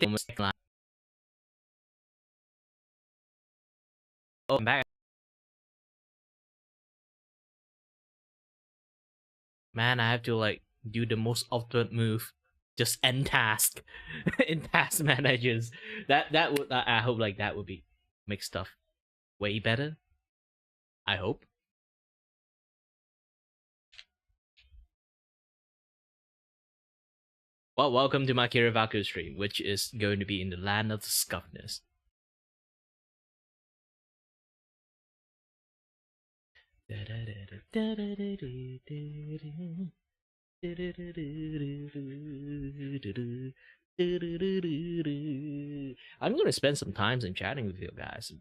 Oh, I'm back. Man, I have to like do the most ultimate move. Just end task in task managers. That would I hope like that would be make stuff way better. I hope. Well, welcome to my Kirivaku stream, which is going to be in the land of the scuffness. I'm gonna spend some time in chatting with you guys,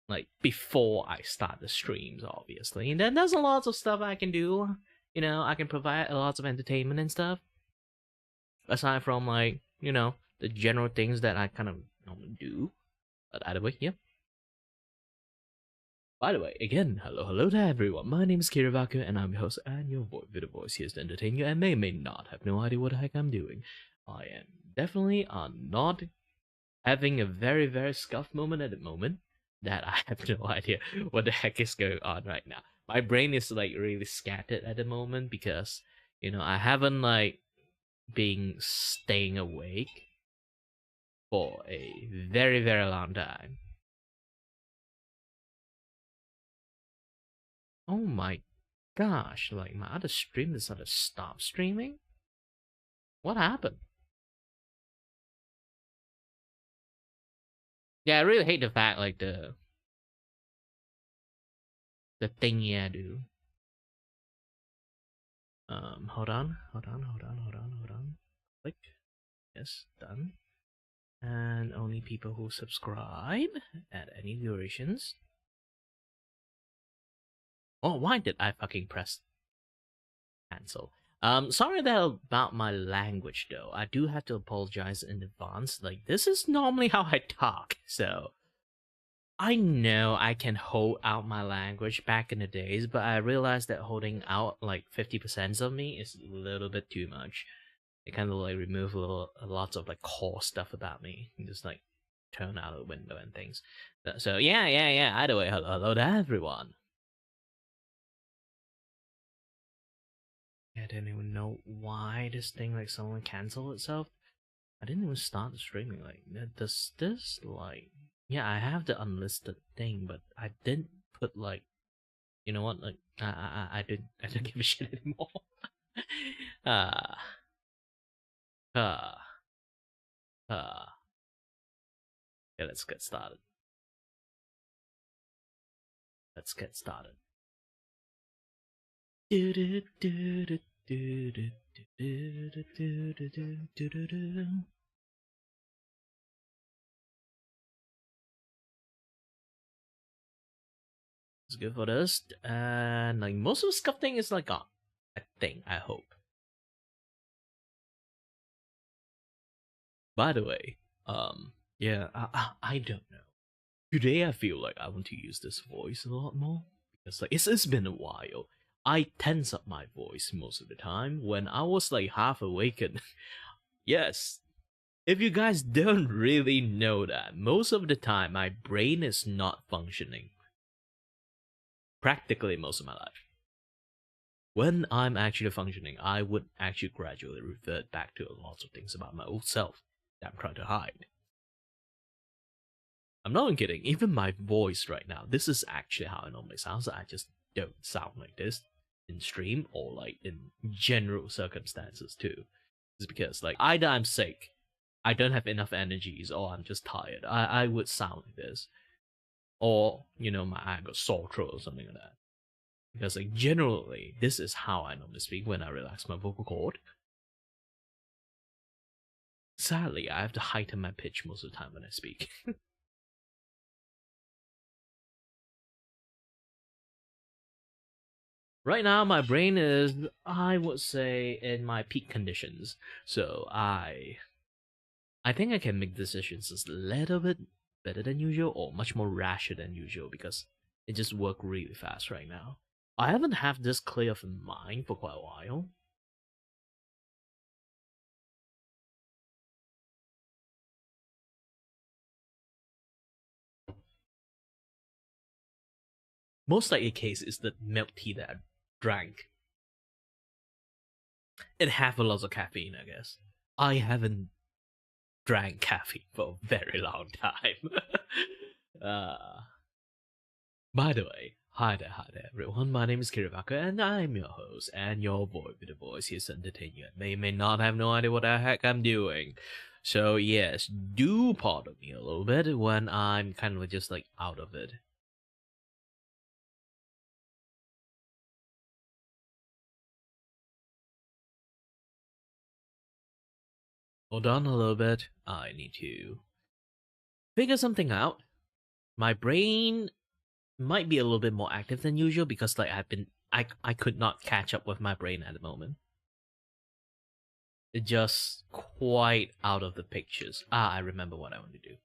like before I start the streams, obviously. And then there's a lot of stuff I can do. You know, I can provide a lot of entertainment and stuff. Aside from like, you know, the general things that I kind of normally do. But either way, yeah. By the way, again, hello to everyone. My name is Kirivaku, and I'm your host and your voice here to entertain you, and may not have no idea what the heck I'm doing. I am definitely not having a very scuffed moment at the moment that I have no idea what the heck is going on right now. My brain is like really scattered at the moment because, you know, I haven't like been staying awake for a very long time. Oh my gosh, like my other stream decided to stop streaming? What happened? Yeah, I really hate the fact like the thingy I do. Hold on. Click. Yes, done. And only people who subscribe at any durations. Oh, why did I fucking press cancel? Sorry about my language though. I do have to apologize in advance. Like, this is normally how I talk, so I know I can hold out my language back in the days, but I realized that holding out like 50% of me is a little bit too much. It kind of like remove lots of like core stuff about me and just like turn out of the window and things. So yeah. Either way, hello to everyone. I didn't even know why this thing like someone canceled itself. I didn't even start the streaming. Like, does this like? Yeah, I have the unlisted thing, but I didn't put like, you know what? Like, I didn't give a shit anymore. ah, ah, ah. Yeah, let's get started. Let's get started. It's good for this, and like most of the scuff thing is like gone. I think. I hope. By the way, yeah, I don't know. Today I feel like I want to use this voice a lot more because like it's been a while. I tense up my voice most of the time when I was like half awake and yes. If you guys don't really know that, most of the time my brain is not functioning. Practically most of my life. When I'm actually functioning, I would actually gradually revert back to lots of things about my old self that I'm trying to hide. I'm not even kidding. Even my voice right now, this is actually how it normally sounds. I just don't sound like this in stream or like in general circumstances too. It's because like either I'm sick, I don't have enough energies, or I'm just tired. I would sound like this, or you know, I got sore throat or something like that. Because like generally, this is how I normally speak when I relax my vocal cord. Sadly, I have to heighten my pitch most of the time when I speak. Right now, my brain is, I would say, in my peak conditions. So I think I can make decisions just a little bit better than usual, or much more rasher than usual, because it just works really fast right now. I haven't had this clear of mind for quite a while. most likely case is the milk tea that I drank. It have a lot of caffeine, I guess. I haven't drank caffeine for a very long time. uh, by the way, hi there, everyone. My name is Kiribaka, and I'm your host, and your boy with the voice here to entertain you. I may or may not have no idea what the heck I'm doing. So yes, do pardon me a little bit when I'm kind of just like out of it. Hold on a little bit. I need to figure something out. My brain might be a little bit more active than usual because like I could not catch up with my brain at the moment. It's just quite out of the pictures. I remember what I want to do.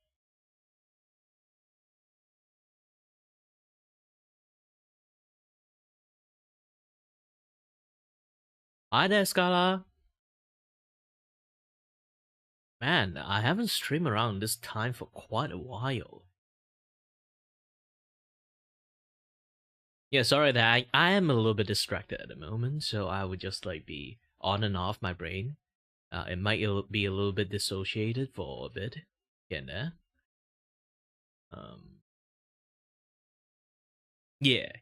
Hi there, Scala. Man, I haven't streamed around this time for quite a while. Yeah, sorry that I am a little bit distracted at the moment, so I would just like be on and off my brain. It might be a little bit dissociated for a bit here and there. Um, yeah.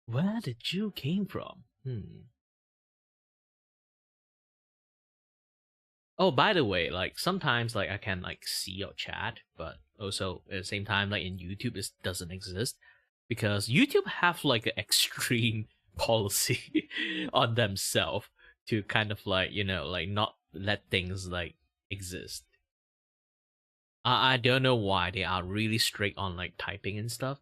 Where did you came from? Oh, by the way, like sometimes like I can like see your chat, but also at the same time like in YouTube it doesn't exist because YouTube have like an extreme policy on themselves to kind of like like not let things like exist. I don't know why they are really strict on like typing and stuff.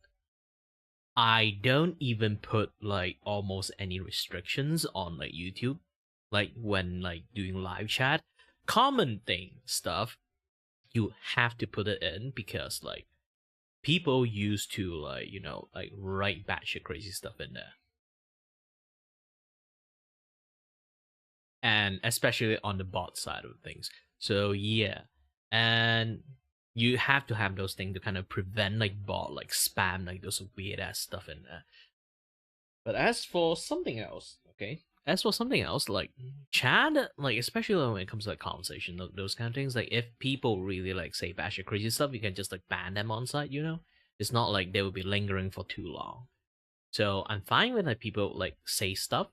I don't even put like almost any restrictions on like YouTube, like when like doing live chat. Common thing stuff, you have to put it in because like people used to like like write batshit crazy stuff in there, and especially on the bot side of things. So yeah, and you have to have those things to kind of prevent like bot like spam like those weird ass stuff in there. But as for something else, okay. As for something else, like Chad, like especially when it comes to like conversation, those kind of things, like if people really like say bash or crazy stuff, you can just like ban them on site. It's not like they will be lingering for too long. So I'm fine with like people like say stuff,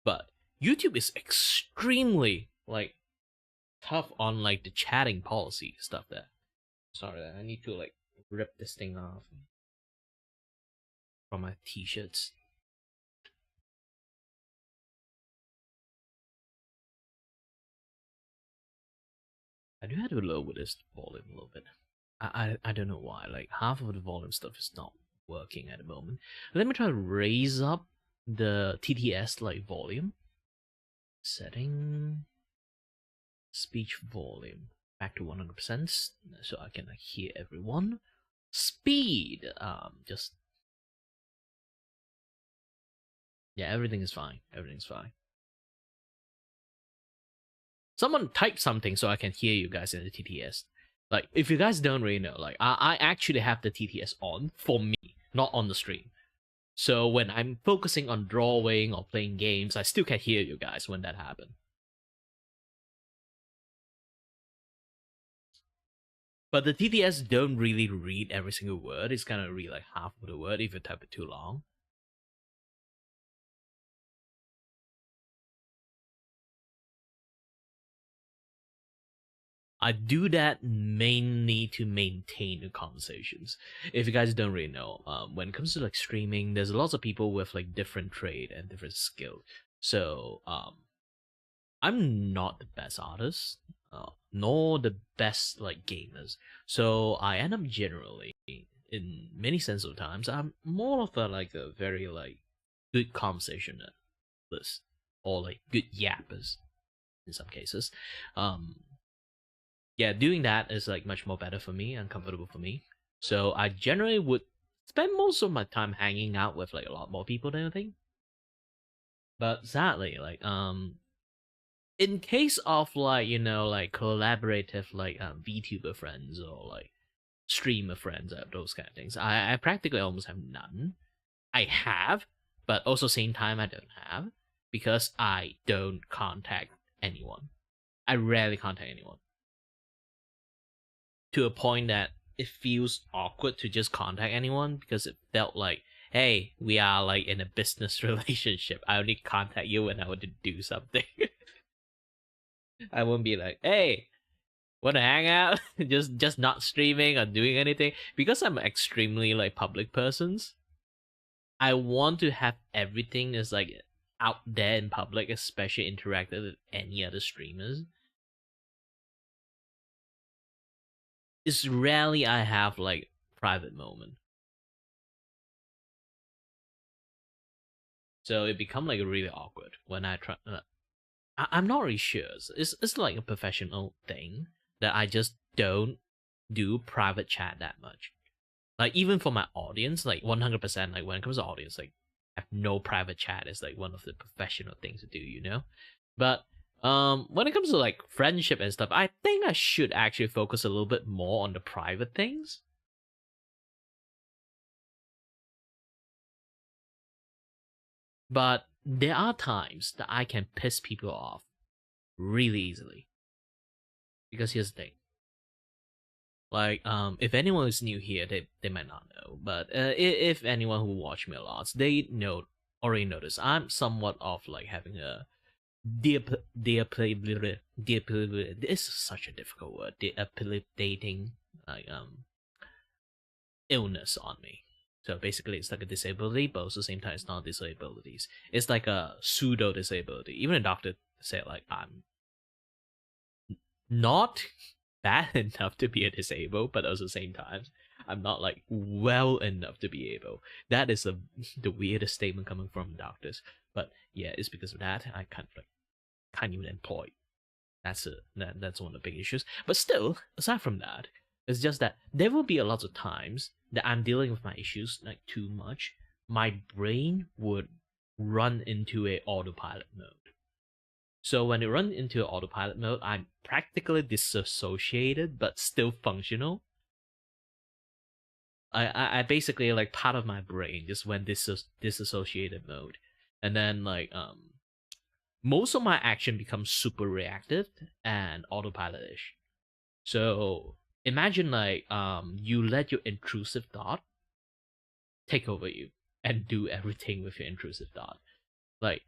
but YouTube is extremely like tough on like the chatting policy stuff there. Sorry, I need to like rip this thing off from my t-shirts. I do have to lower this volume a little bit. I don't know why. Like half of the volume stuff is not working at the moment. Let me try to raise up the TTS like volume. Setting speech volume back to 100% so I can like, hear everyone. Speed just yeah, everything is fine. Everything's fine. Someone type something so I can hear you guys in the TTS. Like, if you guys don't really know, like, I actually have the TTS on for me, not on the stream. So when I'm focusing on drawing or playing games, I still can hear you guys when that happens. But the TTS don't really read every single word. It's gonna read like half of the word if you type it too long. I do that mainly to maintain the conversations. If you guys don't really know, when it comes to like streaming, there's lots of people with like different trade and different skill. So I'm not the best artist, nor the best like gamers. So I end up generally, in many sense of times, I'm more of a like a very like good conversationalist or like good yappers in some cases. Um, yeah, doing that is like much more better for me and comfortable for me. So I generally would spend most of my time hanging out with like a lot more people than I think. But sadly, like in case of like, like collaborative like VTuber friends or like streamer friends, those kind of things, I practically almost have none. I have, but also same time I don't have because I don't contact anyone. I rarely contact anyone to a point that it feels awkward to just contact anyone because it felt like, hey, we are like in a business relationship. I only contact you when I want to do something. I won't be like, hey, want to hang out? just not streaming or doing anything because I'm extremely like public persons. I want to have everything is like out there in public, especially interactive with any other streamers. It's rarely I have like private moment. So it become like really awkward when I try. I'm not really sure. It's like a professional thing that I just don't do private chat that much. Like even for my audience, like 100%, like when it comes to audience, like have no private chat is like one of the professional things to do. But when it comes to like friendship and stuff, I think I should actually focus a little bit more on the private things. But there are times that I can piss people off really easily. Because here's the thing. Like, if anyone is new here, they might not know. But if anyone who watch me a lot, they already notice I'm somewhat of like having a it's such a difficult word. Debilitating like illness on me. So basically, it's like a disability, but also at the same time, it's not disabilities. It's like a pseudo disability. Even a doctor said like I'm not bad enough to be a disabled, but also at the same time, I'm not like well enough to be able. That is the weirdest statement coming from doctors. But yeah, it's because of that I can't even employ. That's one of the big issues. But still, aside from that, it's just that there will be a lot of times that I'm dealing with my issues like too much. My brain would run into a autopilot mode. So when it runs into autopilot mode, I'm practically disassociated but still functional. I basically like part of my brain just went disassociated mode, and then like most of my action becomes super reactive and autopilot-ish. So imagine like you let your intrusive thought take over you and do everything with your intrusive thought. Like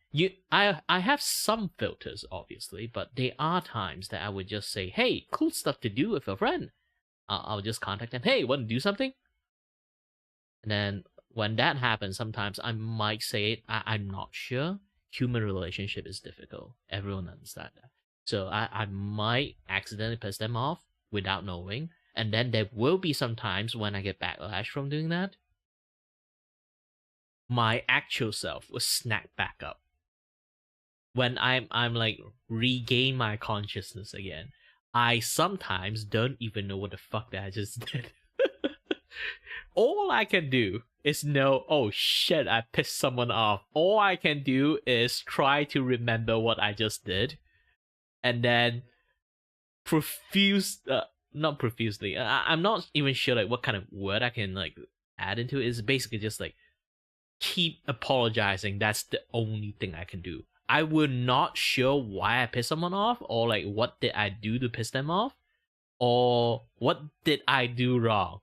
I have some filters obviously, but there are times that I would just say, "Hey, cool stuff to do with a friend." I'll just contact them. Hey, want to do something? And then when that happens, sometimes I might say it. I'm not sure. Human relationship is difficult. Everyone understands that. So I might accidentally piss them off without knowing. And then there will be some times when I get backlash from doing that. My actual self will snap back up. When I'm like regain my consciousness again. I sometimes don't even know what the fuck that I just did. All I can do is know, oh shit, I pissed someone off. All I can do is try to remember what I just did, and then not profusely. I'm not even sure like what kind of word I can like add into it. It's basically just like keep apologizing. That's the only thing I can do. I will not sure why I pissed someone off, or like what did I do to piss them off, or what did I do wrong.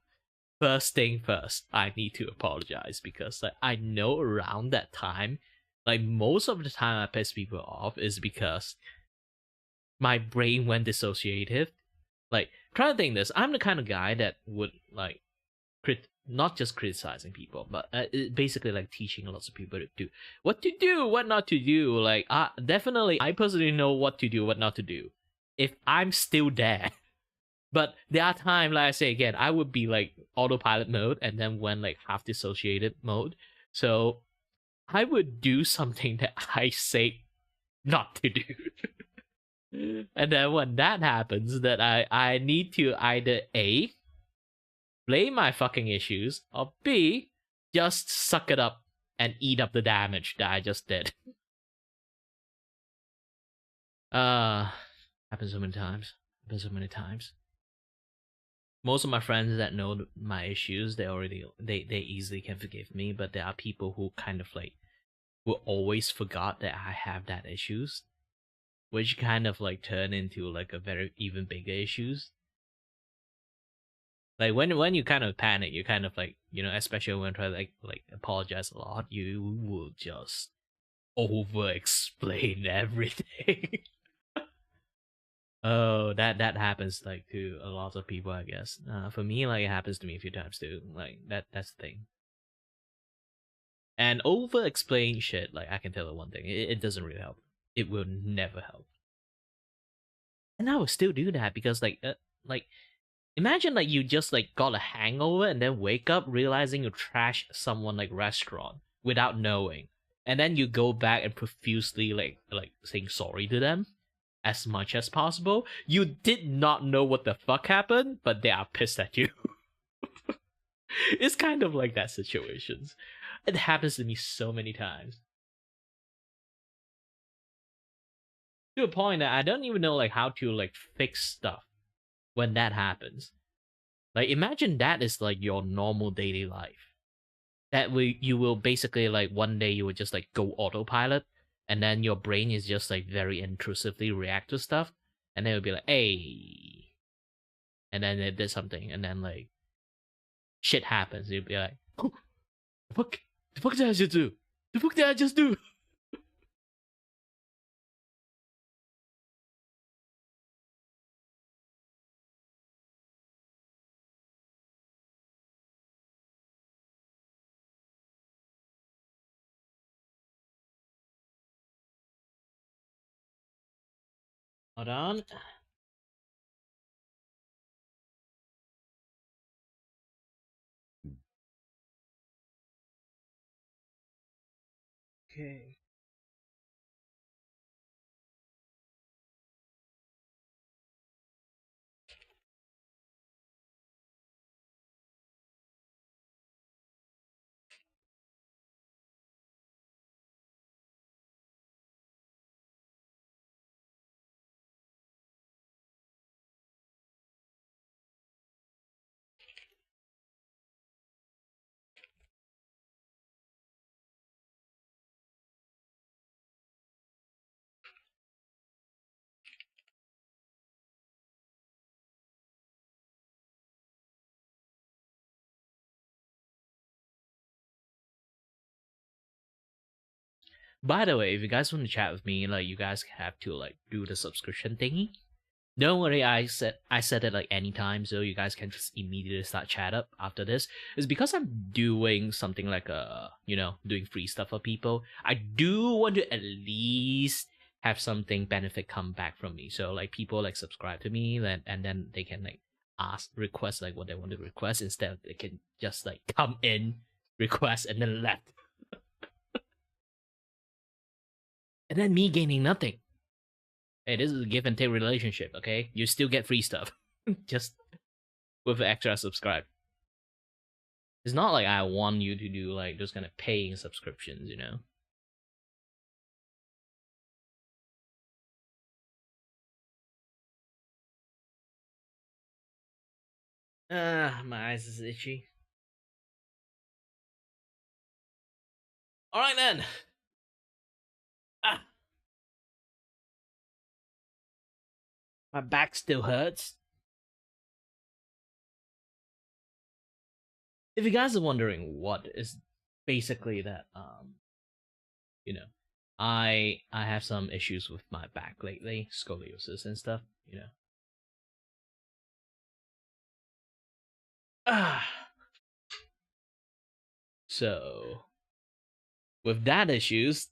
First thing first, I need to apologize because like I know around that time, like most of the time I piss people off is because my brain went dissociative. Like try to think this, I'm the kind of guy that would like not just criticizing people, but basically like teaching lots of people to do what to do, what not to do. Like definitely, I personally know what to do, what not to do. If I'm still there. But there are times, like I say again, I would be like autopilot mode and then when like half dissociated mode. So I would do something that I say not to do. And then when that happens, that I need to either A, blame my fucking issues, or B, just suck it up and eat up the damage that I just did. Uh, happens so many times. Happens so many times. Most of my friends that know my issues, they easily can forgive me. But there are people who kind of like will always forgot that I have that issues, which kind of like turn into like a very even bigger issues. Like when you kind of panic, you kind of like, especially when try to like apologize a lot, you will just over explain everything. Oh, that happens like to a lot of people, I guess. For me, like it happens to me a few times too. Like that's the thing. And over explain shit, like I can tell you one thing, it doesn't really help. It will never help. And I will still do that because like imagine like you just like got a hangover and then wake up realizing you trashed someone like restaurant without knowing. And then you go back and profusely like saying sorry to them as much as possible. You did not know what the fuck happened, but they are pissed at you. It's kind of like that situations. It happens to me so many times. To a point that I don't even know like how to like fix stuff when that happens. Like imagine that is like your normal daily life. That you will basically like one day you would just like go autopilot, and then your brain is just like very intrusively react to stuff, and then it'll be like, hey, and then it did something, and then like shit happens. You'll be like, oh, the fuck did I just do? The fuck did I just do? Hold on. Okay. By the way, if you guys want to chat with me, like you guys have to like do the subscription thingy. Don't worry, I said it like anytime, so you guys can just immediately start chat up after this. It's because I'm doing something like doing free stuff for people. I do want to at least have something benefit come back from me. So like people like subscribe to me, and then they can like request like what they want to request instead of they can just like come in, request and then left. And then me gaining nothing. Hey, this is a give and take relationship, okay? You still get free stuff. Just with extra subscribe. It's not like I want you to do like those kind of paying subscriptions, you know? My eyes is itchy. Alright then. Ah, my back still hurts. If you guys are wondering what is basically that, you know, I have some issues with my back lately, scoliosis and stuff, you know. Ah. So with that issues,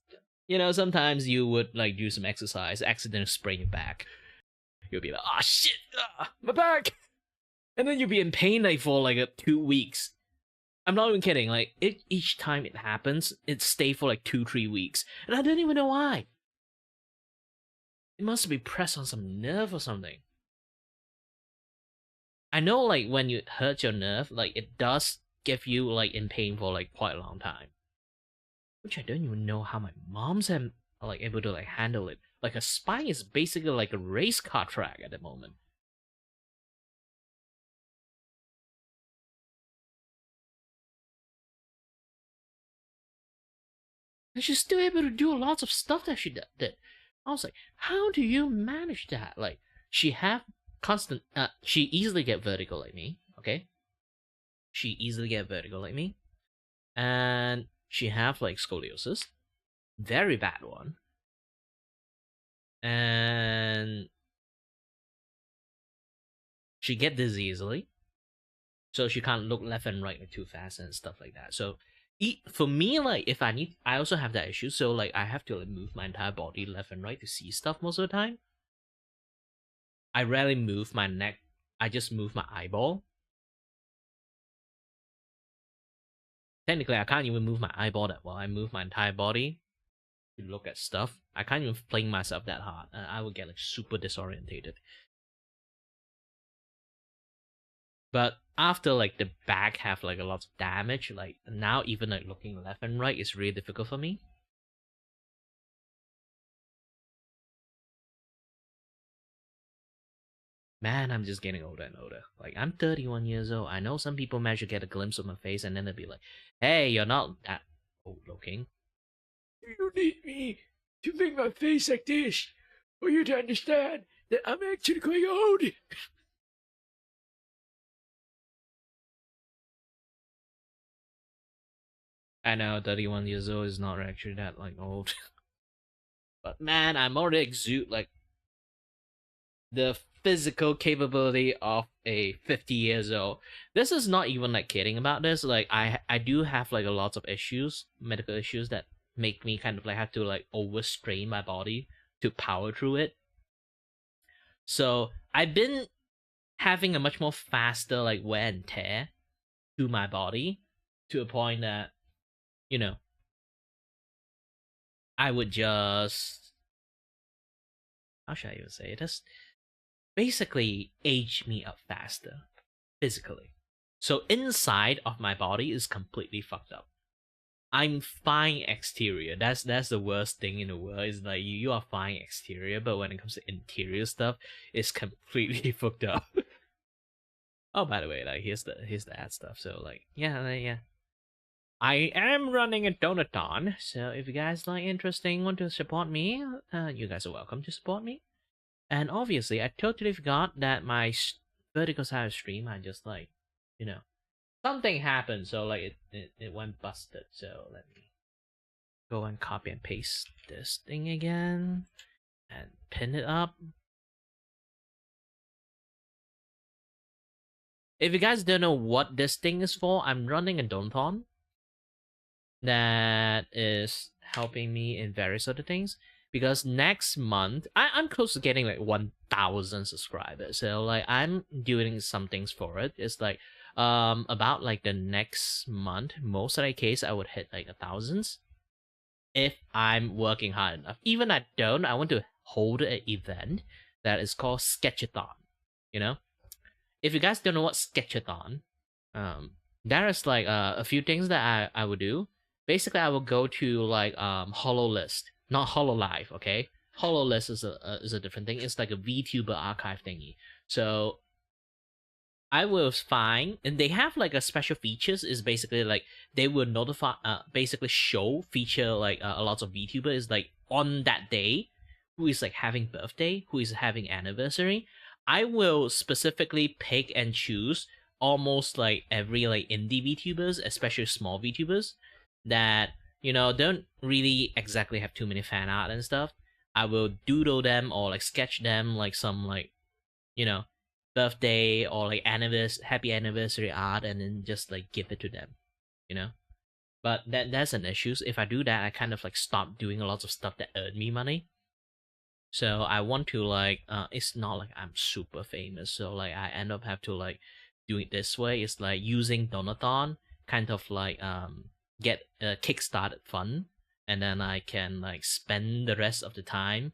sometimes you would like do some exercise, accidentally sprain your back. You'll be like, oh shit, my back, and then you'll be in pain like for like 2 weeks. I'm not even kidding. Like each time it happens, it stay for like 2-3 weeks, and I don't even know why. It must be pressed on some nerve or something. I know like when you hurt your nerve, like it does give you like in pain for like quite a long time. Which I don't even know how my mom's like able to like handle it. Like her spine is basically like a race car track at the moment. And she's still able to do lots of stuff that she did. I was like, how do you manage that? Like, she have constant, she easily get vertigo like me, okay? She easily get vertigo like me. And she have like scoliosis. Very bad one. And she get dizzy easily. So she can't look left and right like too fast and stuff like that. So for me, like if I also have that issue. So like I have to like move my entire body left and right to see stuff most of the time. I rarely move my neck. I just move my eyeball. Technically, I can't even move my eyeball that well. I move my entire body to look at stuff. I can't even fling myself that hard. I would get like super disorientated. But after like the back have like a lot of damage, like now even like looking left and right is really difficult for me. Man, I'm just getting older and older. Like I'm 31 years old. I know some people manage to get a glimpse of my face and then they'll be like, "Hey, you're not that old looking." You need me to make my face like this for you to understand that I'm actually quite old. I know 31 years old is not actually that like old. But man, I'm already exude like the physical capability of a 50 years old. This is not even like kidding about this. Like I do have like a lot of issues, medical issues that make me kind of like have to like overstrain my body to power through it. So I've been having a much more faster like wear and tear to my body to a point that, you know, I would just, how should I even say it? Just basically age me up faster physically. So inside of my body is completely fucked up. I'm fine exterior. That's the worst thing in the world. Is like you are fine exterior, but when it comes to interior stuff, it's completely fucked up. Oh, by the way, like here's the ad stuff. So like yeah. I am running a donathon, so if you guys like interesting want to support me, you guys are welcome to support me. And obviously, I totally forgot that my vertical side stream, I just like, something happened, so like it went busted. So let me go and copy and paste this thing again and pin it up. If you guys don't know what this thing is for, I'm running a donathon that is helping me in various other things. Because next month, I'm close to getting like 1,000 subscribers. So like I'm doing some things for it. It's like about like the next month, most of the case I would hit like 1,000 if I'm working hard enough. Even I don't, I want to hold an event that is called Sketchathon. You know, if you guys don't know what Sketchathon, there is like a few things that I would do. Basically, I will go to like HoloList, not HoloLive, okay? HoloList is a different thing. It's like a VTuber archive thingy. So I will find, and they have like a special features. Is basically like they will notify, basically feature like a lot of VTubers like on that day, who is like having birthday, who is having anniversary. I will specifically pick and choose almost like every like indie VTubers, especially small VTubers that don't really exactly have too many fan art and stuff. I will doodle them or like sketch them like some like birthday or like happy anniversary art and then just like give it to them, but that's an issue. So if I do that, I kind of like stop doing a lot of stuff that earn me money. So I want to like it's not like I'm super famous, so like I end up have to like do it this way. It's like using Donathon kind of like get a kickstarted fund, and then I can like spend the rest of the time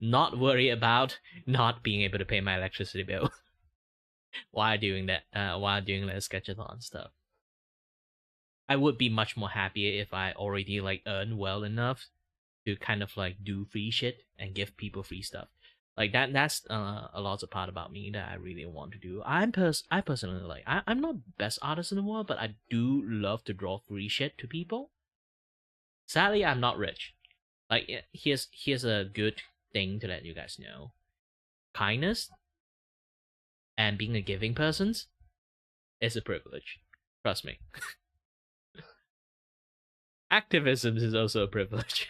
not worry about not being able to pay my electricity bill while doing that sketchathon stuff. I would be much more happier if I already like earn well enough to kind of like do free shit and give people free stuff. Like that's a lot of part about me that I really want to do. I personally like I'm not the best artist in the world, but I do love to draw free shit to people. Sadly, I'm not rich. Like here's a good thing to let you guys know. Kindness and being a giving person is a privilege. Trust me. Activism is also a privilege.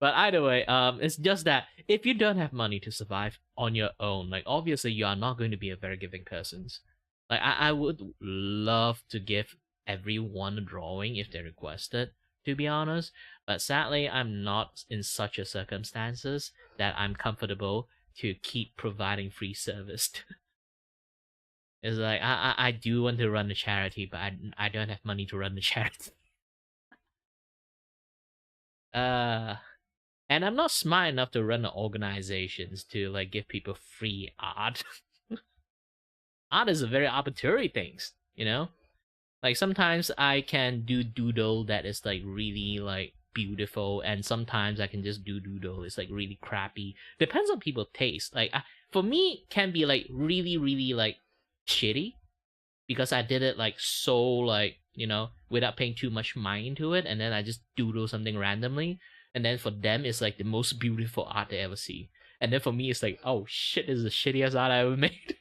But either way, it's just that if you don't have money to survive on your own, like obviously you are not going to be a very giving person. Like I would love to give everyone a drawing if they request it, to be honest. But sadly, I'm not in such a circumstances that I'm comfortable to keep providing free service. It's like I do want to run a charity, but I don't have money to run the charity. And I'm not smart enough to run organizations to like give people free art. Art is a very arbitrary things, you know? Like sometimes I can do doodle that is like really like beautiful, and sometimes I can just do doodle it's like really crappy. Depends on people's taste. Like for me, can be like really really like shitty because I did it like so like without paying too much mind to it, and then I just doodle something randomly, and then for them it's like the most beautiful art they ever see, and then for me it's like, oh shit, this is the shittiest art I ever made.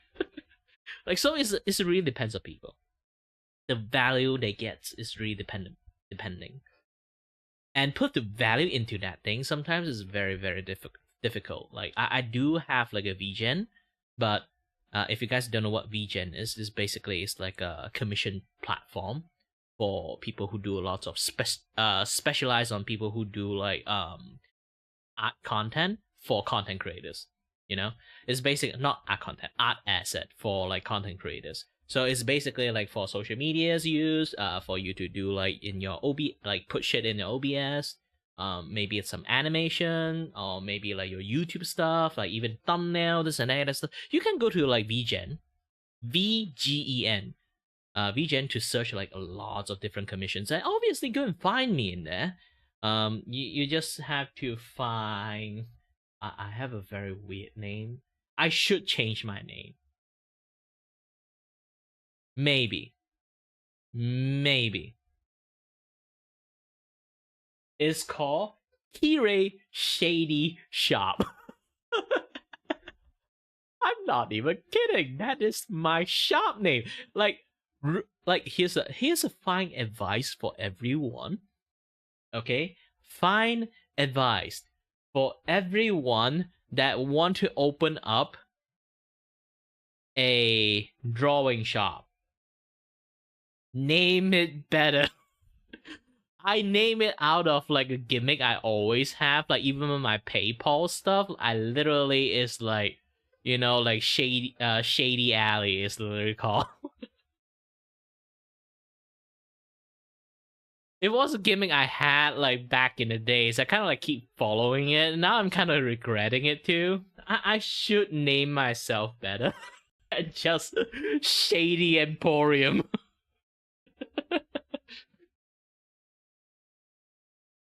Like so it's really depends on people. The value they get is really depending. And put the value into that thing sometimes is very, very difficult. Like I do have like a VGen, but if you guys don't know what VGen is basically it's like a commission platform for people who do a lot of specialize on people who do like art content for content creators. It's basically not art content, art asset for like content creators. So it's basically like for social media's use, for you to do like in your like put shit in your OBS. Maybe it's some animation, or maybe like your YouTube stuff, like even thumbnail, this and that stuff. You can go to like VGen, VGEN, VGen to search like a lot of different commissions, and obviously go and find me in there. You just have to find. I have a very weird name. I should change my name. Maybe. It's called Kire Shady Shop. I'm not even kidding. That is my shop name. Like here's a fine advice for everyone. Okay? Fine advice for everyone that want to open up a drawing shop. Name it better. I name it out of like a gimmick I always have. Like even with my PayPal stuff, I literally is like, like shady alley is literally called. It was a gimmick I had like back in the days. I kind of like keep following it. Now I'm kind of regretting it too. I should name myself better. Just Shady Emporium.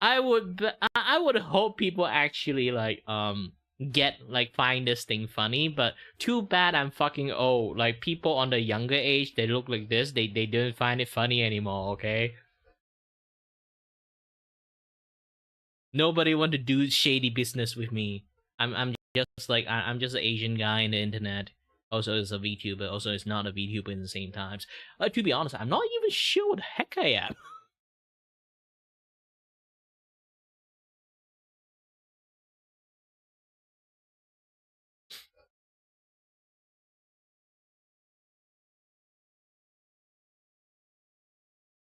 I would hope people actually like find this thing funny, but too bad I'm fucking old. Like people on the younger age, they look like this, they don't find it funny anymore, okay? Nobody want to do shady business with me. I'm just like I'm just an Asian guy in the internet. Also, it's a VTuber. Also, it's not a VTuber in the same times. To be honest, I'm not even sure what the heck I am.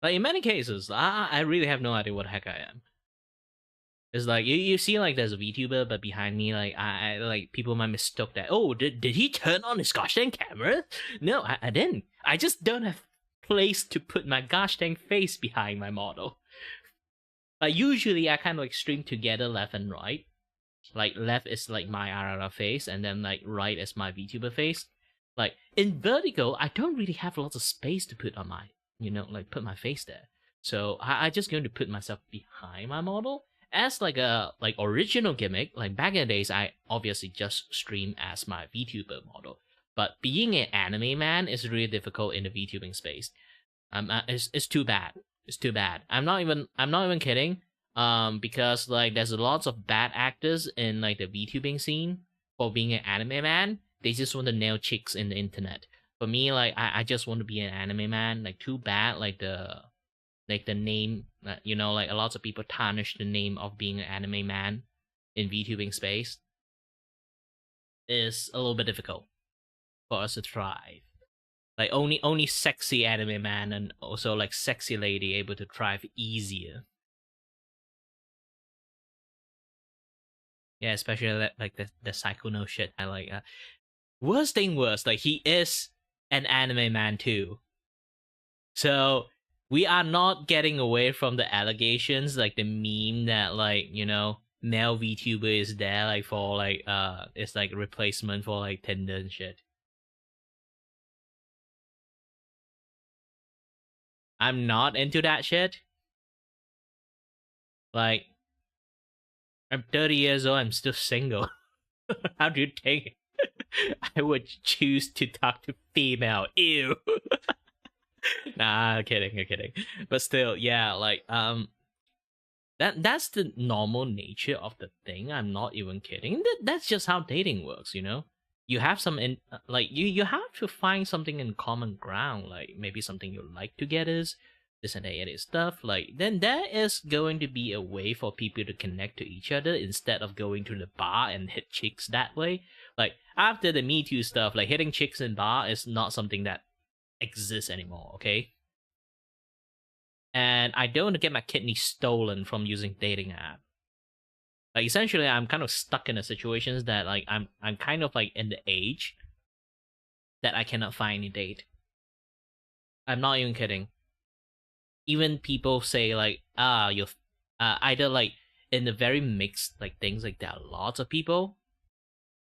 Like in many cases, I really have no idea what the heck I am. It's like you see like there's a VTuber, but behind me like I like people might mistook that. Oh, did he turn on his gosh dang camera? No, I didn't. I just don't have place to put my gosh dang face behind my model. Like usually I kind of like string together left and right. Like left is like my RR face, and then like right is my VTuber face. Like in vertical, I don't really have lots of space to put on my, like put my face there. So I just going to put myself behind my model, as like a like original gimmick, like back in the days, I obviously just stream as my VTuber model. But being an anime man is really difficult in the VTubing space. It's too bad. It's too bad. I'm not even kidding. Because like there's lots of bad actors in like the VTubing scene for being an anime man. They just want to nail chicks in the internet. For me, like I just want to be an anime man. Like too bad. Like the name, like a lot of people tarnish the name of being an anime man in VTubing space. Is a little bit difficult for us to thrive. Like only sexy anime man and also like sexy lady able to thrive easier. Yeah, especially like the Psychono shit. I like. Worst thing was like he is an anime man too. So we are not getting away from the allegations, like the meme that like male VTuber is there like for like it's like a replacement for like Tinder and shit. I'm not into that shit. Like I'm 30 years old, I'm still single. How do you think I would choose to talk to female? Ew. Nah, I'm kidding. But still, yeah, like that's the normal nature of the thing. I'm not even kidding. That's just how dating works, You have some in like you have to find something in common ground, like maybe something you like together, this and that stuff. Like then there is going to be a way for people to connect to each other instead of going to the bar and hit chicks that way. Like after the Me Too stuff, like hitting chicks in bar is not something that exists anymore. Okay, and I don't want to get my kidney stolen from using dating app. Like essentially, I'm kind of stuck in a situations that like I'm kind of like in the age that I cannot find any date. I'm not even kidding. Even people say like you're either like in the very mixed like things like there are lots of people,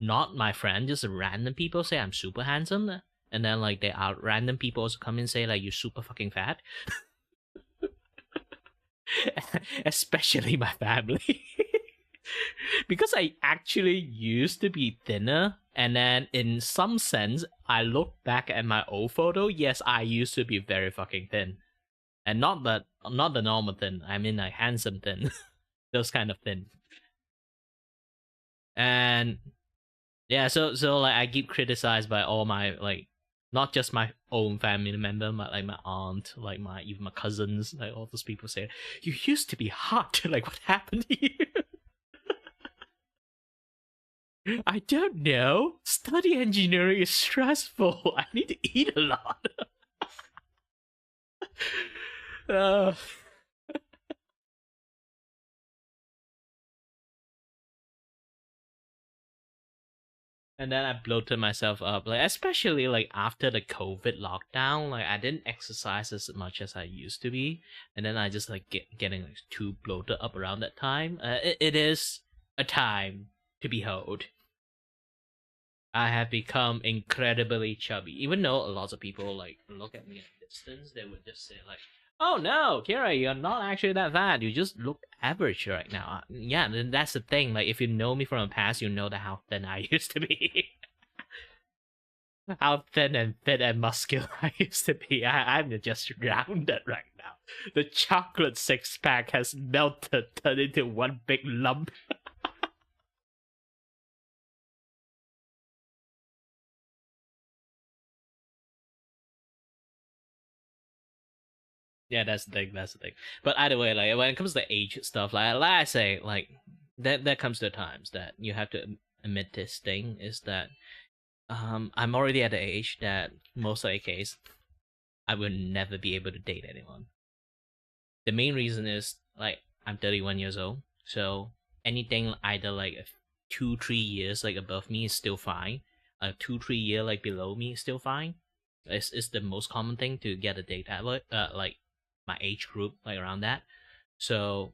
not my friend, just random people say I'm super handsome, and then like there are random people also come and say like you're super fucking fat. Especially my family. Because I actually used to be thinner, and then in some sense, I look back at my old photo. Yes, I used to be very fucking thin, and not the normal thin. I mean like handsome thin, those kind of thin. And yeah, so like I get criticized by all my like, not just my own family member, but like my aunt, like even my cousins, like all those people say, "You used to be hot." Like what happened to you? I don't know. Study engineering is stressful. I need to eat a lot. uh, and then I bloated myself up, like especially like after the COVID lockdown. Like I didn't exercise as much as I used to be, and then I just like getting like too bloated up around that time. It is a time to behold. I have become incredibly chubby. Even though a lot of people like look at me at a distance, they would just say like, "Oh no, Kira, you're not actually that fat. You just look average right now." Yeah, then that's the thing. Like if you know me from the past, you know that how thin I used to be. How thin and fit and muscular I used to be. I'm just rounded right now. The chocolate six pack has melted, turned into one big lump. Yeah, that's the thing. That's the thing. But either way, like when it comes to age stuff, like I say, like that comes to times that you have to admit this thing is that I'm already at the age that most of the case I will never be able to date anyone. The main reason is like I'm 31 years old, so anything either like 2-3 years like above me is still fine. 2-3 year like below me is still fine. It's the most common thing to get a date at like my age group, like around that. So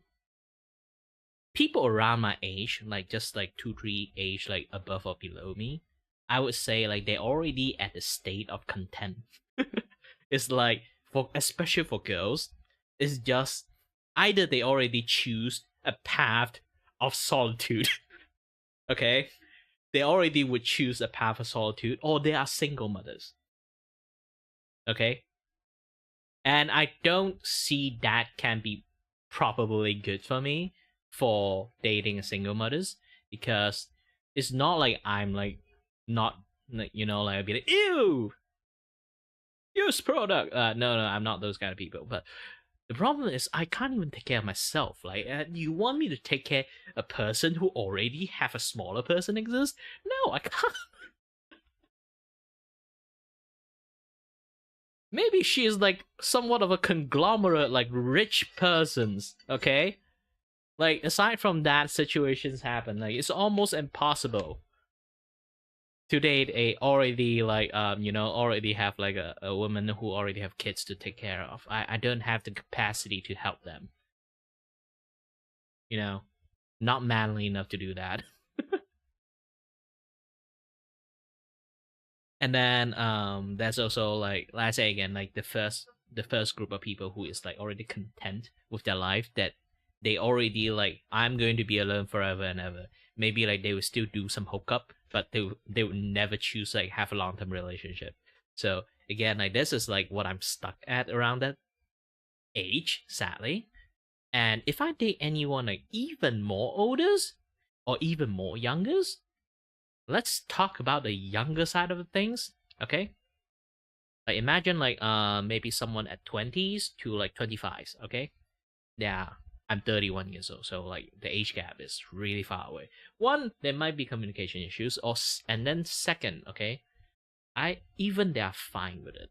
people around my age, like just like 2-3 age like above or below me, I would say like they're already at the state of content. It's like for especially for girls, it's just either they already choose a path of solitude. Okay, they already would choose a path of solitude, or they are single mothers. Okay, and I don't see that can be probably good for me for dating a single mothers, because it's not like I'm like not like, you know, like I'd be like, ew, use product. No, I'm not those kind of people. But the problem is I can't even take care of myself. Like, you want me to take care of a person who already have a smaller person exist? No, I can't. Maybe she is like somewhat of a conglomerate, like rich persons. Okay, like aside from that, situations happen. Like it's almost impossible to date a already like already have like a woman who already have kids to take care of. I don't have the capacity to help them. You know, not manly enough to do that. And then there's also like, let's say again, like the first group of people who is like already content with their life, that they already like, I'm going to be alone forever and ever. Maybe like they will still do some hookup, but they would never choose like have a long-term relationship. So again, like this is like what I'm stuck at around that age, sadly. And if I date anyone like even more olders or even more youngers, let's talk about the younger side of the things, okay? Like imagine like maybe someone at 20s to like 25s, okay? Yeah, I'm 31 years old, so like the age gap is really far away. One, there might be communication issues, and then second, okay, they are fine with it.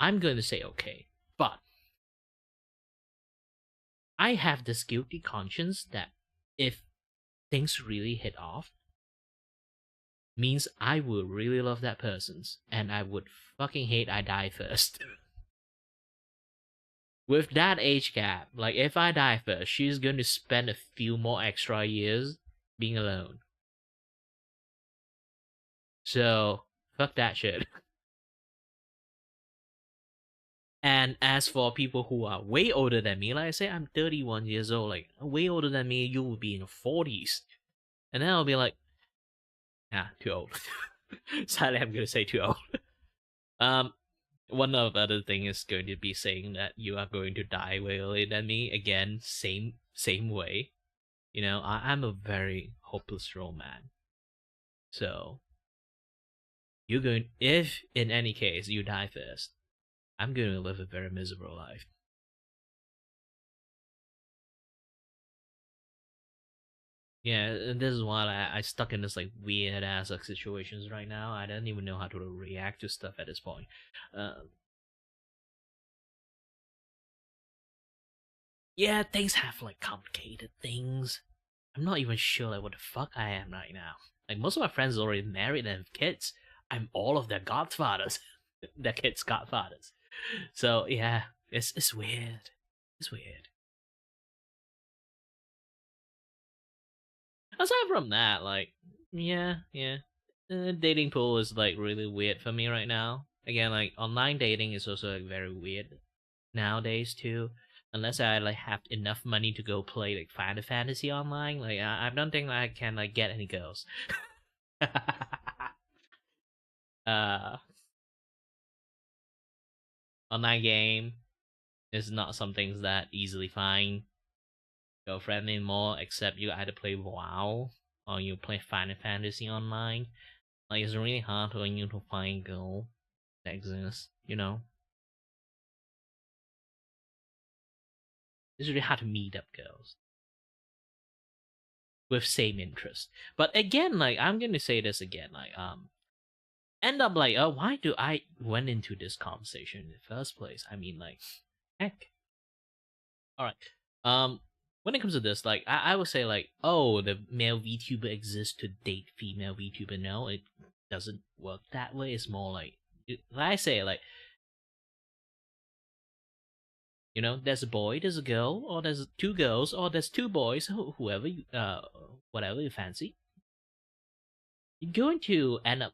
I'm going to say okay, but I have this guilty conscience that if things really hit off, means I would really love that person's, and I would fucking hate I die first. With that age gap, like if I die first, she's going to spend a few more extra years being alone. So fuck that shit. And as for people who are way older than me, like I say, I'm 31 years old, like way older than me, you will be in your 40s. And then I'll be like, too old. Sadly, I'm gonna say too old. Um, one of the other thing is going to be saying that you are going to die way earlier than me. Again, same way. You know, I'm a very hopeless man. So you're going, if in any case you die first, I'm going to live a very miserable life. Yeah, and this is why I stuck in this like weird ass like situations right now. I don't even know how to react to stuff at this point. Yeah, things have like complicated things. I'm not even sure like what the fuck I am right now. Like most of my friends are already married and have kids. I'm all of their godfathers, their kids' godfathers. So yeah, it's weird. It's weird. Aside from that, like yeah, the dating pool is like really weird for me right now. Again, like online dating is also like very weird nowadays too. Unless I like have enough money to go play like Final Fantasy online, like I don't think I can like get any girls. uh, Online game is not something that easily find girlfriend anymore. Except you either play WoW or you play Final Fantasy online. Like it's really hard for you to find girl that exists. You know, it's really hard to meet up girls with same interest. But again, like I'm gonna say this again, like end up like, why do I went into this conversation in the first place? I mean, like, heck. All right. When it comes to this, like, I would say like, oh, the male VTuber exists to date female VTuber. No, it doesn't work that way. It's more like, like I say, like, you know, there's a boy, there's a girl, or there's two girls, or there's two boys, whoever you, whatever you fancy. You're going to end up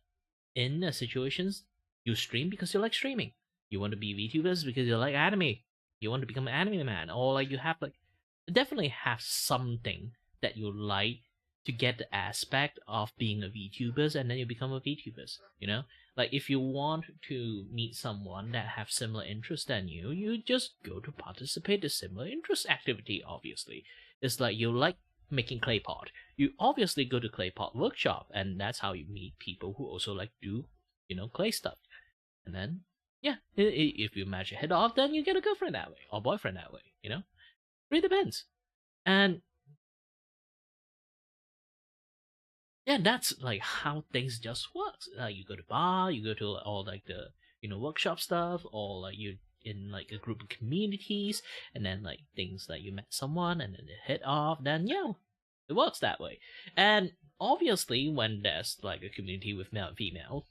in situations you stream because you like streaming. You want to be VTubers because you like anime. You want to become an anime man, or like you have like definitely have something that you like to get the aspect of being a VTubers, and then you become a VTubers. Like if you want to meet someone that have similar interests than you just go to participate in similar interest activity. Obviously, it's like you like making clay pot. You obviously go to clay pot workshop, and that's how you meet people who also like do clay stuff. And then yeah, if you match your head off, then you get a girlfriend that way or boyfriend that way. Really depends. And yeah, that's like how things just works. You go to bar, you go to all like the workshop stuff, or like you in like a group of communities, and then like things like you met someone and then they hit off. Then yeah, it works that way. And obviously, when there's like a community with male and female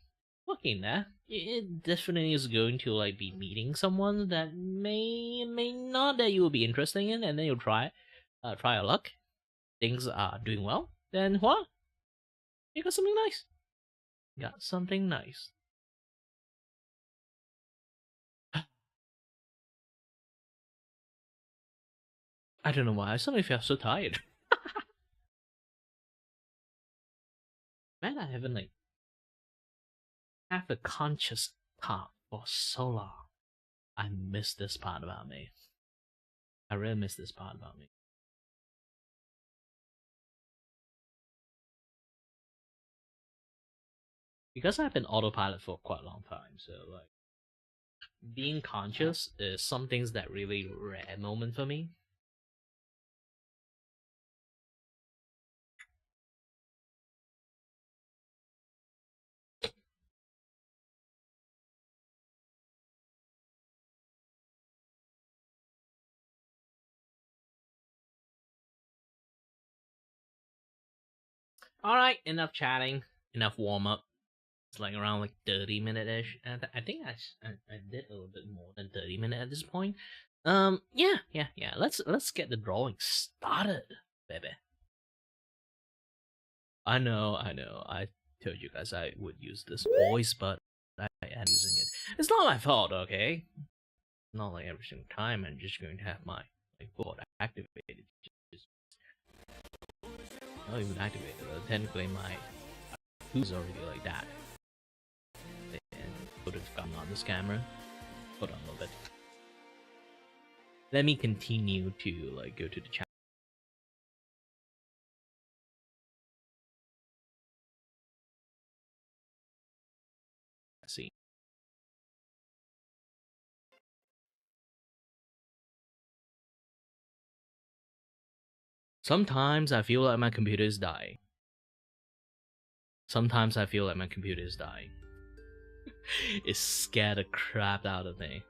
working there, it definitely is going to like be meeting someone that may not that you will be interested in, and then you'll try your luck. Things are doing well, then what? You got something nice. Got something nice. I don't know why. I suddenly feel so tired. Man, I haven't like have a conscious thought for so long. I miss this part about me. I really miss this part about me. Because I've been autopilot for quite a long time, so like being conscious is something that really rare moment for me. Alright, enough chatting, enough warm up. It's like around like 30-minute ish. And I think I did a little bit more than 30 minutes at this point. Yeah. Let's get the drawing started, baby. I know. I told you guys I would use this voice, but I am using it. It's not my fault, okay? Not like every single time I'm just going to have my like board activated. Just not even activated. Technically, my who's already like that. And would have gotten on this camera. Hold on a little bit. Let me continue to like go to the chat. See. Sometimes I feel like my computer is dying. Sometimes I feel like my computer is dying. It scared the crap out of me.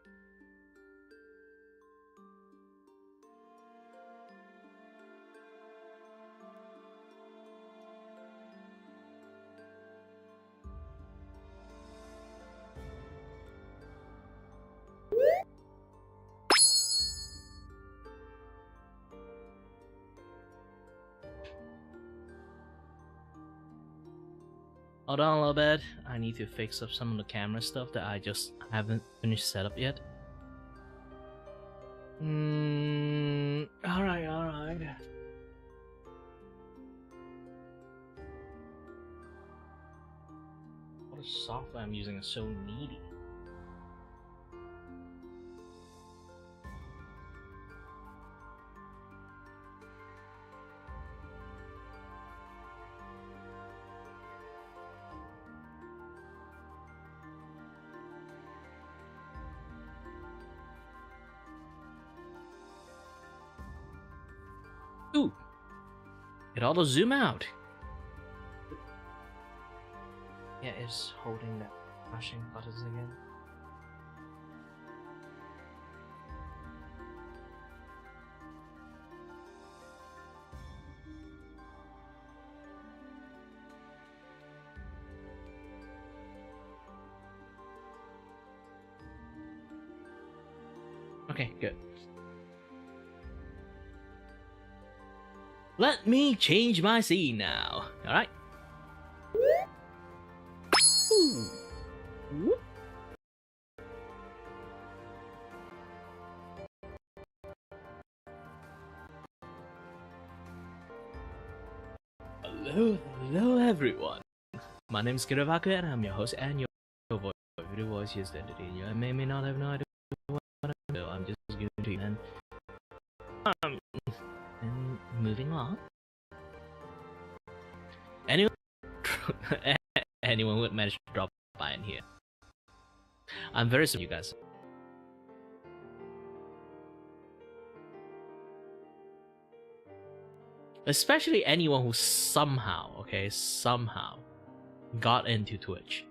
Hold on a little bit. I need to fix up some of the camera stuff that I just haven't finished setup yet. Alright. What software I'm using is so needy. Ooh! It auto zoom out! Yeah, it's holding that flashing buttons again. Okay, good. Let me change my scene now, alright? Whoop. Hello everyone. My name is Kiravaku and I'm your host and your voice. If your voice is identity, you may not have no idea what I'm doing. I'm just going to you and moving on. Anyone anyone would manage to drop by in here. I'm very sorry, you guys. Especially anyone who somehow got into Twitch.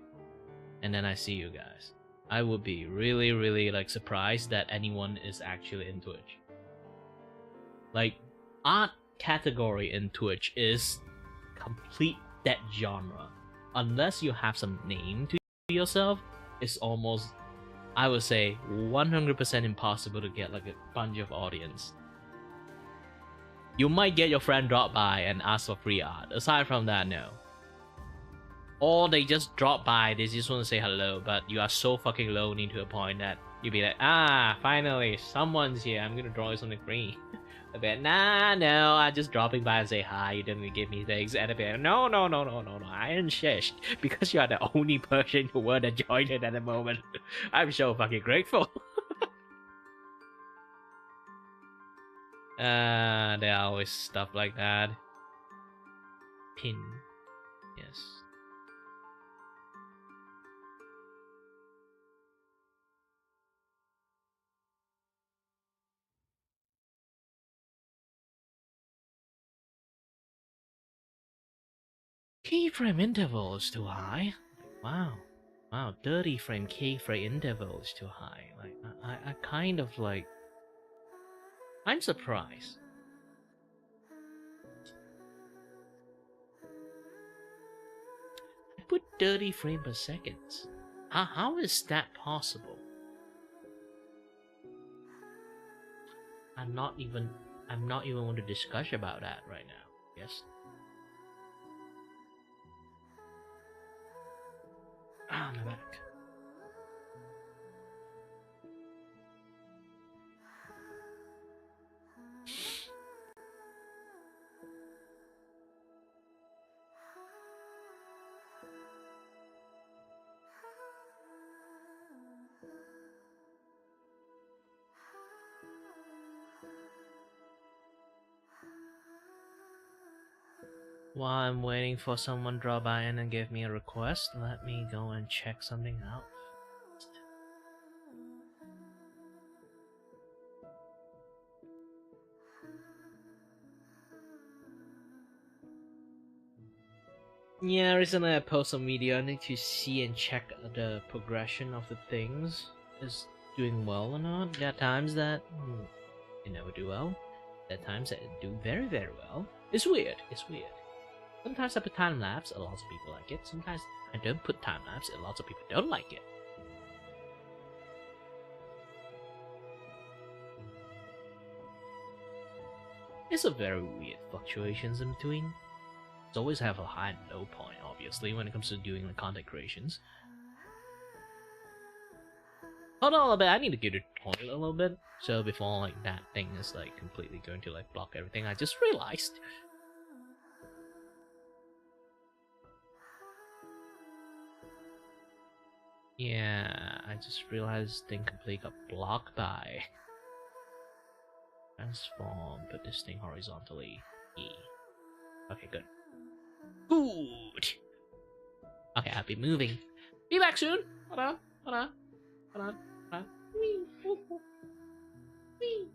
And then I see you guys. I would be really like surprised that anyone is actually in Twitch. Like, art category in Twitch is complete dead genre. Unless you have some name to yourself, it's almost, I would say, 100% impossible to get like a bunch of audience. You might get your friend drop by and ask for free art. Aside from that, no. Or they just drop by, they just want to say hello, but you are so fucking lonely to a point that you'd be like, finally, someone's here, I'm gonna draw you something free. I'd be like, nah, no, I'm just dropping by and say hi, you didn't give me things. And I'd be like, no, I insist, because you are the only person in the world that joined it at the moment. I'm so fucking grateful. There are always stuff like that. Pin. Yes. Keyframe interval is too high. Wow. 30 frame keyframe interval is too high. Like, I kind of like... I'm surprised. I put 30 frames per second. How is that possible? I'm not even want to discuss about that right now. Yes. I'm back. While I'm waiting for someone to drop by and give me a request, let me go and check something out. Yeah, recently I posted some video. I need to see and check the progression of the things. Is doing well or not. There are times that you never do well. There are times that do very well. It's weird. Sometimes I put time lapse, a lot of people like it. Sometimes I don't put time lapse, and lots of people don't like it. It's a very weird fluctuations in between. It's always have a high and low point, obviously, when it comes to doing the content creations. Hold on a little bit, I need to go to the toilet a little bit. So before like that thing is like completely going to like block everything, I just realized. Yeah, I just realized thing completely got blocked by transform, put this thing horizontally. E. Okay, good. Good. Okay, I'll be moving. Be back soon. Hold on. Wee. Wee.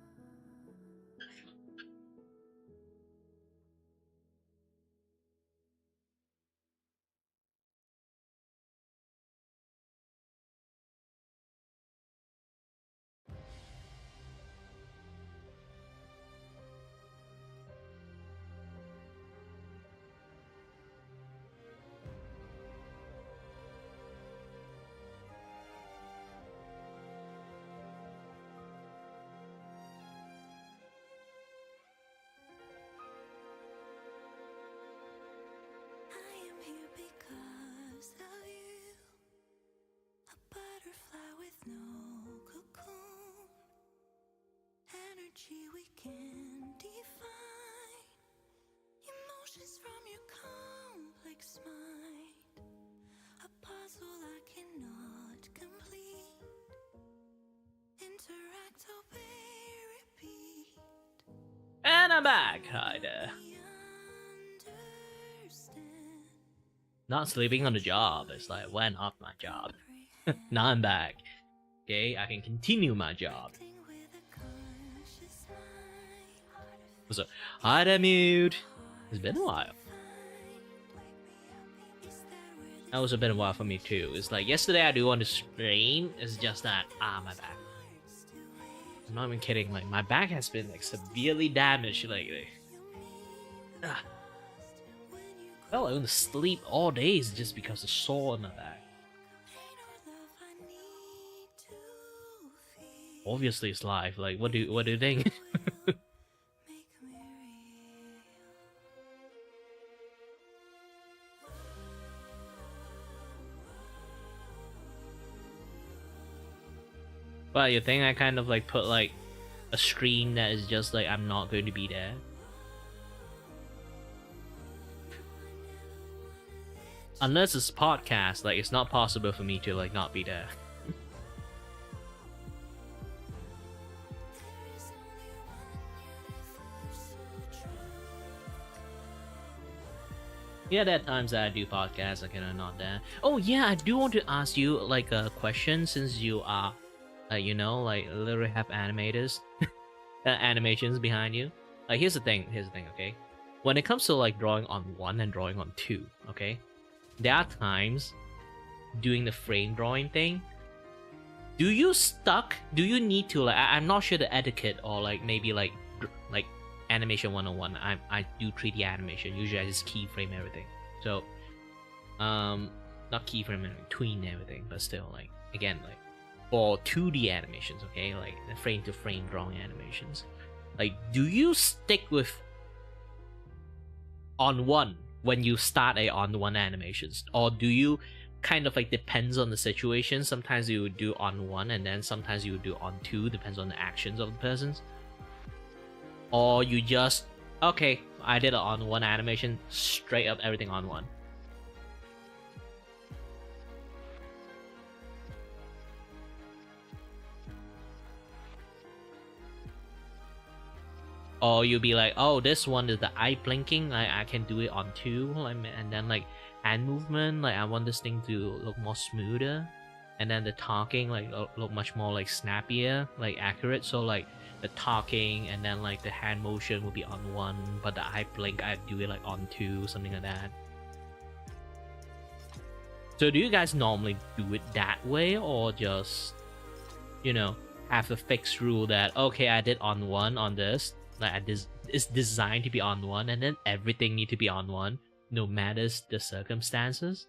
And I'm back. Hi there. Not sleeping on the job. It's like, went off my job. Now I'm back. Okay, I can continue my job. So, hi there, Mute. It's been a while. That was been a while for me too. It's like yesterday I do want to stream. It's just that my back. I'm not even kidding. Like my back has been like severely damaged lately. Well, I want to sleep all days just because of sore in my back. Obviously, it's live. Like, what do you think? Well, you think I kind of like put like a stream that is just like I'm not going to be there? Unless it's podcast, like it's not possible for me to like not be there. Yeah, there are times that I do podcasts, like, I'm not there. Oh yeah, I do want to ask you like a question since you are, you know, like literally have animators, animations behind you. Like, here's the thing, okay? When it comes to like drawing on 1 and drawing on 2, okay? There are times doing the frame drawing thing. Do you need to like? I'm not sure the etiquette or like maybe like animation 101. I do 3D animation. Usually I just keyframe everything. So, not keyframe in between everything, but still like again like for 2D animations, okay, like the frame to frame drawing animations. Like, do you stick with on 1 when you start a on 1 animations, or do you kind of like depends on the situation? Sometimes you would do on 1 and then sometimes you would do on 2, depends on the actions of the persons. Or you just, okay, I did it on 1 animation, straight up everything on 1. Or you'll be like, oh, this one is the eye blinking, I can do it on 2, and then like hand movement, like I want this thing to look more smoother, and then the talking like look much more like snappier, like accurate. So like the talking and then like the hand motion will be on 1, but the eye blink I do it like on 2, something like that. So do you guys normally do it that way, or just, you know, have a fixed rule that okay, I did on 1 on this, like it's designed to be on 1, and then everything need to be on 1, no matter the circumstances?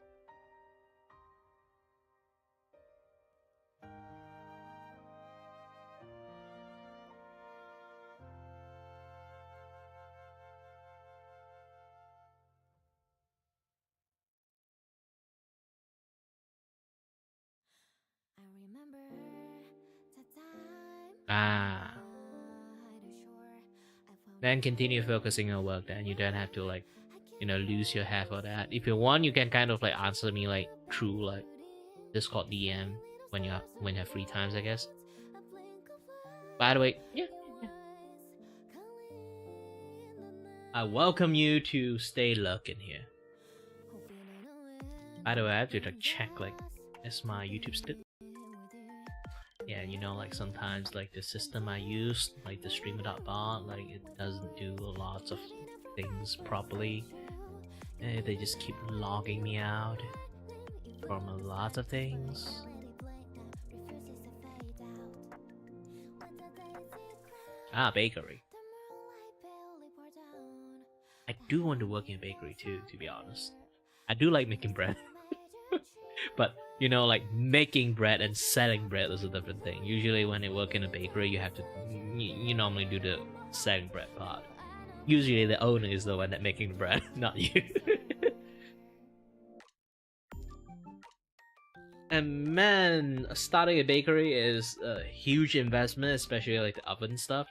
Then continue focusing on work, then you don't have to like, you know, lose your head for that. If you want, you can kind of like answer me like through like Discord DM when you have free times, I guess. By the way, yeah. I welcome you to stay lurking here. By the way, I have to like check like, is my YouTube still? Yeah, you know, like sometimes like the system I use, like the streamer.bot, like it doesn't do lots of things properly. They just keep logging me out from a lot of things. Bakery. I do want to work in a bakery too, to be honest. I do like making bread. But, you know, like making bread and selling bread is a different thing. Usually when you work in a bakery, you have to, you normally do the selling bread part. Usually the owner is the one that making the bread, not you. And man, starting a bakery is a huge investment, especially like the oven stuff.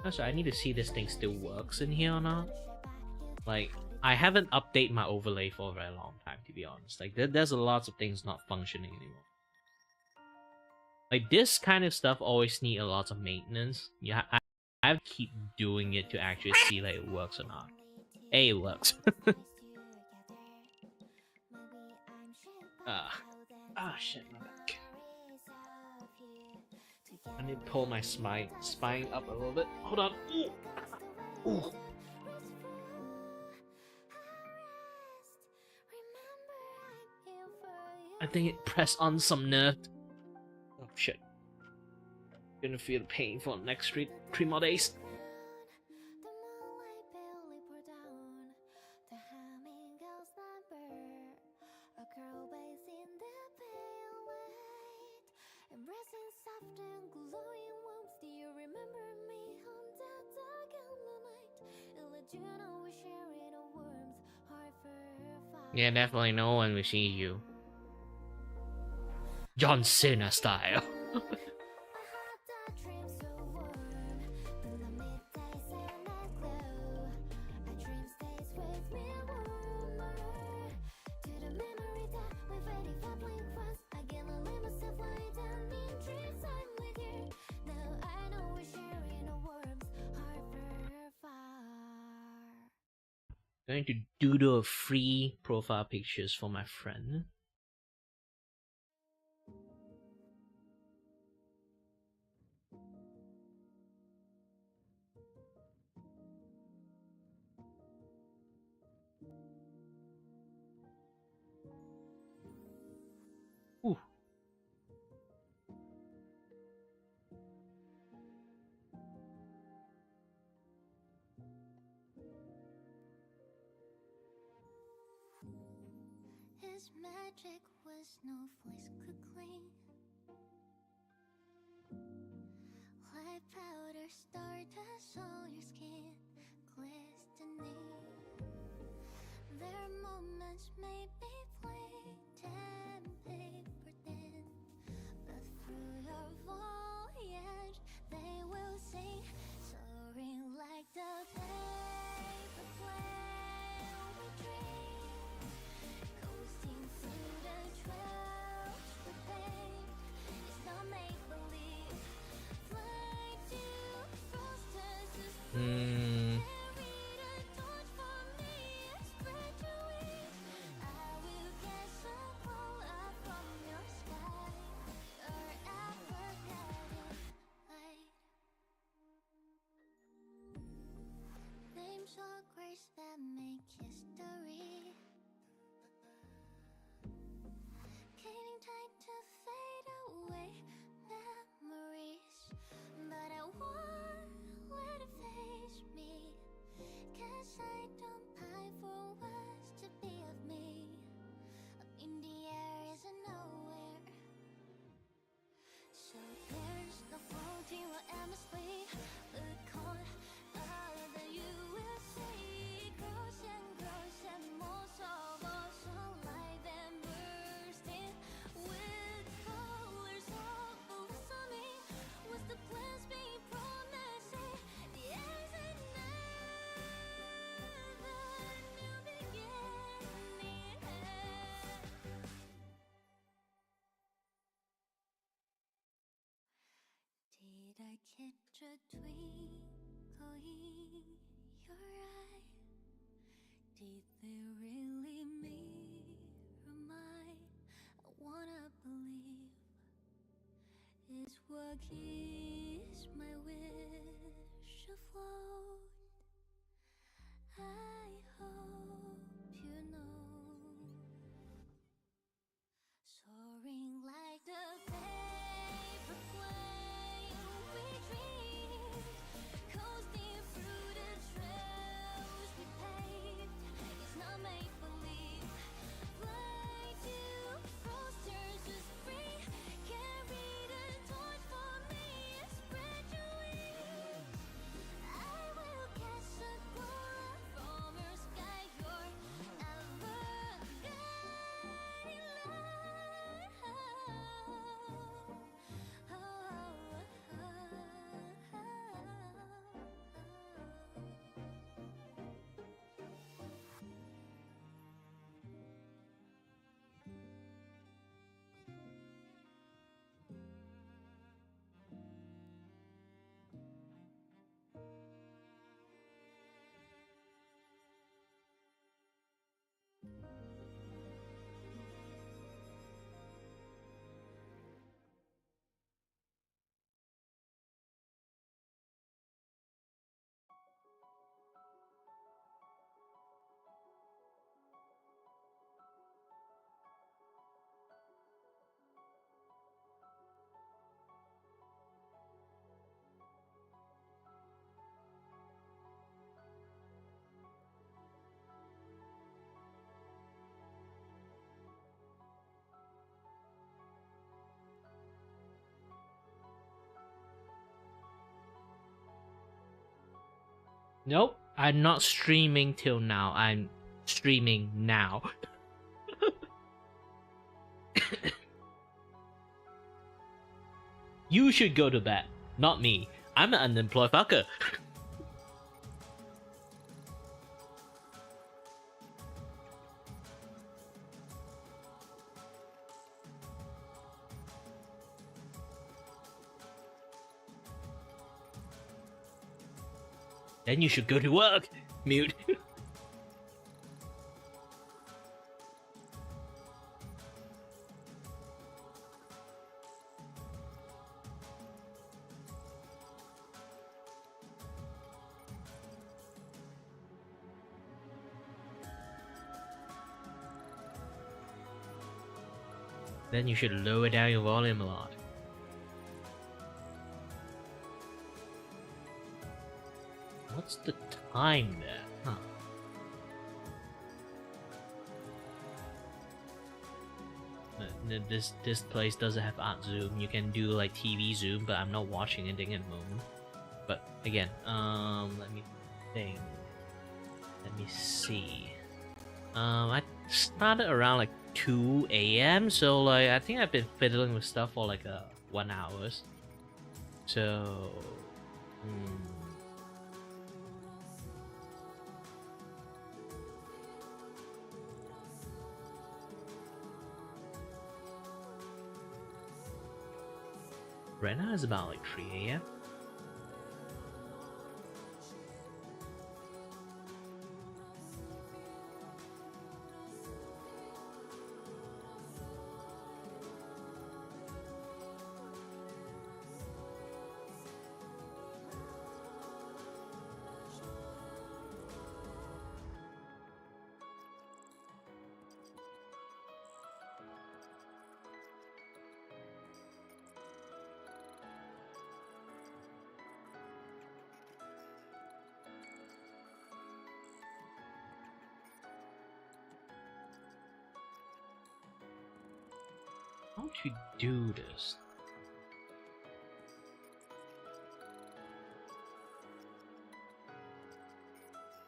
Also, I need to see this thing still works in here or not. Like, I haven't updated my overlay for a very long time, to be honest. Like, there's a lots of things not functioning anymore. Like, this kind of stuff always need a lot of maintenance. Yeah, I have to keep doing it to actually see like it works or not. It works. Shit, my back. I need to pull my spine up a little bit. Hold on. Ooh. Ooh. I think it pressed on some nerve. Oh shit. Gonna feel pain for the next 3 more days. Yeah, definitely no one will see you. John Cena style. Going to doodle free profile pictures for my friend. Ooh. His magic was no voice could clean. Like powder stardust on your skin, glistening. Their moments may be plain and paper thin, but through your voyage they will sing, soaring like the paper plane we dream, coasting through the trails we paved. It's not make believe. Fly to frosters to carry the torch for me and spread your wings. I will get some glow up from your sky, your ever-guiding light. Names or grace that make history, getting tight to fade away memories, but I won't let it face me, 'cause I don't pine for what's to be of me. In the air is a nowhere, so there's no floating or endlessly. Look on other, you will see grows and more so alive and bursting with colors of blossoming. What's the plans be promising? There's another new beginning. Did I catch a twinkle in your eye? Did they really mirror mine? I wanna believe is what keeps my wish afloat. I hope you know, soaring like the paper plane we dreamed, coasting through the trails we paved. It's not make believe. Fly to frosters to spring, carry the torch for me and spread your wings. I will cast a glow from your sky, your ever Nope, I'm not streaming till now. I'm streaming now. You should go to bed, not me. I'm an unemployed fucker. Then you should go to work. Mute. Then you should lower down your volume a lot. What's the time there? Huh. This place doesn't have art zoom. You can do like TV zoom, but I'm not watching anything at the moment. But again, let me think. Let me see. I started around like 2 a.m. So like I think I've been fiddling with stuff for like 1 hour. So. Right now it's about like 3 a.m. How to do this?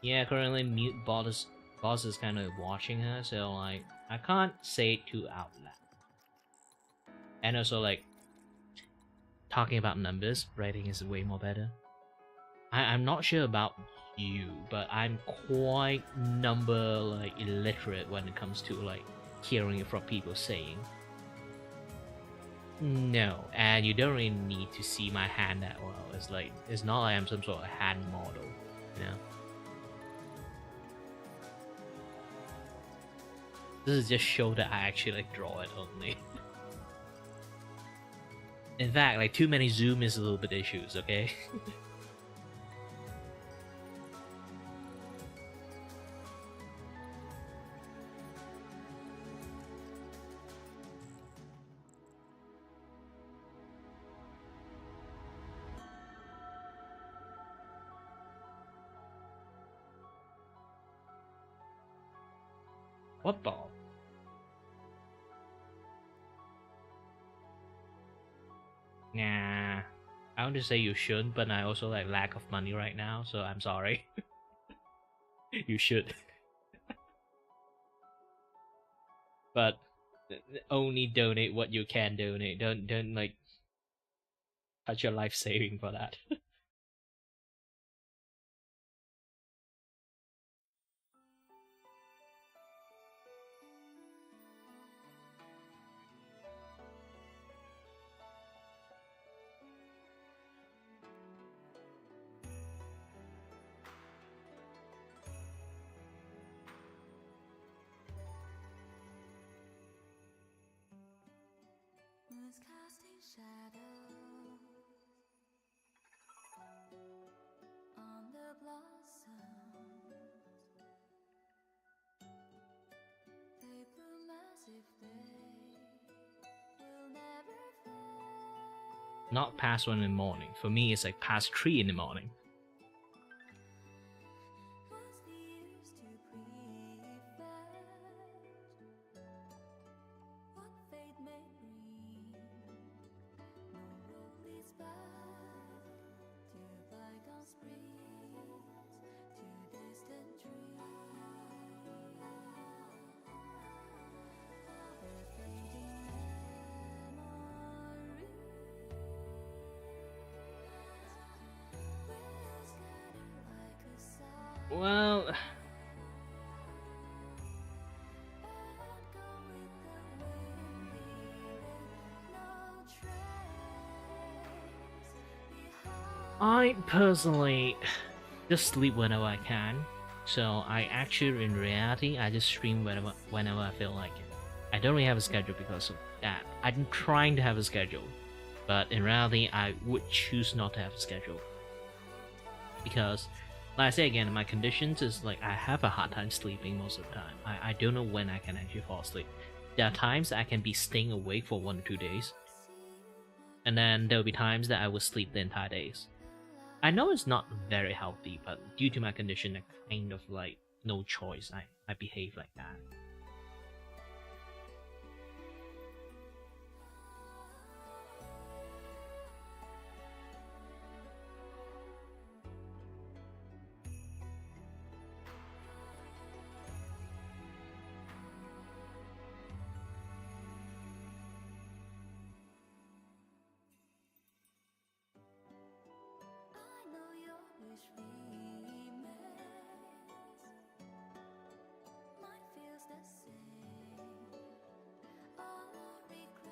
Yeah, currently mute boss is kind of watching her, so like I can't say it too out loud. And also like talking about numbers, writing is way more better. I'm not sure about you, but I'm quite number like illiterate when it comes to like hearing it from people saying. No, and you don't really need to see my hand that well. It's like it's not like I'm some sort of hand model, you know. This is just show that I actually like draw it only. In fact, like too many zoom is a little bit issues, okay? What the? Nah, I want to say you should, but I also like lack of money right now, so I'm sorry. You should. But only donate what you can donate. Don't like touch your life saving for that. Moon's casting shadows on the blossoms. They bloom as if they will never fade. Not past 1 in the morning. For me, it's like past 3 in the morning. What's the use to prevent what fate may bring? No road leads back to bygone springs. Well, I personally just sleep whenever I can. So I actually, in reality, I just stream whenever I feel like it. I don't really have a schedule because of that. I'm trying to have a schedule, but in reality, I would choose not to have a schedule because, like I say again, my conditions is like I have a hard time sleeping most of the time. I don't know when I can actually fall asleep. There are times I can be staying awake for 1 or 2 days, and then there will be times that I will sleep the entire days. I know it's not very healthy, but due to my condition, I kind of like no choice. I behave like that. I know your wish remains. Mine feels the same. All our regrets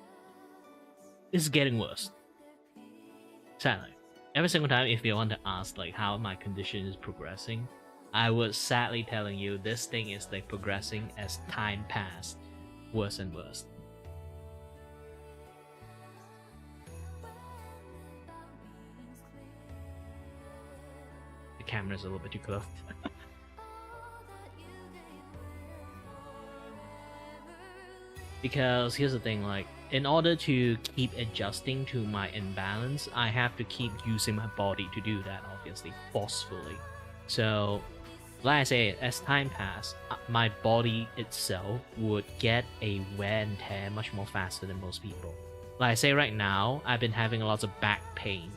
It's getting worse. find their peace. Sadly, every single time if you want to ask like how my condition is progressing, I was sadly telling you this thing is like progressing as time passed, worse and worse. The camera's a little bit too close. Because here's the thing, like, in order to keep adjusting to my imbalance, I have to keep using my body to do that, obviously, forcefully. So, like I say, as time passed, my body itself would get a wear and tear much more faster than most people. Like I say right now, I've been having lots of back pain.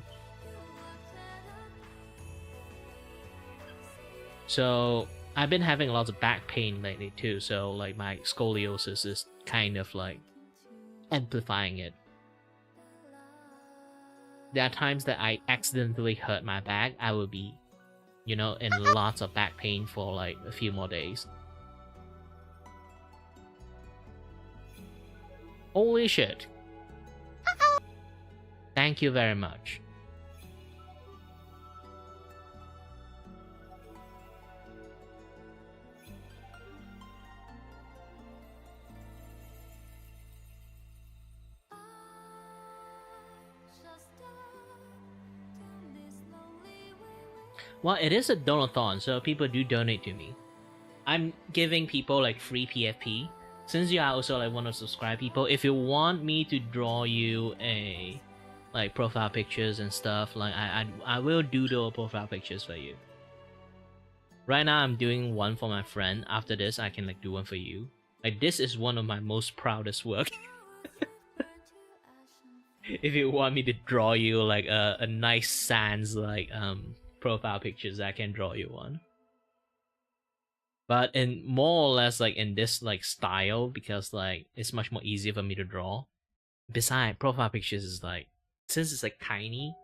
So I've been having lots of back pain lately too, so like my scoliosis is kind of like amplifying it. There are times that I accidentally hurt my back, I will be, in lots of back pain for like a few more days. Holy shit. Thank you very much. Well, it is a donathon, so people do donate to me. I'm giving people like free PFP. Since you are also like one of the subscribe people, if you want me to draw you a like profile pictures and stuff, like I will doodle profile pictures for you. Right now I'm doing one for my friend. After this I can like do one for you. Like this is one of my most proudest work. If you want me to draw you like a nice sans like profile pictures, I can draw you one. But in more or less like in this like style, because like it's much more easier for me to draw. Besides, profile pictures is like, since it's like tiny,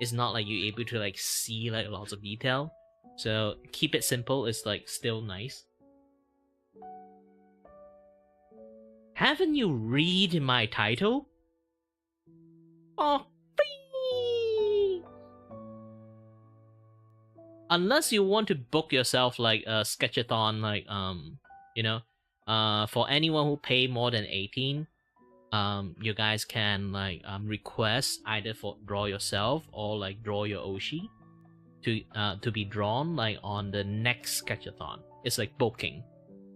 it's not like you're able to like see like lots of detail. So keep it simple is like still nice. Haven't you read my title? Oh, free! Unless you want to book yourself like a sketchathon, like for anyone who pay more than 18, you guys can like request either for draw yourself or like draw your Oshi to be drawn like on the next sketchathon. It's like booking.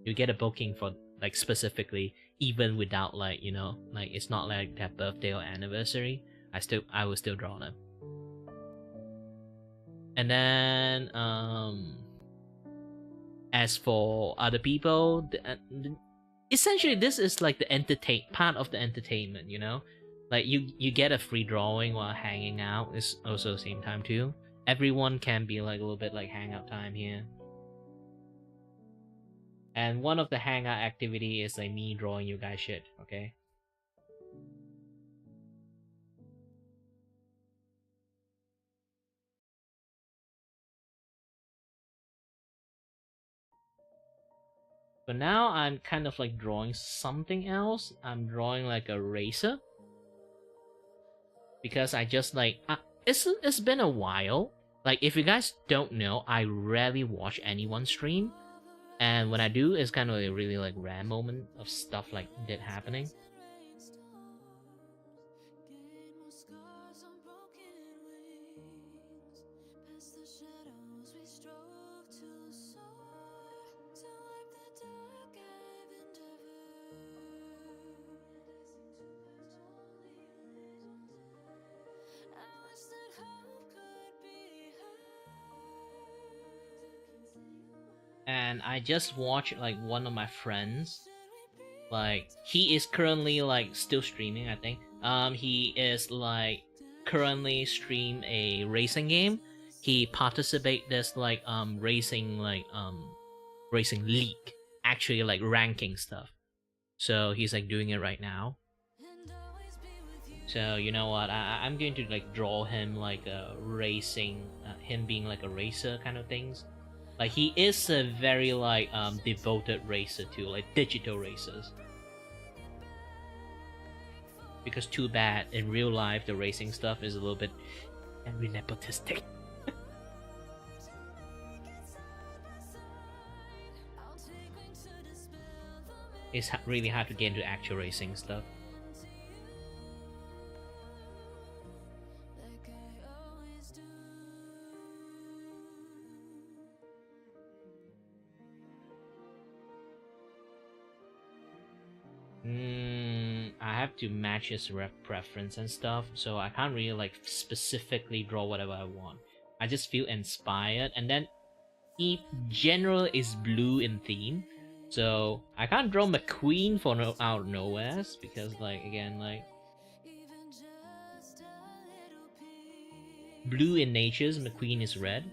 You get a booking for like specifically, even without like like it's not like their birthday or anniversary. I will still draw them. And then as for other people, essentially this is like the part of the entertainment, like you get a free drawing while hanging out. Is also the same time too. Everyone can be like a little bit like hangout time here. And one of the hangout activity is like me drawing you guys shit, okay? But now I'm kind of like drawing something else. I'm drawing like a racer because I just like it's been a while. Like if you guys don't know, I rarely watch anyone stream, and when I do, it's kind of a really like rare moment of stuff like that happening. And I just watched like one of my friends. Like he is currently like still streaming, I think. He is like currently stream a racing game. He participate this like racing league, actually like ranking stuff. So he's like doing it right now. So you know what? I'm going to like draw him like a racing, him being like a racer kind of things. Like he is a very like devoted racer to like digital racers. Because too bad in real life the racing stuff is a little bit very nepotistic. It's really hard to get into actual racing stuff. I have to match his preference and stuff, so I can't really like specifically draw whatever I want. I just feel inspired, and then he generally is blue in theme, so I can't draw McQueen for out of nowhere because like again like blue in natures, McQueen is red.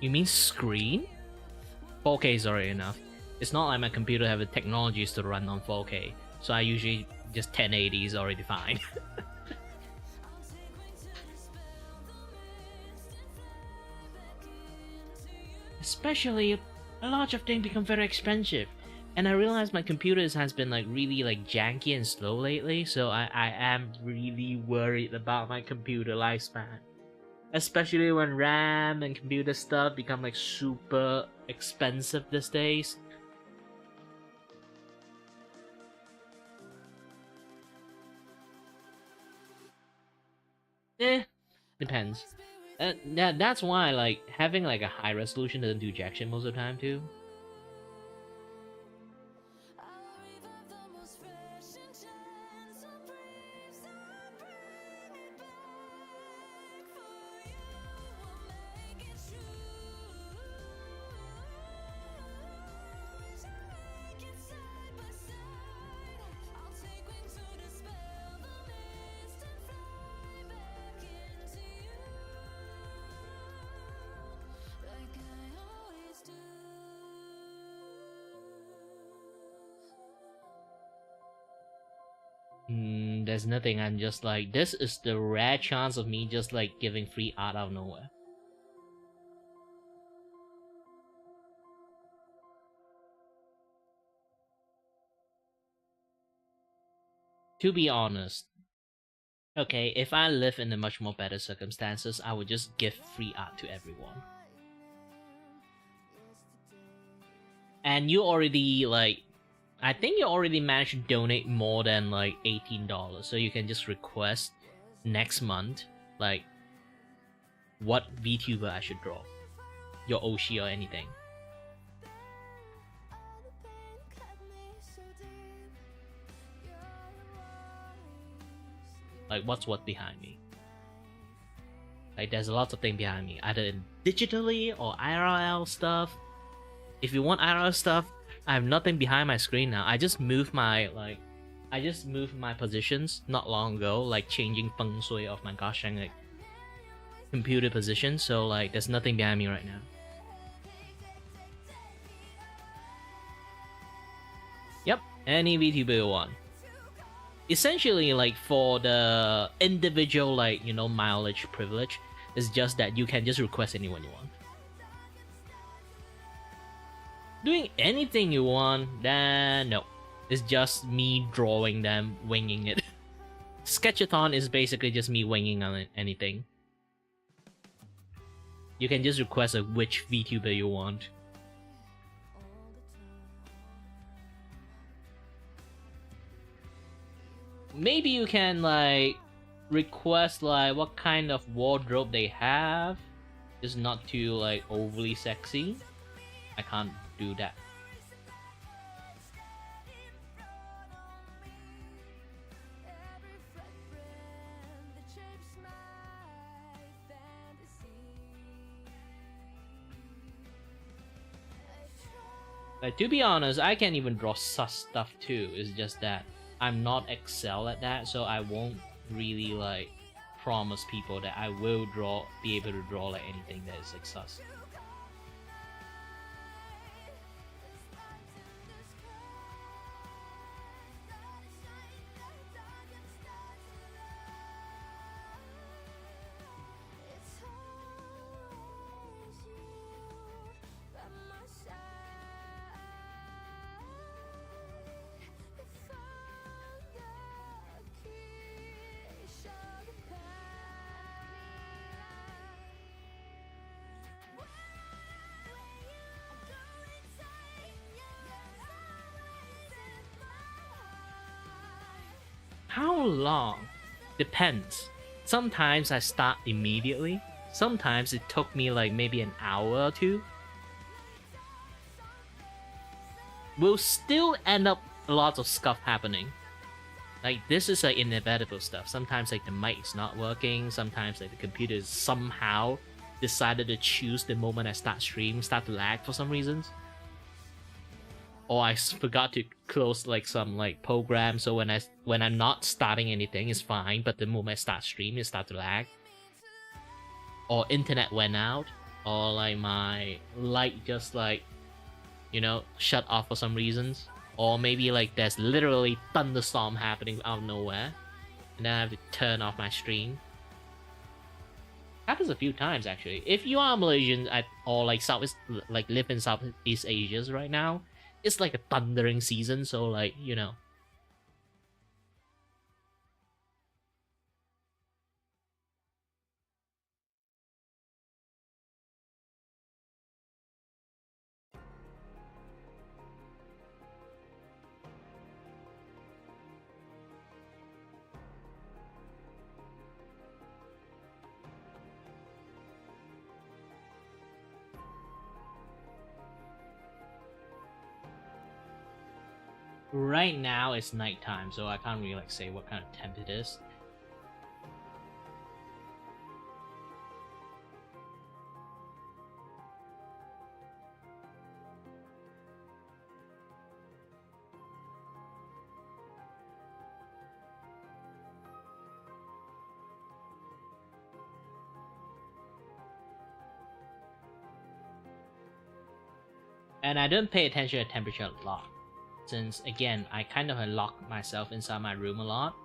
You mean screen? 4K is already enough. It's not like my computer have the technologies to run on 4K, so I usually just 1080 is already fine. Especially, a lot of things become very expensive, and I realize my computer has been like really like janky and slow lately, so I am really worried about my computer lifespan. Especially when RAM and computer stuff become like super expensive these days. Depends. That's why like having like a high resolution doesn't do jack shit most of the time too. There's nothing. I'm just like, this is the rare chance of me just like giving free art out of nowhere. To be honest, okay, if I live in a much more better circumstances, I would just give free art to everyone. And you already like, I think you already managed to donate more than like $18, so you can just request next month like what VTuber I should draw, your Oshi or anything. Like what's what behind me. Like there's lots of things behind me, either in digitally or IRL stuff. If you want IRL stuff, I have nothing behind my screen now. I just moved my positions not long ago, like changing feng shui of my Gosheng like computer position. So like there's nothing behind me right now. Yep, any VTuber you want. Essentially, like for the individual, like mileage privilege, it's just that you can just request anyone you want. Doing anything you want, then no. It's just me drawing them, winging it. Sketchathon is basically just me winging on anything. You can just request which VTuber you want. Maybe you can like request like what kind of wardrobe they have. Just not too like overly sexy. I can't do that. Like, to be honest, I can't even draw sus stuff too. It's just that I'm not excel at that, so I won't really like promise people that I will be able to draw like anything that is like sus. How long? Depends. Sometimes I start immediately. Sometimes it took me like maybe an hour or two. Will still end up lots of stuff happening. Like this is like inevitable stuff. Sometimes like the mic is not working. Sometimes like the computer is somehow decided to choose the moment I start to lag for some reasons. Or I forgot to close like some like program, so when I'm not starting anything, it's fine. But the moment I start stream, it starts to lag. Or internet went out, or like my light just like shut off for some reasons. Or maybe like there's literally thunderstorm happening out of nowhere, and then I have to turn off my stream. Happens a few times actually. If you are Malaysian or like Southeast, like live in Southeast Asia right now, it's like a thundering season, so like, Right now it's nighttime, so I can't really like say what kind of temp it is. And I don't pay attention to temperature a lot, since again I kind of lock myself inside my room a lot,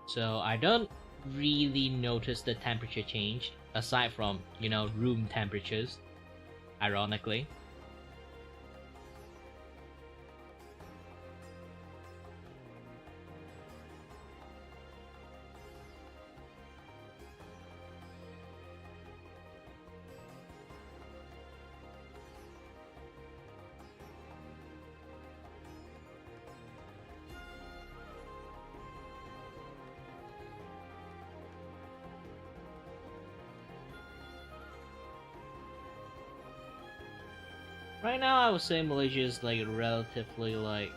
so I don't really notice the temperature change aside from room temperatures, ironically. Right now, I would say Malaysia is like relatively like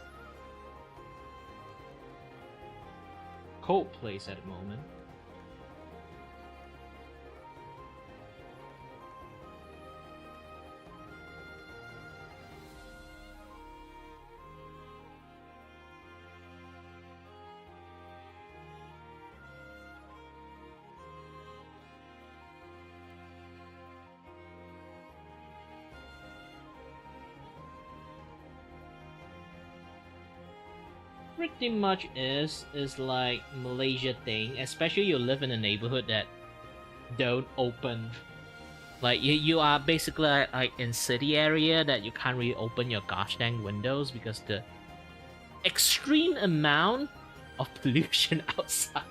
cold place at the moment. pretty much is like Malaysia thing, especially you live in a neighborhood that don't open. Like you are basically like in city area that you can't really open your gosh dang windows because the extreme amount of pollution outside.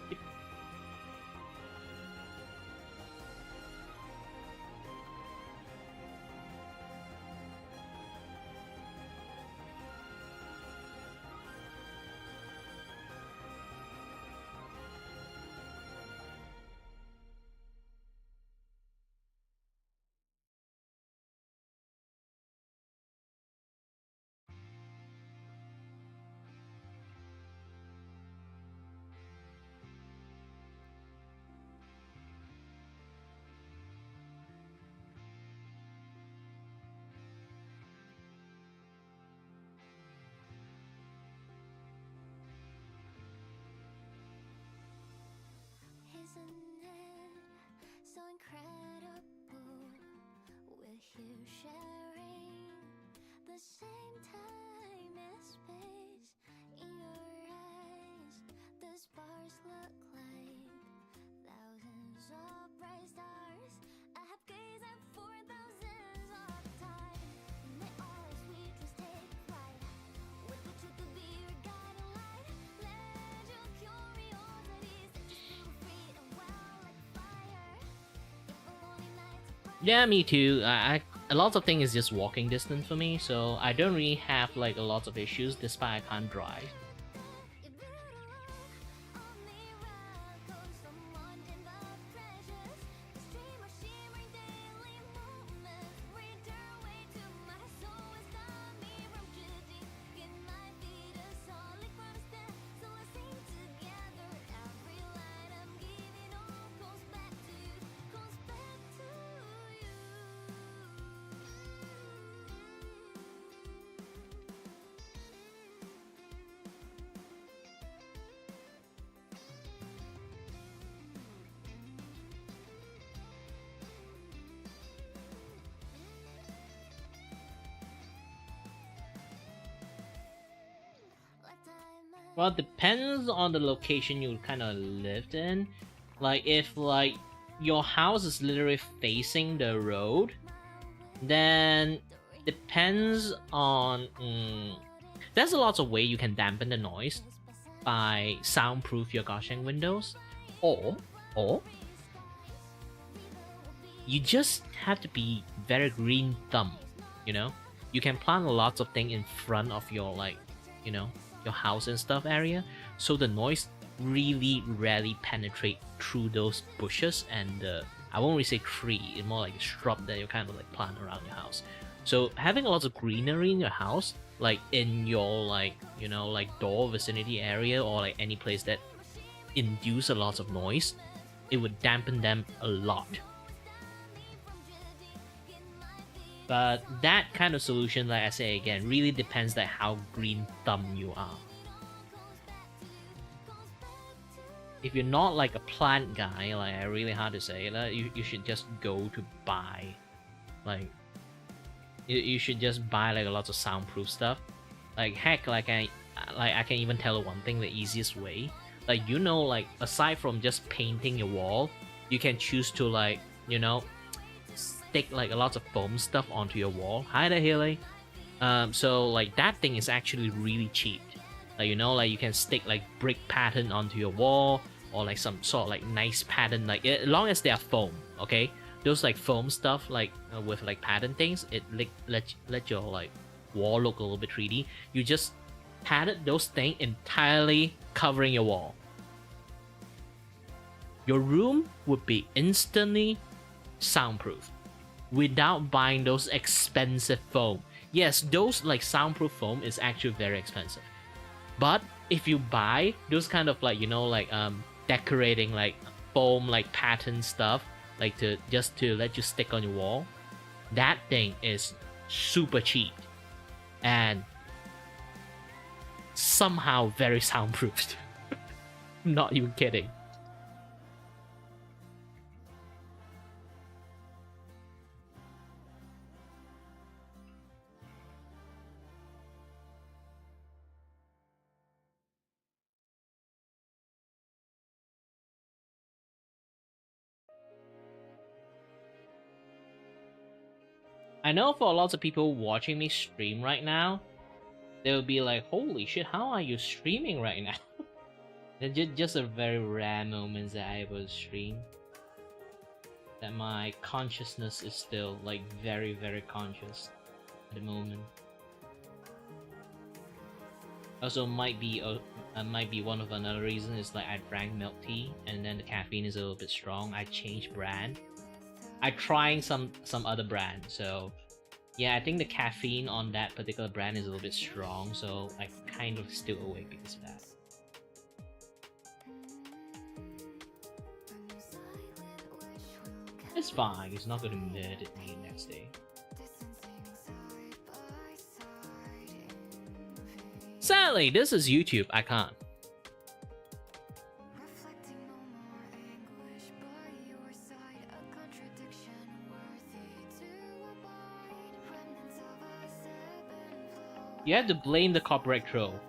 Isn't it so incredible? We're here sharing the same time and space. In your eyes, the sparks look like thousands of bright stars. I have gazed at for thousands of time. May all our sweet dreams take flight. With the truth to be your guiding light. Let your curiosity set you free and well like fire. If a lonely night Yeah, me too. I a lot of things is just walking distance for me, so I don't really have like a lot of issues despite I can't drive. Well, it depends on the location you kind of lived in. Like if like your house is literally facing the road, then depends on. There's a lot of way you can dampen the noise by soundproof your gushing windows, or you just have to be very green thumb. You know, you can plant a lot of things in front of your like, you know, your house and stuff area, so the noise really rarely penetrate through those bushes and I won't really say tree, it's more like a shrub that you kind of like plant around your house. So having a lot of greenery in your house, like in your like, you know, like door vicinity area or like any place that induce a lot of noise, it would dampen them a lot. But that kind of solution, like I say again, really depends like how green thumb you are. If you're not like a plant guy, like really hard to say, like you should just go to buy, like you should just buy like a lot of soundproof stuff. Like heck, like I can even tell you one thing, the easiest way. Like you know, like aside from just painting your wall, you can choose to like, you know, stick like a lot of foam stuff onto your wall. Hi there, Haley. So like that thing is actually really cheap. Like, you know, like you can stick like brick pattern onto your wall or like some sort of like nice pattern, like as long as they are foam, okay? Those like foam stuff like with like pattern things, it like let your like wall look a little bit 3D. You just padded those things entirely covering your wall. Your room would be instantly soundproof without buying those expensive foam. Yes, those like soundproof foam is actually very expensive. But if you buy those kind of like, you know, like decorating like foam like pattern stuff, like to just to let you stick on your wall, that thing is super cheap and somehow very soundproofed. Not even kidding. I know for lots of people watching me stream right now, they'll be like, holy shit, how are you streaming right now? They're just a very rare moments that I will stream. That my consciousness is still like very, very conscious at the moment. Also might be one of another reason is like I drank milk tea and then the caffeine is a little bit strong. I changed brand. I trying some other brand, so yeah, I think the caffeine on that particular brand is a little bit strong, so I kind of still awake because of that. It's fine, it's not gonna murder me next day. Sadly, this is YouTube, I can't. You have to blame the copyright troll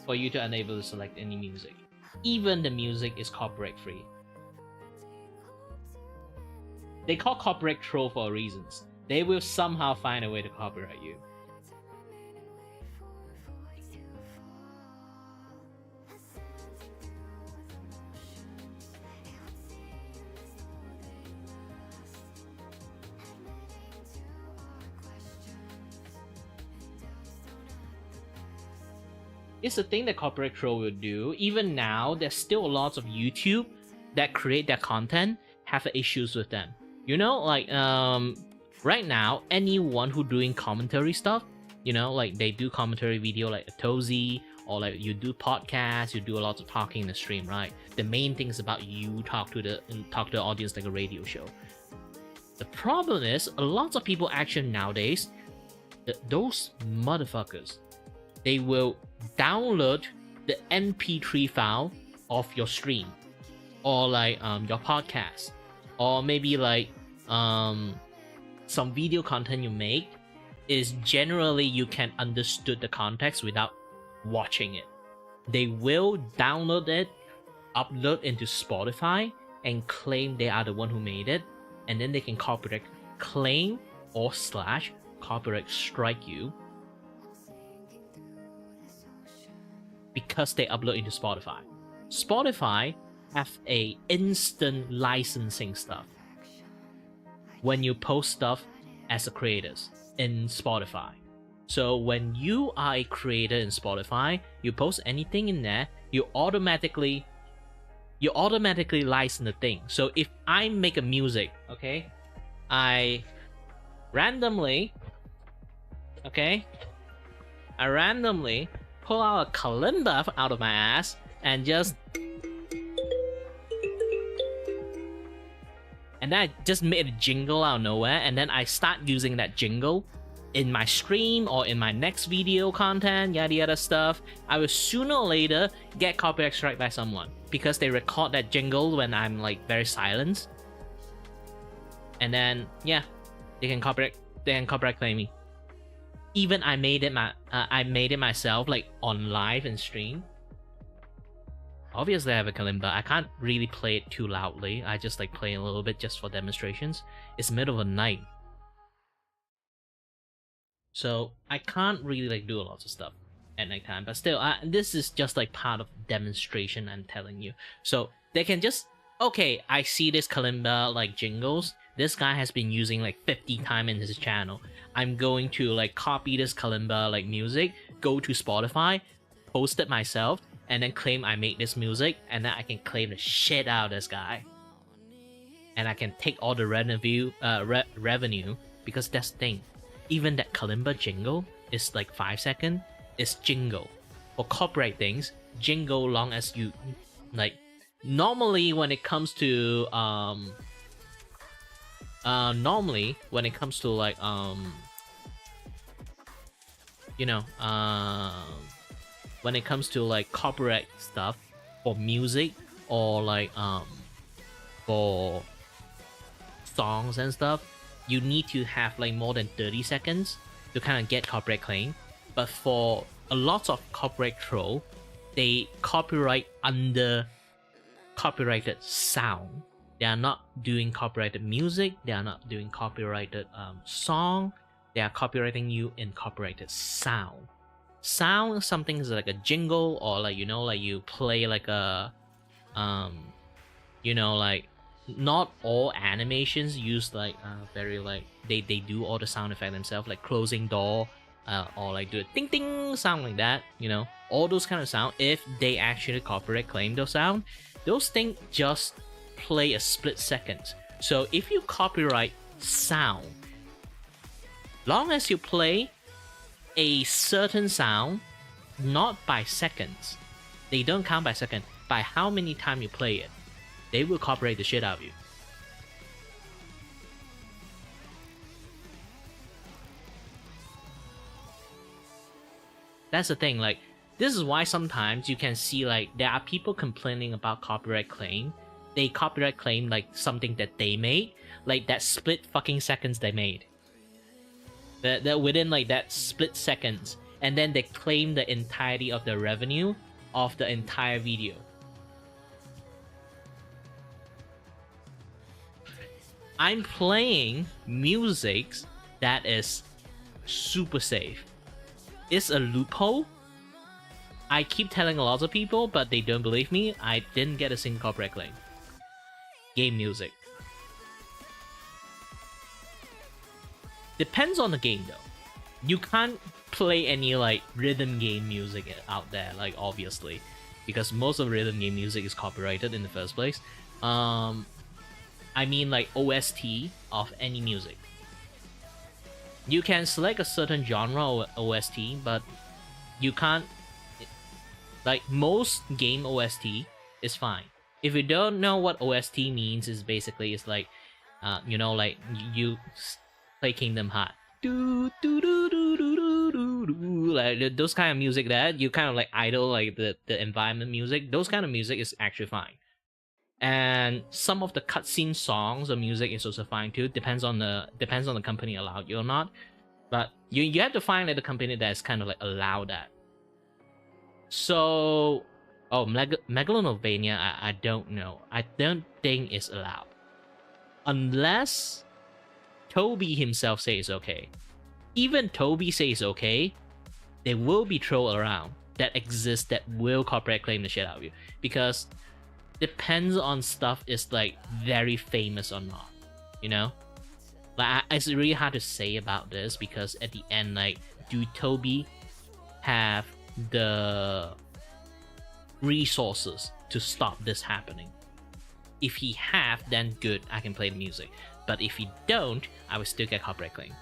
for you to unable to select any music. Even the music is copyright free. They call copyright troll for reasons. They will somehow find a way to copyright you. It's the thing that copyright troll will do. Even now, there's still lots of YouTube that create their content have issues with them. You know, like right now, anyone who doing commentary stuff, you know, like they do commentary video like a Tozy, or like you do podcasts, you do a lot of talking in the stream, right? The main thing is about you talk to the audience like a radio show. The problem is a lot of people actually nowadays, those motherfuckers, they will download the MP3 file of your stream, or like your podcast, or maybe like some video content you make is generally you can understood the context without watching it. They will download it, upload into Spotify, and claim they are the one who made it, and then they can copyright claim or slash copyright strike you because they upload into Spotify. Spotify have a instant licensing stuff when you post stuff as a creators in Spotify. So when you are a creator in Spotify, you post anything in there, you automatically license the thing. So if I make a music, okay, I randomly pull out a kalimba out of my ass and just then I just made a jingle out of nowhere, and then I start using that jingle in my stream or in my next video content, yada yada stuff. I will sooner or later get copyright strike by someone because they record that jingle when I'm like very silent, and then yeah, they can copyright claim me. Even I made it myself, like on live and stream. Obviously I have a kalimba. I can't really play it too loudly. I just like play a little bit just for demonstrations. It's middle of the night, so I can't really like do a lot of stuff at nighttime. But still, this is just like part of demonstration I'm telling you. So they can just, okay, I see this kalimba like jingles. This guy has been using like 50 times in his channel. I'm going to like copy this kalimba like music, go to Spotify, post it myself, and then claim I made this music, and then I can claim the shit out of this guy. And I can take all the revenue, because that's the thing. Even that kalimba jingle is like 5 seconds. It's jingle. For copyright things, jingle long as you like. Normally when it comes to like when it comes to like copyright stuff for music or like for songs and stuff, you need to have like more than 30 seconds to kind of get copyright claim. But for a lot of copyright troll, they copyright under copyrighted sound. They are not doing copyrighted music, they are not doing copyrighted song, they are copywriting you in copyrighted sound. Sound, something is like a jingle, or like, you know, like you play like a you know, like not all animations use like very like they do all the sound effect themselves, like closing door, or like do a ding ding sound like that, you know, all those kind of sound. If they actually copyright claim those sound, those things just play a split second. So if you copyright sound, long as you play a certain sound, not by seconds, they don't count by second, by how many times you play it, they will copyright the shit out of you. That's the thing, like, this is why sometimes you can see like there are people complaining about copyright claim. They copyright claim like something that they made, like that split fucking seconds they made. That within like that split seconds, and then they claim the entirety of the revenue of the entire video. I'm playing music that is super safe. It's a loophole. I keep telling a lot of people, but they don't believe me. I didn't get a single copyright claim. Game music. Depends on the game though. You can't play any like rhythm game music out there, like obviously, because most of rhythm game music is copyrighted in the first place. I mean like OST of any music. You can select a certain genre or OST, but you can't. Like most game OST is fine. If you don't know what OST means, is basically it's like, you know, like you play Kingdom Hearts, like those kind of music that you kind of like idle, like the environment music. Those kind of music is actually fine. And some of the cutscene songs or music is also fine too. Depends on the company allowed you or not. But you have to find like the company that's kind of like allow that. So, Megalonovania, I don't know. I don't think it's allowed, unless Toby himself says okay. Even Toby says okay, there will be troll around that exist that will copyright claim the shit out of you, because depends on stuff is like very famous or not, you know. Like it's really hard to say about this, because at the end, like, do Toby have the resources to stop this happening? If he have, then good, I can play the music. But if he don't, I will still get copyright claim.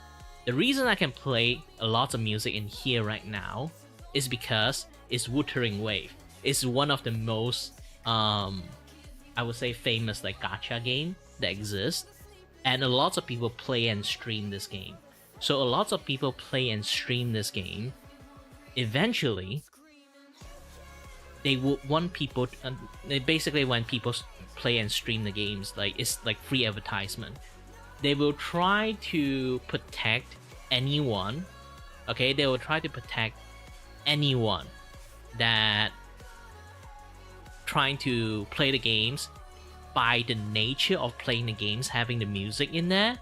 The reason I can play a lot of music in here right now is because it's Wuthering Wave. It's one of the most I would say famous like gacha game that exists, and a lot of people play and stream this game. So a lot of people play and stream this game. Eventually, they would want people basically when people play and stream the games, like it's like free advertisement. They will try to protect anyone. Okay, they will try to protect anyone that trying to play the games by the nature of playing the games, having the music in there.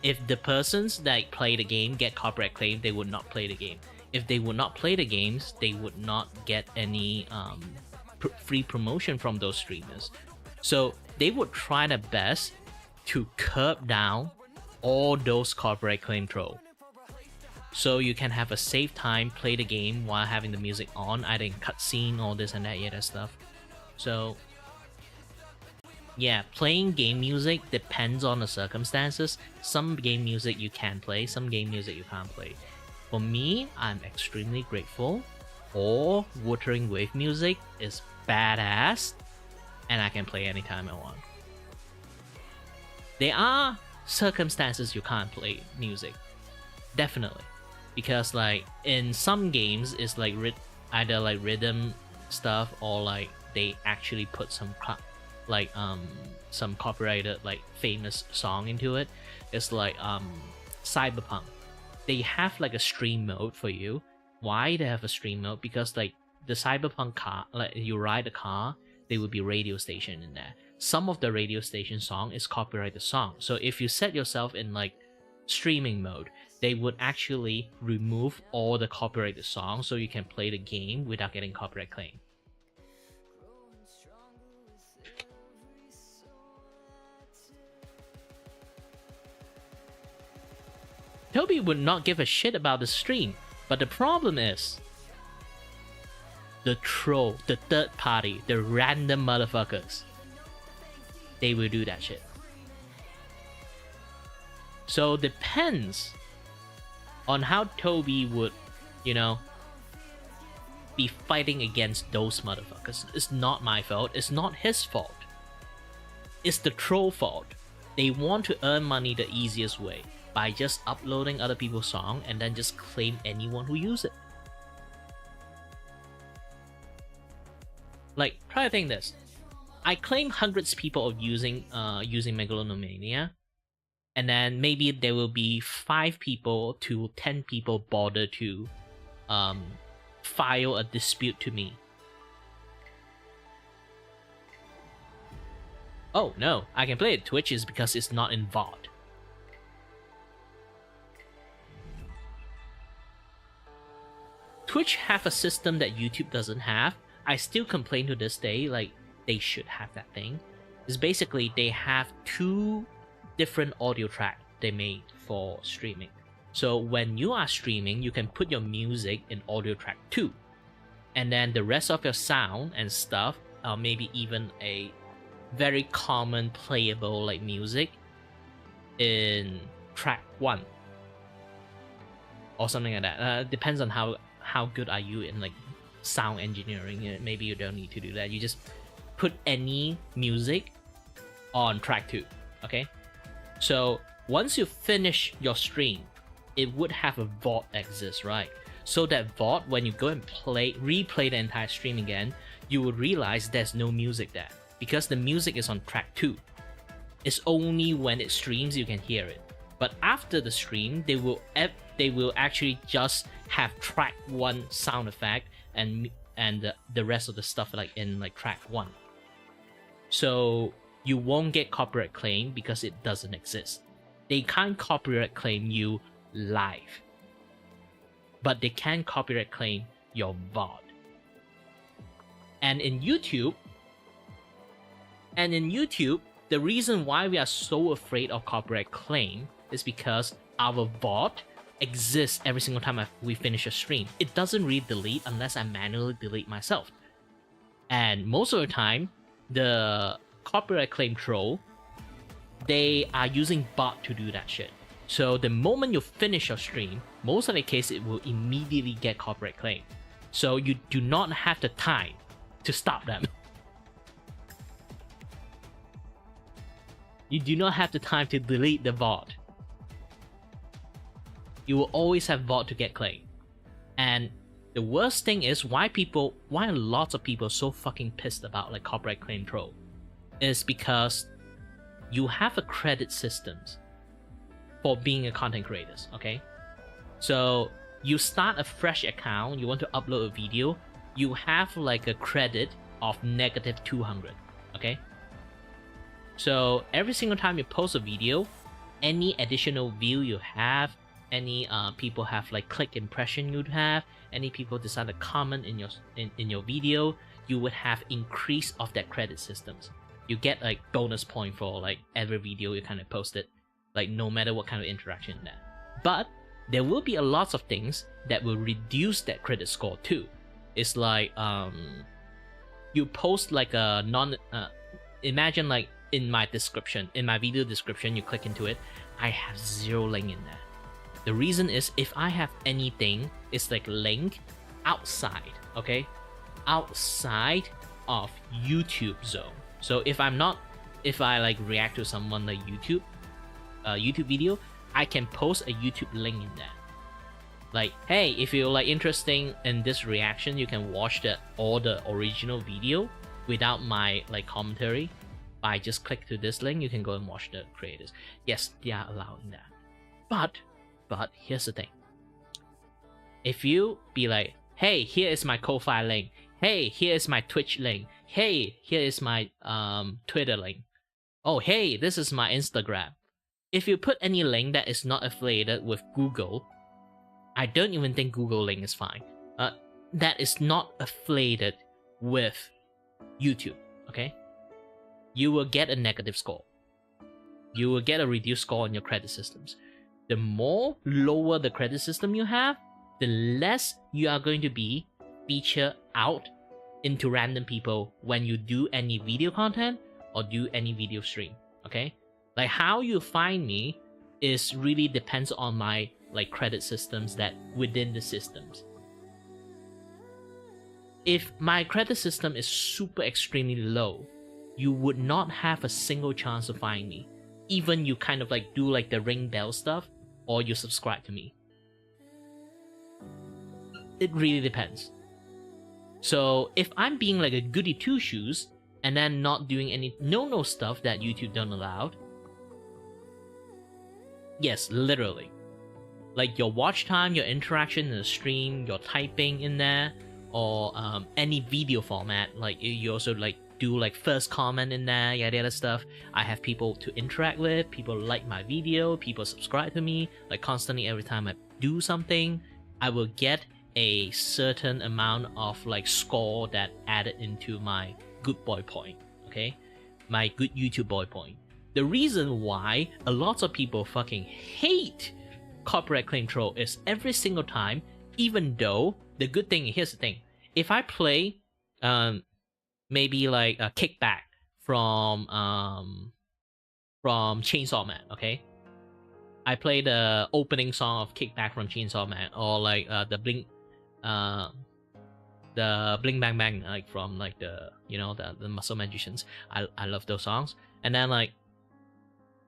If the persons that play the game get copyright claim, they would not play the game. If they would not play the games, they would not get any free promotion from those streamers. So they would try their best to curb down all those copyright claim troll, so you can have a safe time, play the game while having the music on, either in cutscene or this and that, yeah, that stuff. So yeah, playing game music depends on the circumstances. Some game music you can play, some game music you can't play. For me, I'm extremely grateful. All Wuthering Wave music is badass, and I can play anytime I want. There are circumstances you can't play music, definitely, because like in some games it's like either like rhythm stuff, or like they actually put some some copyrighted like famous song into it. It's like Cyberpunk. They have like a stream mode for you. Why they have a stream mode? Because like the Cyberpunk car, like you ride a car, there will be radio station in there. Some of the radio station song is copyrighted song. So if you set yourself in like streaming mode, they would actually remove all the copyrighted songs so you can play the game without getting copyright claim. Toby would not give a shit about the stream, but the problem is the troll, the third party, the random motherfuckers, they will do that shit. So depends on how Toby would, you know, be fighting against those motherfuckers. It's not my fault, it's not his fault. It's the troll fault. They want to earn money the easiest way, by just uploading other people's song and then just claim anyone who use it. Like, try to think this. I claim hundreds of people of using Megalomania, and then maybe there will be 5 people to 10 people bother to file a dispute to me. Oh no, I can play it Twitch is because it's not in VOD. Twitch have a system that YouTube doesn't have. I still complain to this day, like, they should have that thing. It's basically they have 2 different audio tracks they made for streaming. So when you are streaming, you can put your music in audio track 2. And then the rest of your sound and stuff, maybe even a very common playable like music in track 1. Or something like that. Depends on how good are you in like sound engineering. Maybe you don't need to do that. You just put any music on track 2. Okay, so once you finish your stream, it would have a VOD exist, right? So that VOD, when you go and replay the entire stream again, you will realize there's no music there because the music is on track 2. It's only when it streams you can hear it. But after the stream, they will actually just have track 1 sound effect and the rest of the stuff like in like track 1. So you won't get copyright claim because it doesn't exist. They can't copyright claim you live, but they can copyright claim your VOD. And in YouTube, the reason why we are so afraid of copyright claim is because our VOD exists every single time we finish a stream. It doesn't delete unless I manually delete myself. And most of the time, the copyright claim troll, they are using bot to do that shit. So the moment you finish your stream, most of the case it will immediately get copyright claim. So you do not have the time to stop them. You do not have the time to delete the VOD. You will always have VOD to get claim. And the worst thing is why lots of people are so fucking pissed about like copyright claim troll is because you have a credit systems for being a content creator, okay? So you start a fresh account, you want to upload a video, you have like a credit of -200, okay? So every single time you post a video, any additional view you have, any people have like click impression you'd have, any people decide to comment in your video, you would have increase of that credit systems. You get like bonus point for like every video you kind of posted, like no matter what kind of interaction there. But there will be a lot of things that will reduce that credit score too. It's like you post like a imagine like in my video description, you click into it, I have 0 link in there. The reason is if I have anything, it's like link outside, okay? Outside of YouTube zone. So if I like react to someone like YouTube video, I can post a YouTube link in there. Like, hey, if you're like interested in this reaction, you can watch all the original video without my like commentary. By just click to this link, you can go and watch the creators. Yes, they are allowing that. But here's the thing. If you be like, hey, here is my Ko-Fi link. Hey, here is my Twitch link. Hey, here is my Twitter link. Oh, hey, this is my Instagram. If you put any link that is not affiliated with Google, I don't even think Google link is fine. That is not affiliated with YouTube, okay? You will get a negative score. You will get a reduced score on your credit systems. The more lower the credit system you have, the less you are going to be featured out into random people when you do any video content or do any video stream, okay? Like how you find me is really depends on my like credit systems that within the systems. If my credit system is super extremely low, you would not have a single chance to find me. Even you kind of like do like the ring bell stuff or you subscribe to me. It really depends. So if I'm being like a goody two shoes and then not doing any no stuff that YouTube don't allow, yes, literally. Like your watch time, your interaction in the stream, your typing in there, or any video format. Like you also like do like first comment in there, yada yada stuff. I have people to interact with, people like my video, people subscribe to me. Like constantly every time I do something, I will get a certain amount of like score that added into my good boy point, okay? My good YouTube boy point. The reason why a lot of people fucking hate copyright claim troll is every single time, even though the good thing, here's the thing, if I play maybe like a kickback from Chainsaw Man, okay? I play the opening song of Kickback from Chainsaw Man, or like the Bling Bang Bang, like from like the, you know, the Muscle Magicians. I love those songs. And then like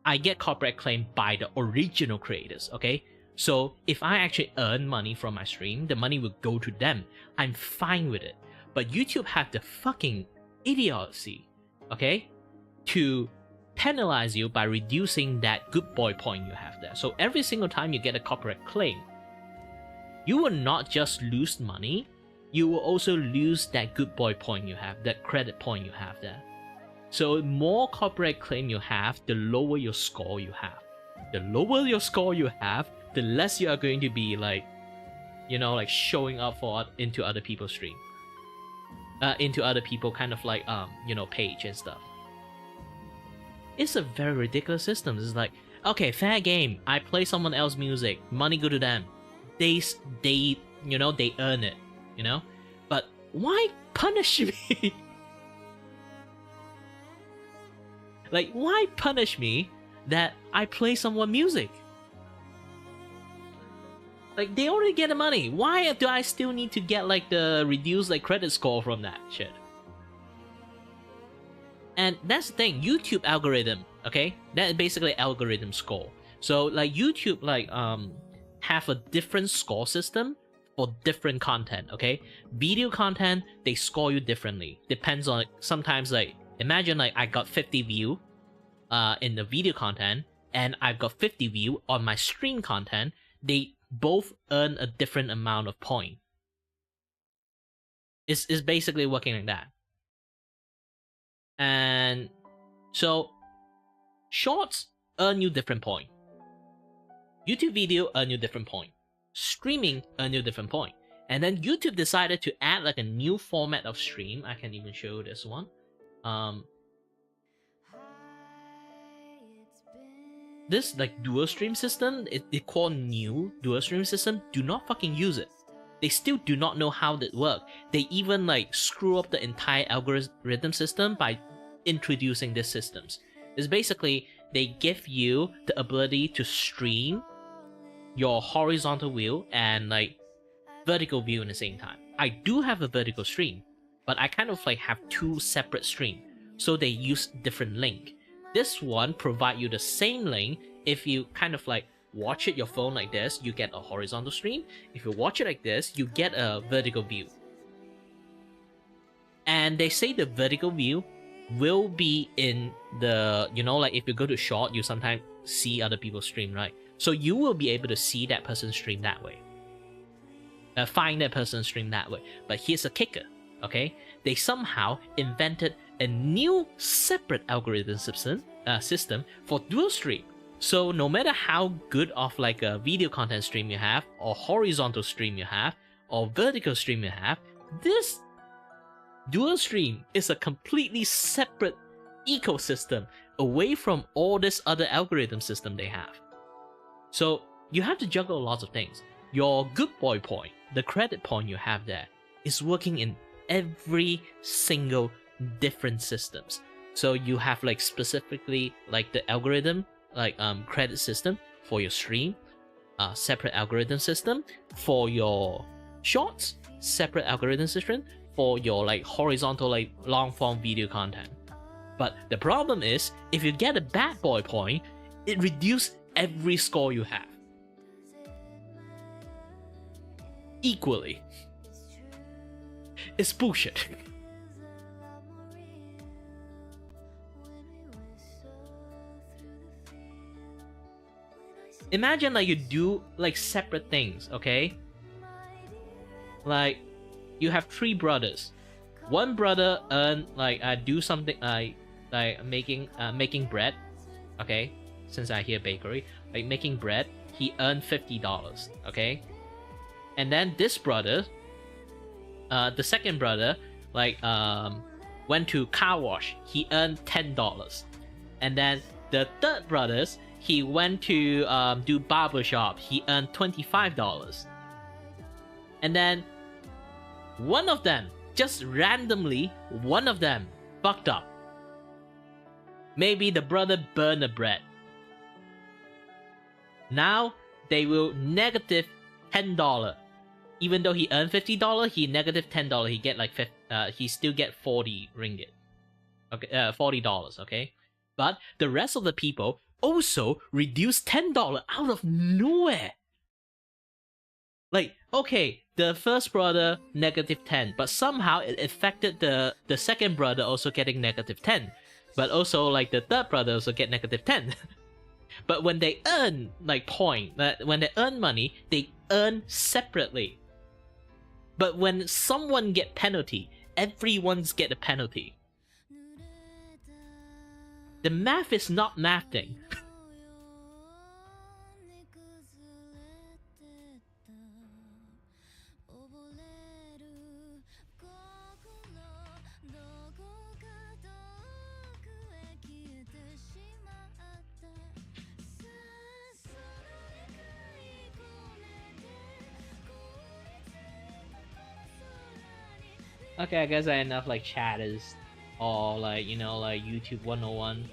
I get copyright claim by the original creators, okay? So if I actually earn money from my stream, the money will go to them. I'm fine with it. But YouTube have the fucking idiocy, okay, to penalize you by reducing that good boy point you have there. So every single time you get a copyright claim, you will not just lose money, you will also lose that good boy point you have, that credit point you have there. So more copyright claim you have, the lower your score you have. The lower your score you have, the less you are going to be like, you know, like showing up for into other people's stream. Into other people kind of like you know, page and stuff. It's a very ridiculous system. It's like, okay, fair game. I play someone else's music, money go to them. They you know, they earn it, you know? But why punish me? Like, why punish me that I play someone music? Like, they already get the money. Why do I still need to get like the reduced like credit score from that shit? And that's the thing, YouTube algorithm, okay? That is basically algorithm score. So like YouTube like have a different score system for different content, okay? Video content, they score you differently. Depends on, sometimes like, imagine like I got 50 view in the video content and I've got 50 view on my stream content. They both earn a different amount of point. It's basically working like that. And so shorts earn you different point. YouTube video earn you different point. Streaming earn you different point. And then YouTube decided to add like a new format of stream. I can even show this one. This like dual stream system, it called new dual stream system. Do not fucking use it. They still do not know how that work. They even like screw up the entire algorithm system by introducing these systems. It's basically they give you the ability to stream your horizontal view and like vertical view in the same time. I do have a vertical stream, but I kind of like have two separate streams, so they use different link. This one provide you the same link. If you kind of like watch it your phone like this, you get a horizontal stream. If you watch it like this, you get a vertical view. And they say the vertical view will be in the, you know, like if you go to short, you sometimes see other people's stream, right? So you will be able to see that person's stream that way. Find that person's stream that way. But here's a kicker, okay? They somehow invented a new separate algorithm system for dual stream. So no matter how good of like a video content stream you have, or horizontal stream you have, or vertical stream you have, this dual stream is a completely separate ecosystem away from all this other algorithm system they have. So you have to juggle lots of things. Your good boy point, the credit point you have there, is working in every single different systems. So you have like specifically like the algorithm, like credit system for your stream, separate algorithm system for your shorts, separate algorithm system for your like horizontal like long form video content. But the problem is, if you get a bad boy point, it reduces every score you have equally. It's bullshit. Imagine like you do like separate things, okay? Like you have 3 brothers. One brother earn like do something like making bread, okay? Since I hear bakery, like making bread, he earned $50, okay? And then this brother, the second brother, like went to car wash, he earned $10. And then the third brothers, he went to do barber shop, he earned $25. And then one of them, just randomly, one of them fucked up. Maybe the brother burned the bread. Now they will negative $10. Even though he earned $50, he negative $10. He get like he still get 40 ringgit. Okay, $40. Okay, but the rest of the people also reduced $10 out of nowhere. Like, okay, the first brother negative 10, but somehow it affected the second brother also getting negative 10, but also like the third brother also get negative 10. But when they earn like when they earn money, they earn separately. But when someone get penalty, everyone's get a penalty. The math is not mathing. Okay, I guess I enough like chatters or like, you know, like YouTube 101.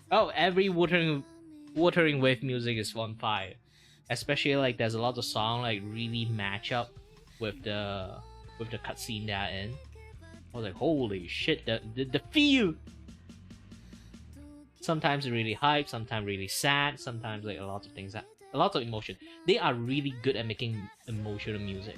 Oh, every watering wave music is on fire. Especially like there's a lot of song like really match up with the cutscene they're in. I was like, holy shit, the feel. Sometimes really hype, sometimes really sad, sometimes like a lot of things, a lot of emotion. They are really good at making emotional music.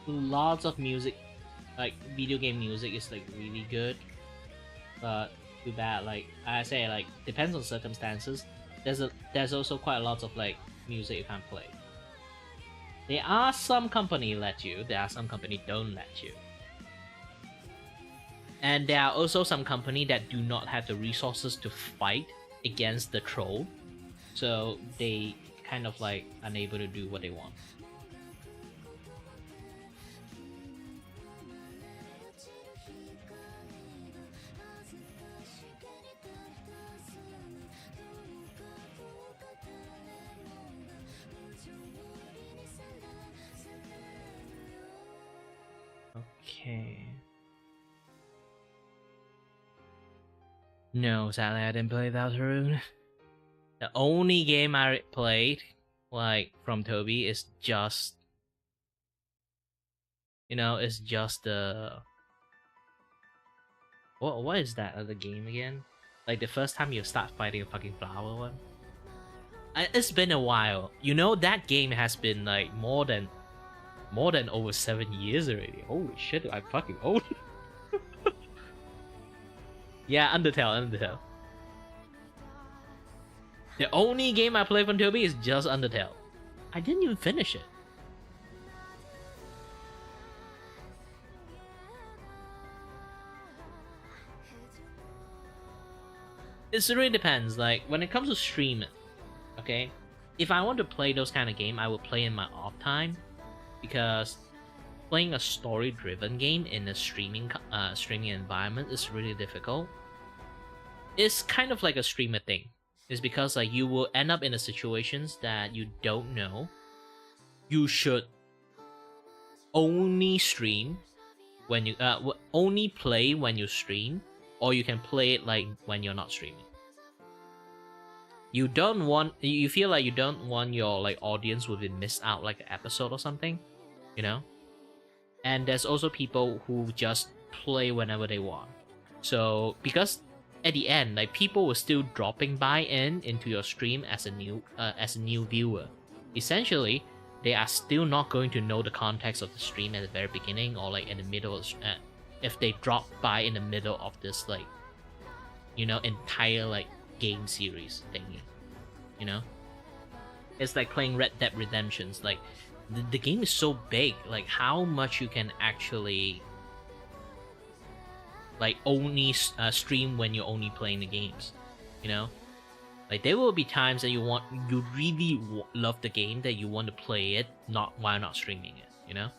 Lots of music, like video game music, is like really good, but too bad. Like I say, like depends on circumstances. There's also quite a lot of like music you can't play. There are some company let you, there are some company don't let you. And there are also some company that do not have the resources to fight against the troll. So they kind of like unable to do what they want. Okay. No, sadly I didn't play Deltarune. The only game I played, like, from Toby is just... You know, it's just the... What is that other game again? Like, the first time you start fighting a fucking flower one? It's been a while. You know, that game has been, like, more than over 7 years already. Holy shit, I'm fucking old. Yeah, Undertale. The only game I play from Toby is just Undertale. I didn't even finish it. It really depends. Like, when it comes to streaming, okay? If I want to play those kind of game, I will play in my off time, because playing a story-driven game in a streaming environment is really difficult. It's kind of like a streamer thing. It's because like you will end up in a situations that you don't know. You should only stream when you only play when you stream, or you can play it like when you're not streaming. You feel like you don't want your like audience will be missed out like an episode or something, you know? And there's also people who just play whenever they want. So because at the end, like people were still dropping by into your stream as a new viewer. Essentially, they are still not going to know the context of the stream at the very beginning or like in the middle of, if they drop by in the middle of this like, you know, entire like game series thingy, you know. It's like playing Red Dead Redemptions. Like the game is so big, like how much you can actually like only stream when you're only playing the games, you know. Like there will be times that you really love the game that you want to play it, not while not streaming it, you know.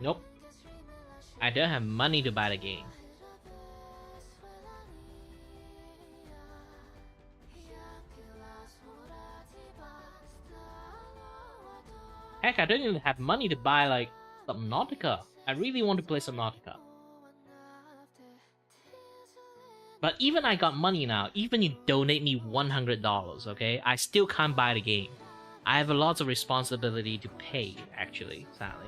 Nope. I don't have money to buy the game. Heck, I don't even have money to buy like Subnautica. I really want to play Subnautica. But even I got money now, even you donate me $100, okay? I still can't buy the game. I have a lot of responsibility to pay, actually, sadly.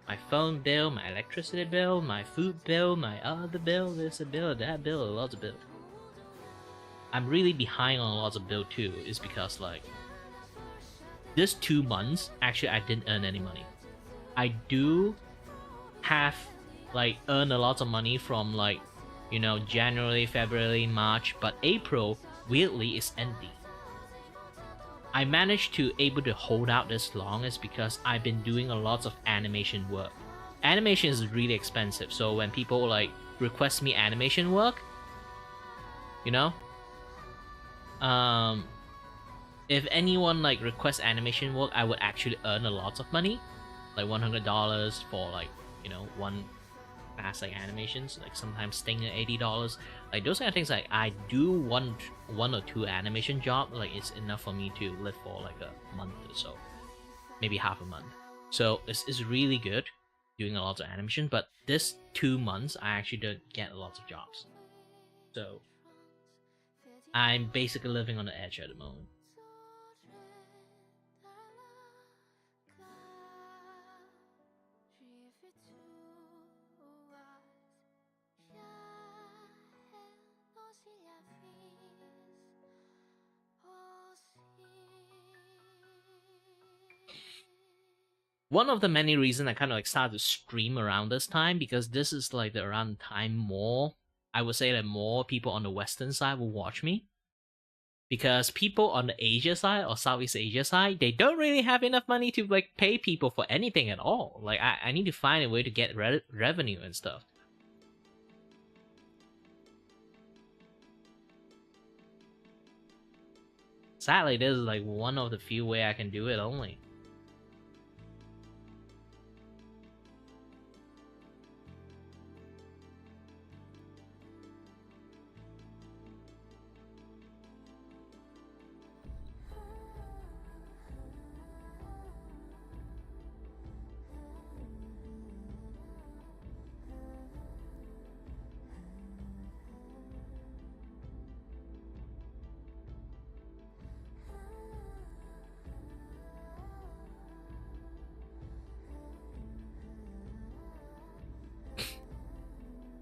My phone bill, my electricity bill, my food bill, my other bill, this a bill, that bill, lots of bill. I'm really behind on lots of bill too, is because like this 2 months, actually I didn't earn any money. I do have like earn a lot of money from like, you know, January, February, March, but April weirdly is empty. I managed to able to hold out this long is because I've been doing a lot of animation work. Animation is really expensive, so when people like request me animation work, you know, if anyone like requests animation work, I would actually earn a lot of money, like $100 for like, you know, one fast like animations, like sometimes staying at $80. Like those kind of things, like I do one or two animation job, like it's enough for me to live for like a month or so, maybe half a month. So it's really good doing a lot of animation, but this 2 months I actually don't get a lot of jobs. So I'm basically living on the edge at the moment. one of the many reasons I kind of like started to stream around this time, because this is like the around time more, I would say that more people on the Western side will watch me. Because people on the Asia side or Southeast Asia side, they don't really have enough money to like pay people for anything at all. Like I need to find a way to get revenue and stuff. Sadly, this is like one of the few way I can do it only.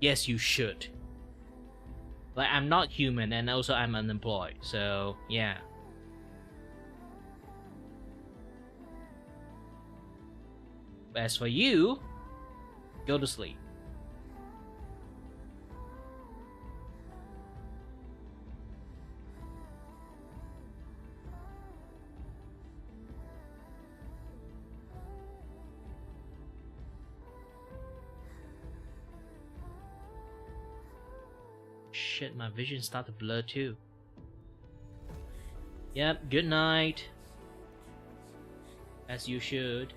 Yes, you should. Like, I'm not human, and also I'm unemployed, so yeah. But as for you, go to sleep. Shit, my vision started to blur too. Yep, good night. As you should.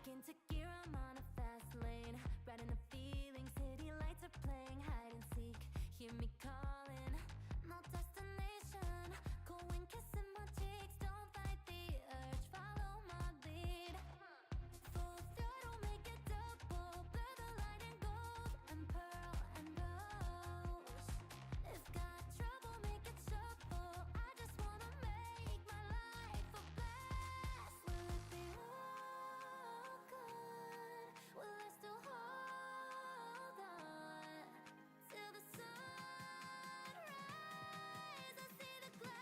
into gear, I'm on a fast lane. Riding the feeling, city lights are playing hide and seek. Hear me calling, no destination. Cold wind kissing my cheeks, don't fight the urge, follow my lead. Full throttle, make it double. Blur the light in gold and pearl and rose. If got trouble, make it shuffle. I just wanna make my life a blast. Will it be all good? Will I still hold on till the sunrise? I see the glow.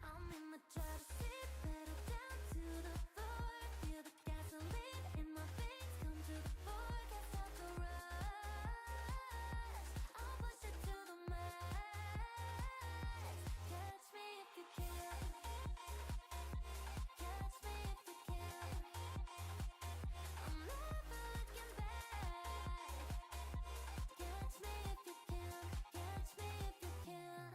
I'm in my driver's seat, pedal down to the floor. Feel the gasoline in my veins come to the fore. Can't stop the rush. I'll push it to the max. Catch me if you can. Catch me if you can. I'm never looking back. Catch me if you can. Catch me if you can.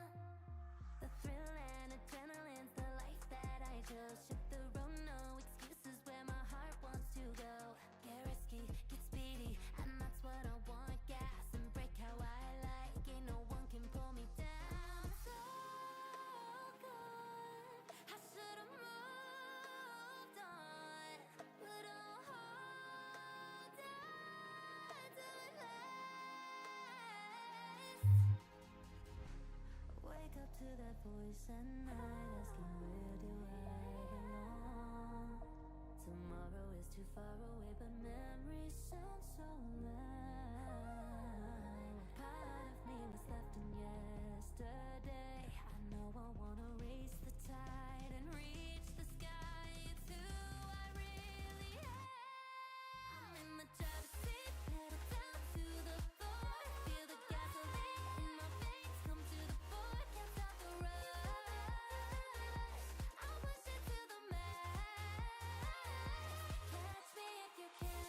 The thrill and adrenaline's the life that I chose. Shit the road, no excuses where my heart wants to go. Get risky, get speedy, and that's what I want. Gas and brake how I like. Ain't no one can pull me down. So good, I should've moved on, but I'll hold on till it lasts. Wake up to that voice at night asking where do I belong. Tomorrow is too far away, but memories sound so loud. Part of me was left in yesterday. I know I wanna race the tide and reach the sky. It's who I really am. I'm in the driver's seat, pedal down to the floor. Feel the gasoline in my veins come to the fore. Can't stop the rush. I'll push it to the max. Catch me if you can.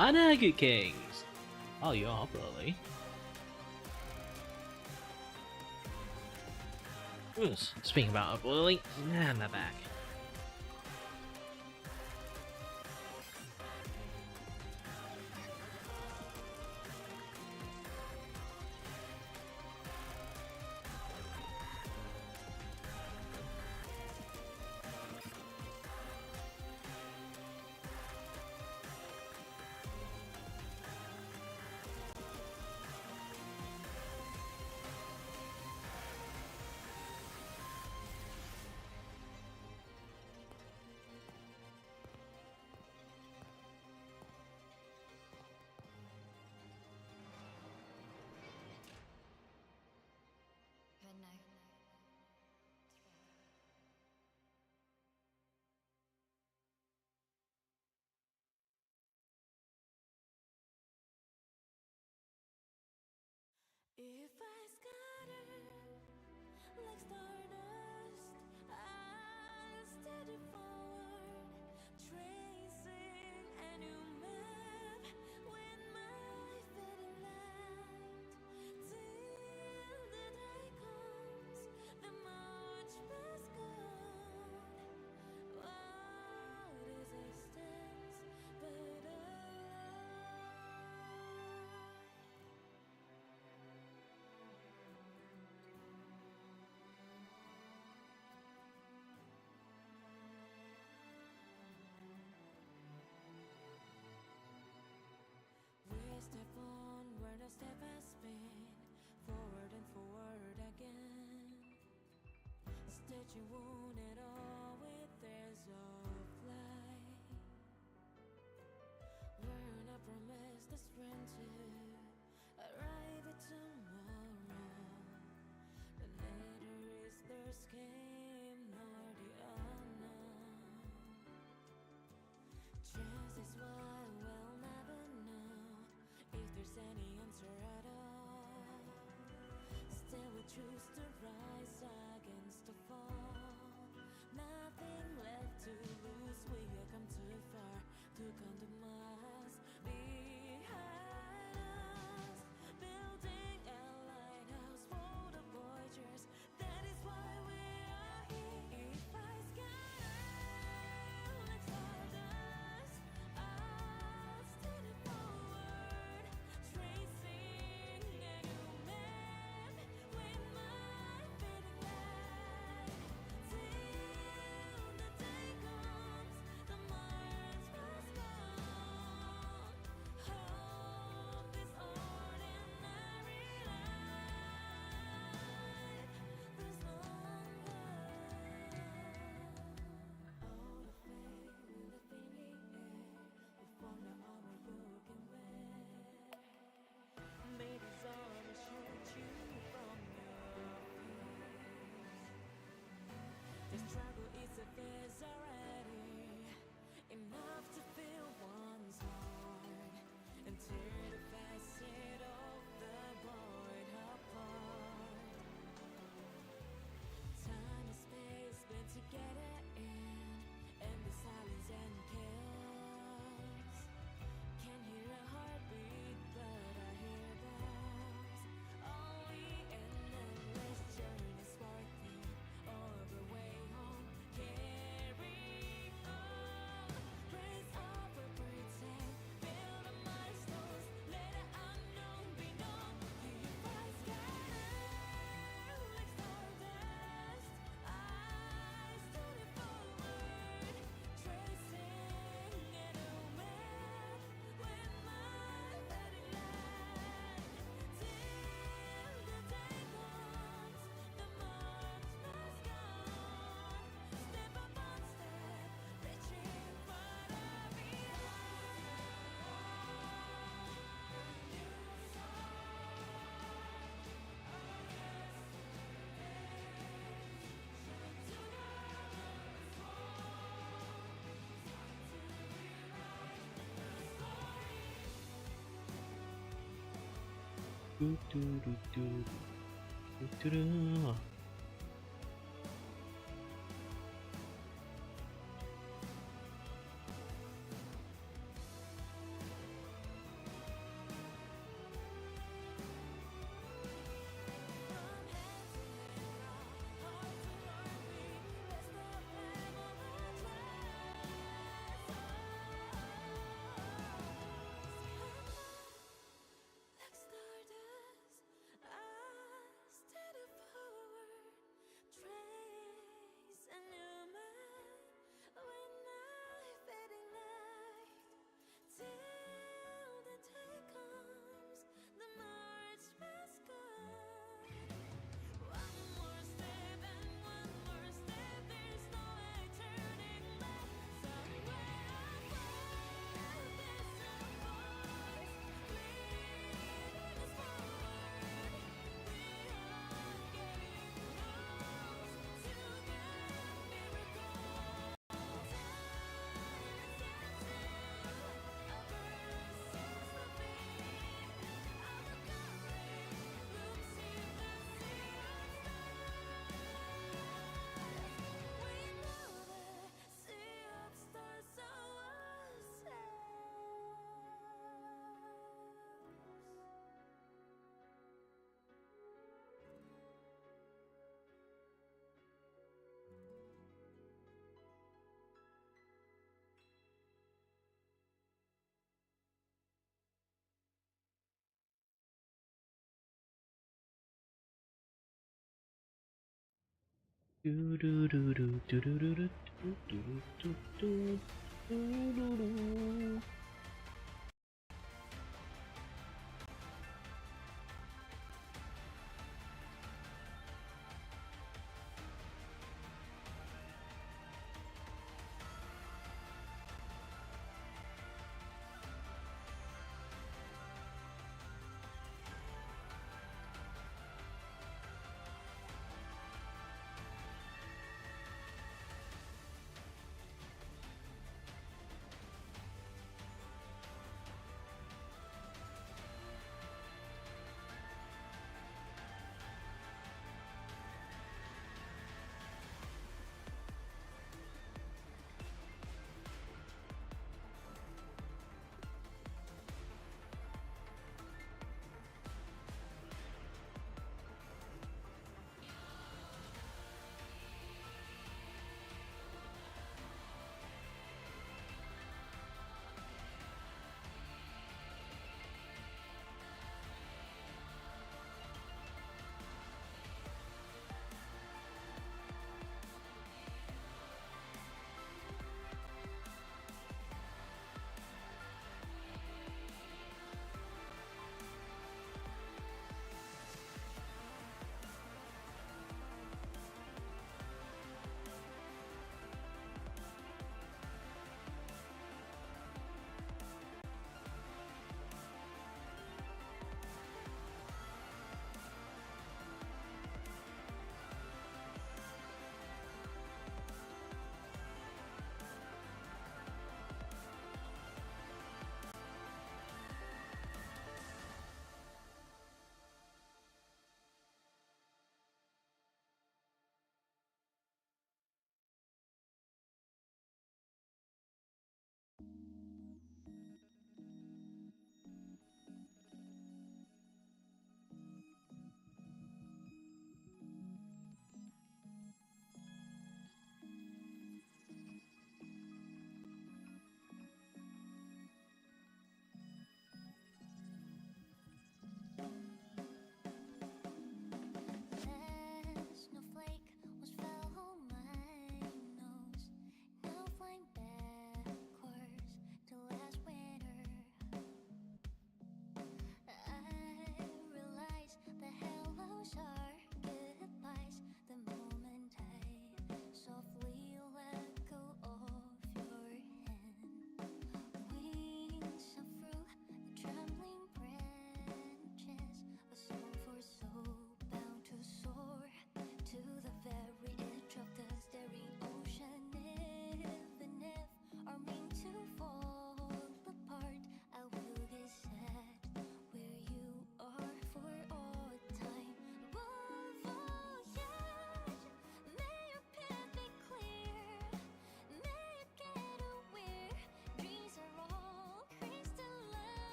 I know, good kings. Oh, you're up early. Speaking about up early, nah, my back. Good night. If I scatter like stardust, I'll steady forward, tracing a new map with my fading light. Till the day comes, the march past gone. What is existence but a lie? We step on where the step has been, forward and forward again. Stitching wounded all with tears of light. We're not promised the strength to arrive at tomorrow. The later is their scheme, nor the unknown. Chance is why we'll never know if there's any answer at all. Still we choose to rise against the fall. Nothing left to lose, we have come too far to compromise. Behind us, building a lighthouse for the voyagers. That is why we are here. If I scatter like stardust, I'll steady forward, tracing a new map with my fading light. Till the day comes, the march past gone. Hope this ordinary life, there's longer. All the faith we live in the air, we form the armor you can wear. May these armors shield you from your fears. The struggle is a phase already, enough to fill one's heart and tear the facet of the void apart. Time and space blend together in the silence and chaos. Can't hear a heartbeat, but I hear those. Only an endless journey sparkling all the way home. Carry on, praise over pretend, build a milestones, let the unknown be known. If I scatter like stardust, I steady forward, tracing a new map with my fading light. Till the day comes, the march past gone. Step upon step, reaching further Do, do, do, do, do, do, do.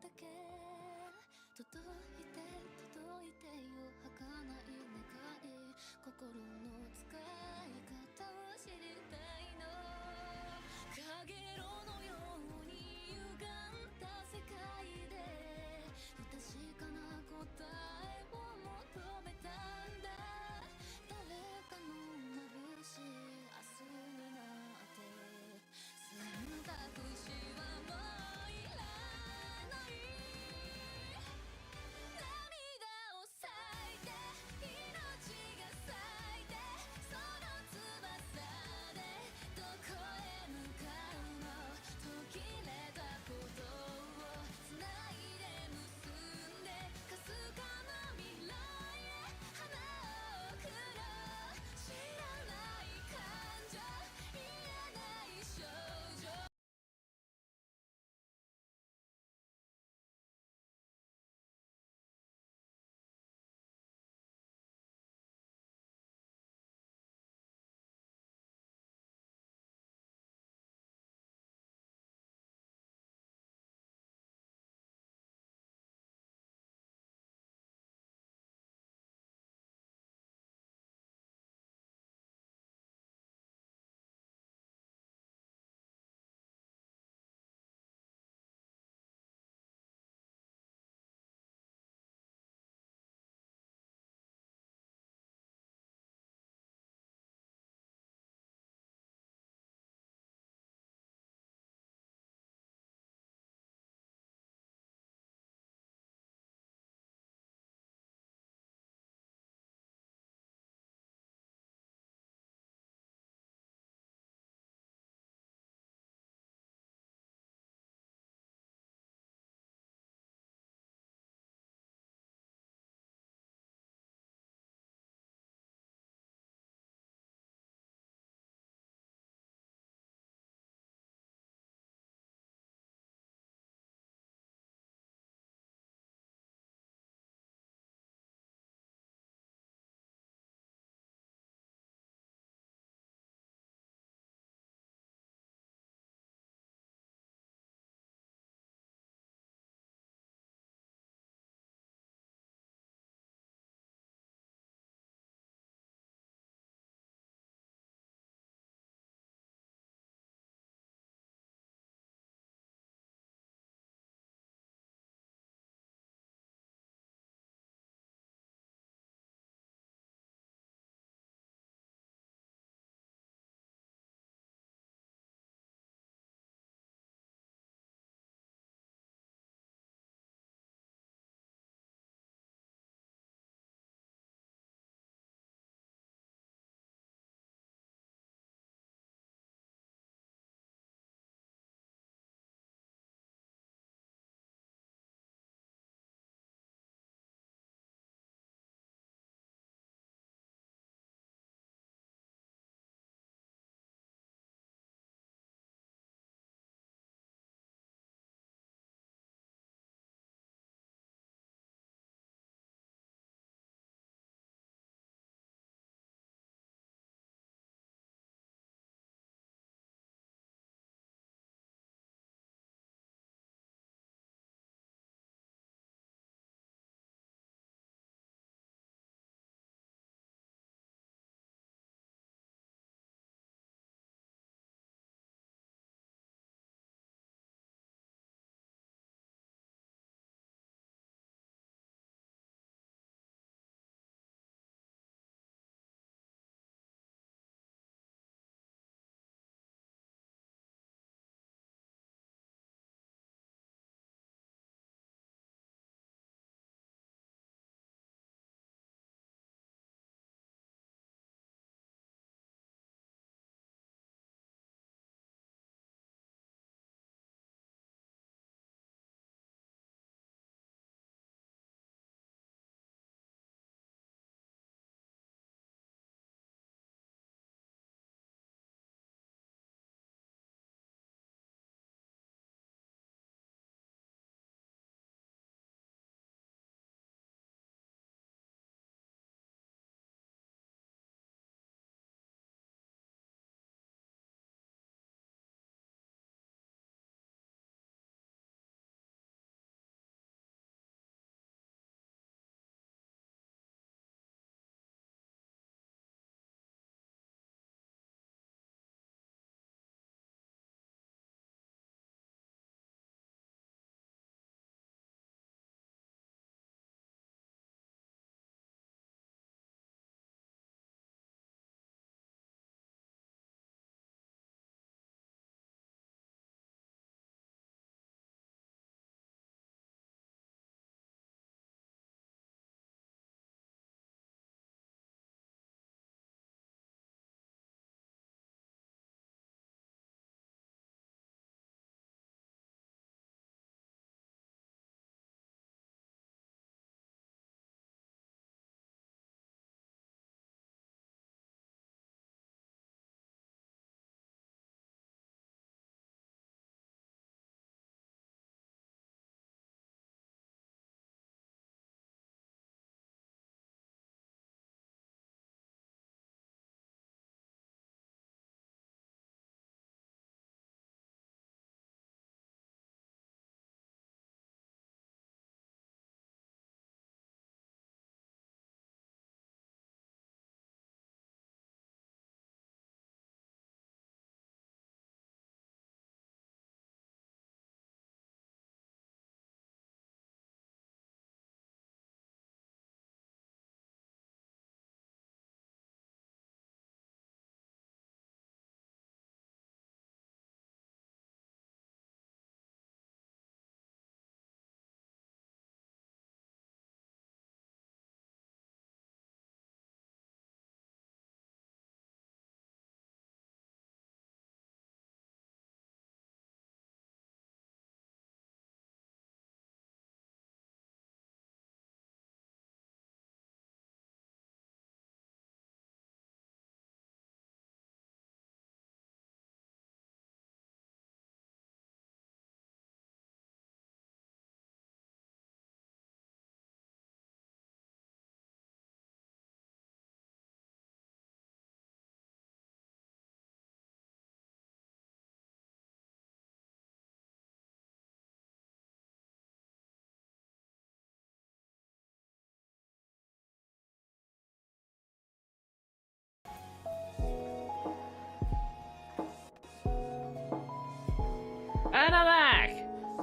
だけ届いて届いてよ儚い願い心の使い方を知りたいのかげろのように歪んだ世界で不確かな答えを求めたんだ誰かの眩しい明日になって選択肢はもういらない涙を咲いて命が咲いて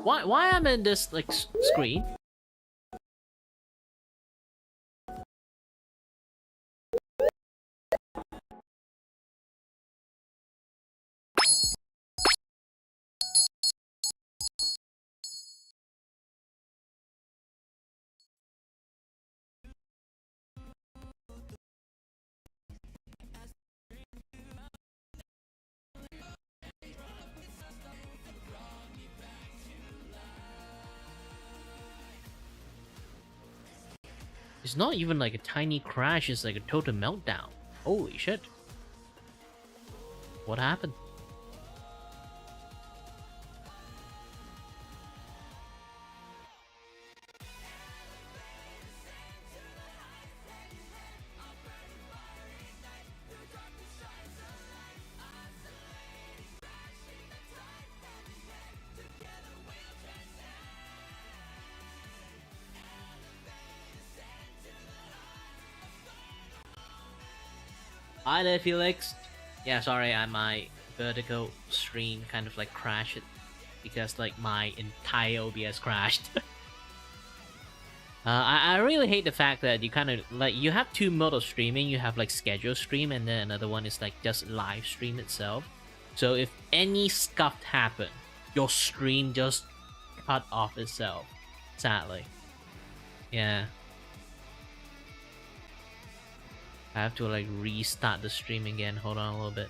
Why I'm in this like screen? It's not even like a tiny crash, it's like a total meltdown. Holy shit. What happened? Hi there, Felix. Yeah, sorry, my vertical stream kind of like crashed because like my entire OBS crashed. I really hate the fact that you kind of like you have two modes of streaming. You have like scheduled stream, and then another one is like just live stream itself. So if any scuff happen, your stream just cut off itself. Sadly, yeah. I have to like restart the stream again. Hold on a little bit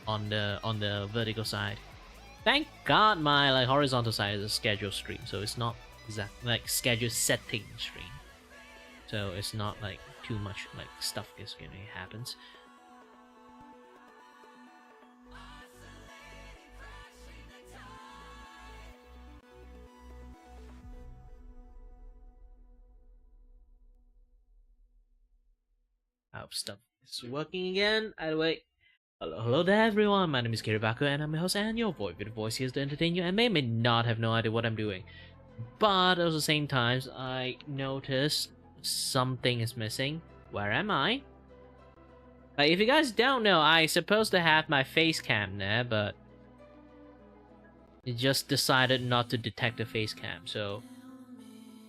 on the vertical side. Thank God my like horizontal side is a scheduled stream, so it's not exactly like scheduled setting stream. So it's not like too much like stuff is gonna happens. I hope stuff is working again. Either way. Hello there everyone, my name is Kiribako and I'm your host and your voice with the voice here is to entertain you and may not have no idea what I'm doing. But at the same time, I noticed something is missing. Where am I? Like, if you guys don't know, I supposed to have my face cam there, but it just decided not to detect the face cam, so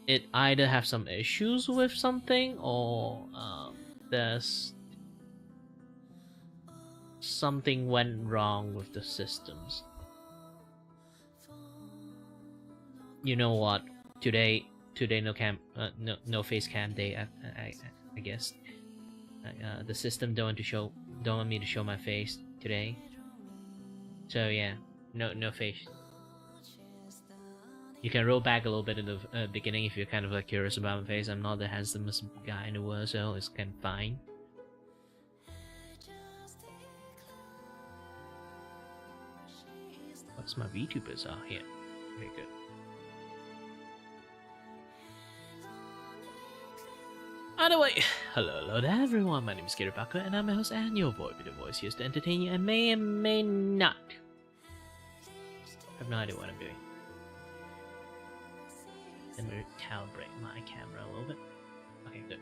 it either have some issues with something or there's something went wrong with the systems. You know what? Today no cam, no face cam day. I guess the system don't want me to show my face today. So yeah, no face. You can roll back a little bit in the beginning if you're kind of like curious about my face. I'm not the handsomest guy in the world, so it's kind of fine. What's my VTubers are here? Very good. Either way, hello there everyone, my name is Kiribako and I'm your host and your voice with the voice here to entertain you and may not. I have no idea what I'm doing. Let me calibrate my camera a little bit. Okay, good.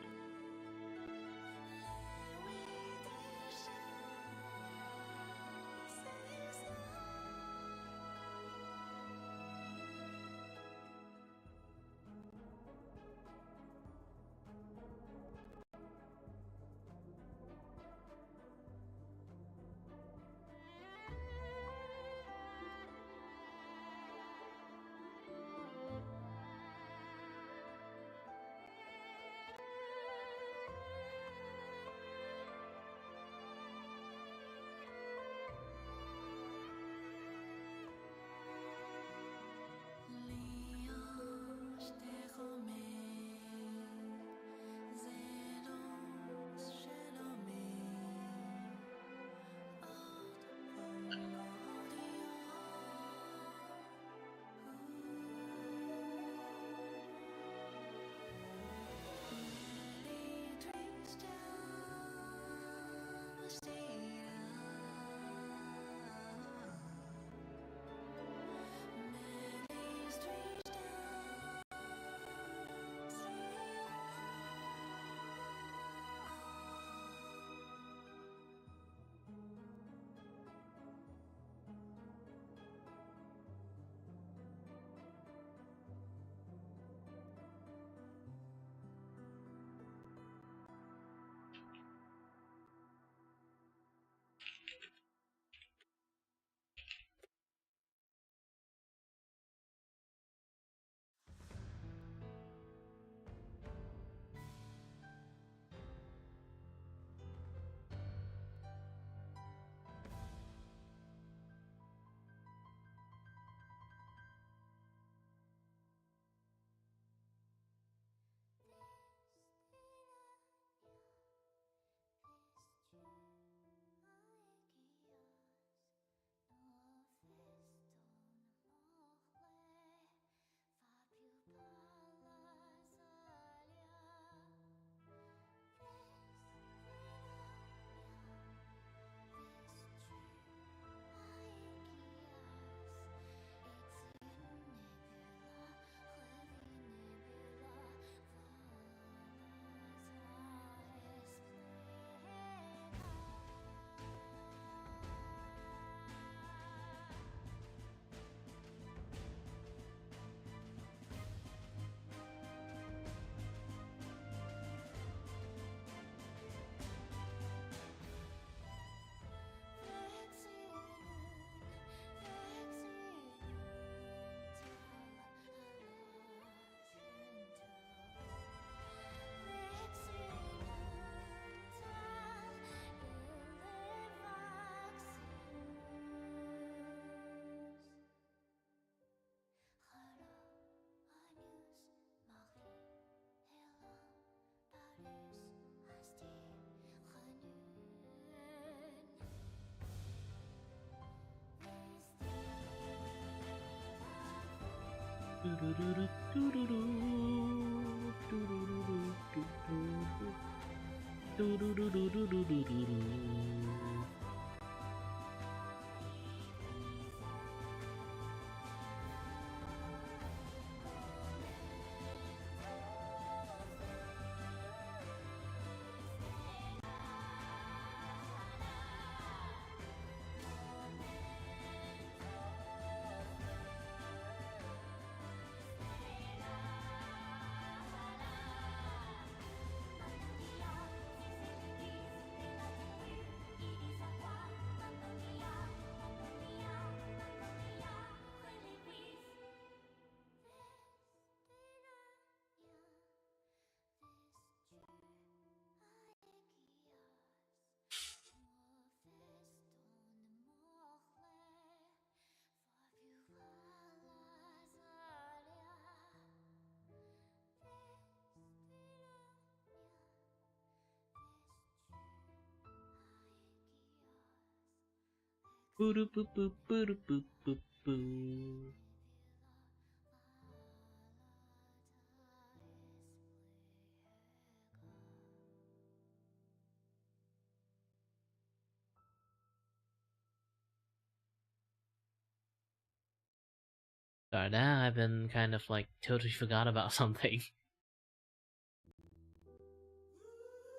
Sorry, now I've been kind of like totally forgot about something.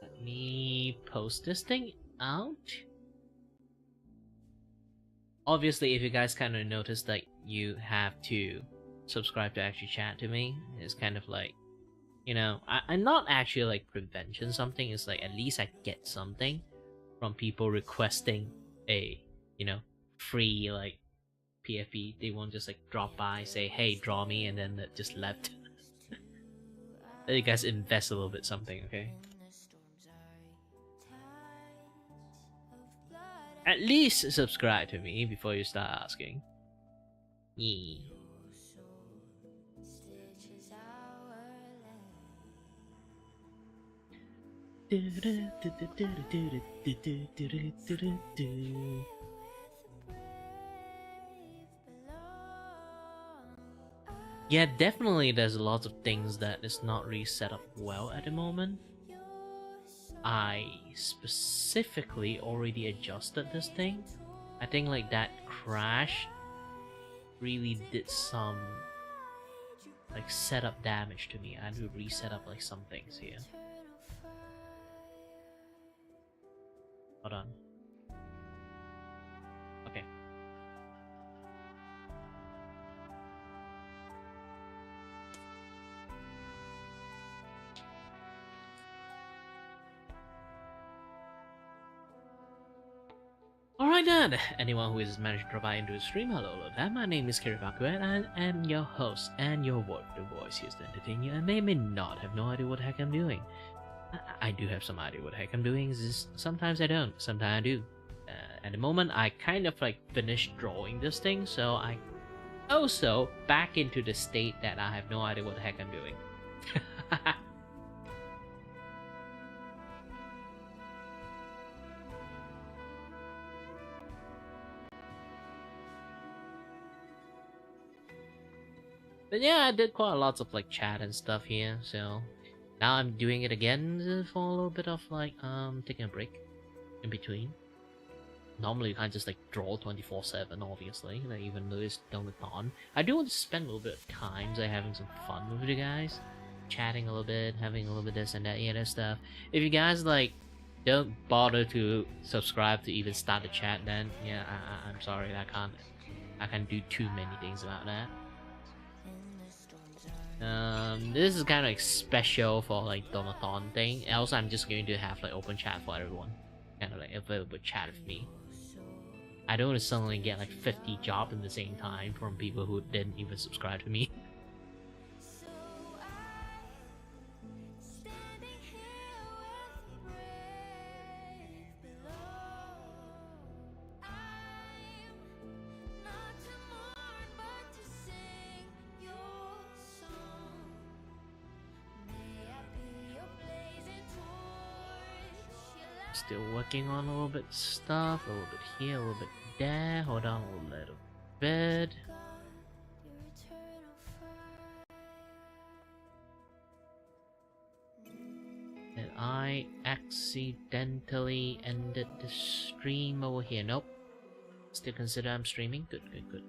Let me post this thing out. Obviously, if you guys kind of notice that you have to subscribe to actually chat to me, it's kind of like, you know, I'm not actually like prevention something. It's like at least I get something from people requesting a, you know, free like PFP. They won't just like drop by, say, hey, draw me, and then just left. Let you guys invest a little bit something, okay? At least subscribe to me before you start asking. Yeah. Yeah, definitely there's a lot of things that is not really set up well at the moment. I specifically already adjusted this thing. I think like that crash really did some like setup damage to me. I had to reset up like some things here. Hold on. Okay. Alright then, anyone who is managed to drop by into the stream, hello there, my name is Kiribaku and I am your host and your voice here to entertain you and may not have no idea what the heck I'm doing. I do have some idea what the heck I'm doing, it's just sometimes I don't, sometimes I do. At the moment, I kind of like finished drawing this thing, so I also back into the state that I have no idea what the heck I'm doing. But yeah, I did quite a lot of like chat and stuff here, so now I'm doing it again for a little bit of like taking a break in between. Normally you can't just like draw 24/7, obviously, like, even though it's Doddle. I do want to spend a little bit of time like having some fun with you guys, chatting a little bit, having a little bit this and that, yeah, that stuff. If you guys like don't bother to subscribe to even start the chat, then yeah, I'm sorry, I can't do too many things about that. This is kind of like special for like Donathon thing. Also, I'm just going to have like open chat for everyone, kind of like available chat with me. I don't want to suddenly get like 50 jobs at the same time from people who didn't even subscribe to me. Still working on a little bit stuff, a little bit here, a little bit there. Hold on a little bit. I accidentally ended the stream over here? Nope. Still consider I'm streaming? Good, good, good.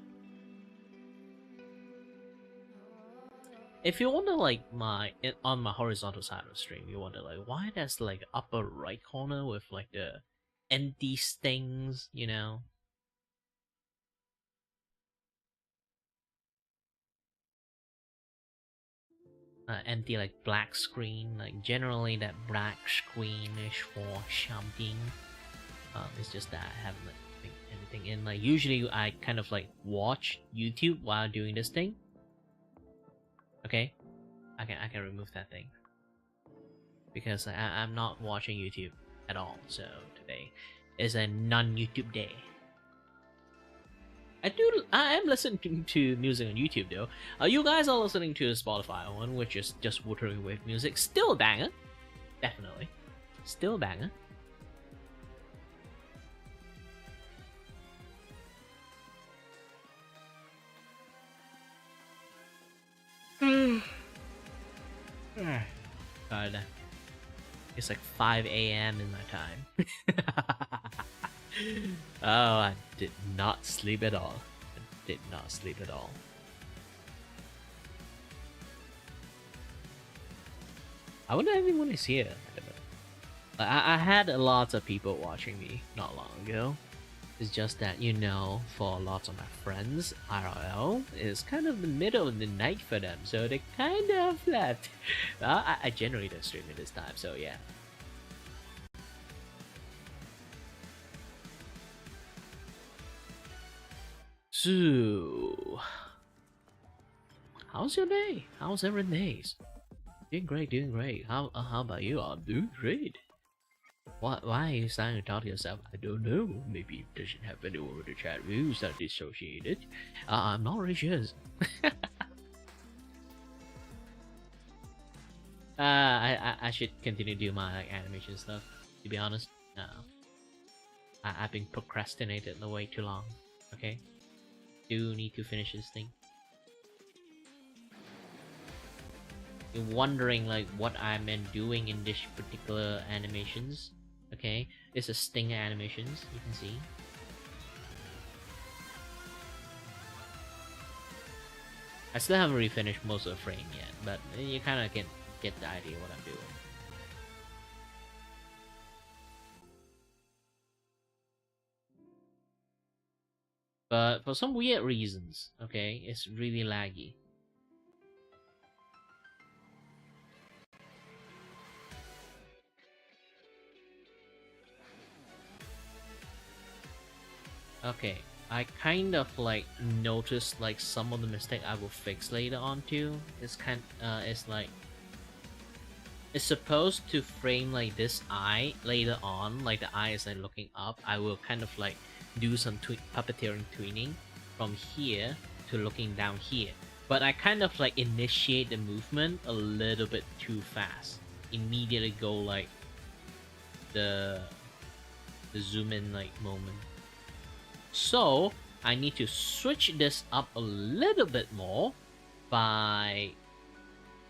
If you wonder like on my horizontal side of the stream, you wonder like why there's like upper right corner with like the empty stings, you know? Empty like black screen, like generally that black screen is for something. It's just that I haven't like anything in. Like usually I kind of like watch YouTube while doing this thing. Okay, I can remove that thing because I'm not watching YouTube at all. So today is a non-YouTube day. I am listening to music on YouTube though. You guys are listening to the Spotify one, which is just Wuthering Wave music. Still a banger, definitely. Still a banger. God, it's like 5 a.m. in my time. Oh, I did not sleep at all. I did not sleep at all. I wonder if anyone is here. I had lots of people watching me not long ago. It's just that, you know, for lots of my friends, IRL is kind of the middle of the night for them, so they kind of left. I generally don't stream at this time, so yeah. So, how's your day? How's everyone's days? Doing great, doing great. How about you? I'm doing great. Why are you starting to talk to yourself? I don't know. Maybe it doesn't have anyone with the chat views that dissociated. I'm not really sure. I should continue to do my like animation stuff. To be honest, I've been procrastinating way too long. Okay, do need to finish this thing. You're wondering like what I'm doing in this particular animations. Okay, it's a stinger animations, you can see. I still haven't really finished most of the frame yet, but you kind of can get the idea what I'm doing. But for some weird reasons, okay, it's really laggy. Okay, I kind of like noticed like some of the mistake I will fix later on too. It's it's like it's supposed to frame like this eye later on, like the eye is like looking up. I will kind of like do some puppeteering tweening from here to looking down here. But I kind of like initiate the movement a little bit too fast. Immediately go like the zoom in like moment. So I need to switch this up a little bit more by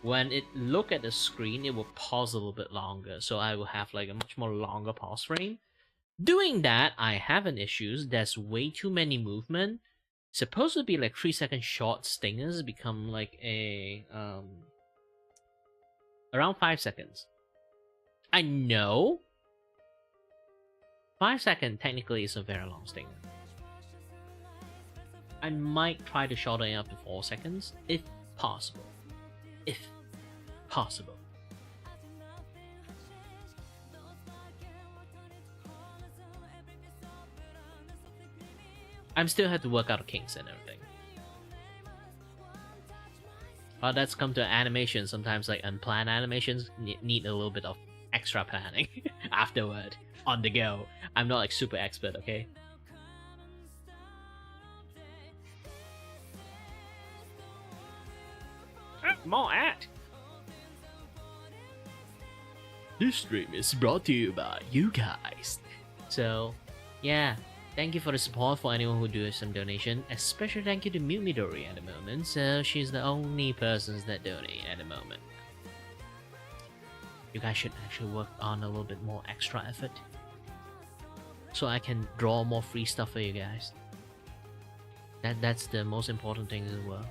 when it look at the screen, it will pause a little bit longer. So I will have like a much more longer pause frame. Doing that, I have an issue. There's way too many movement. Supposed to be like 3-second short stingers become like a around 5 seconds. I know 5 seconds technically is a very long stinger. I might try to shorten it up to 4 seconds if possible. If possible. I'm still have to work out the kinks and everything. But that's come to animation. Sometimes like unplanned animations need a little bit of extra planning afterward on the go. I'm not like super expert, okay? More at. This stream is brought to you by you guys. So, yeah. Thank you for the support for anyone who do some donation. Especially thank you to Midori at the moment. So she's the only person that donate at the moment. You guys should actually work on a little bit more extra effort, so I can draw more free stuff for you guys. That's the most important thing as well.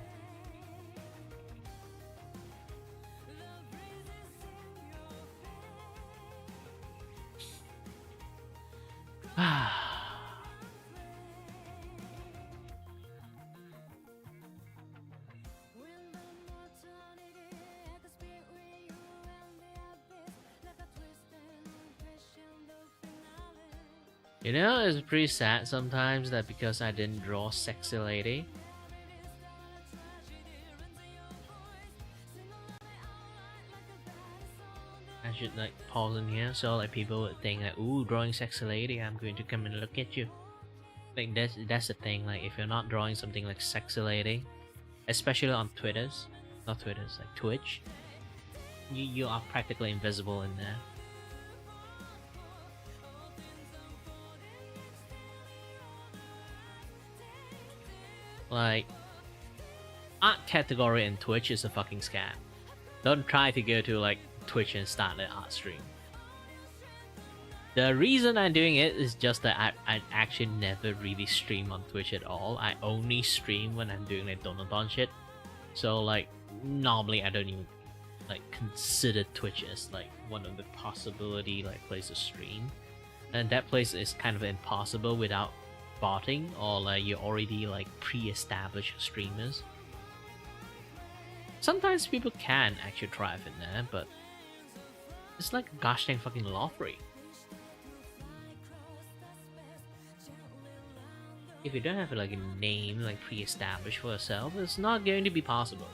You know, it's pretty sad sometimes that because I didn't draw sexy lady. I should like pause in here so like people would think like, ooh, drawing sexy lady, I'm going to come and look at you. Like that's the thing, like if you're not drawing something like sexy lady, especially on not Twitters, like Twitch, you are practically invisible in there. Like, art category in Twitch is a fucking scam. Don't try to go to like Twitch and start an art stream. The reason I'm doing it is just that I actually never really stream on Twitch at all. I only stream when I'm doing like Donathon shit. So like normally I don't even like consider Twitch as like one of the possibility like place to stream. And that place is kind of impossible without botting or like you already like pre-established streamers. Sometimes people can actually thrive in there, but it's like a gosh dang fucking lottery. If you don't have like a name like pre-established for yourself, it's not going to be possible.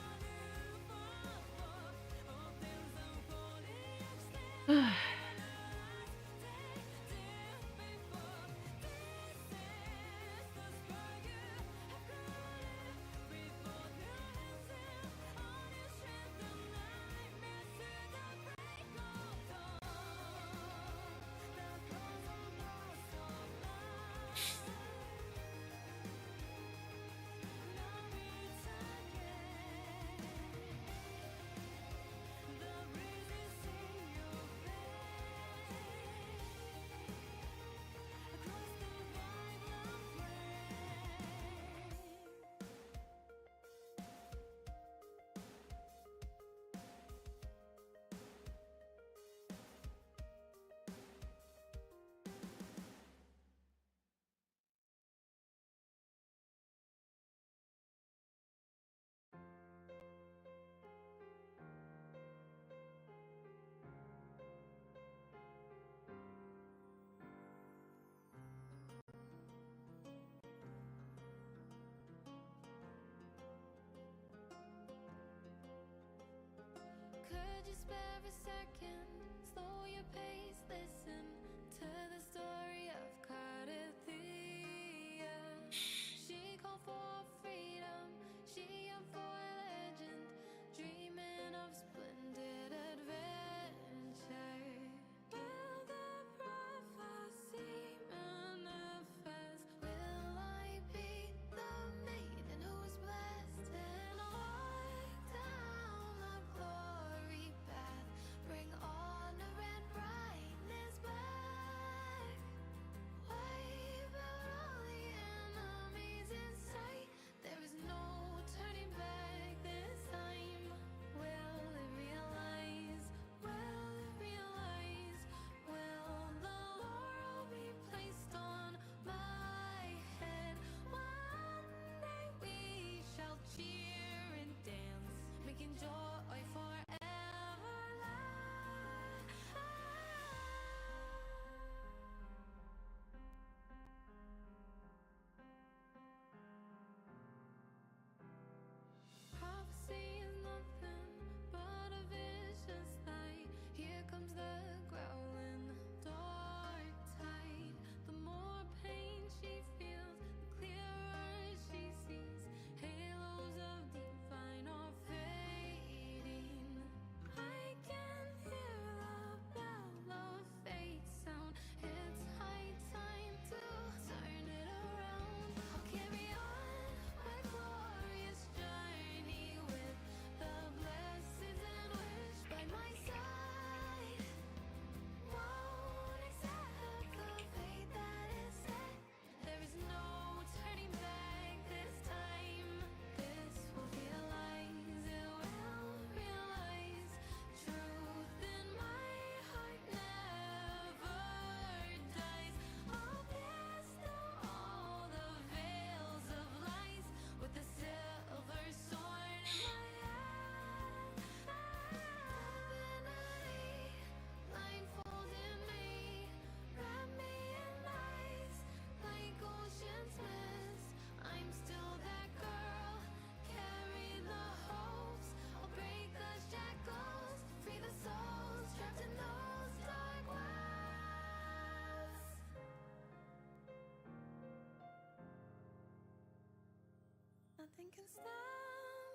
Nothing can stop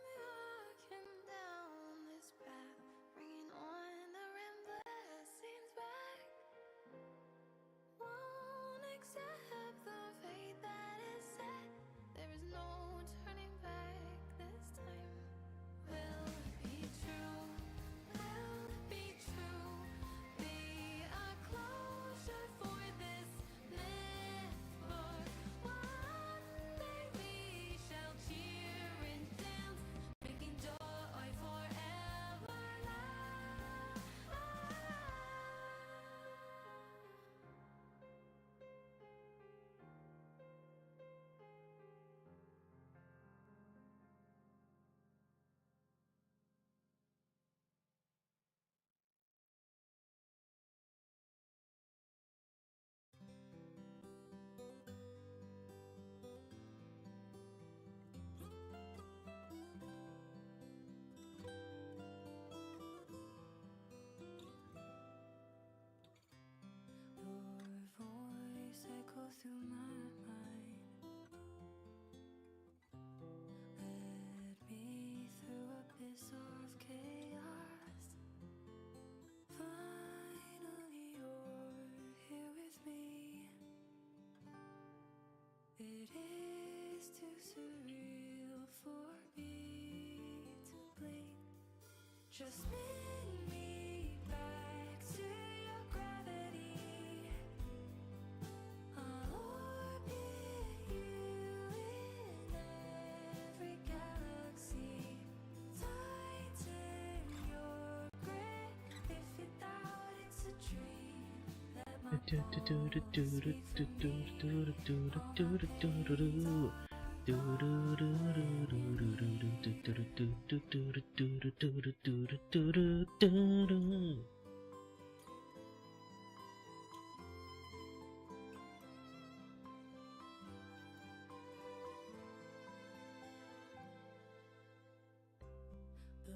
me walking down this path, bringing on the endless scenes back. Won't accept the fate that is set. There is no turning back this time. Will it be true? Will it be true? Be a closure for this myth. For one day we shall cheer and dance, making joy forever last. Your voice echoes through my mind. Led me through abyss of chaos. Finally, you're here with me. It is too surreal for me to blink. Just spin me back to your gravity. I'll orbit you in every galaxy. Tighten your grip if you doubt it's a dream. Let my The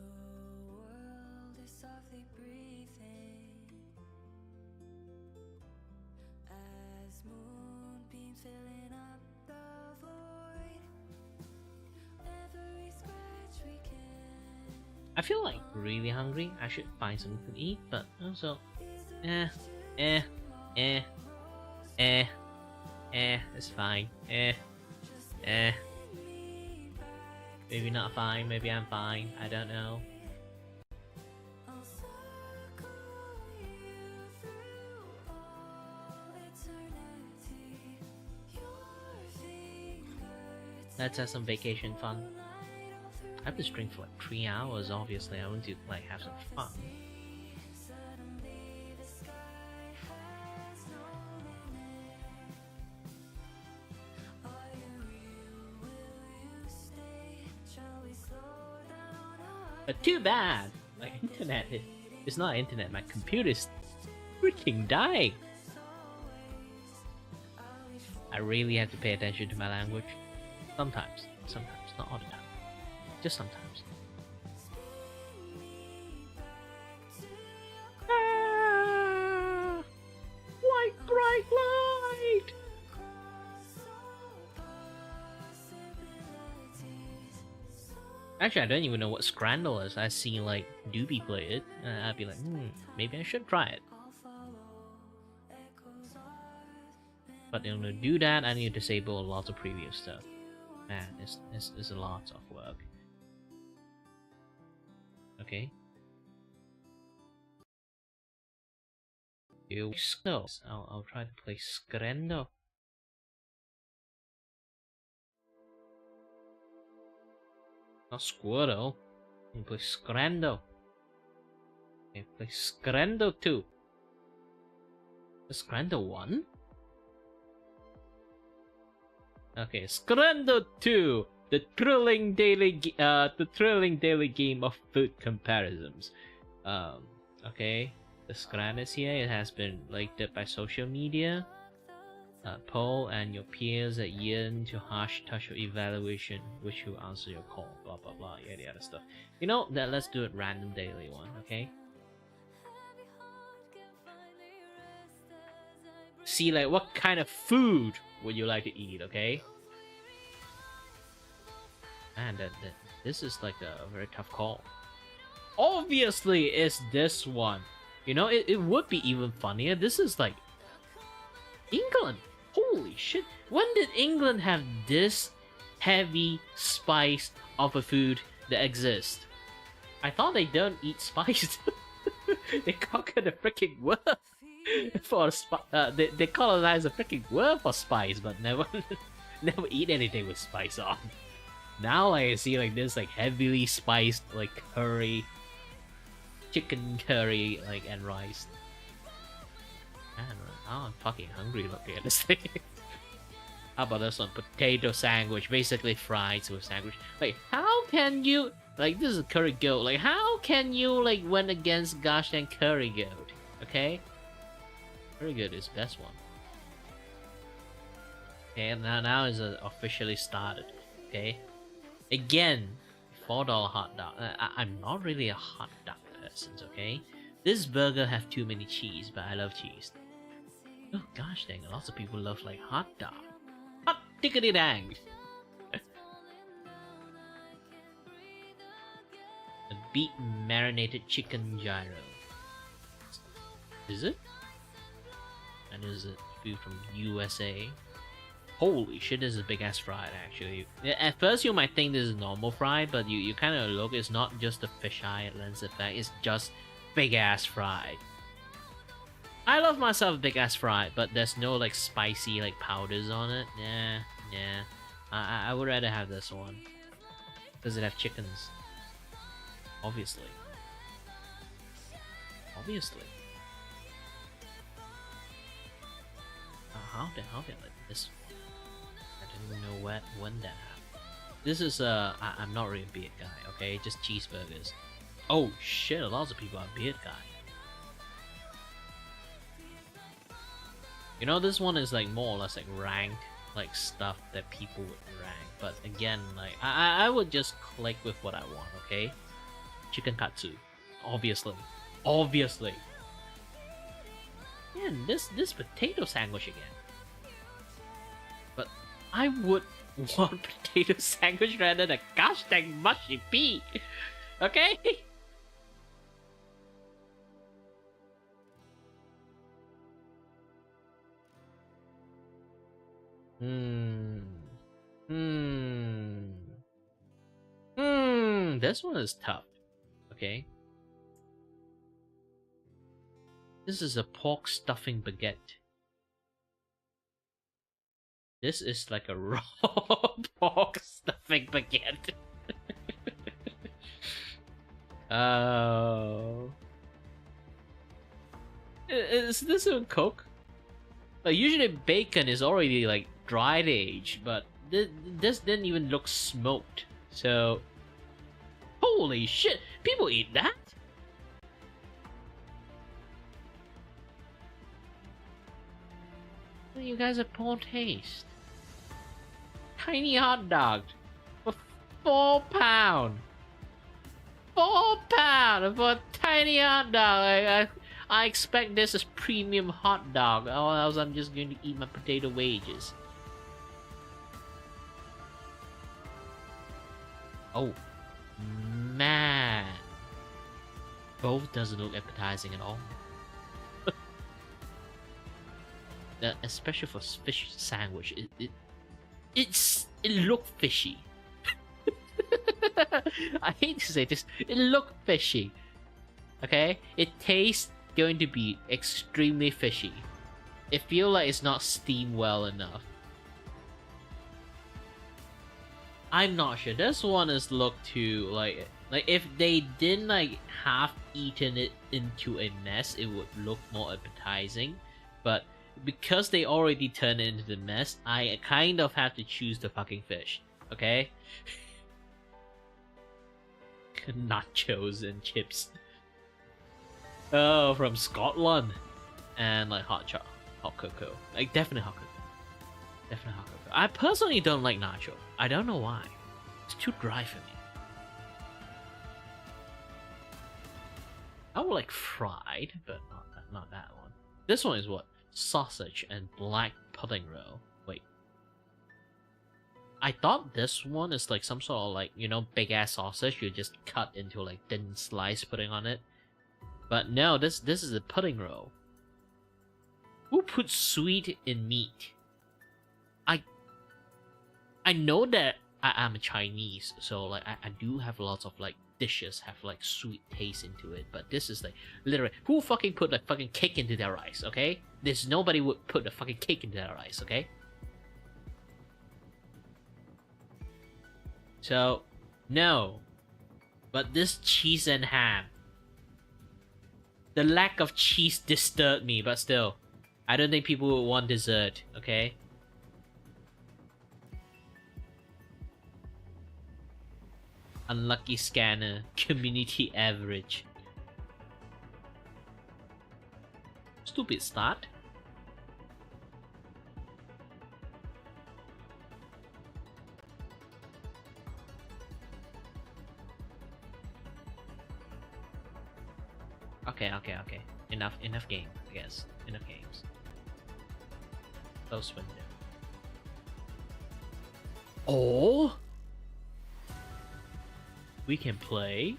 world is softly breathing as moonbeams filling up the void. Every scratch we can. I feel like really hungry. I should find something to eat, but also, it's fine. Maybe not fine, maybe I'm fine, I don't know. I'll circle you through all eternity. Your fingers Let's have some vacation fun. I've been streaming for like 3 hours, obviously I want to like have some fun. suddenly the sky has no limit. Are you real? Will you stay? Shall we slow down our But too bad! My internet, it's not internet, my computer's freaking dying! I really have to pay attention to my language. Sometimes, not all the time. Just sometimes. Ah! White bright light! Actually, I don't even know what Scrandle is. I see like Doobie play it, and I'd be like, maybe I should try it. But in order to do that, I need to disable a lot of previous stuff. Man, it's a lot of work. Okay. Here we go. I'll try to play Scrando. Not Squirtle. I play Scrando. I play Scrando 2. Is Scrando 1? Okay, Scrando 2, the thrilling daily game of food comparisons. Okay, the Scran is here. It has been linked up by social media. Poll and your peers at Yin to harsh touch of evaluation, which will answer your call. Blah blah blah. Yeah, the other stuff. You know that. Let's do it random daily one. Okay. See, like, what kind of food would you like to eat? Okay. Man, this is like a very tough call. Obviously, it's this one. You know, it would be even funnier. This is like England. Holy shit. When did England have this heavy spice of a food that exists? I thought they don't eat spice. They conquered the freaking world for they colonized the freaking world for spice, but never never eat anything with spice on. Now I see like this like heavily spiced like curry, chicken curry like and rice. Man, now I'm fucking hungry looking at this thing. How about this one? Potato sandwich, basically fried with sandwich. Like, how can you like this is a curry goat? Like, how can you like went against gosh dang curry goat? Okay, curry goat is best one. Okay, now is officially started. Okay, again, $4 hot dog. I'm not really a hot dog person. Okay, this burger have too many cheese, but I love cheese. Oh gosh dang, lots of people love like hot dog. Hot diggity dang. A beef marinated chicken gyro. Is it? And is it food from USA? Holy shit, this is a big ass fried actually. At first you might think this is normal fried, but you kind of look, it's not just the fisheye lens effect, it's just big ass fried. I love myself big ass fried, but there's no like spicy like powders on it. Yeah. I would rather have this one. Does it have chickens? Obviously. How did like this? I don't even know when that happened. This is I'm not really a beard guy. Okay, just cheeseburgers. Oh shit! Lots of people are beard guy. You know, this one is like more or less like rank, like stuff that people would rank. But again, like I would just click with what I want. Okay, chicken katsu, obviously. Man, this potato sandwich again. But I would want potato sandwich rather than gosh dang mushy pea. Okay. This one is tough. Okay. This is a pork stuffing baguette. This is like a raw pork stuffing baguette. Oh. Is this a Coke? Like usually bacon is already like dried age, but this didn't even look smoked. So, holy shit, people eat that? You guys have poor taste. Tiny hot dog for £4. £4 for a tiny hot dog. I expect this as premium hot dog, or else I'm just going to eat my potato wages. Oh, man. Both doesn't look appetizing at all. Especially for fish sandwich, it looked fishy. I hate to say this, it looked fishy. Okay, it tastes going to be extremely fishy. It feels like it's not steamed well enough. I'm not sure. This one is looked to like if they didn't like half eaten it into a mess, it would look more appetizing. But because they already turned it into the mess, I kind of have to choose the fucking fish. Okay. Nachos and chips. Oh, from Scotland, and like hot cocoa. Like definitely hot cocoa. I personally don't like nacho. I don't know why. It's too dry for me. I would like fried, but not that one. This one is what? Sausage and black pudding roll. Wait. I thought this one is like some sort of like, you know, big ass sausage you just cut into like thin slice putting on it. But no, this is a pudding roll. Who puts sweet in meat? I know that I'm a Chinese, so like I do have lots of like dishes have like sweet taste into it, but this is like literally who fucking put like fucking cake into their rice, okay? There's nobody would put a fucking cake into their rice, okay? So no. But this cheese and ham. The lack of cheese disturbed me, but still. I don't think people would want dessert, okay? Unlucky scanner, community average. Stupid start. Okay. Enough game, I guess. Enough games. Close window. Oh! We can play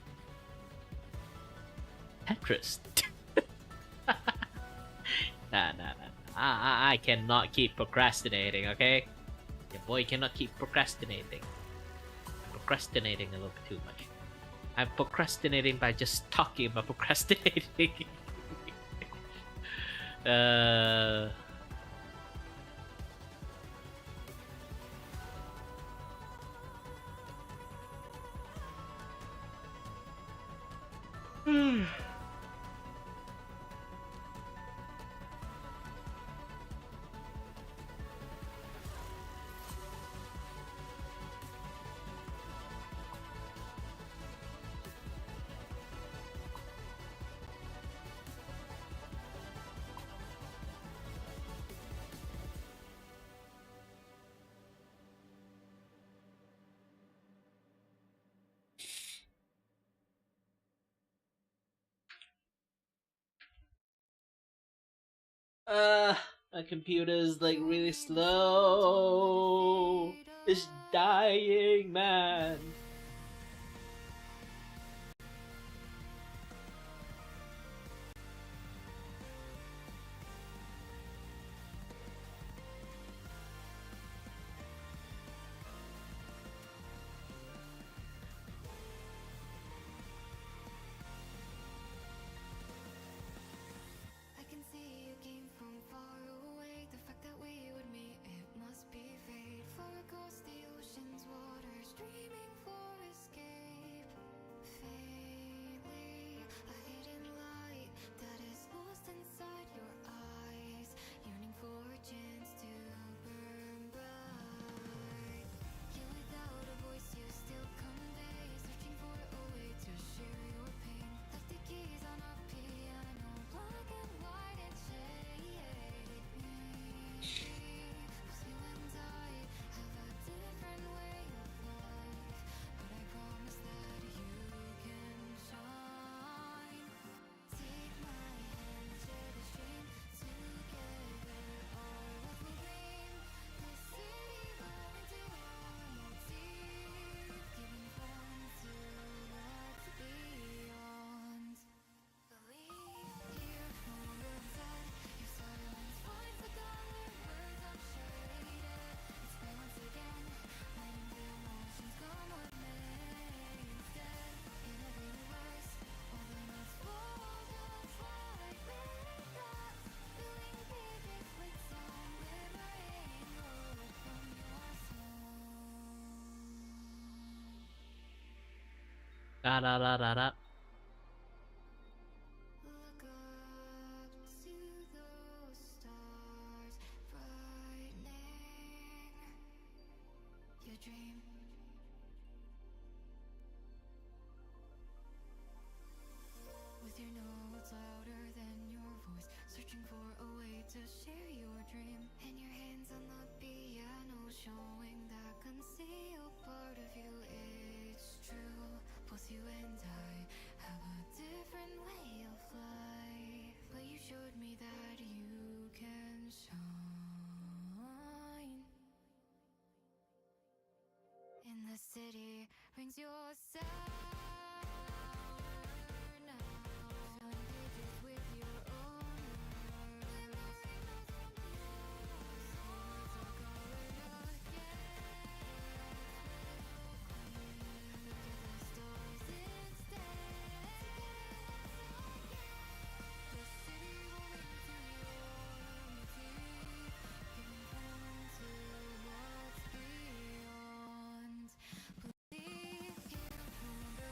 Tetris. Nah. I cannot keep procrastinating, okay? Your boy cannot keep procrastinating. Procrastinating a little bit too much. I'm procrastinating by just talking about procrastinating. My computer is like really slow. It's dying, man. I can see you came from far away. The fact that we would meet, it must be fate. Far across the ocean's waters, dreaming for escape. Faintly, a hidden light that is lost inside your eyes, yearning for a chance to burn bright. Yet without a voice, you still convey, searching for a way to share your pain. Like the keys on a piano, black and white and shade. Cause you and I have a different way of life, but I promise that you can shine. Take my hand, share the stream together. All of we dream. This city going into our motif, giving fun to what's beyond. Believe here, no room sad. Your silence finds the color, words unshaded. It's play once again, letting the emotions come what may instead. In every reverse, all the notes fall just like raindrops, filling pages with song, glimmering hope from your song. Da da da da da. Look up to those stars, brightening your dream. With your notes louder than your voice, searching for a way to share your dream. And your hands on the piano, showing that concealed part of you. It's true, both you and I have a different way of life, but you showed me that you can shine. becomes your sour now. Filling pages with your own words. So colored again. Look at the stars instead. The city rolling through your teeth, giving form to what's beyond. Believe you don't remember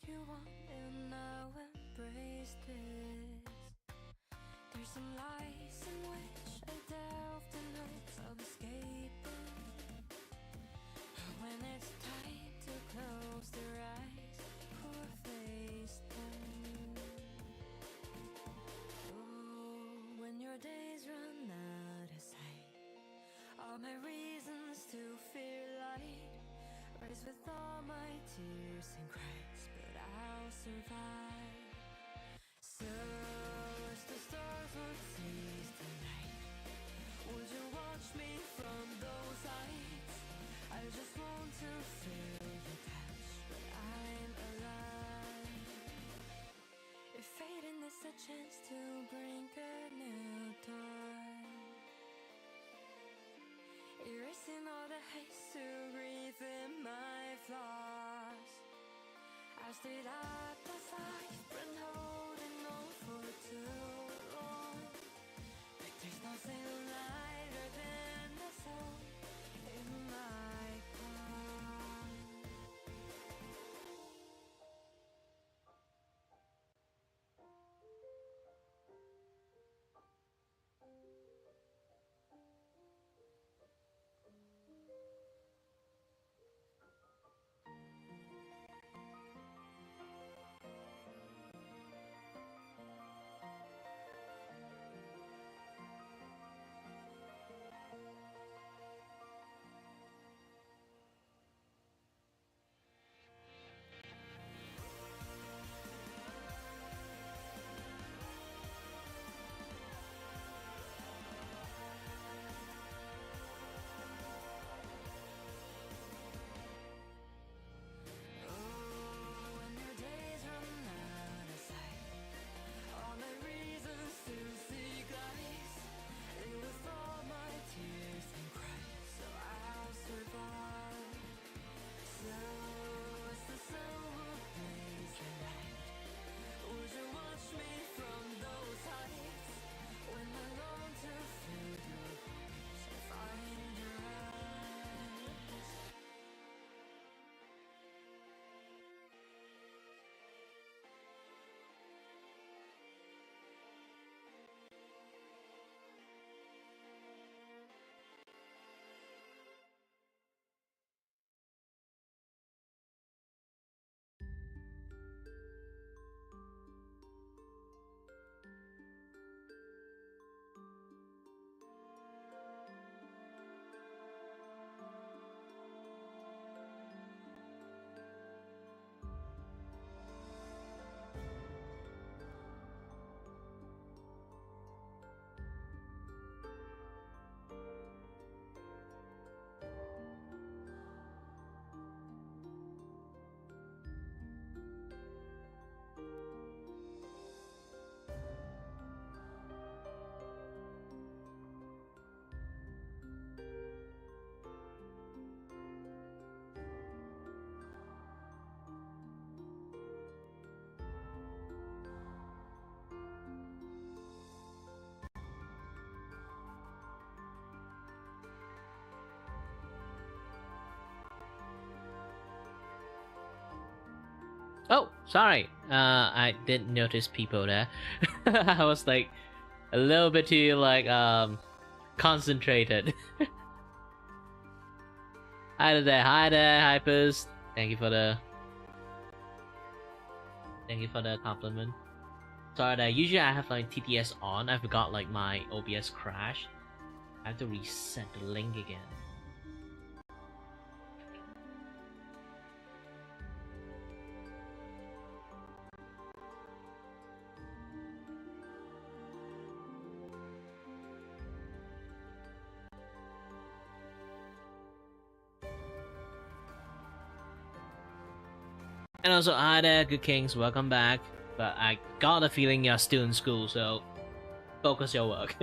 you want and now embrace this. There's some lies in which I delved in hopes of escaping. When it's time to close their eyes, poor face them. Oh, when your days run out of sight, all my reasons to fear light rise with all my tears and cries, but I'll survive. So as the stars would cease tonight, would you watch me from those heights? I just want to feel your touch, but I'm alive. If fading is a chance to bring a new dawn, erasing all the haste to breathe in my flaws. I stayed up the fight, been holding on for too long. But there's nothing lighter than the soul in my palm. Oh, sorry. I didn't notice people there. I was like a little bit too like concentrated. Hi there, Hypers. Thank you for the compliment. Sorry that usually I have like TTS on. I forgot like my OBS crashed. I have to reset the link again. And also, hi there, good kings, welcome back. But I got a feeling you're still in school, so focus your work.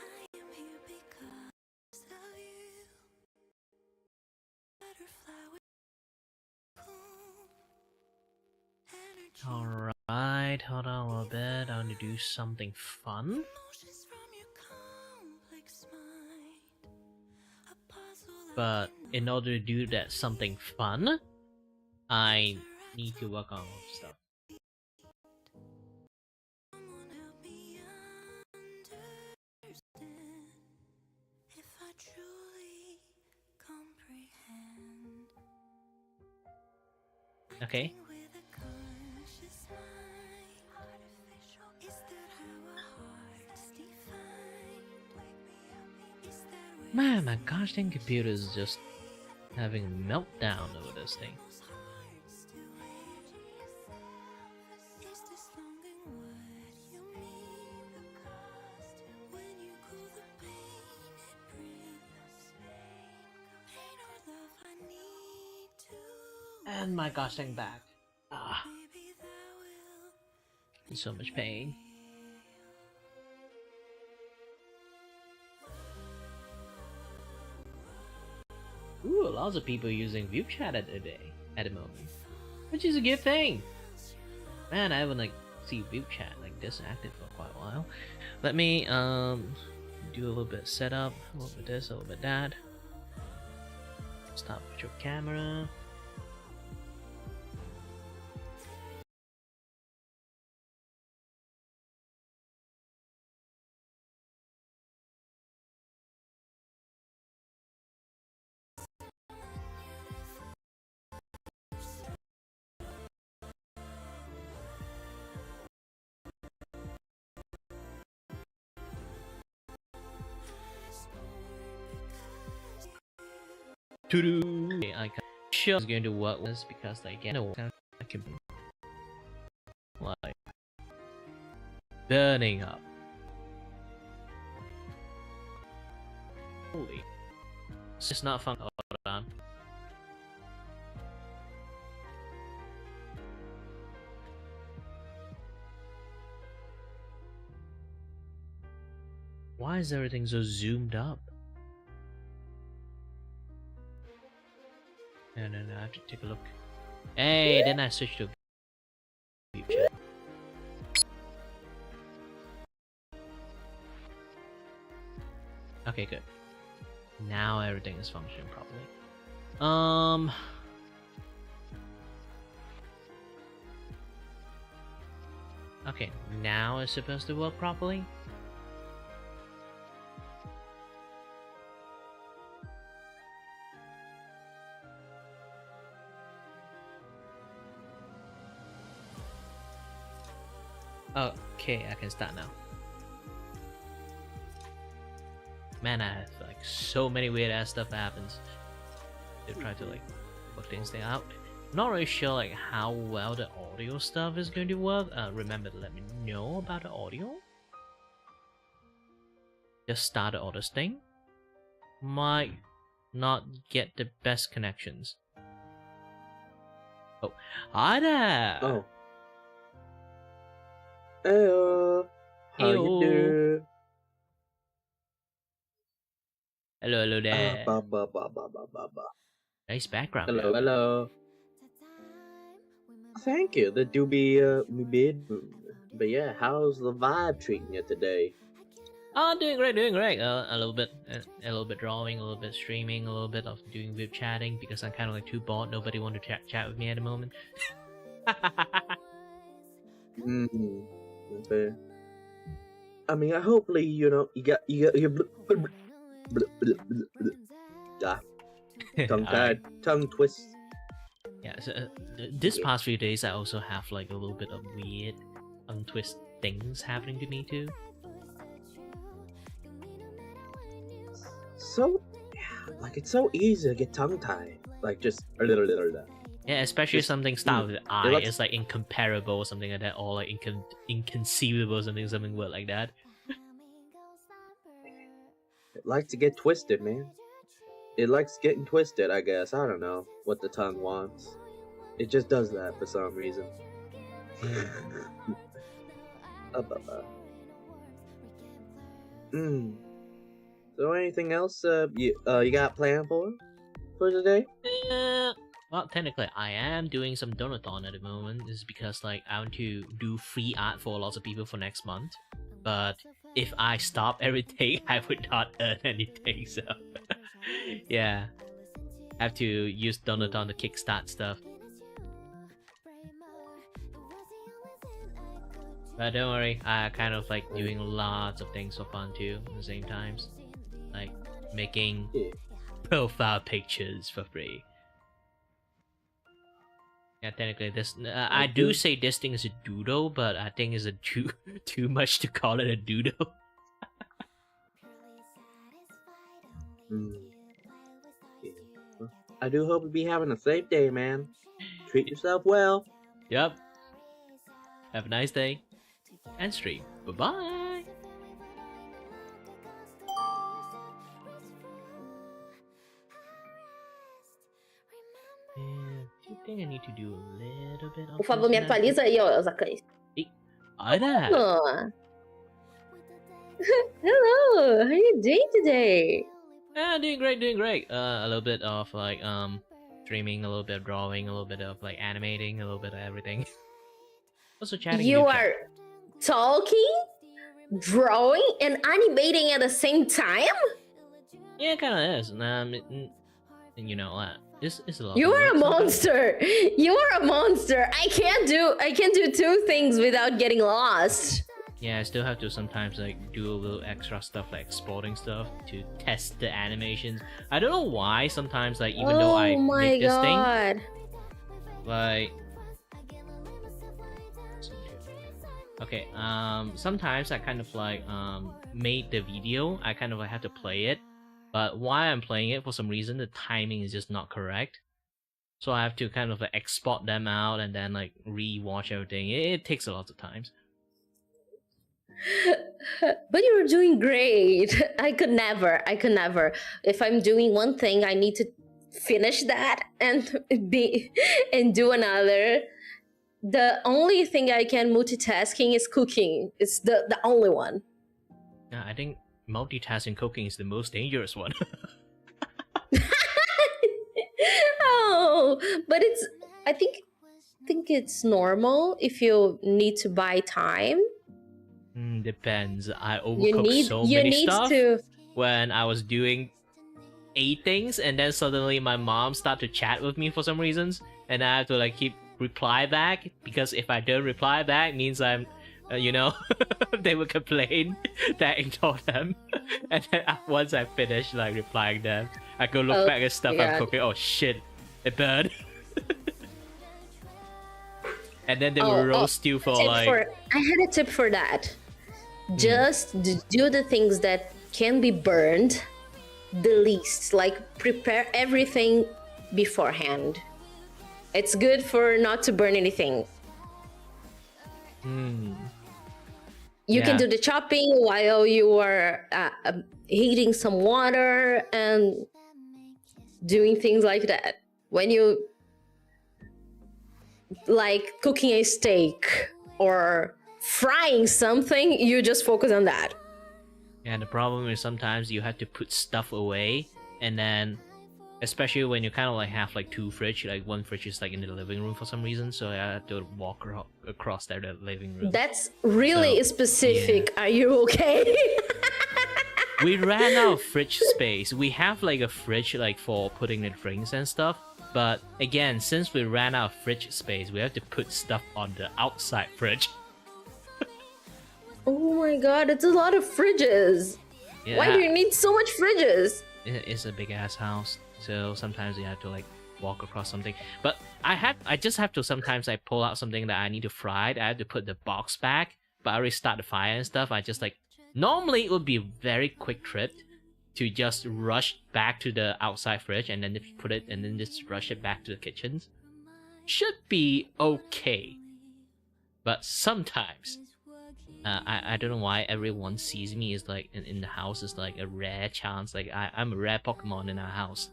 I am here because of you. Butterfly with cool energy. Alright, hold on a little bit. I want to do something fun. Emotions from your complex mind. A puzzle I But in cannot order to do that something fun, I need to work on stuff. Someone help me understand. If I truly comprehend. Okay. Acting with a conscious mind. Artificial. Is that how a heart's defined? Wake me up. Is that where Man, my gosh dang computer is just having a meltdown over this thing. most hearts do it? Is this longing what you mean? The cost when you cool the pain it brings. Pain or love I need to. And my gosh dang back. Ah, Maybe that will in so much pain. Ooh, lots of people using Vtuber at the moment, which is a good thing. Man, I haven't see Vtuber like this active for quite a while. Let me do a little bit of setup, a little bit this, a little bit that. Stop with your camera. To-do. I can sure it's going to work with this because like again I can like burning up. Holy, it's just not fun. Hold on. Why is everything so zoomed up? No, I have to take a look. Hey, then I switched to view chat. Okay, good. Now everything is functioning properly. Okay, now it's supposed to work properly. Okay, I can start now. Man, I have like so many weird ass stuff that happens. They try to like work things out. Not really sure like how well the audio stuff is going to work. Remember to let me know about the audio. Just start the auto thing. Might not get the best connections. Oh, hi there. Oh. Heyo. How you Heyo. doing? Hello there. Ba. Nice background. Hello, Though. hello. Thank you. That do be me bid. But yeah, how's the vibe treating you today? Oh, doing great. A little bit drawing, a little bit streaming, a little bit of doing web chatting because I'm kind of like too bored. Nobody want to chat with me at the moment. Okay. I mean, hopefully you know you got your tongue tied, tongue twist. Yeah. So this past few days, I also have like a little bit of weird, untwist things happening to me too. So, yeah, like it's so easy to get tongue tied. Like just Yeah, especially Just- something started with I. lets- It's like incomparable or something like that, or like inconceivable or something word like that. It likes to get twisted, man. It likes getting twisted, I guess. I don't know what the tongue wants. It just does that for some reason. So anything else you got planned for today? Well, technically, I am doing some donathon at the moment. This is because like I want to do free art for lots of people for next month. But if I stop everything, I would not earn anything. So yeah, I have to use donathon to kickstart stuff. But don't worry, I kind of like doing lots of things for fun too at the same times, like making Yeah. profile pictures for free. Yeah, technically, this I do say this thing is a doodle, but I think it's a too much to call it a doodle. Yeah. Well, I do hope you be having a safe day, man. Treat yourself well. Yep. Have a nice day and stream. Bye bye. I think I need to do a little bit of. Por favor, me atualiza aí, ó, Zacães. Hi there. Oh. Hello, how are you doing today? Doing great. A little bit of like streaming, a little bit of drawing, a little bit of like animating, a little bit of everything. Also chatting. You new chat. are talking, drawing, and animating at the same time? Yeah, it kind of is. You know, it's a lot. You of are a work sometimes. monster. You are a monster. I can't do two things without getting lost. Yeah, I still have to sometimes like do a little extra stuff like exporting stuff to test the animations. I don't know why sometimes like even though I make this thing, like okay, sometimes I kind of like made the video. I kind of like have to play it But while I'm playing it, for some reason, the timing is just not correct. So I have to kind of like export them out and then like re-watch everything. It takes a lot of times. But you're doing great. I could never. If I'm doing one thing, I need to finish that and do another. The only thing I can multitasking is cooking. It's the only one. Yeah, I think multitasking cooking is the most dangerous one. Oh, but I think it's normal if you need to buy time. Depends. I You overcooked need so many stuff to. when I was doing 8 things, and then suddenly my mom started to chat with me for some reasons, and I have to like keep reply back, because if I don't reply back, it means I'm, they would complain that I ignored them. And then once I finish like replying them, I go look back at stuff I'm yeah. cooking. Oh shit, it burned. And then they will roast you for like. I had a tip for that. Just do the things that can be burned the least. Like prepare everything beforehand. It's good for not to burn anything. You can do the chopping while you are heating some water and doing things like that. When you like cooking a steak or frying something, you just focus on that. Yeah, the problem is sometimes you have to put stuff away, and then especially when you kind of like have like 2 fridge, like one fridge is like in the living room for some reason, so I have to walk across there to the living room. That's really specific. Yeah. Are you okay? We ran out of fridge space. We have like a fridge like for putting the drinks and stuff, but again, since we ran out of fridge space, we have to put stuff on the outside fridge. Oh my god, it's a lot of fridges. Yeah. Why do you need so much fridges? It's a big ass house, so sometimes you have to like walk across something. But I just have to sometimes I pull out something that I need to fry. I have to put the box back, but I already start the fire and stuff. I just like normally it would be a very quick trip to just rush back to the outside fridge and then if you put it and then just rush it back to the kitchens. Should be okay, but sometimes. I don't know why everyone sees me is like in the house is like a rare chance. Like I'm a rare Pokemon in our house,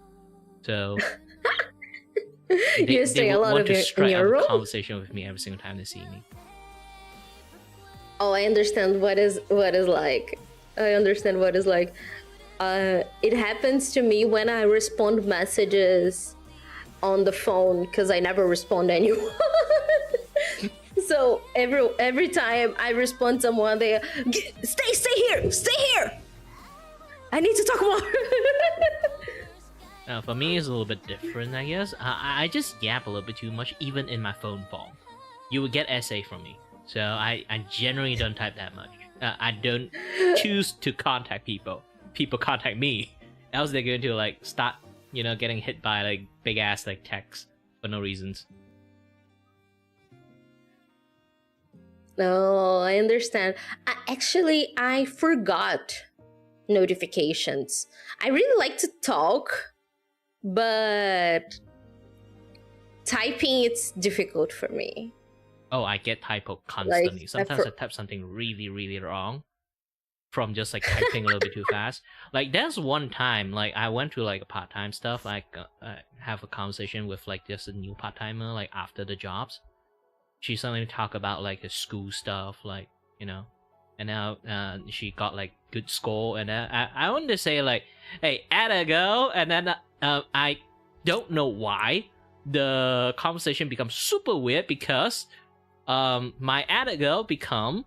so you stay a lot of strike in your room. A conversation with me every single time they see me. Oh, I understand what is like. I understand what is like. It happens to me when I respond messages on the phone because I never respond anyone. So every time I respond to someone, they stay here. I need to talk more. For me, it's a little bit different, I guess. I just yap a little bit too much, even in my phone form. You would get essay from me, so I generally don't type that much. I don't choose to contact people. People contact me, else they're going to like start, getting hit by like big ass like texts for no reasons. No, I understand. I forgot notifications. I really like to talk, but typing it's difficult for me. Oh, I get typo constantly. Like, sometimes I type something really, really wrong from just like typing a little bit too fast. Like there's one time, like I went to like a part-time stuff. Like I have a conversation with like just a new part-timer, like after the jobs. She suddenly talk about like the school stuff, like and now she got like good score, and I wanted to say like, hey, atta girl, and then I don't know why the conversation becomes super weird because my atta girl become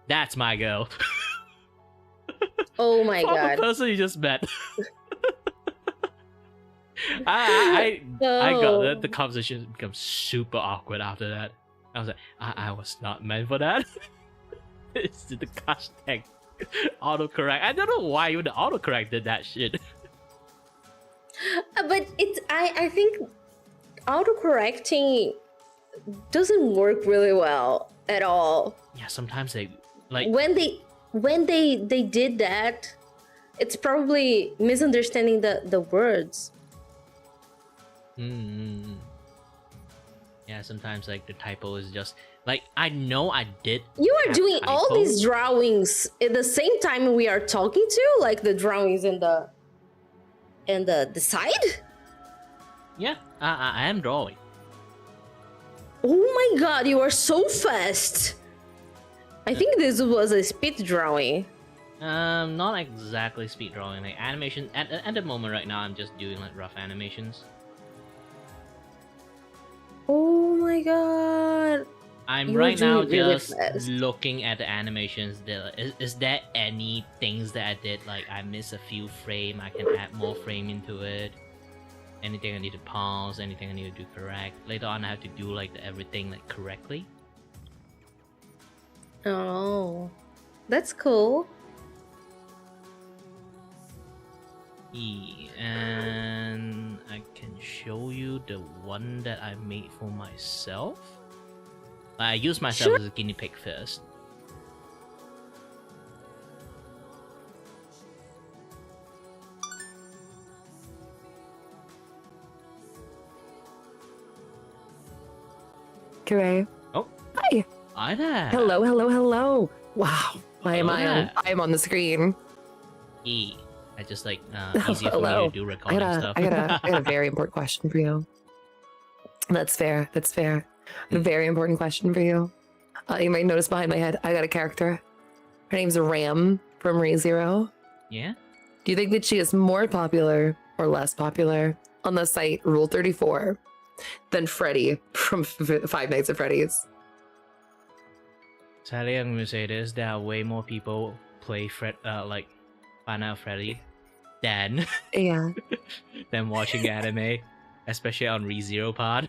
that's my girl. Oh my god! The person you just met. I got the conversation becomes super awkward after that. I was like, I was not meant for that. It's the hashtag autocorrect. I don't know why even the autocorrect did that shit. But I think autocorrecting doesn't work really well at all. Yeah, sometimes they like when they did that. It's probably misunderstanding the words. Mm-hmm. Yeah, sometimes like the typo is just like I know I did. You are have doing all these typos. drawings at the same time we are talking to, like the drawings in the side. Yeah, I am drawing. Oh my god, you are so fast. I think this was a speed drawing. Not exactly speed drawing. Like animation at the moment right now, I'm just doing like rough animations. Oh my god. I'm You were right now doing really just fast. looking at the animations. Is there any things that I did like I missed a few frame? I can add more frame into it. Anything I need to pause? Anything I need to do correct? Later on, I have to do like everything like correctly. Oh, that's cool. And I can show you the one that I made for myself. I use myself Sure. as a guinea pig first. Okay. Oh, Hi. hi there. Hello, hello, hello. Wow. Why am Hello I on? there. I am on the screen. I just like easier for me Hello. to do recording stuff. I got a very important question for you. That's fair. That's fair. A very important question for you. You might notice behind my head, I got a character. Her name's Ram from ReZero. Yeah. Do you think that she is more popular or less popular on the site Rule 34 than Freddy from Five Nights at Freddy's? Sadly, I'm gonna say this: there are way more people play like Five Nights at Freddy than Yeah. than watching anime, especially on ReZero Pod.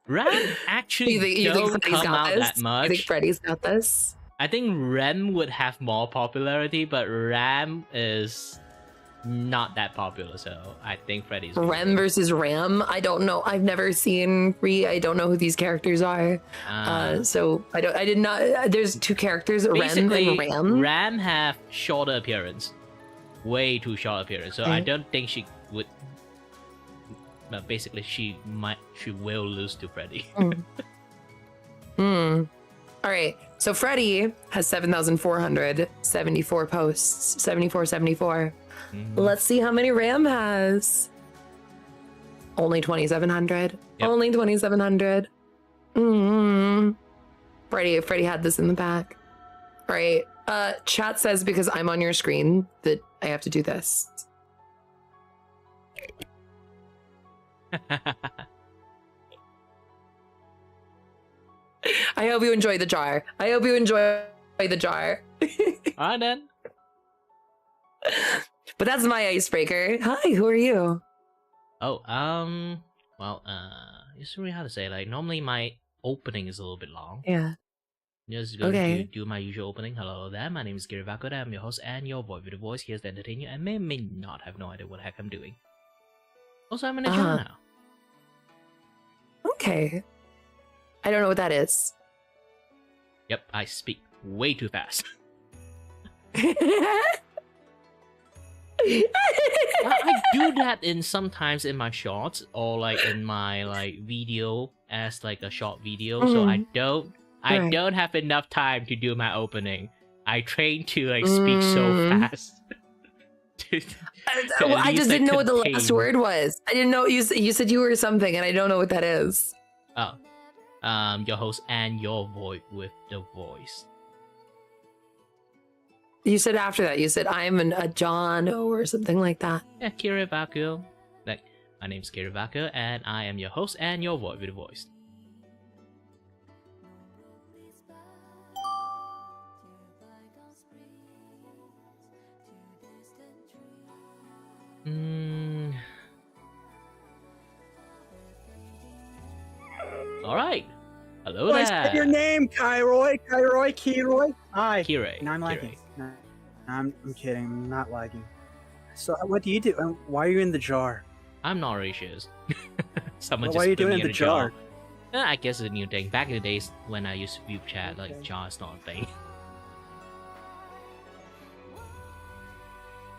Rem actually you think don't Freddy's come got out this? that much. You think Freddy's got this? I think Rem would have more popularity, but Ram is not that popular, so I think Freddy's Rem versus Ram. I don't know. I've never seen I don't know who these characters are. So I did not. There's two characters, Rem basically, and Ram. Ram have shorter appearance, way too short appearance. So I Okay. don't think she would. But basically, she will lose to Freddy. Hmm. All right. So Freddy has 7,474 posts. 74. Let's see how many Ram has. Only 2,700. Yep. Only 2,700. Freddy had this in the back. All right. Chat says because I'm on your screen that I have to do this. I hope you enjoy the jar. I hope you enjoy the jar. Alright then. But that's my icebreaker. Hi, who are you? Oh, well, it's really hard to say. Like, normally my opening is a little bit long. Yeah. Just going to Okay. do my usual opening. Hello there, my name is Gary Vakoda. I'm your host and your voice with a voice here to entertain you and may not have no idea what the heck I'm doing. Also, I'm in a jar now. Okay. I don't know what that is. Yep, I speak way too fast. I do that sometimes in my shorts or like in my like video as like a short video. So I don't have enough time to do my opening. I train to like speak so fast. Well, I just didn't know what the last contain- word was. I didn't know you said you were something, and I don't know what that is. Oh, your host and your voice with the voice. You said after that. You said I'm a John or something like that. Yeah, Kira Baku. Like, my name's Kira Baku, and I am your host and your voice with the voice. All right. Hello I there. said your name, Kyroy. Hi. Kira. No, I'm Kira. lagging. No, I'm kidding. I'm not lagging. So, what do you do? And why are you in the jar? I'm not racist. Someone Well, just why are you put me doing in the a jar. jar? I guess it's a new thing. Back in the days when I used ViewChat, like jar is not a thing.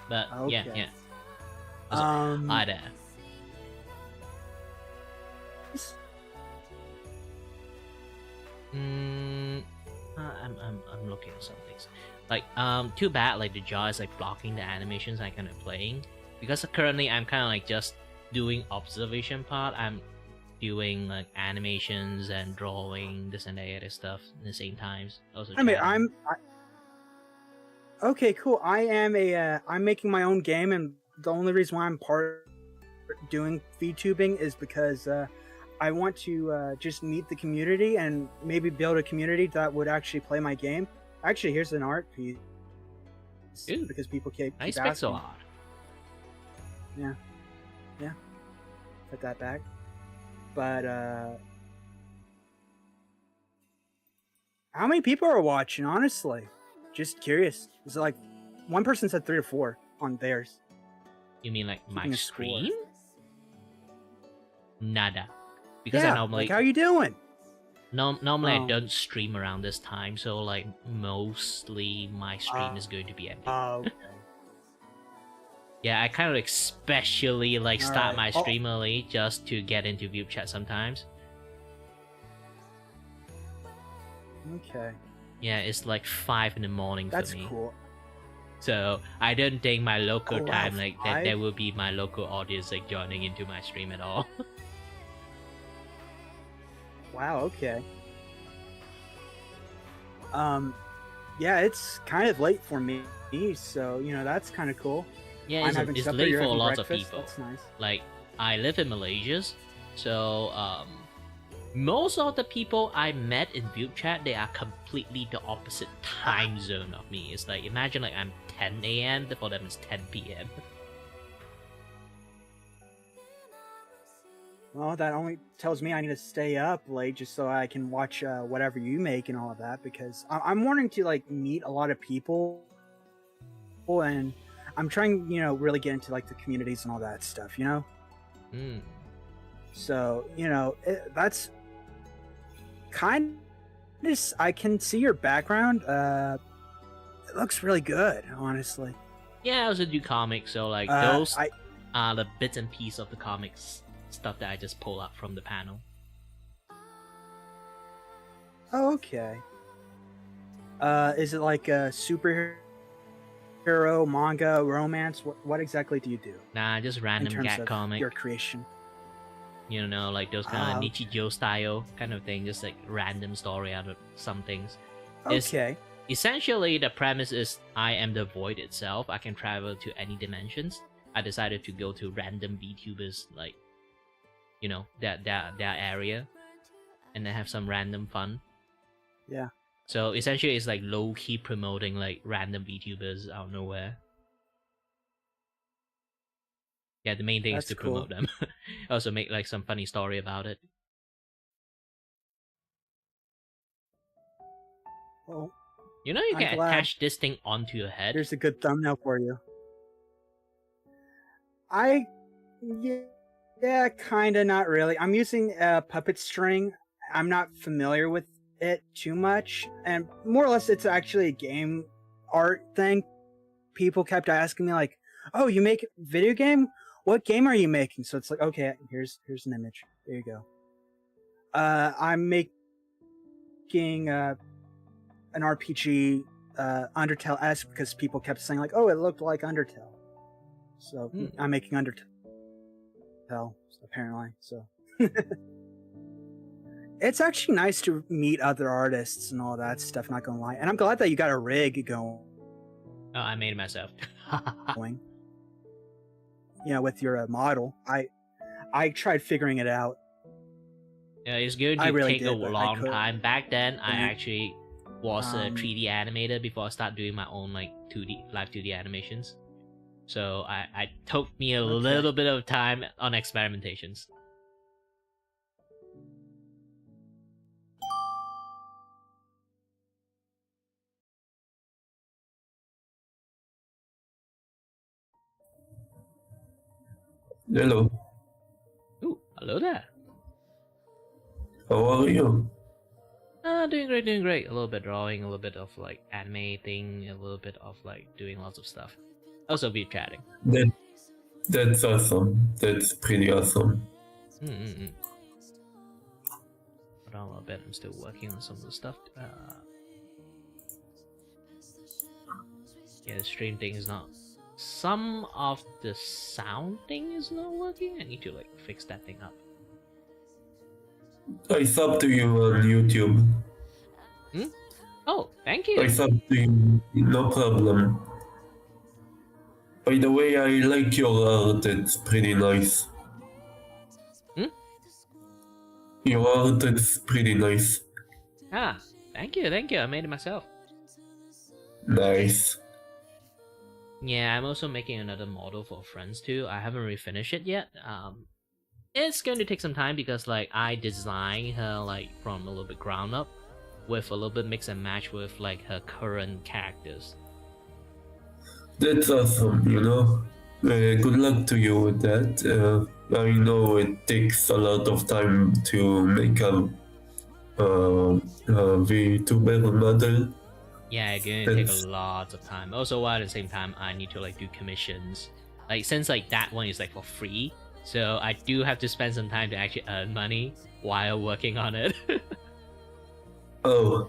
But yeah, Okay. yeah. Also, hi there. I'm looking at some things. Like too bad like the jaw is like blocking the animations I kind of playing, because currently I'm kind of like just doing observation part. I'm doing like animations and drawing this and that other stuff at the same times. Also, I mean, chatting. okay, cool. I'm making my own game, and the only reason why I'm doing VTubing is because I want to just meet the community and maybe build a community that would actually play my game. Actually, here's an art piece. Ooh, because people keep nice asking. pixel art. Yeah. Put that back. But how many people are watching? Honestly, just curious. Is it like one person said 3 or 4 on theirs? You mean like my Keeping a score. stream? Nada. Because Yeah, I normally like how you doing? normally I Oh. don't stream around this time, so like mostly my stream is going to be empty. Okay. Yeah, I kind of especially like start Alright. my stream early just to get into view chat sometimes. Okay. Yeah, it's like 5 in the morning That's for me. cool. So I don't think my local Oh, wow, time like that 5? there will be my local audience like joining into my stream at all. Wow, okay. Yeah, it's kind of late for me, so that's kind of cool. Yeah, I'm it's, having it's supper, late you're for a having lot of breakfast. people. That's nice. Like I live in Malaysia, so most of the people I met in view chat, they are completely the opposite time zone of me. It's like imagine like I'm 10 a.m. for them it's 10 p.m. Well, that only tells me I need to stay up late just so I can watch whatever you make and all of that, because I'm wanting to like meet a lot of people, and I'm trying, really get into like the communities and all that stuff, Mm. So, that's kind of, I can see your background. It looks really good, honestly. Yeah, I also do comics, so like those are the bits and pieces of the comics stuff that I just pull up from the panel. Oh, okay. Is it like a superhero, manga, romance? What exactly do you do Nah, just in random terms gag of comic. your creation? You know, like those kind of Okay. Nichijou style kind of thing, just like random story out of some things. It's- Okay. Essentially, the premise is I am the void itself. I can travel to any dimensions. I decided to go to random VTubers, like, their area, and then have some random fun. Yeah. So essentially, it's like low key promoting like random VTubers out of nowhere. Yeah, the main thing is That's to cool. promote them. Also make like some funny story about it. Well, You know, you I'm can glad. attach this thing onto your head. here's a good thumbnail for you. Yeah, kinda, not really. I'm using a puppet string. I'm not familiar with it too much, and more or less, it's actually a game art thing. People kept asking me like, "Oh, you make a video game? What game are you making?" So it's like, okay, here's an image. There you go. I'm making an RPG, Undertale-esque, because people kept saying like, "Oh, it looked like Undertale." So I'm making Undertale, apparently. So it's actually nice to meet other artists and all that stuff. Not gonna lie, and I'm glad that you got a rig going. Oh, I made it myself. With your model. I tried figuring it out. Yeah, it's going I to really take a did, but I long couldn't. time. Back then, I actually was a Um, 3D animator before I started doing my own like 2D live 2D animations. So I took me a little bit of time on experimentations. Hello, Ooh, hello there. how are you? Doing great, doing great. A little bit drawing, a little bit of like animating, a little bit of like doing lots of stuff. Also be chatting. That's awesome. That's pretty awesome. Mm-mm-mm. But I'll bet I'm still working on some of the stuff. Yeah, the stream thing is not. Some of the sound thing is not working. I need to like fix that thing up. I sub to you on YouTube. Oh, thank I you. sub to you. No problem. By the way, I like your art. It's pretty nice. Your art is pretty nice. Ah, thank you, thank you. I made it myself. Nice. Yeah, I'm also making another model for friends too. I haven't really finished it yet. It's going to take some time because like I designed her like from a little bit ground up, with a little bit mix and match with like her current characters. That's awesome, you know. Good luck to you with that. I know it takes a lot of time to make a VTuber model. Yeah, it's gonna take a lot of time. Also, while at the same time, I need to like do commissions. Like since like that one is like for free, so I do have to spend some time to actually earn money while working on it. Oh,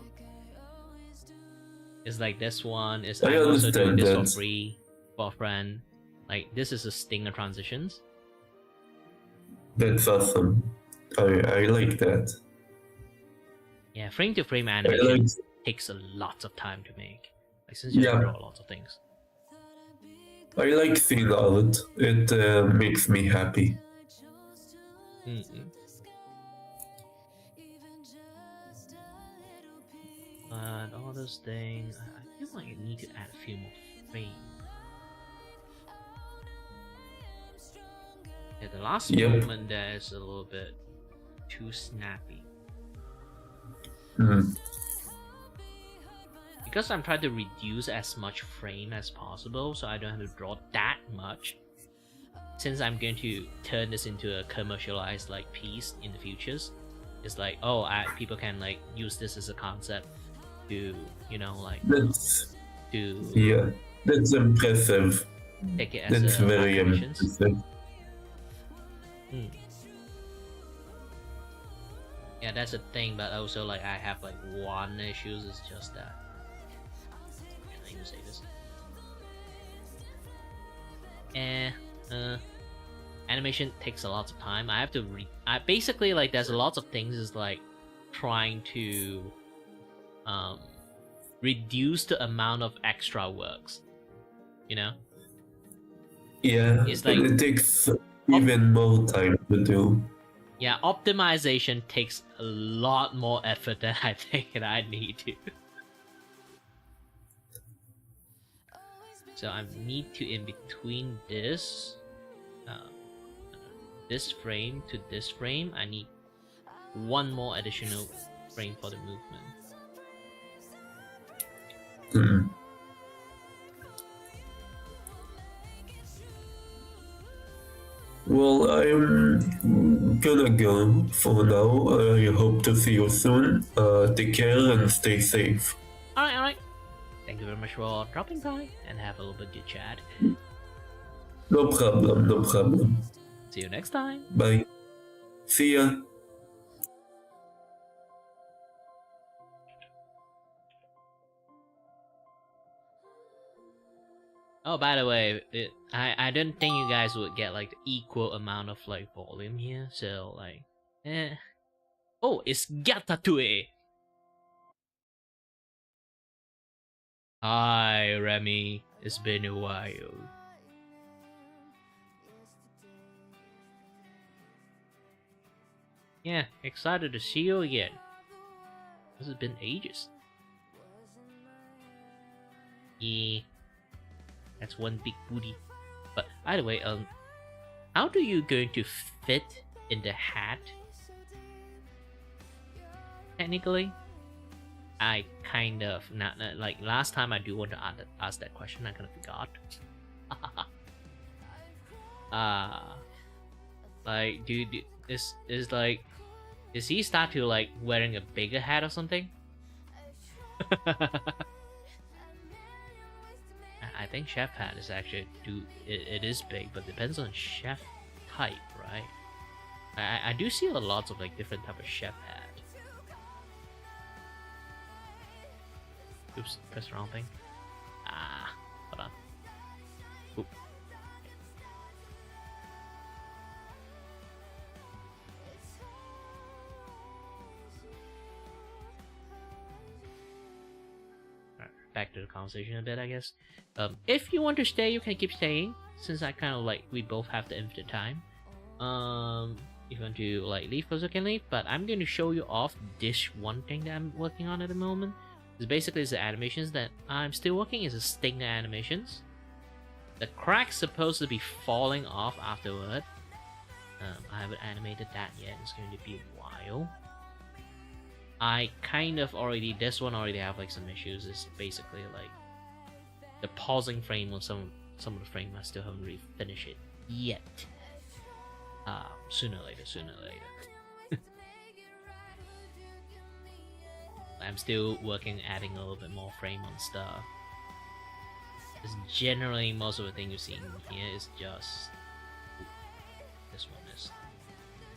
It's like this one is I I'm also doing understand this that. for free for a friend. Like this is a Stinger transitions. that's awesome. I like that. Yeah, frame to frame I animation like. takes a lot of time to make. Like since you have to Yeah. draw lots of things. I like seeing art. It makes me happy. Mm-mm. But all those things, I feel like I need to add a few more frames. Yeah, the last Yep. movement there is a little bit too snappy. Mm. Because I'm trying to reduce as much frame as possible, so I don't have to draw that much. Since I'm going to turn this into a commercialized like piece in the futures, it's like, oh, people can like use this as a concept to, you know, like That's to that's impressive. take it as That's very commissions. impressive. Yeah, that's the thing, but also like I have like one issue is just that. Can I even say this? Animation takes a lot of time. I have to I basically like there's a lot of things is like trying to reduce the amount of extra works. You know? Yeah, It's like- it takes even more time to do. Yeah, optimization takes a lot more effort than I think that I need to. So I need to in between this this frame to this frame, I need one more additional frame for the movement. Mm. Well, I'm gonna go for now. I hope to see you soon. Take care and stay safe. Alright. Thank you very much for dropping by and have a little bit of chat. No problem. See you next time. Bye. See ya. Oh, by the way, I don't think you guys would get like the equal amount of like volume here, so like, Oh, it's Gatatue. Hi, Remy. It's been a while. Yeah, excited to see you again. This has been ages. Yeah. That's one big booty. But either way, how do you going to fit in the hat? Technically, I kind of not like last time. I do want to ask that question. I kind of forgot. Like, is he start to like wearing a bigger hat or something? I think chef hat is actually it is big, but depends on chef type, right? I do see a lots of like different type of chef hat. Oops, press the wrong thing. Ah, hold on. Oop. Alright, back to the conversation a bit, I guess. If you want to stay, you can keep staying, since I kind of like we both have the infinite time. If you want to like leave, also can leave. But I'm going to show you off this one thing that I'm working on at the moment. It's basically the animations that I'm still working. Is the sting animations. The crack's supposed to be falling off afterward. I haven't animated that yet. It's going to be a while. I kind of already, this one already have like some issues. It's basically like the pausing frame on some of the frame. I still haven't really finished it yet. Sooner or later. I'm still working, adding a little bit more frame on stuff. Because generally, most of the thing you see in here is just... Ooh, this one is...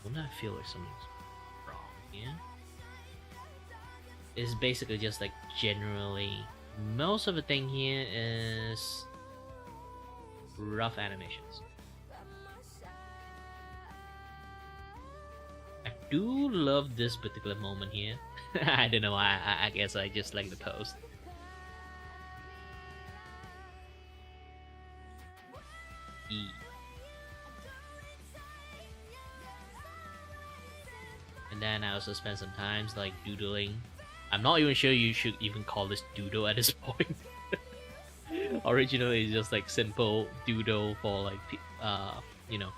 Don't I feel like something's wrong here? It's basically just like generally... Most of the thing here is... rough animations. I do love this particular moment here. I don't know, I guess I just like the post. E. And then I also spent some time like doodling. I'm not even sure you should even call this doodle at this point. Originally it's just like simple doodle for like you know,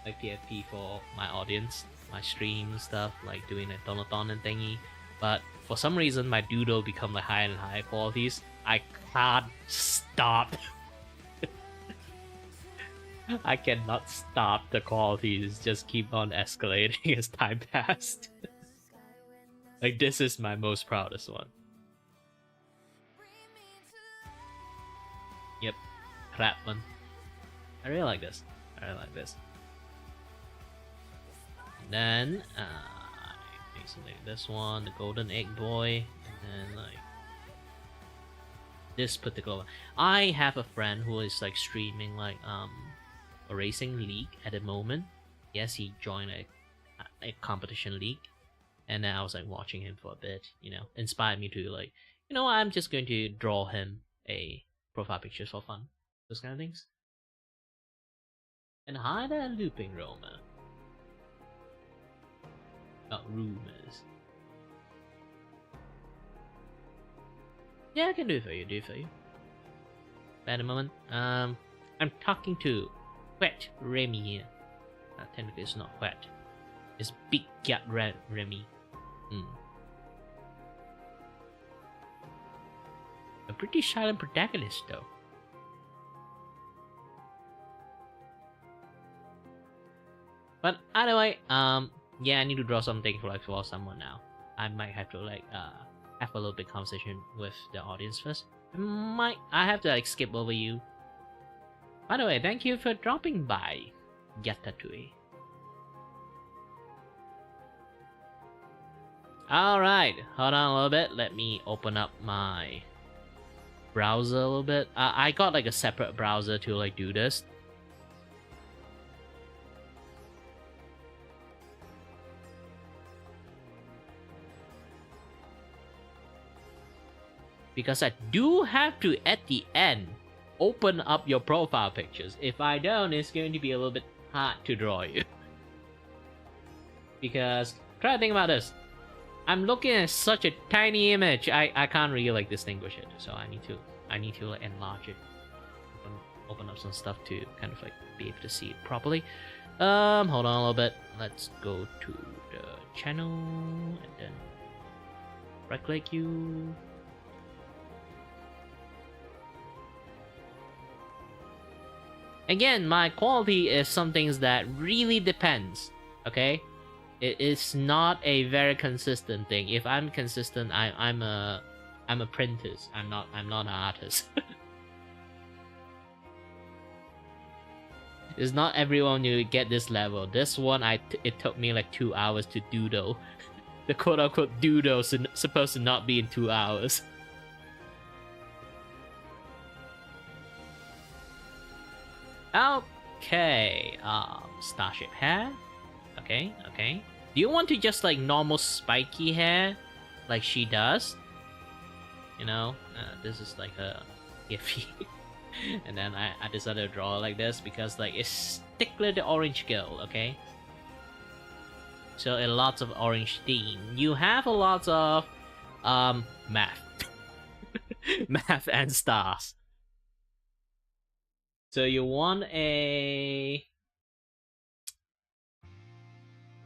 like PFP for my audience, my stream stuff, like doing a donathon and thingy. But for some reason my doodle become like higher and higher qualities. I can't stop. I cannot stop the qualities, just keep on escalating as time passed. Like this is my most proudest one. Yep, clap one. I really like this. I really like this. And then I make something like this one, the golden egg boy, and then like this particular one. I have a friend who is like streaming like a racing league at the moment. Yes, he joined a competition league, and then I was like watching him for a bit. You know, inspired me to like, you know, I'm just going to draw him a profile picture for fun, those kind of things. And hi there, looping Roma. Not rumors. Yeah, I can do it for you, At the moment, I'm talking to Wet Remy here. Technically it's not wet. It's Big Cat Remy. A pretty silent protagonist though. But anyway, yeah, I need to draw something for like for someone now. I might have to like have a little bit conversation with the audience first. I have to like skip over you. By the way, thank you for dropping by, Yatatui. Alright, hold on a little bit. Let me open up my browser a little bit. I got like a separate browser to like do this. Because I do have to, at the end, open up your profile pictures. If I don't, it's going to be a little bit hard to draw you. Because, try to think about this. I'm looking at such a tiny image, I can't really like distinguish it. So I need to like enlarge it. Open up some stuff to kind of like be able to see it properly. Hold on a little bit. Let's go to the channel and then right click you. Again, my quality is some things that really depends, okay? It is not a very consistent thing. If I'm consistent, I'm a apprentice. I'm not an artist. It's not everyone who get this level. This one, it took me like 2 hours to doodle. The quote-unquote doodle is supposed to not be in 2 hours. Okay, starship hair. Okay. Do you want to just like normal spiky hair, like she does? You know, this is like a iffy. And then I decided to draw like this because like it's stickler the orange girl, okay? So a lots of orange theme. You have a lot of math. Math and stars. So you want a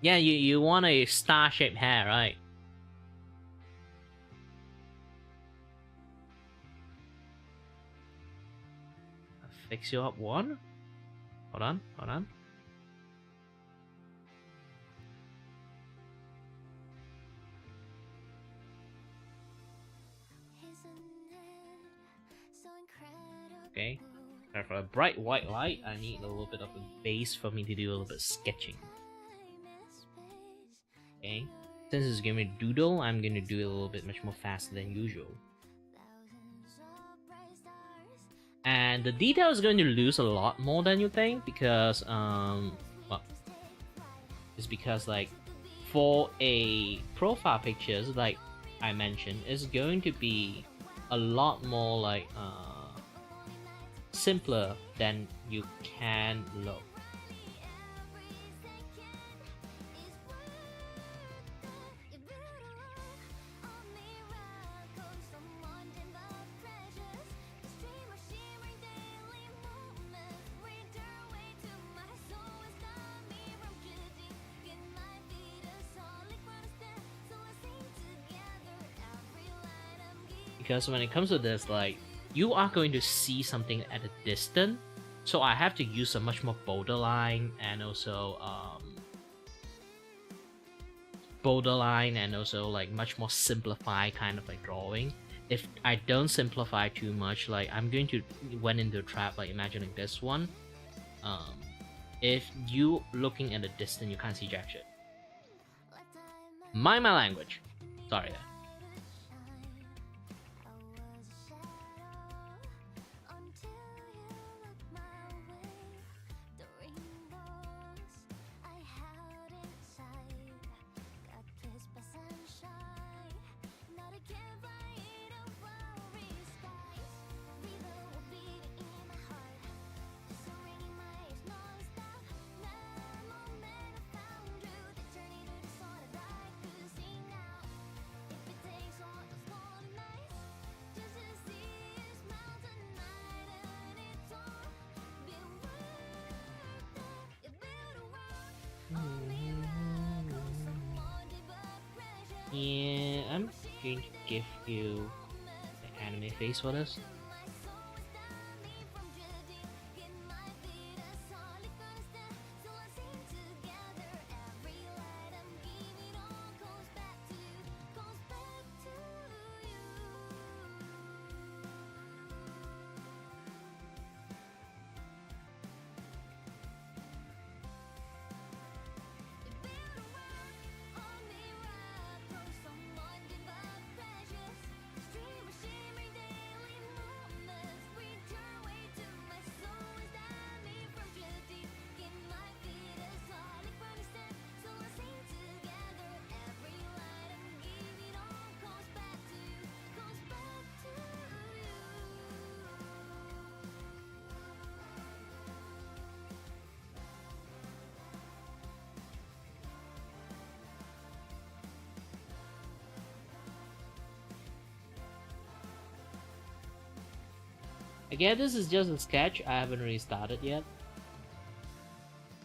you want a star-shaped hair, right? Fix you up one. Hold on. Okay. For a bright white light, I need a little bit of a base for me to do a little bit of sketching. Okay. Since it's giving me doodle, I'm gonna do it a little bit much more faster than usual. And the detail is going to lose a lot more than you think because well, it's because like for a profile pictures, like I mentioned, is going to be a lot more like simpler than you can look. Because when it comes to this, like, you are going to see something at a distance, so I have to use a much more bolder line and also like much more simplified kind of like drawing. If I don't simplify too much, like I'm going to went into a trap, like imagining this one. If you looking at a distance, you can't see jack shit. Mind my language. Sorry. Yeah, I'm going to give you the anime face for this. Again, this is just a sketch. I haven't really started yet.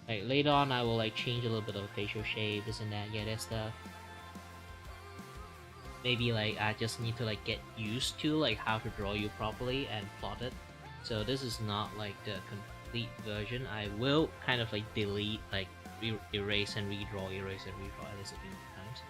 Like later on, I will like change a little bit of the facial shape, this and that, that stuff. Maybe like I just need to like get used to like how to draw you properly and plot it. So this is not like the complete version. I will kind of like delete, like erase and redraw this a few times.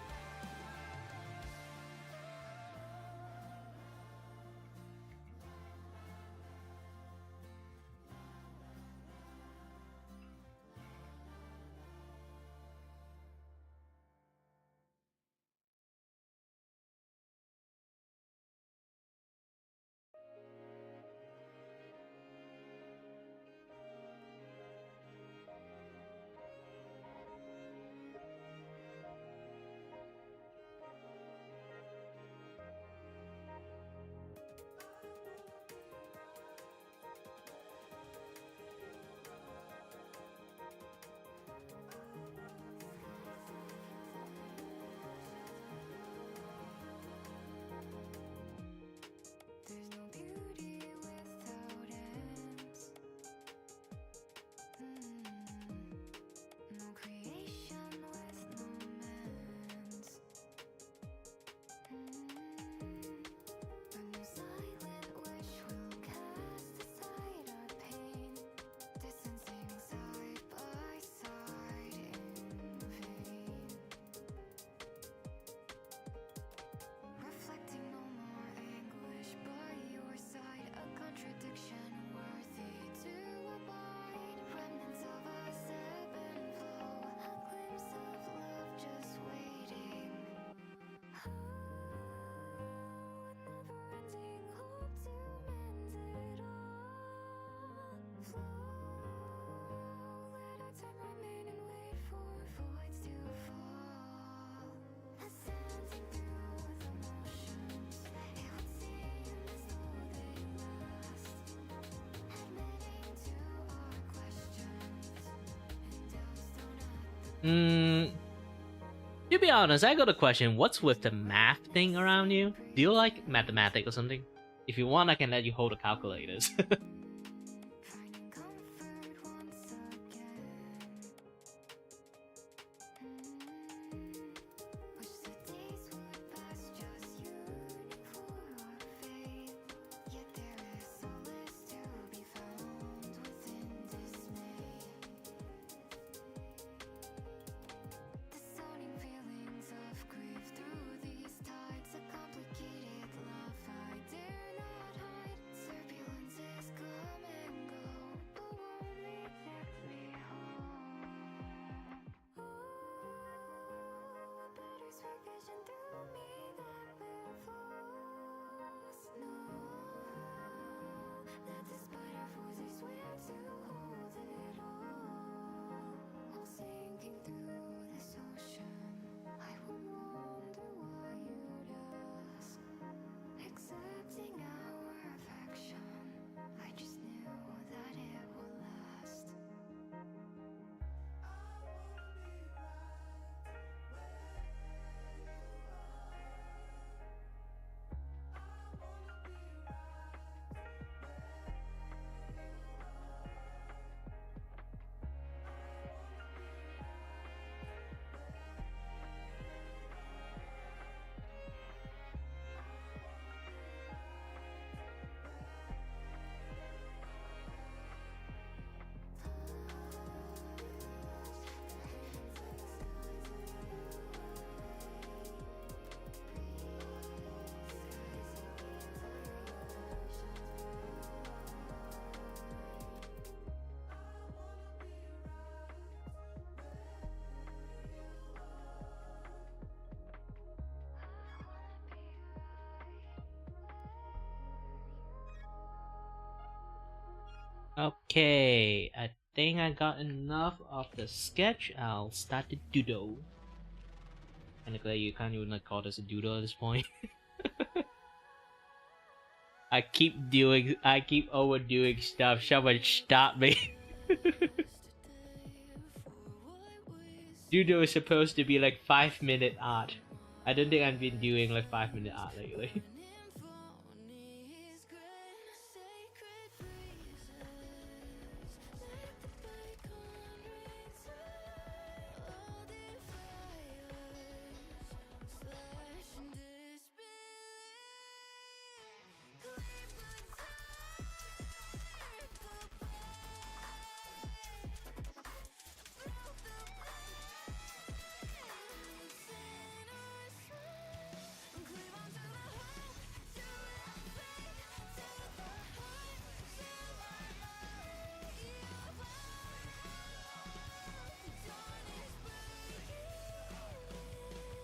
Mm, to be honest, I got a question. What's with the math thing around you? Do you like mathematics or something? If you want, I can let you hold the calculators. Okay, I think I got enough of the sketch. I'll start the doodle. Technically, you can't even call this a doodle at this point. I keep overdoing stuff. Someone stop me. Doodle is supposed to be like 5-minute art. I don't think I've been doing like 5-minute art lately.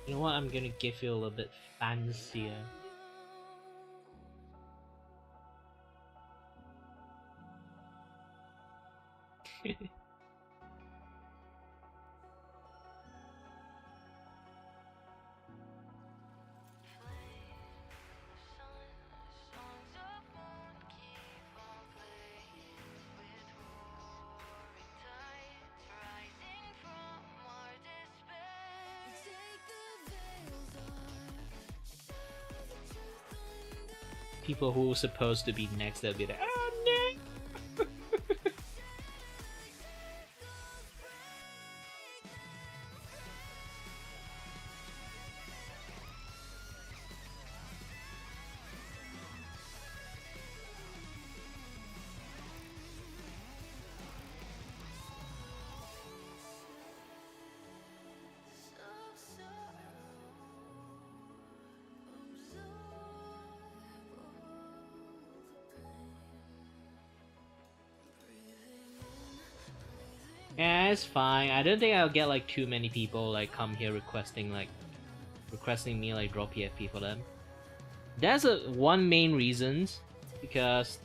You know what? I'm gonna give you a little bit fancier. People who are supposed to be next, they'll be like, oh no! Yeah, it's fine. I don't think I'll get like too many people like come here requesting me like drop PFP for them. That's one main reason, because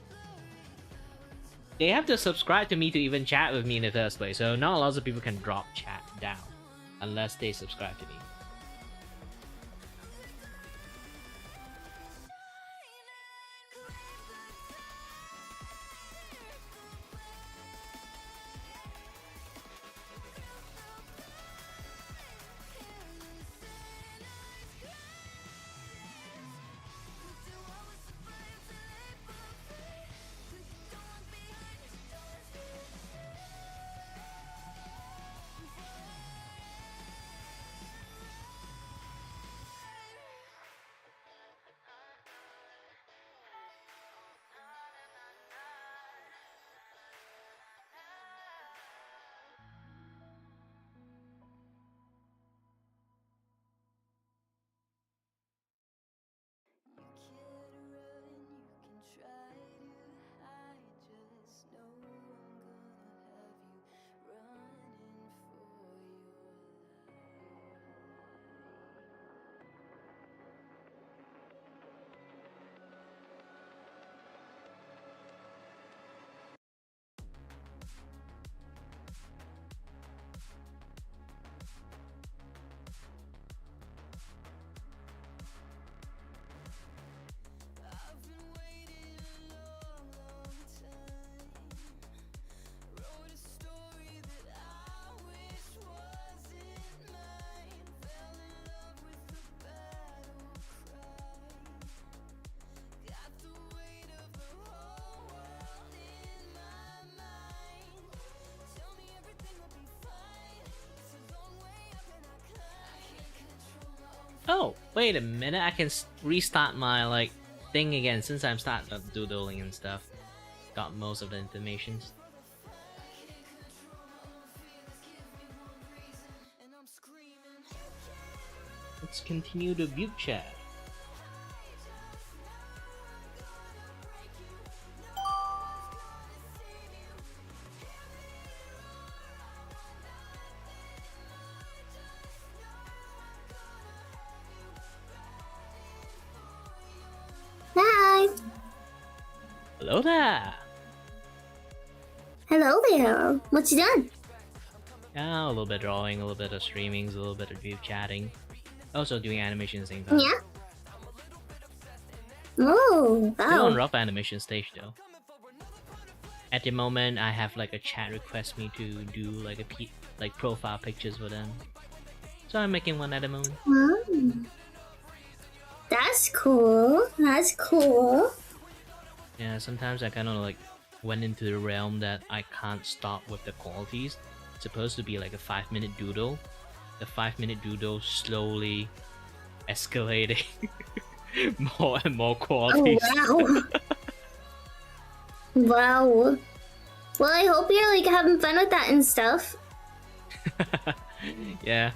they have to subscribe to me to even chat with me in the first place. So not lots of people can drop chat down unless they subscribe to me. Oh, wait a minute. I can restart my like thing again since I'm starting doodling and stuff. Got most of the information. Let's continue the view chat. Hi. Hello there. Hello there. What you done? Yeah, a little bit of drawing, a little bit of streaming, a little bit of view chatting. Also doing animation at the same time. Yeah. Oh, Still on wow. rough animation stage though. At the moment, I have like a chat request me to do like like profile pictures for them. So I'm making one at the moment. Wow. That's cool. That's cool. Yeah, sometimes I kind of like went into the realm that I can't stop with the qualities. It's supposed to be like a 5-minute doodle. The 5-minute doodle slowly escalating more and more Oh, qualities. wow. Wow. Well, I hope you're like having fun with that and stuff. Yeah.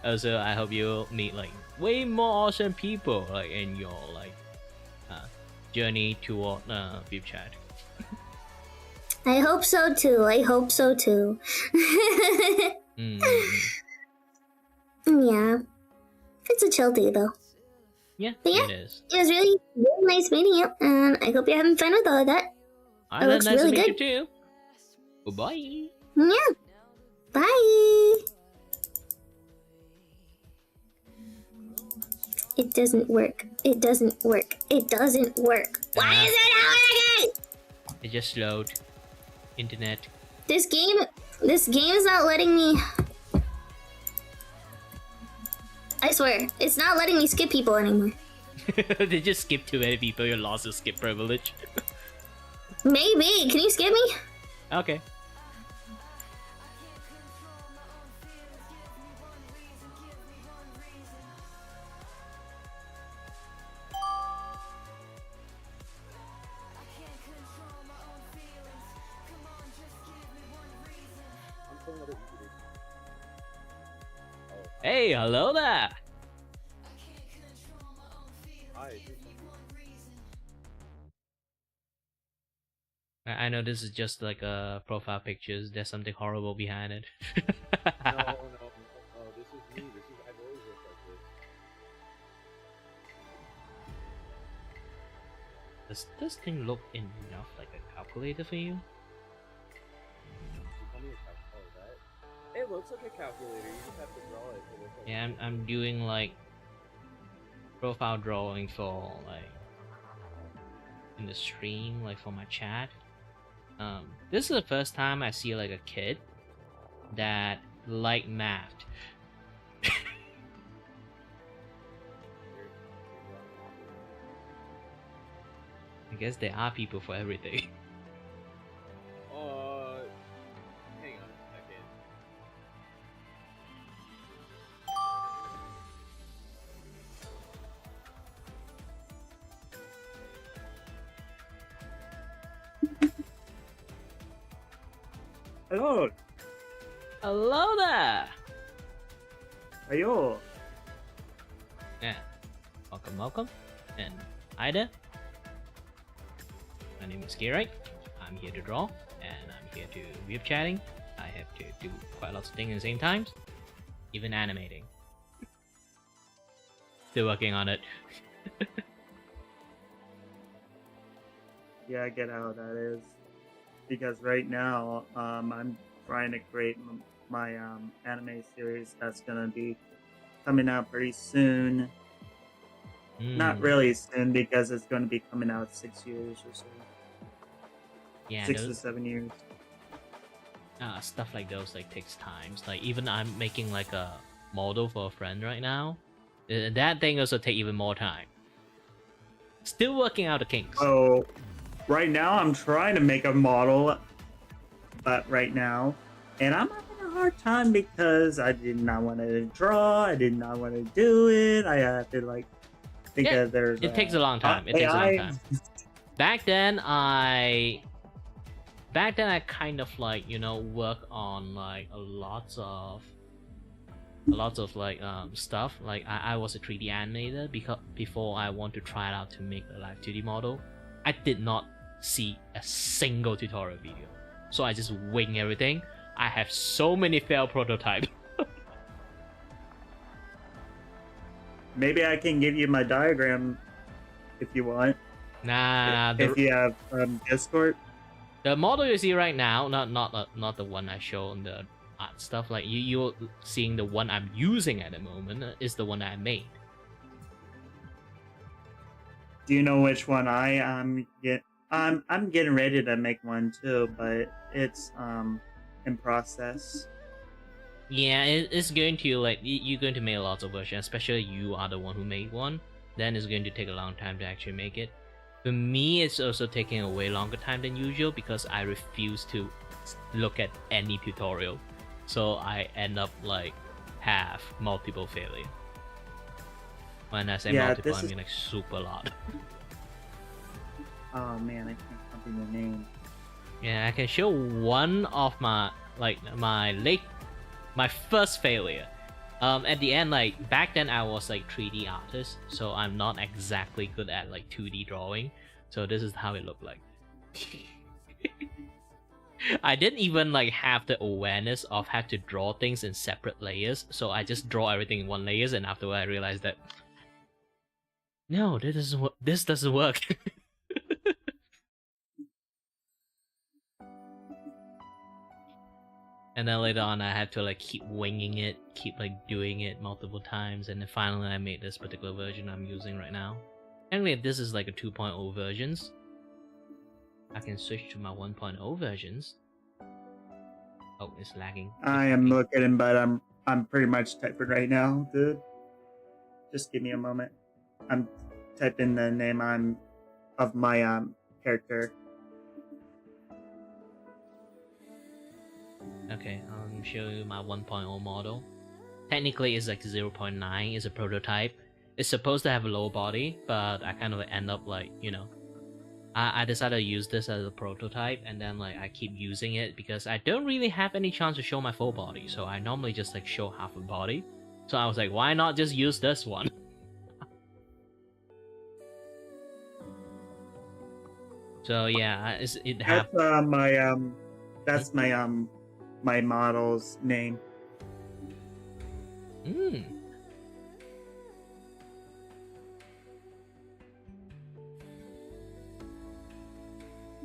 Also, I hope you'll meet like way more awesome people like in your like journey toward view chat. I hope so too. I hope so too. Mm. Yeah. It's a chill day though. Yeah, But yeah. it is. It was really, really nice meeting you, and I hope you're having fun with all of that. Alright, looks nice really to meet good. you too. Goodbye. Yeah. Bye. It doesn't work. It doesn't work. It doesn't work. Why is it not working? It just slowed. Internet. This game is not letting me. I swear, it's not letting me skip people anymore. They just skipped too many people. You lost your skip privilege. Maybe. Can you skip me? Okay. Hey, hello there. I know this is just like a profile pictures. There's something horrible behind it. No, this is me. I've always looked like this. Does this thing look enough like a calculator for you? It looks like a calculator. You just have to draw it to look like. Yeah, I'm doing like profile drawing for like in the stream, like for my chat. This is the first time I see like a kid that like math. I guess there are people for everything. Hang on a second. Hello. Hello there. Ayo. Yeah. Welcome. And hi there. My name is Kirai. I'm here to draw, and I'm here to view chatting. I have to do quite lots of things at the same time, even animating. Still working on it. Yeah, I get how that is. Because right now, I'm trying to create my anime series that's gonna be coming out pretty soon. Not really soon because it's gonna be coming out 6 years or so. Yeah, 6 to 7 years. Stuff like those like takes time. Like even I'm making like a model for a friend right now. That thing also take even more time. Still working out the kinks. So, right now I'm trying to make a model, but right now, and I'm having a hard time because I did not want to draw. I did not want to do it. I had to like think Yeah, of there's. it takes a long time. It takes a long AI. time. Back then I kind of like, you know, work on like a lots of like stuff. Like I was a 3D animator because before I want to try it out to make a live 2D model, I did not see a single tutorial video, so I just wing everything. I have so many failed prototypes. Maybe I can give you my diagram if you want. Nah, If you have Discord. the model you see right now, not the one I show on the art stuff. Like you're seeing the one I'm using at the moment is the one I made. Do you know which one I I'm getting ready to make one too, but it's in process. Yeah, it's going to like you're going to make lots of versions, especially you are the one who made one. Then it's going to take a long time to actually make it. For me, it's also taking a way longer time than usual because I refuse to look at any tutorial, so I end up like have multiple failure. When I say multiple, I mean like super lot. Oh man, I can't copy the name. Yeah, I can show one of my like my first failure. At the end, like back then I was like 3D artist, so I'm not exactly good at like 2D drawing. So this is how it looked like. I didn't even like have the awareness of how to draw things in separate layers, so I just draw everything in one layers, and afterward I realized that no, this doesn't work. And then later on I had to like keep winging it, keep like doing it multiple times, and then finally I made this particular version I'm using right now. Anyway, this is like a 2.0 versions. I can switch to my 1.0 versions. Oh, it's lagging. I am looking, but I'm pretty much typing right now, dude. Just give me a moment. I'm typing the name of my character. Okay, I'll show you my 1.0 model. Technically, it's like 0.9, it's a prototype. It's supposed to have a lower body, but I kind of end up like, you know, I decided to use this as a prototype, and then like I keep using it because I don't really have any chance to show my full body, so I normally just like show half a body. So I was like, why not just use this one? So yeah, that's my model's name.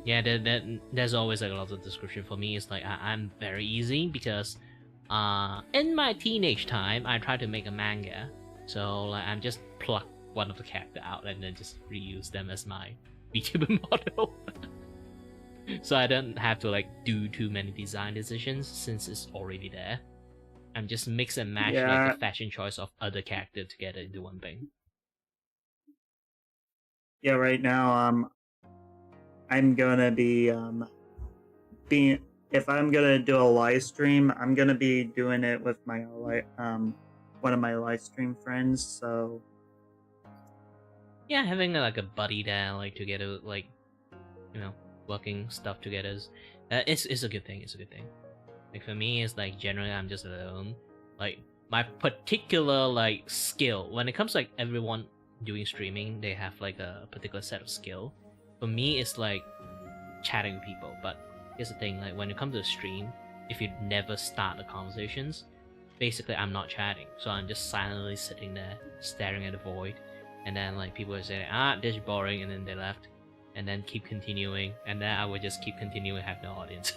Yeah, there's always like a lot of description for me. It's like I'm very easy because in my teenage time I tried to make a manga, so like I'm just pluck one of the character out and then just reuse them as my Vtuber model. So I don't have to like do too many design decisions since it's already there. I'm just mix and match like the fashion choice of other characters together into one thing. Yeah, right now I'm gonna be if I'm gonna do a live stream, I'm gonna be doing it with my one of my live stream friends. So yeah, having like a buddy there, like together, like, you know, working stuff together is it's a good thing. It's a good thing. Like for me, it's like generally I'm just alone. Like my particular like skill when it comes to, like everyone doing streaming, they have like a particular set of skill. For me, it's like chatting with people. But here's the thing: like when it comes to a stream, if you never start the conversations, basically I'm not chatting, so I'm just silently sitting there staring at the void, and then like people will say, this is boring, and then they left, and then keep continuing, and then I would just keep continuing, have no audience.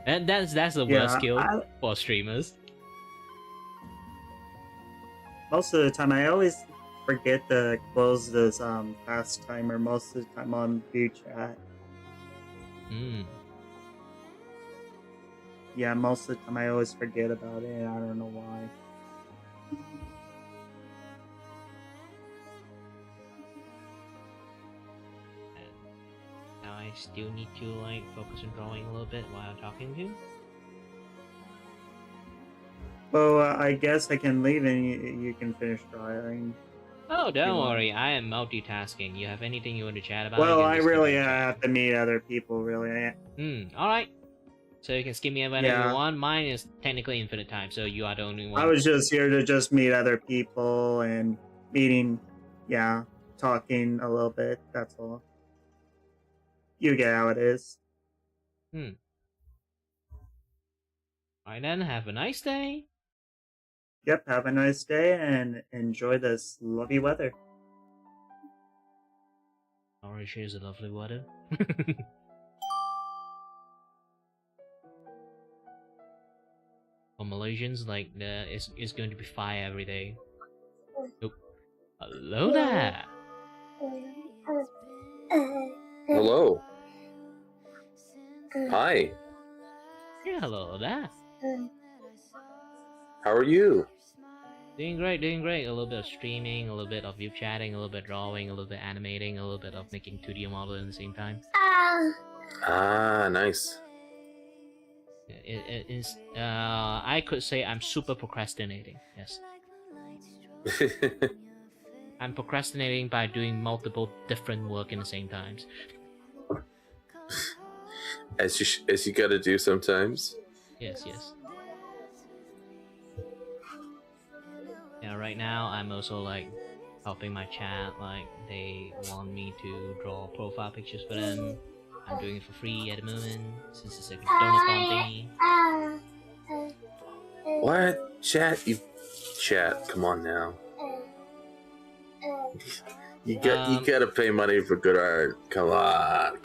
And that's the worst skill for streamers. Most of the time, I always forget to close this fast timer most of the time on Vtuber. Yeah, most of the time I always forget about it, and I don't know why. Now I still need to like focus on drawing a little bit while talking to you. Well, I guess I can leave and you can finish drawing. Oh, You don't want- worry. I am multitasking. You have anything you want to chat about? Well, you can I just really keep on have to meet other people, really. chatting. Alright. So you can skip me whenever Yeah. you want. Mine is technically infinite time, so you are the only one. I was just here to just meet other people and meeting, yeah, talking a little bit, that's all. You get how it is. Alright then, have a nice day. Yep, have a nice day and enjoy this lovely weather. Malaysia is a lovely weather. For Malaysians, like, it's going to be fire every day. Oh, hello there. Hello. Hi. Yeah, hello there. How are you? Doing great, doing great. A little bit of streaming, a little bit of view chatting, a little bit drawing, a little bit animating, a little bit of making 2D model at the same time. Ah, nice. It is. I could say I'm super procrastinating. Yes, I'm procrastinating by doing multiple different work in the same times. as you gotta do sometimes. Yes, yes. Yeah, right now I'm also like helping my chat. Like they want me to draw profile pictures for them. I'm doing it for free at the moment since it's a donut farm thingy. What? Chat? Come on now. You gotta pay money for good art. Come on.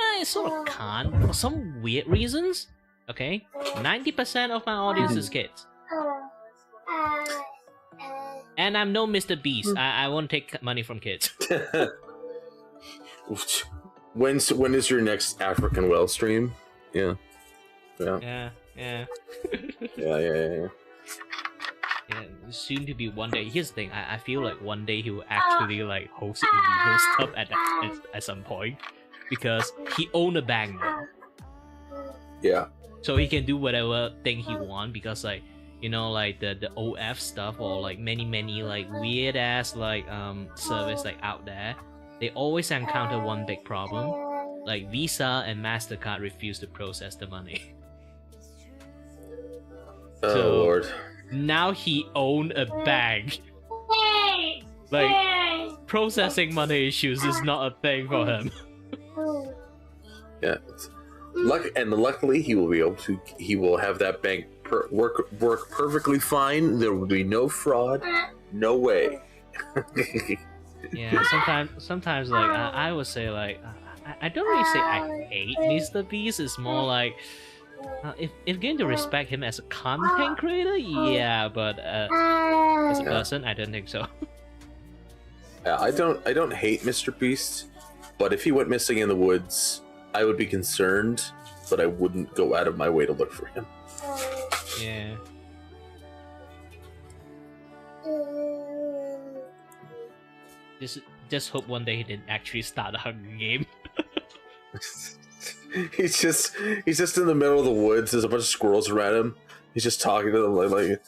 I sort of can't for some weird reasons. Okay, 90% of my audience is kids. And I'm no Mr. Beast. I won't take money from kids. When is your next African well stream? Yeah. Yeah. Yeah. Yeah, soon to be one day. Here's the thing. I feel like one day he will actually like host illegal stuff at some point because he own a bank now. Yeah. So he can do whatever thing he want because like like the OF stuff or like many like weird ass like service like out there. They always encounter one big problem. Like Visa and MasterCard refuse to process the money. Oh So- Lord. Now he own a bank. Like processing money issues is not a thing for him. Yeah. Luckily he will be able to. He will have that bank work perfectly fine. There will be no fraud. No way. Yeah, sometimes like I would say like I don't really say I hate Mr. Beast. It's more like if going to respect him as a content creator, yeah, but as a person, I don't think so. Yeah, I don't hate Mr. Beast, but if he went missing in the woods, I would be concerned, but I wouldn't go out of my way to look for him. Yeah. Just hope one day he didn't actually start a Hunger Game. He's just in the middle of the woods. There's a bunch of squirrels around him. He's just talking to them like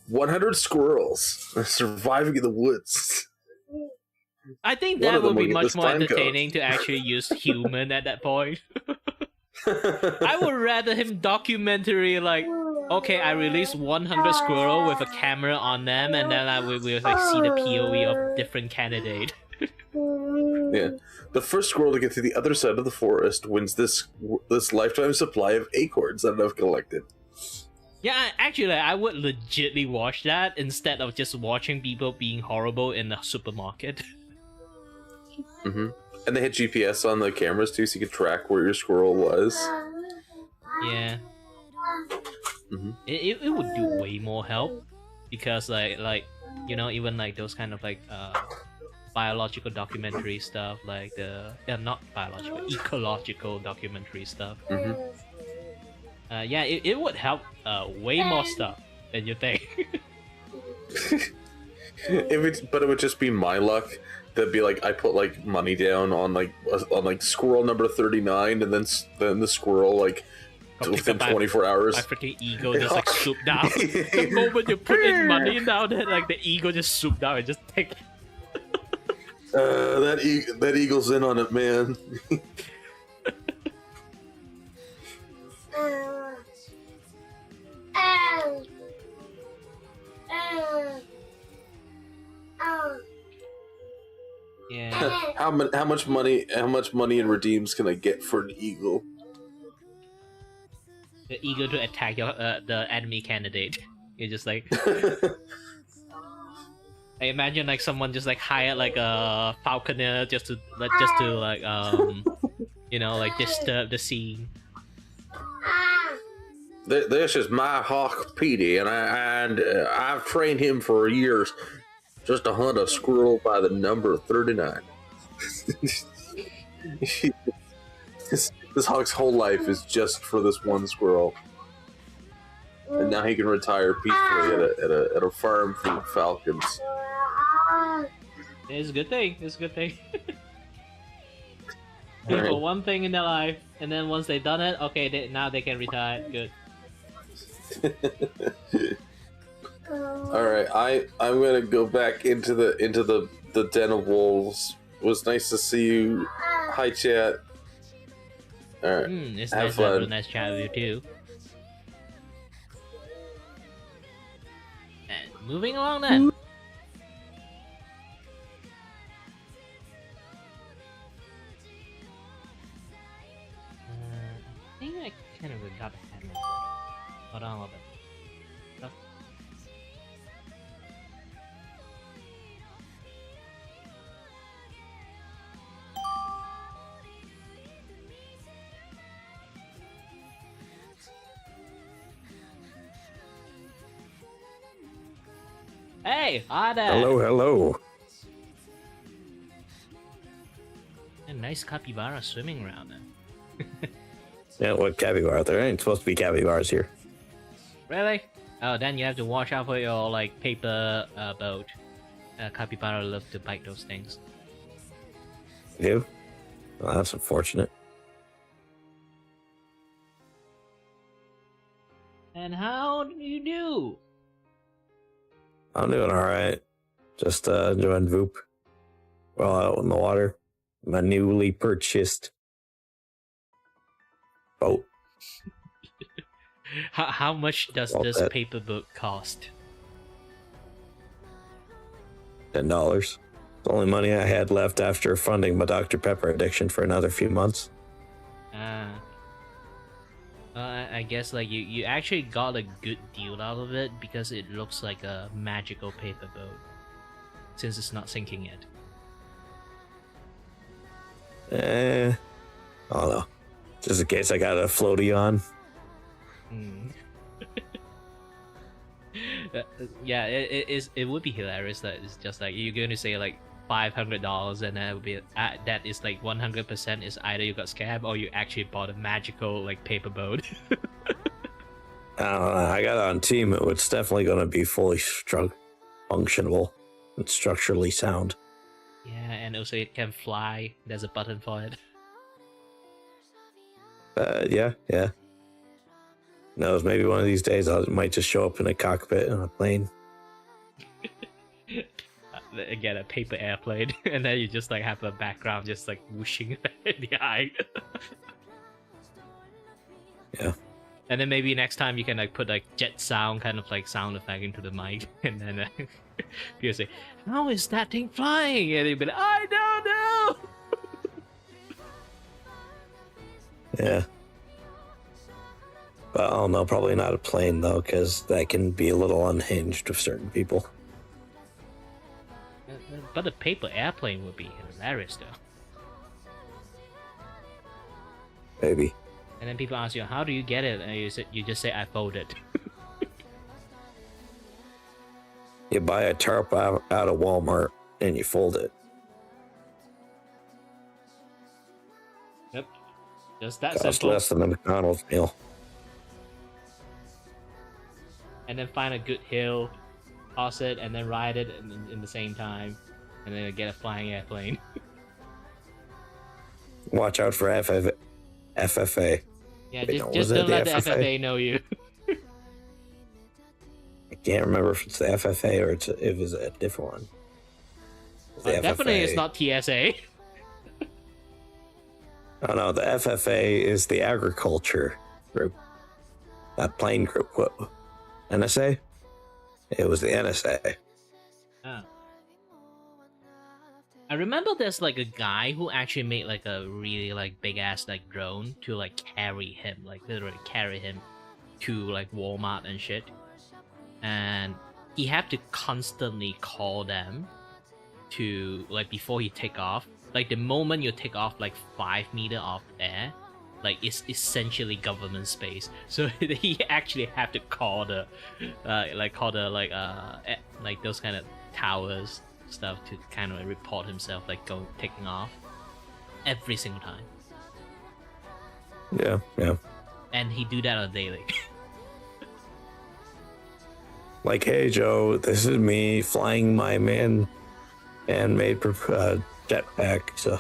100 squirrels are surviving in the woods. I think One that of them would be will get much this more time code. entertaining to actually use human at that point. I would rather him documentary like, okay, I released 100 squirrel with a camera on them, and then I will like see the POV of different candidate. Yeah, the first squirrel to get to the other side of the forest wins this lifetime supply of acorns that I've collected. Yeah, actually, I would legitly watch that instead of just watching people being horrible in the supermarket. Mm-hmm. And they had GPS on the cameras too, so you could track where your squirrel was. Yeah. Mm-hmm. It would do way more help because like even like those kind of like biological documentary stuff, like not biological, ecological documentary stuff. Mm-hmm. Yeah, it would help way more stuff than you think. But it would just be my luck. That'd be like I put like money down on like squirrel number 39, and then the squirrel like within 24 hours. My freaking ego just like swoop down. The moment you put in money down there, like the ego just swoop down and just take it. That eagle's in on it, man. Yeah. How much money in redeems can I get for an eagle? The ego to attack your the enemy candidate. You're just like I imagine like someone just like hired like a falconer just to you know, like disturb the scene. This is my hawk Petey, and I've trained him for years just to hunt a squirrel by the number 39. This hawk's whole life is just for this one squirrel, and now he can retire peacefully at a farm full of falcons. It's a good thing. It's a good thing. Right. For one thing in their life, and then once they've done it, okay, now they can retire. Good. All right, I'm gonna go back into the den of wolves. It was nice to see you. Hi, chat. All right, It's have nice to have a fun. nice chat with you too. And moving along then. I think I kind of got the hang of it. Hold on a little bit. Hey, hi there. Hello. A nice capybara swimming around there. Yeah, what capybara? There ain't supposed to be capybaras here. Really? Oh, then you have to watch out for your like paper boat. Capybara love to bite those things. You? Well, that's unfortunate. And how do you do? I'm doing alright. Just enjoying Voop. Well, out in the water. My newly purchased boat. How much does Well, this that- paper boat cost? $10. It's the only money I had left after funding my Dr. Pepper addiction for another few months. I guess like you actually got a good deal out of it because it looks like a magical paper boat, since it's not sinking yet. I don't know. Just in case I got a floaty on. Yeah, it would be hilarious that it's just like you're going to say like $500 and that would be that is like 100% is either you got scammed or you actually bought a magical like paper boat. I don't know. I got it on team. It's definitely going to be fully functional and structurally sound. Yeah, and also it can fly. There's a button for it. Yeah. Knows, maybe one of these days I might just show up in a cockpit on a plane. Again, a paper airplane, and then you just like have a background just like whooshing behind. Yeah. And then maybe next time you can like put like jet sound kind of like sound effect into the mic, and then people say, "How is that thing flying?" And you'll be like, "I don't know." Yeah. But I don't know, probably not a plane though, because that can be a little unhinged with certain people. But a paper airplane would be hilarious though. Maybe. And then people ask you, "How do you get it?" And you just say, "I fold it." You buy a tarp out of Walmart and you fold it. Yep, just that Costs simple. less than a McDonald's meal. And then find a good hill, toss it, and then ride it in the same time, and then get a flying airplane. Watch out for FFA. Yeah, Wait, no, just was it don't let the the FFA? FFA know you. I can't remember if it's the FFA or if it's a different one. It's the Definitely, FFA. it's not TSA. Oh no, the FFA is the agriculture group. That plane group. What? NSA? It was the NSA. Oh. I remember there's like a guy who actually made like a really like big ass like drone to like carry him, like literally carry him to like Walmart and shit. And he had to constantly call them to like before he take off. Like the moment you take off like 5 meters off air, like it's essentially government space. So he actually have to call the like those kind of towers stuff to kind of report himself like taking off every single time. Yeah. And he do that on a daily. Like, hey Joe, this is me flying my man-made jetpack. So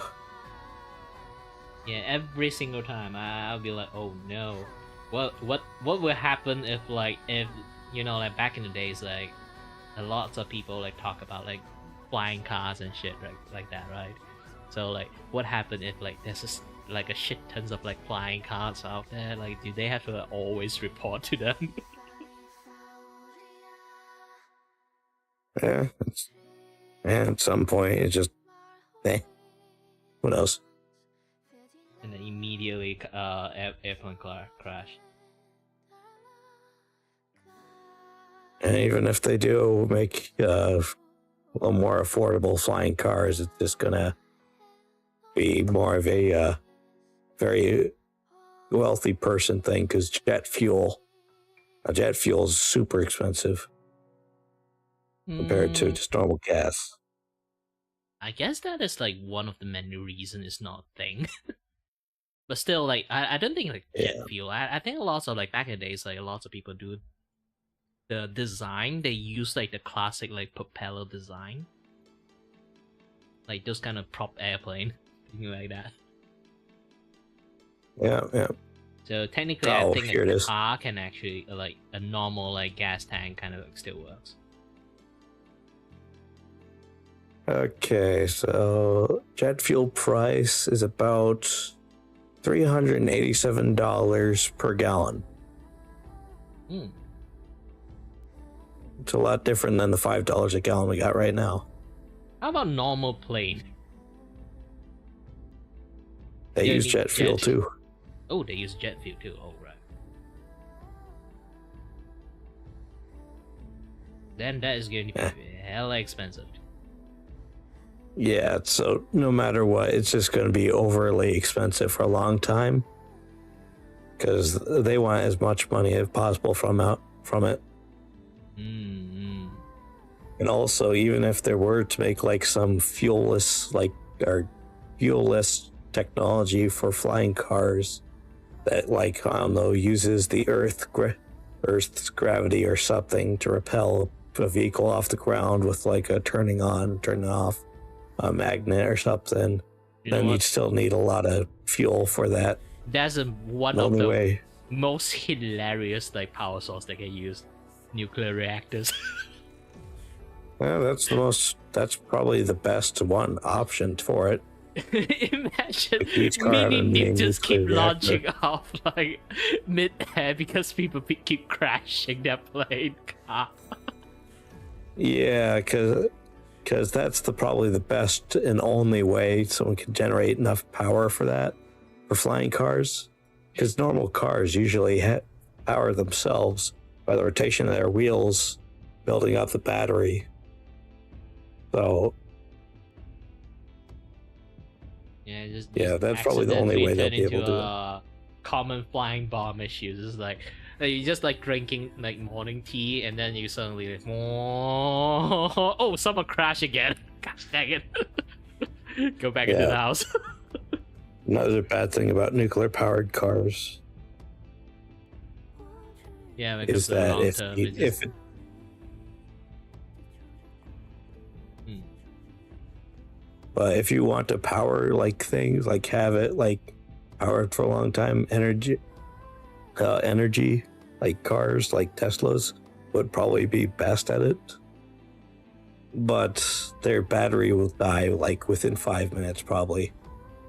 Yeah, every single time I'll be like, oh no, what will happen if like like back in the days like a lot of people like talk about like flying cars and shit like that, right? So like what happened if like there's just like a shit tons of like flying cars out there? Like do they have to like, always report to them? yeah, at some point it's just, what else? And then immediately airplane crash. And even if they do make a little more affordable flying cars, it's just gonna be more of a very wealthy person thing because jet fuel is super expensive compared to just normal gas. I guess that is like one of the many reasons it's not a thing. But still, like I don't think like jet fuel. I think a lot of like back in the days, like lots of people do the design. They use like the classic like propeller design, like those kind of prop airplane, thing like that. Yeah. So technically, I think here like, it the is. car can actually like a normal like gas tank kind of like, still works. Okay, so jet fuel price is about $387 per gallon. It's a lot different than the $5 a gallon we got right now. How about normal plane? They Yeah, use you- jet fuel too. Oh, they use jet fuel too. Oh, right. Then that is going to be hella expensive. Yeah, so no matter what, it's just going to be overly expensive for a long time because they want as much money as possible from it. Mm-hmm. And also, even if there were to make like some fuelless technology for flying cars that, like, I don't know, uses the Earth's gravity or something to repel a vehicle off the ground with like a turning on, turning off a magnet or something, then you'd still need a lot of fuel for that. That's one The of only the way. most hilarious like power source they can use. Nuclear reactors. Yeah, that's probably the best one option for it. Imagine Each car mini having a Nick just keep nuclear reactor. launching off like mid-air because people keep crashing their plane car. Yeah, because that's probably the best and only way someone can generate enough power for that, for flying cars. Because normal cars usually power themselves by the rotation of their wheels, building up the battery. So Yeah, that's probably the only way they'll be accidentally able to do it. turn into common flying bomb issues. It's like you just like drinking like morning tea, and then you suddenly like, oh, someone crash again. Gosh dang it! Go back into Yeah. the house. Another bad thing about nuclear powered cars Yeah, because is the that long if term you- is if just- it, but if you want to power like things, like have it like powered for a long time, energy, like cars, like Teslas, would probably be best at it. But their battery will die like within 5 minutes, probably,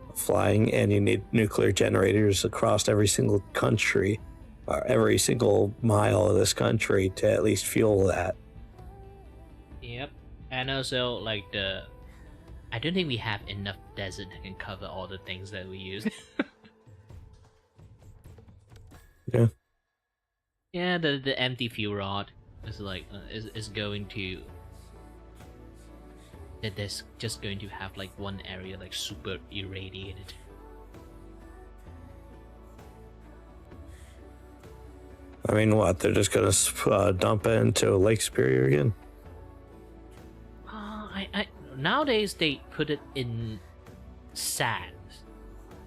of flying, and you need nuclear generators across every single country, or every single mile of this country to at least fuel that. Yep. And also, like, I don't think we have enough desert that can cover all the things that we use. Yeah. Yeah, the empty fuel rod is like is going to that there's just going to have like one area like super irradiated. I mean, what? They're just gonna dump it into Lake Superior again? I nowadays they put it in sand.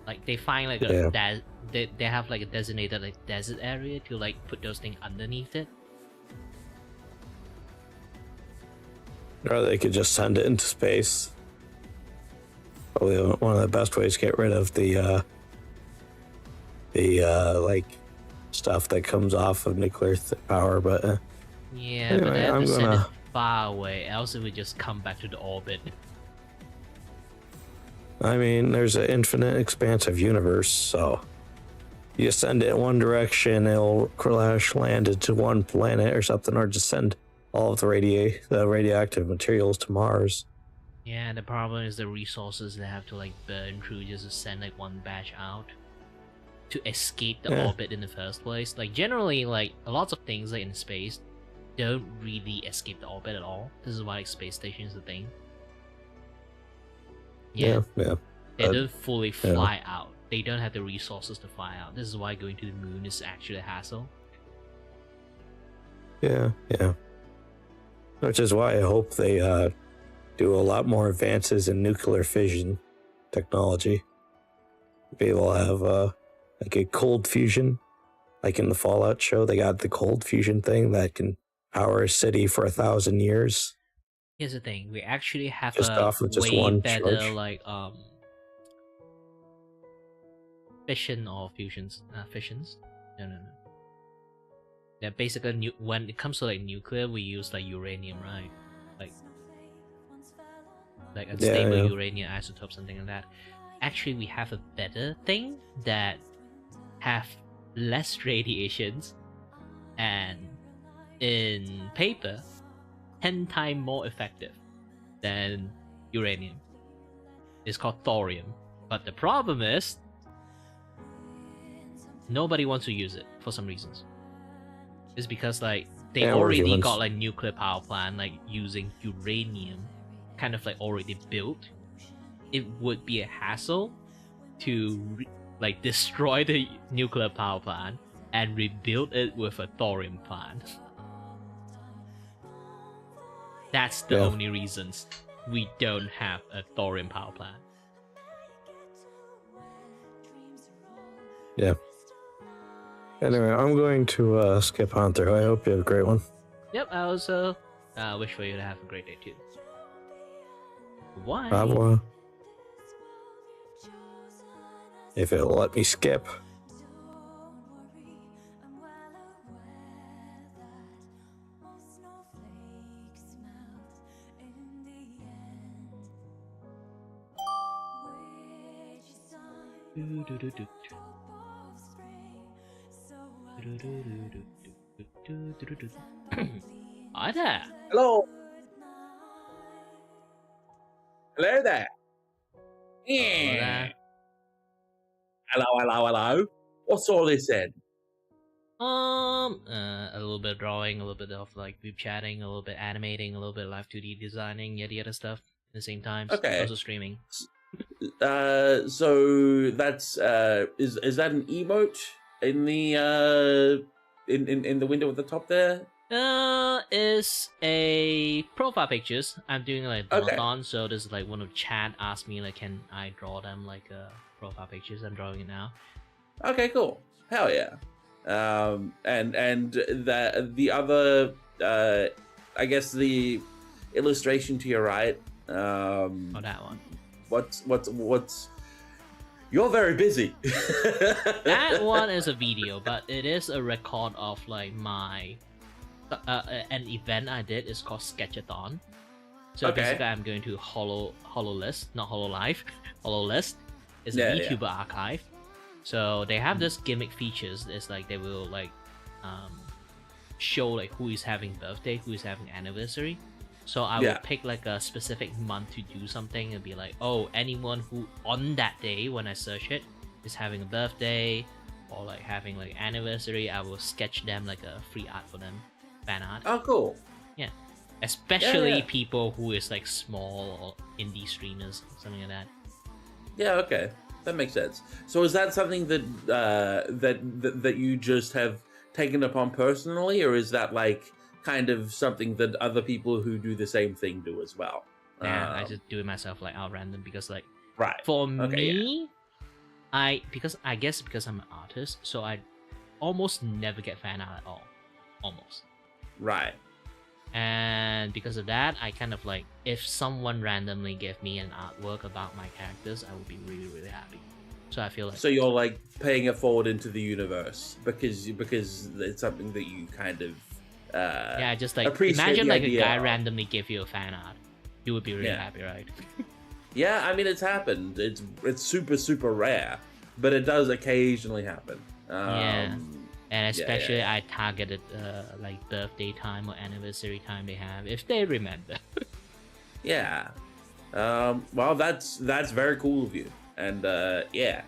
Like they find like they have like a designated like desert area to like put those things underneath it. Or they could just send it into space. Probably one of the best ways to get rid of the like stuff that comes off of nuclear power. But yeah, anyway, but they have to send gonna... it far away, else it would just come back to the orbit. I mean, there's an infinite expansive universe, so you send it in one direction, it'll crash land into one planet or something, or just send all of the radioactive materials to Mars. Yeah, the problem is the resources they have to like burn through just to send like one batch out to escape the orbit in the first place. Like generally, like lots of things like in space don't really escape the orbit at all. This is why like space station is the thing. Yeah. They don't fully fly out. They don't have the resources to fly out. This is why going to the moon is actually a hassle. Yeah. Which is why I hope they do a lot more advances in nuclear fission technology. Be able to have like a cold fusion, like in the Fallout show, they got the cold fusion thing that can power a city for 1,000 years. Here's the thing: we actually have Just a off of just way one better charge. like fission or fusions. Fissions? No. Yeah, basically, when it comes to like nuclear, we use like uranium, right? Like unstable uranium isotope, something like that. Actually, we have a better thing that have less radiations and in paper 10 times more effective than uranium. It's called thorium. But the problem is nobody wants to use it for some reasons. It's because like they already got like nuclear power plant like using uranium kind of like already built. It would be a hassle to like destroy the nuclear power plant and rebuild it with a thorium plant. That's the only reasons we don't have a thorium power plant. Yeah. Anyway, I'm going to skip on through. I hope you have a great one. Yep, I also wish for you to have a great day too. Why? Au revoir. If it'll let me skip. Hi there. Hello. Hello there. Yeah. Hello. What's all this then? A little bit of drawing, a little bit of like group chatting, a little bit animating, a little bit of live 2D designing, yada yada stuff at the same time. Okay. Also streaming. So that's is that an emote in the in the window at the top there? Is a profile pictures. I'm doing like on, so there's like one of chat asked me like, can I draw them like profile pictures? I'm drawing it now. Okay, cool. Hell yeah. And the other I guess the illustration to your right. Oh, that one. What's You're very busy. That one is a video, but it is a record of like my an event I did. It's called Sketchathon. So Okay. basically, I'm going to HoloList, not HoloLive. HoloList is a Yeah, yeah. VTuber archive. So they have this gimmick features. It's like they will like show like who is having birthday, who is having anniversary. So I Yeah. will pick like a specific month to do something and be like, oh, anyone who on that day when I search it is having a birthday or like having like anniversary, I will sketch them like a free art for them, fan art. Oh, cool. Yeah, especially Yeah. people who is like small or indie streamers, something like that. Yeah, okay, that makes sense. So is that something that that you just have taken upon personally, or is that like kind of something that other people who do the same thing do as well? Yeah, I just do it myself like out random because like Right. for Okay, me, I guess because I'm an artist, so I almost never get fan art at all, almost. Right. And because of that, I kind of like if someone randomly gave me an artwork about my characters, I would be really really happy. So I feel like So you're like paying it forward into the universe because it's something that you kind of yeah, just like appreciate imagine the like a idea guy of. randomly give you a fan art, you would be really Yeah. happy, right? Yeah, I mean it's happened. It's super rare, but it does occasionally happen. Yeah. And especially yeah. I targeted like birthday time or anniversary time they have if they remember. Yeah. Well, that's very cool of you, and yeah,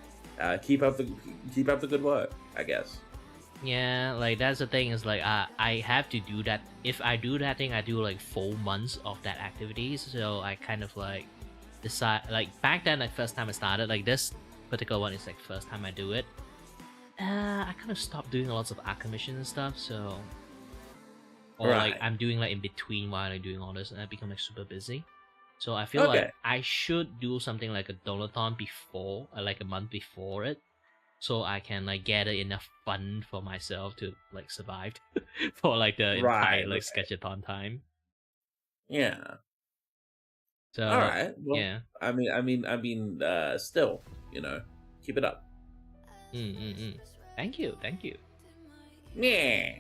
keep up the good work, I guess. Yeah, like that's the thing is like I have to do that. If I do that thing, I do like 4 months of that activities. So I kind of like decide like back then like first time I started like this particular one is like first time I do it. I kind of stopped doing lots of art commissions and stuff. So or like Right. I'm doing like in between while I'm doing all this, and I become like super busy. So I feel Okay. like I should do something like a donathon before, like a month before it, so I can like gather enough fund for myself to like survive for like the Right, entire like okay. sketchathon time. Yeah. So All right. Well, yeah. I mean, still, keep it up. Thank you. Yeah.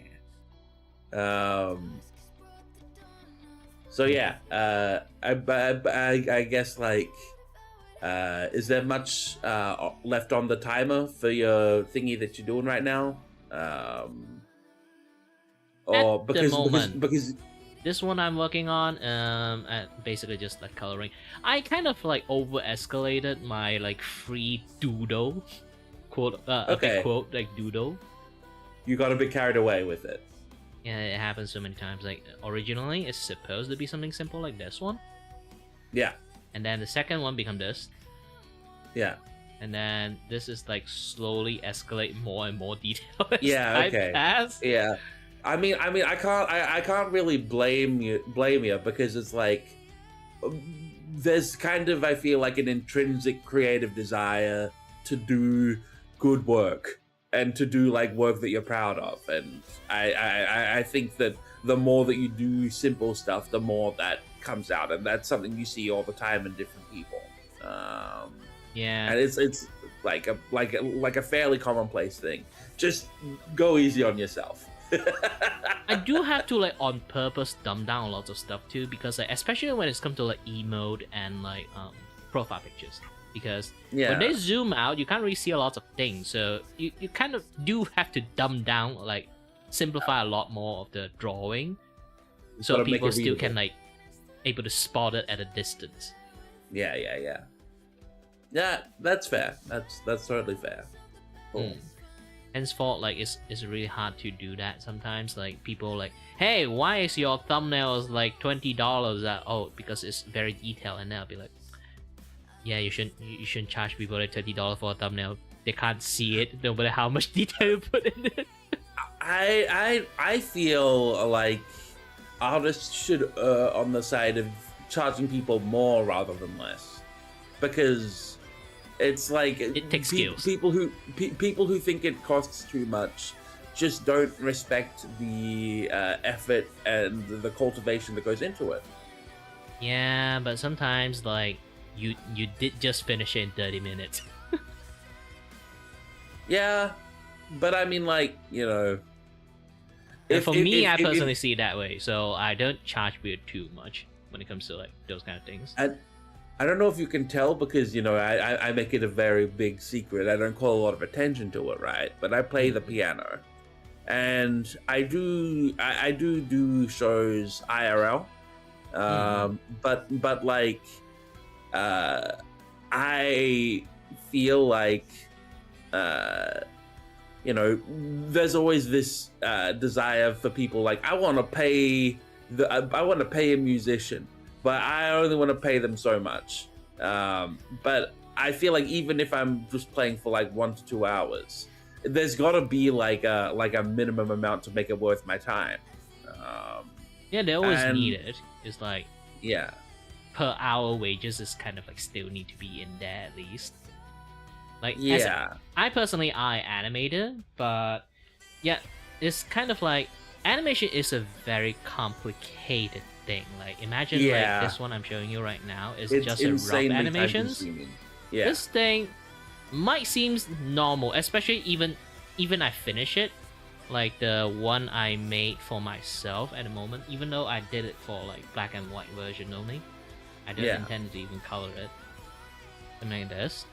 So yeah, I guess like, is there much left on the timer for your thingy that you're doing right now? Or At the because moment. because This one I'm working on, basically just like coloring. I kind of like over escalated my like free doodle, quote, a big Okay. quote like doodle. you got a bit carried away with it. Yeah, it happens so many times. Like originally, it's supposed to be something simple like this one, Yeah. and then the second one become this, Yeah. and then this is like slowly escalate more and more detail as Yeah, time okay. pass. Yeah. I mean, I can't really blame you because it's like there's kind of, I feel like, an intrinsic creative desire to do good work and to do like work that you're proud of, and I think that the more that you do simple stuff, the more that comes out, and that's something you see all the time in different people. Yeah, And it's like a fairly commonplace thing. Just go easy on yourself. I do have to like on purpose dumb down lots of stuff too, because like especially when it's come to like emote and like profile pictures, because Yeah. when they zoom out you can't really see a lot of things, so you kind of do have to dumb down, like simplify a lot more of the drawing, so gotta make people it still can readable. like able to spot it at a distance. Yeah. Yeah, that's fair. That's totally fair. Cool. Henceforth, like it's really hard to do that sometimes. Like people like, hey, why is your thumbnails like $20? Oh, because it's very detailed, and they'll be like, yeah, you shouldn't charge people like $30 for a thumbnail. They can't see it no matter how much detail you put in it. I feel like artists should on the side of charging people more rather than less, because it's like It takes skills. People who think it costs too much just don't respect the effort and the cultivation that goes into it. Yeah, but sometimes like you did just finish it in 30 minutes. Yeah, but I mean, like, you know, And for me, I if- personally see it that way, so I don't charge beer too much when it comes to like those kind of things. I don't know if you can tell because, you know, I make it a very big secret. I don't call a lot of attention to it, right? But I play the piano, and I do shows IRL, but like, I feel like, you know, there's always this desire for people like, I want to pay a musician, but I only want to pay them so much. But I feel like even if I'm just playing for like 1 to 2 hours, there's got to be like a minimum amount to make it worth my time. Yeah, they always and- need it. It's like Yeah. per hour wages is kind of like still need to be in there at least. Like Yeah. I personally animated, but yeah, it's kind of like animation is a very complicated thing. Like imagine Yeah. like this one I'm showing you right now is It's just a rough insanely animations. time-consuming. Yeah. This thing might seem normal, especially even I finish it. Like the one I made for myself at the moment, even though I did it for like black and white version only. I didn't Yeah. intend to even color it. To make this.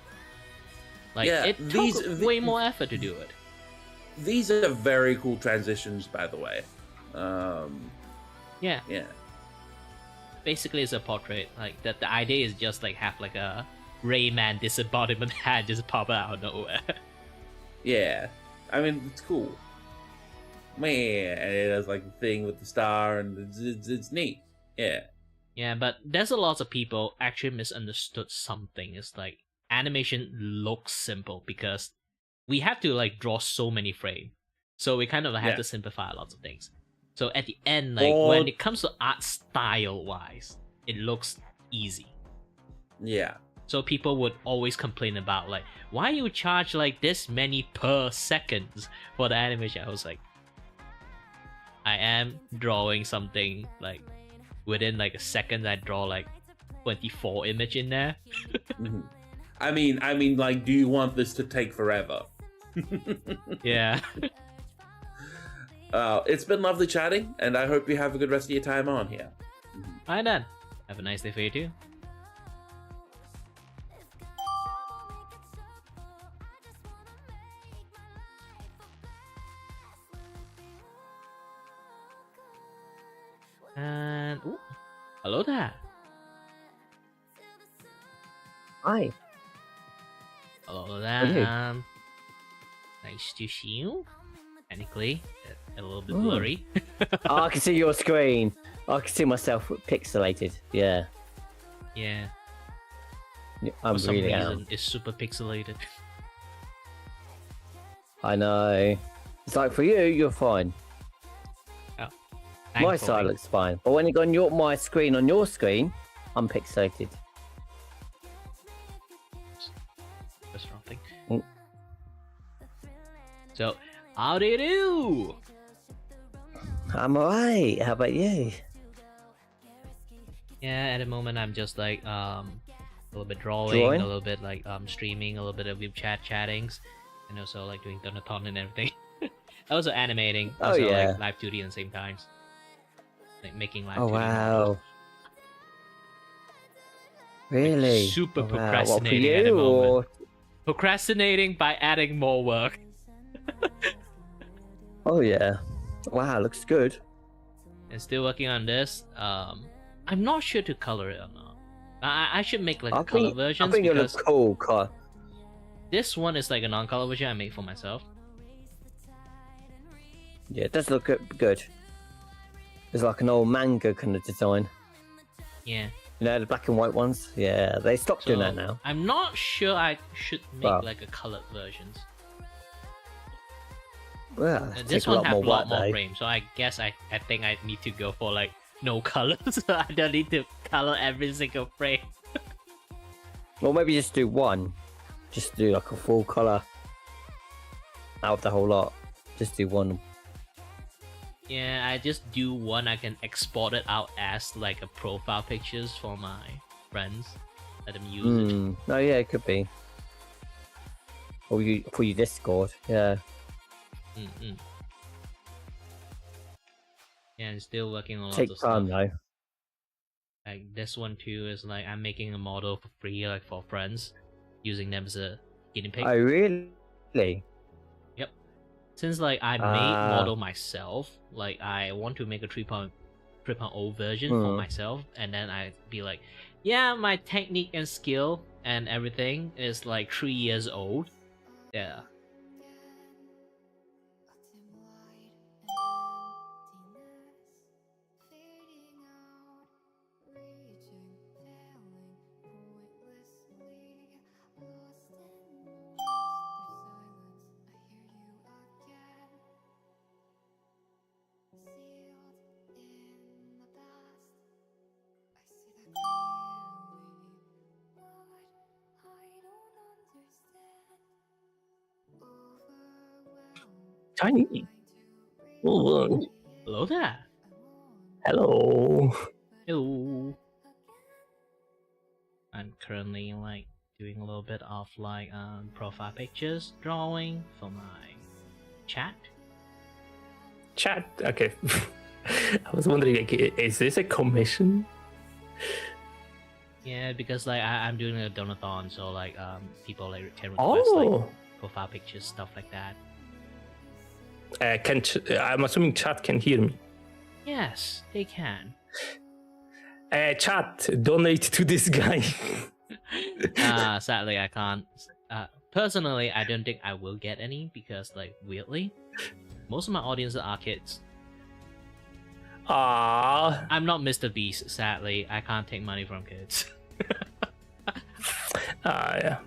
Like Yeah, it took these- way more effort to do it. These are very cool transitions, by the way. Yeah. Yeah. Basically it's a portrait. Like the idea is just like have like a Rayman disembodiment hand just pop out of nowhere. Yeah. I mean, it's cool. Man, and it has like the thing with the star, and it's neat. Yeah. Yeah, but there's a lot of people actually misunderstood something. It's like animation looks simple because we have to like draw so many frames. So we kind of have Yeah. to simplify a lot of things. So at the end, like Or- when it comes to art style wise, it looks easy. Yeah. So people would always complain about like, why you charge like this many per seconds for the animation? I was like, I am drawing something like within like a second. I draw like 24 image in there. Mhm. I mean, like, do you want this to take forever? Yeah. It's been lovely chatting, and I hope you have a good rest of your time on here. Alright then. Have a nice day for you too. And ooh, hello there. Hi. Hello there. Hey. Nice to see you. Technically, a little bit Oh. blurry. Oh, I can see your screen. I can see myself pixelated. Yeah. Yeah. I'm For some really reason, am. it's super pixelated. I know. It's like for you, you're fine. My Thankfully. side looks fine. But when you go on my screen on your screen, I'm pixelated. That's wrong thing. Mm. So, how do you do? I'm alright. How about you? Yeah, at the moment I'm just like a little bit drawing, Drawing? a little bit like streaming, a little bit of chattings, and also like doing Donathon and everything. Also animating, Oh, also yeah. like live 2D at the same time. Like making live Oh 2D wow. models. Really? super Oh, wow. What, for procrastinating at the you moment. or? Procrastinating by adding more work. Oh yeah. Wow, looks good. And still working on this. I'm not sure to color it or not. I should make like a color version I think it because looks cool, Kai. this one is like a non-color version I made for myself. Yeah, it does look good. It's like an old manga kind of design. Yeah. You know, the black and white ones? Yeah, they stopped doing that now. I'm not sure I should make Wow. like a colored versions. Well, This one have a lot more work, though. frames, so I guess I think I need to go for like no colors. So I don't need to color every single frame. Or maybe just do one. Just do like a full colour out of the whole lot. Just do one. Yeah, I just do one. I can export it out as like a profile pictures for my friends. Let them use it. Oh yeah, it could be. Or you for your Discord, yeah. Mm-mm. Yeah, I'm still working on lots Take of time stuff. though. Like this one too is like I'm making a model for free, like for friends, using them as a guinea pig. Oh really? Yep. Since like I made model myself, like I want to make a 3.0 version for myself, and then I'd be like, yeah, my technique and skill and everything is like 3 years old. Yeah. Tiny. Oh, Hello there. hello. Hello. I'm currently like doing a little bit of like profile pictures drawing for my chat. Chat. Okay. I was wondering, like, is this a commission? Yeah, because like I'm doing a donathon, so like people like can request like profile pictures, stuff like that. I'm assuming chat can hear me. Yes, they can. Chat, donate to this guy. Sadly I can't. Personally, I don't think I will get any because like weirdly, most of my audience are kids. Ah, I'm not Mr. Beast, sadly. I can't take money from kids. yeah.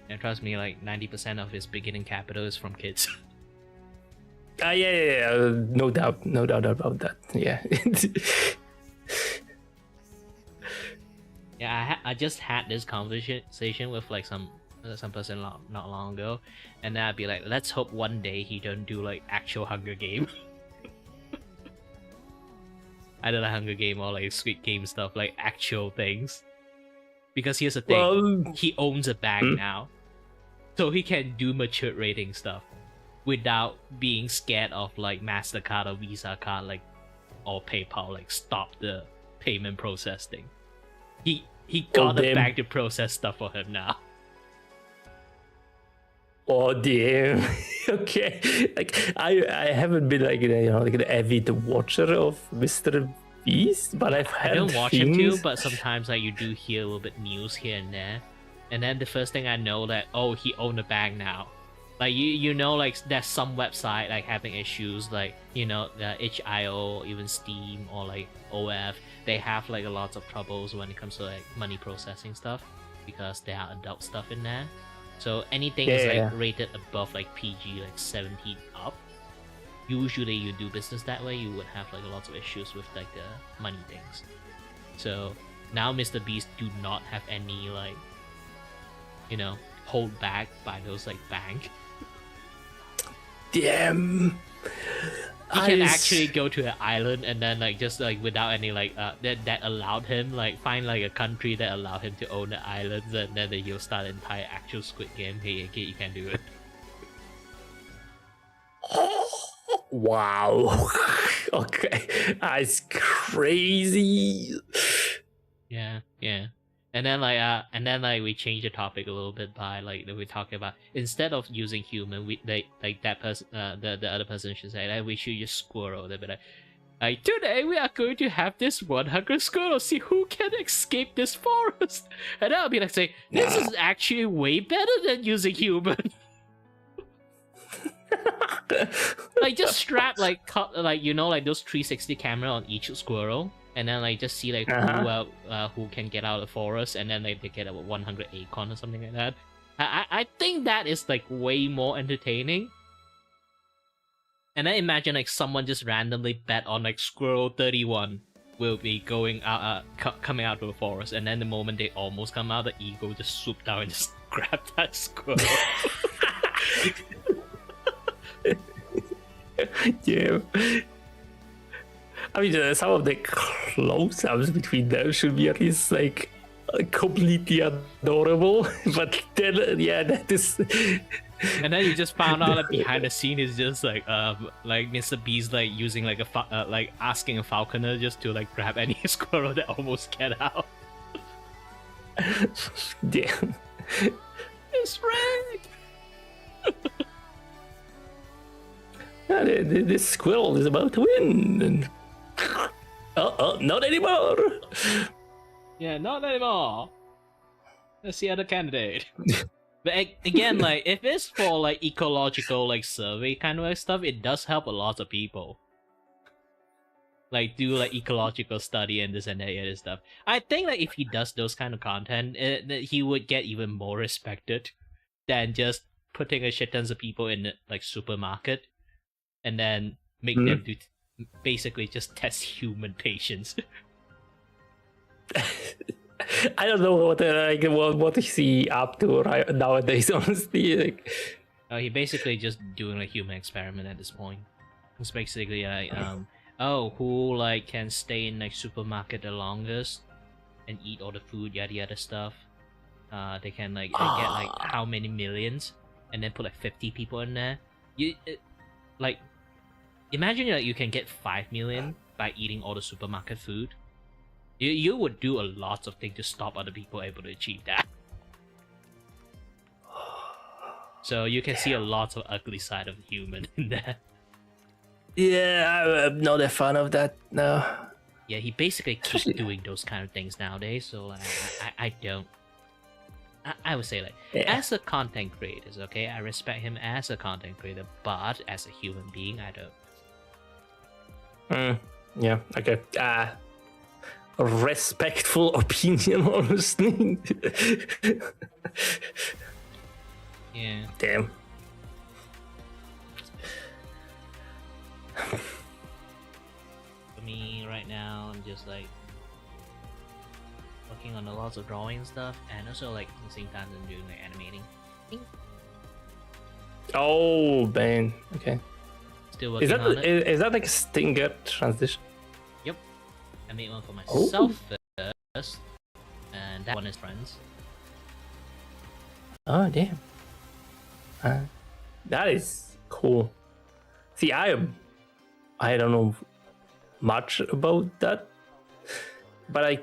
And trust me, like 90% of his beginning capital is from kids. Yeah. No doubt about that. Yeah. Yeah, I just had this conversation with like some person not long ago, and then I'd be like, let's hope one day he don't do like actual Hunger Game. Either the Hunger Game or like Squid Game stuff, like actual things. Because here's the thing, Well, he owns a bank now, so he can do mature rating stuff without being scared of like MasterCard or Visa card, like or PayPal, like stop the payment processing. He got the bank to process stuff for him now. Oh damn. Okay. Like I haven't been like like an avid watcher of Mr. Beast, but I've heard I don't watch him things. too, but sometimes like you do hear a little bit news here and there. And then the first thing I know that he owned a bank now. Like you know like there's some website like having issues, like you know the HIO, even Steam or like OF, they have like a lot of troubles when it comes to like money processing stuff because there are adult stuff in there. So anything is like rated above like PG, like 17 up. Usually you do business that way, you would have like a lot of issues with like the money things. So now Mr. Beast do not have any like, you know, hold back by those like bank. Damn. He can actually go to an island and then like just like without any like that allowed him like find like a country that allowed him to own the islands, and then he'll start an entire actual Squid Game. Hey, you can do it. Wow. Okay. That's crazy. Yeah. And then like we change the topic a little bit by like we talk about instead of using human, we like that person the other person should say that we should use squirrel. They'll be like today we are going to have this 100 squirrels, see who can escape this forest. And I'll be like saying this is actually way better than using human. Like just strap like you know like those 360 camera on each squirrel, and then like just see like who can get out of the forest, and then like they get a 100 acorn or something like that. I think that is like way more entertaining. And then imagine like someone just randomly bet on like squirrel 31 will be going out coming out of the forest, and then the moment they almost come out, the eagle just swoop down and just grab that squirrel. Yeah. I mean, some of the close-ups between them should be at least like completely adorable. But then, yeah, that is. And then you just found out that behind the scene is just like Mr. Beast like using like like asking a falconer just to like grab any squirrel that almost get out. Damn. It's right. This squirrel is about to win. And... not anymore. Yeah, not anymore. Let's see other candidate. But again, like if it's for like ecological like survey kind of like stuff, it does help a lot of people. Like do like ecological study and this and that other stuff. I think that if he does those kind of content, he would get even more respected than just putting a shit tons of people in like supermarket and then make them do basically just test human patients. I don't know what is he up to right nowadays, honestly. Like... He basically just doing a human experiment at this point. It's basically like who like can stay in like supermarket the longest and eat all the food, yada yada stuff. They can like get like how many millions, and then put like 50 people in there. Like imagine that you can get 5 million by eating all the supermarket food. You would do a lot of things to stop other people able to achieve that. So you can see a lot of ugly side of human in there. Yeah, I'm not a fan of that. No. Yeah, he basically keeps doing those kind of things nowadays. So like, I don't. I would say like as a content creator, okay, I respect him as a content creator, but as a human being, I don't. Yeah. Okay. A respectful opinion, honestly. Yeah. Damn. For me, right now, I'm just like working on a lot of drawing stuff, and also like at the same time, I'm doing like animating. Oh man. Okay. Still working on it. Is that like a stinger transition? Yep. I made one for myself first, and that one is friends. Oh damn. That is cool. See, I don't know much about that, but I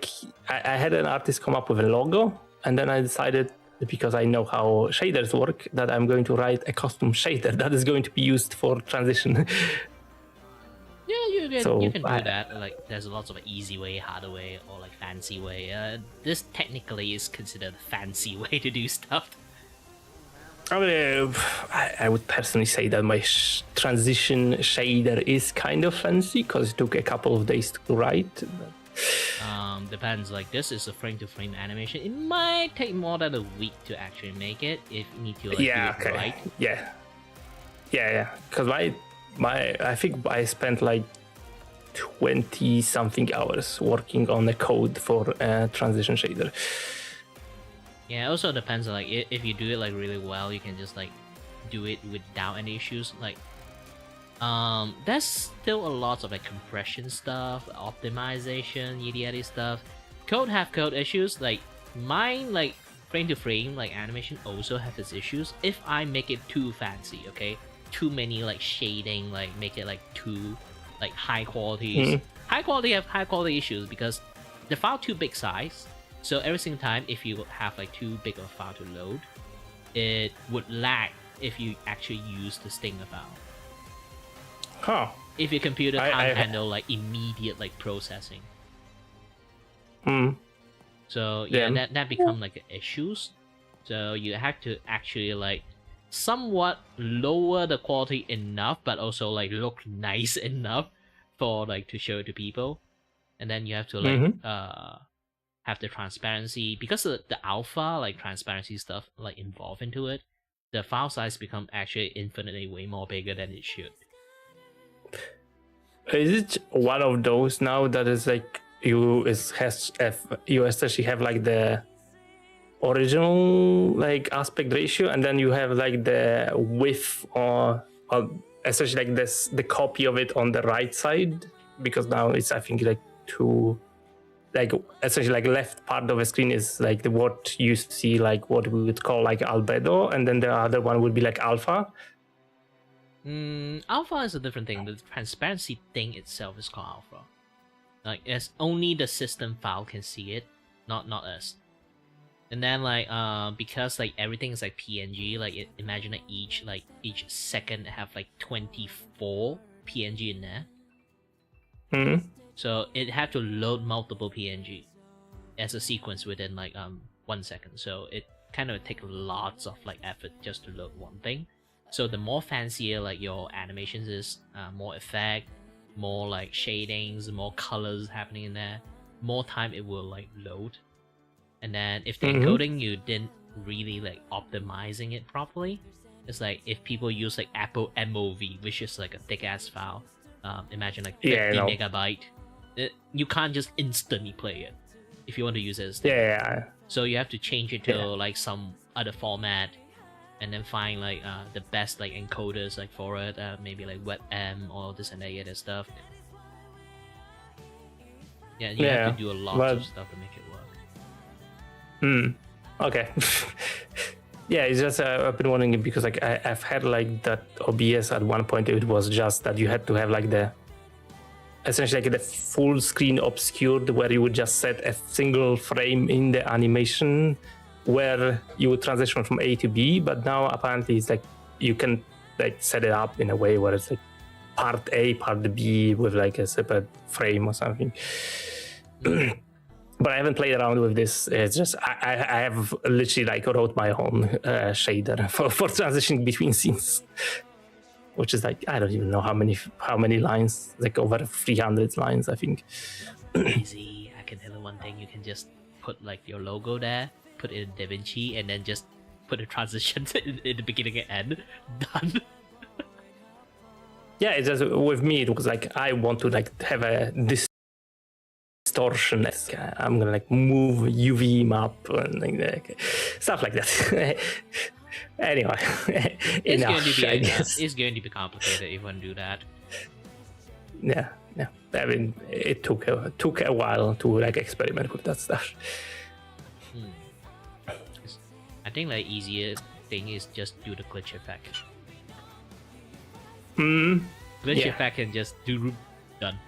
had an artist come up with a logo, and then I decided, because I know how shaders work, that I'm going to write a custom shader that is going to be used for transition. Yeah, you can do that. Like, there's lots of easy way, harder way, or like fancy way. This technically is considered a fancy way to do stuff. I mean, I would personally say that my transition shader is kind of fancy because it took a couple of days to write. Depends. Like, this is a frame-to-frame animation. It might take more than a week to actually make it if you need to like do it right. Yeah. Because I think I spent like 20 something hours working on the code for a transition shader. Yeah, it also depends on like if you do it like really well, you can just like do it without any issues. Like there's still a lot of like compression stuff, optimization, yada stuff. Code have code issues. Like mine, like frame to frame, like animation also have its issues. If I make it too fancy, okay, too many like shading, like make it like too like high quality. High quality have high quality issues because the file too big size. So every single time if you have like too big of a file to load, it would lag if you actually use the stinger file. Huh. If your computer can't handle like immediate like processing. So yeah, that become like issues. So you have to actually like somewhat lower the quality enough, but also like look nice enough for like to show it to people. And then you have to like have the transparency, because of the alpha like transparency stuff like involved into it. The file size become actually infinitely way more bigger than it should. Is it one of those now that is like you essentially have like the original like aspect ratio, and then you have like the width or essentially like this the copy of it on the right side, because now it's I think like like essentially like left part of the screen is like what you see, like what we would call like albedo, and then the other one would be like alpha. Alpha is a different thing. The transparency thing itself is called alpha. Like, it's only the system file can see it, not us. And then like because like everything is like PNG, like imagine that each second have like 24 PNG in there. So it had to load multiple PNG as a sequence within like 1 second. So it kind of take lots of like effort just to load one thing. So the more fancier like your animations is, more effect, more like shadings, more colors happening in there, more time it will like load. And then if the encoding you didn't really like optimizing it properly, it's like if people use like Apple MOV, which is like a thick ass file, imagine like 50 megabyte, you can't just instantly play it if you want to use it as so you have to change it to like some other format, and then find like the best like encoders like for it, maybe like WebM or this and that other stuff. Yeah, you have to do a lot of stuff to make it work. Okay. Yeah, it's just I've been wondering because like I've had like that OBS at one point. It was just that you had to have like the essentially like the full screen obscured, where you would just set a single frame in the animation where you would transition from A to B. But now apparently it's like you can like set it up in a way where it's like part A, part B with like a separate frame or something. But I haven't played around with this. It's just I have literally like wrote my own shader for transitioning between scenes, which is like I don't even know how many lines, like over 300 lines, I think. Easy. I can tell you one thing: you can just put like your logo there, put it in DaVinci, and then just put a transition in the beginning and end. Done. Yeah, it's just with me. It was like I want to like have a distortion. I'm gonna like move UV map and like stuff like that. Anyway, it's going to be complicated if you want to do that. Yeah. I mean, it took a while to like experiment with that stuff. I think like easier thing is just do the glitch effect. Glitch effect and just do done.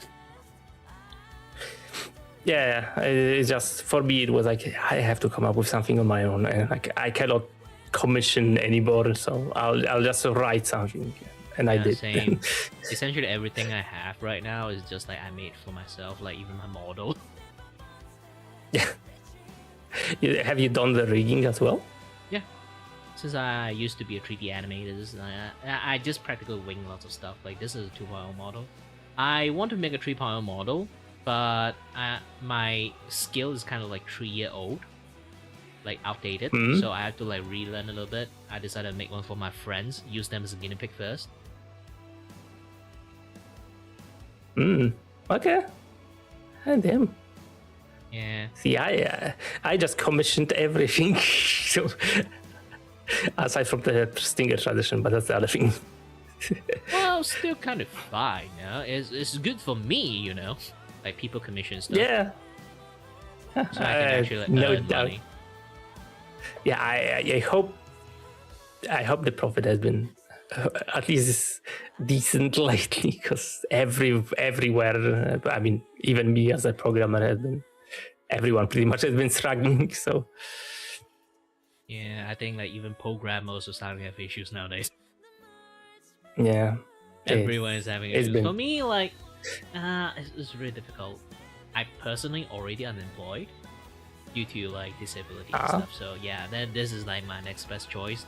Yeah, it's just for me it was like I have to come up with something on my own, and like I cannot commission anymore, so I'll just write something, and I did. Same. Essentially everything I have right now is just like I made for myself, like even my model. Yeah. Have you done the rigging as well? Yeah. Since I used to be a 3D animator, I just practically wing lots of stuff. Like this is a 2.0 model. I want to make a 3.0 model, but my skill is kind of like 3-year-old, like outdated. So I have to like relearn a little bit. I decided to make one for my friends, use them as a guinea pig first. Okay. And damn. Yeah. See, I just commissioned everything. So aside from the Stinger tradition, but that's the other thing. Well, still kind of fine. It's good for me, you know. Like people commission stuff. Yeah. So I can actually like, no earn doubt. money. Yeah, I hope the profit has been at least decent lately, because everywhere, I mean, even me as a programmer has been, everyone pretty much has been struggling. So yeah, I think like even programmers are starting to have issues nowadays. Yeah, everyone is having issues. For me, like, it's really difficult. I personally already unemployed due to like disability and stuff. So yeah, then this is like my next best choice.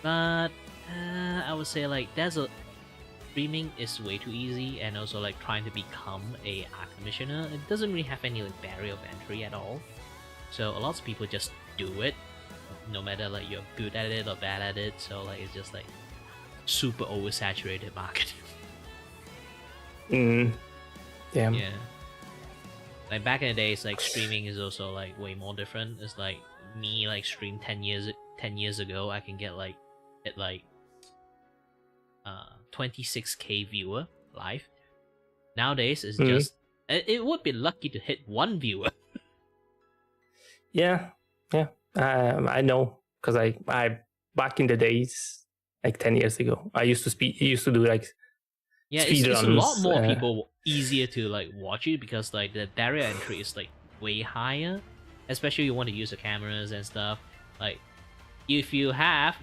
But I would say like streaming is way too easy, and also like trying to become a art commissioner, it doesn't really have any like barrier of entry at all. So a lot of people just do it, no matter like you're good at it or bad at it. So like it's just like super oversaturated market. Damn. Yeah. Like back in the days, like streaming is also like way more different. It's like me like stream 10 years ago, I can get like 26k viewer live. Nowadays it's just It would be lucky to hit one viewer. Yeah. I know because I back in the days, like 10 years ago, I used to do like Yeah, speed it's a runs, lot more people easier to like watch it because like the barrier entry is like way higher, especially you want to use the cameras and stuff. Like if you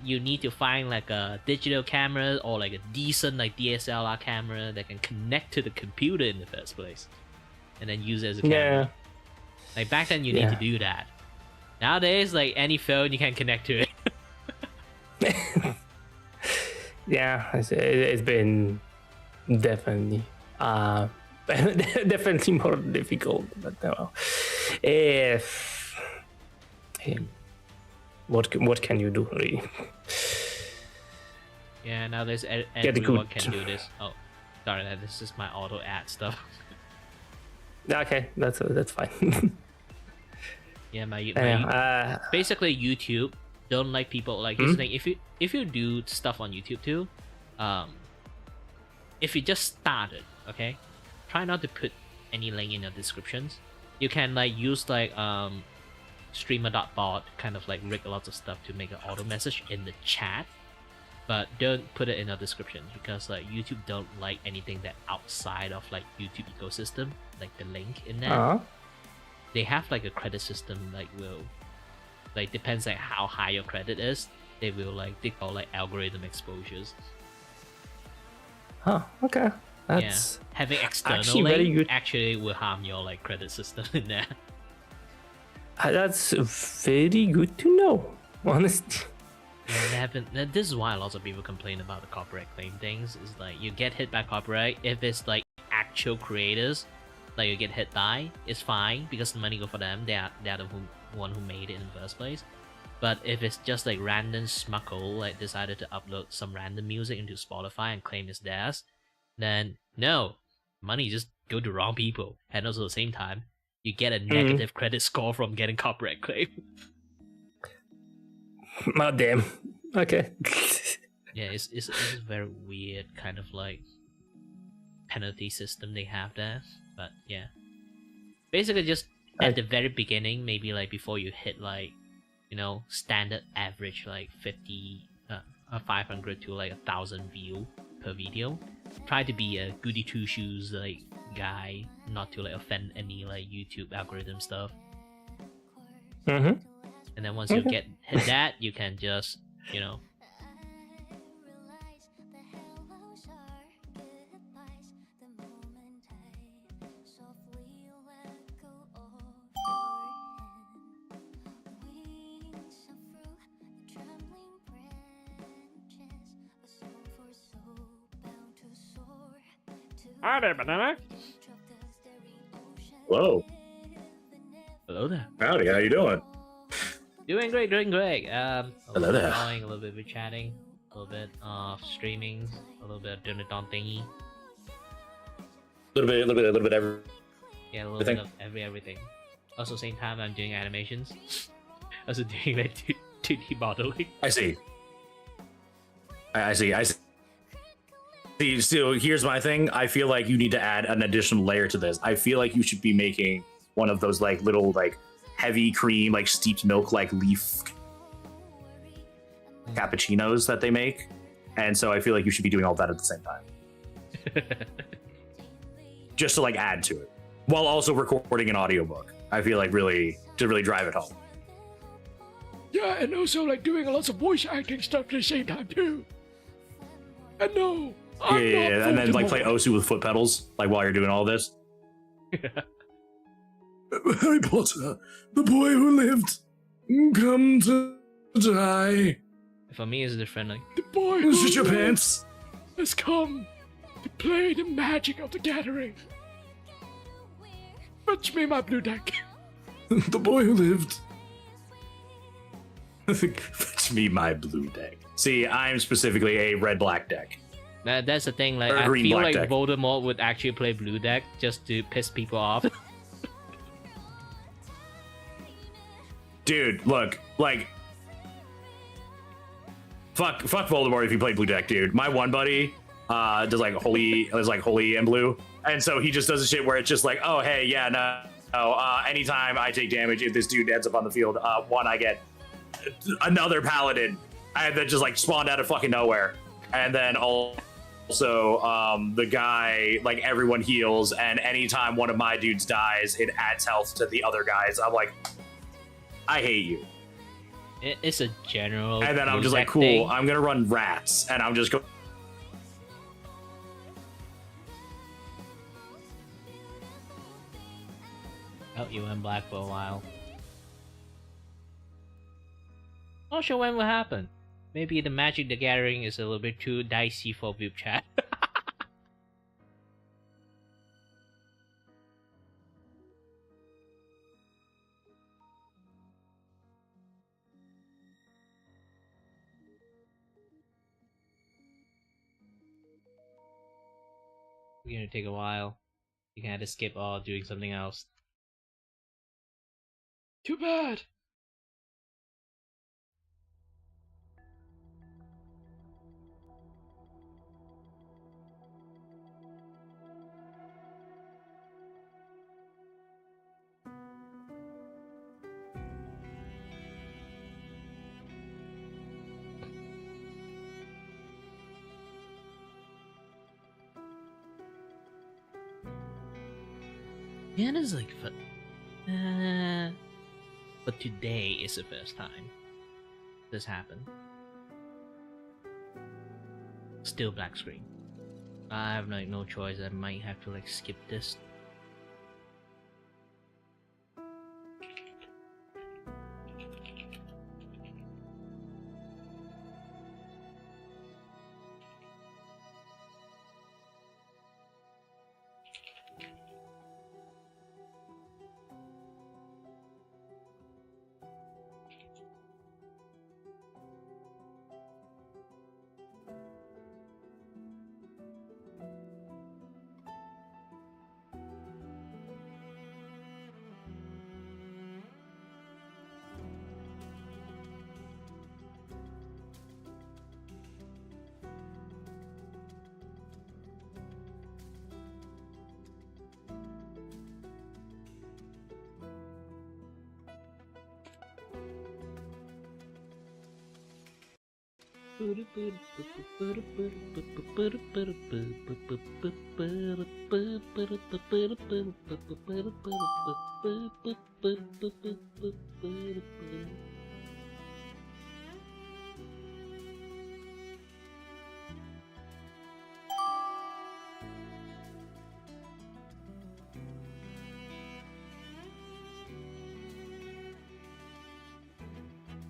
need to find like a digital camera or like a decent like DSLR camera that can connect to the computer in the first place, and then use it as a camera. Yeah. Like back then you need to do that. Nowadays, like any phone you can connect to it. Yeah, it's been definitely definitely more difficult. But if what can you do really? Yeah, nowadays everyone can do this. Oh, sorry, this is my auto ad stuff. Okay, that's fine. Yeah, basically YouTube don't like people like here's the thing, if you do stuff on YouTube too, if you just started, okay, try not to put any link in your descriptions. You can like use like streamer.bot kind of like rig lots of stuff to make an auto message in the chat, but don't put it in the description because like YouTube don't like anything that outside of like YouTube ecosystem, like the link in there. They have like a credit system, like will like depends like how high your credit is. They call like algorithm exposures. Oh, okay. That's having external actually link very good. Actually will harm your like credit system in there. That's very good to know, honestly. Yeah, this is why lots of people complain about the copyright claim things. Is like you get hit by copyright if it's like actual creators, like you get hit by, it's fine because the money go for them. They're the one who made it in the first place. But if it's just like random smuckle like decided to upload some random music into Spotify and claim it's theirs, then no, money just go to wrong people. And also at the same time, you get a negative credit score from getting copyright claim. Oh damn. Okay. Yeah, it's a very weird kind of like penalty system they have there. But yeah, basically just at the very beginning, maybe like before you hit like, you know, standard average like 500 to like 1,000 view per video, try to be a goody two shoes like guy, not to like offend any like YouTube algorithm stuff. And then once you get hit that, you can just, you know, hi there, banana. Hello. Hello there. Howdy, how you doing? Doing great. Hello there. A little bit of chatting, a little bit of streaming, a little bit of doing the don thingy. A little bit every. Yeah, a little bit of everything. Also, same time I'm doing animations. Also doing like 2D modeling. I see. So here's my thing. I feel like you need to add an additional layer to this. I feel like you should be making one of those like little like heavy cream, like steeped milk, like leaf cappuccinos that they make. And so I feel like you should be doing all that at the same time. Just to like add to it. While also recording an audiobook. I feel like really drive it home. Yeah, and also like doing lots of voice acting stuff at the same time too. And no. Yeah, and then like play Osu with foot pedals, like while you're doing all this. Harry Potter, the boy who lived, come to die. For me, it's different. Like the boy who shit your pants has come to play the magic of the gathering. Fetch me my blue deck. The boy who lived. Fetch me my blue deck. See, I'm specifically a red-black deck. That's the thing, like I feel like deck. Voldemort would actually play blue deck just to piss people off. Dude, look, like fuck Voldemort if you play blue deck, dude. My one buddy, does like holy and blue, and so he just does a shit where it's just like, oh hey, yeah, no, anytime I take damage, if this dude ends up on the field, one, I get another paladin, and then just like spawned out of fucking nowhere, and then also the guy, like everyone heals, and anytime one of my dudes dies, it adds health to the other guys. I'm like, I hate you. It's a general. And then I'm just like, cool, thing. I'm gonna run rats, and I'm just go. Oh, you went black for a while. Not sure when will happen. Maybe the Magic the Gathering is a little bit too dicey for Vtuber chat. It's gonna take a while. You can have to skip all doing something else. Too bad. Yeah, it is like but today is the first time this happened. Still black screen. I have like no choice. I might have to like skip this.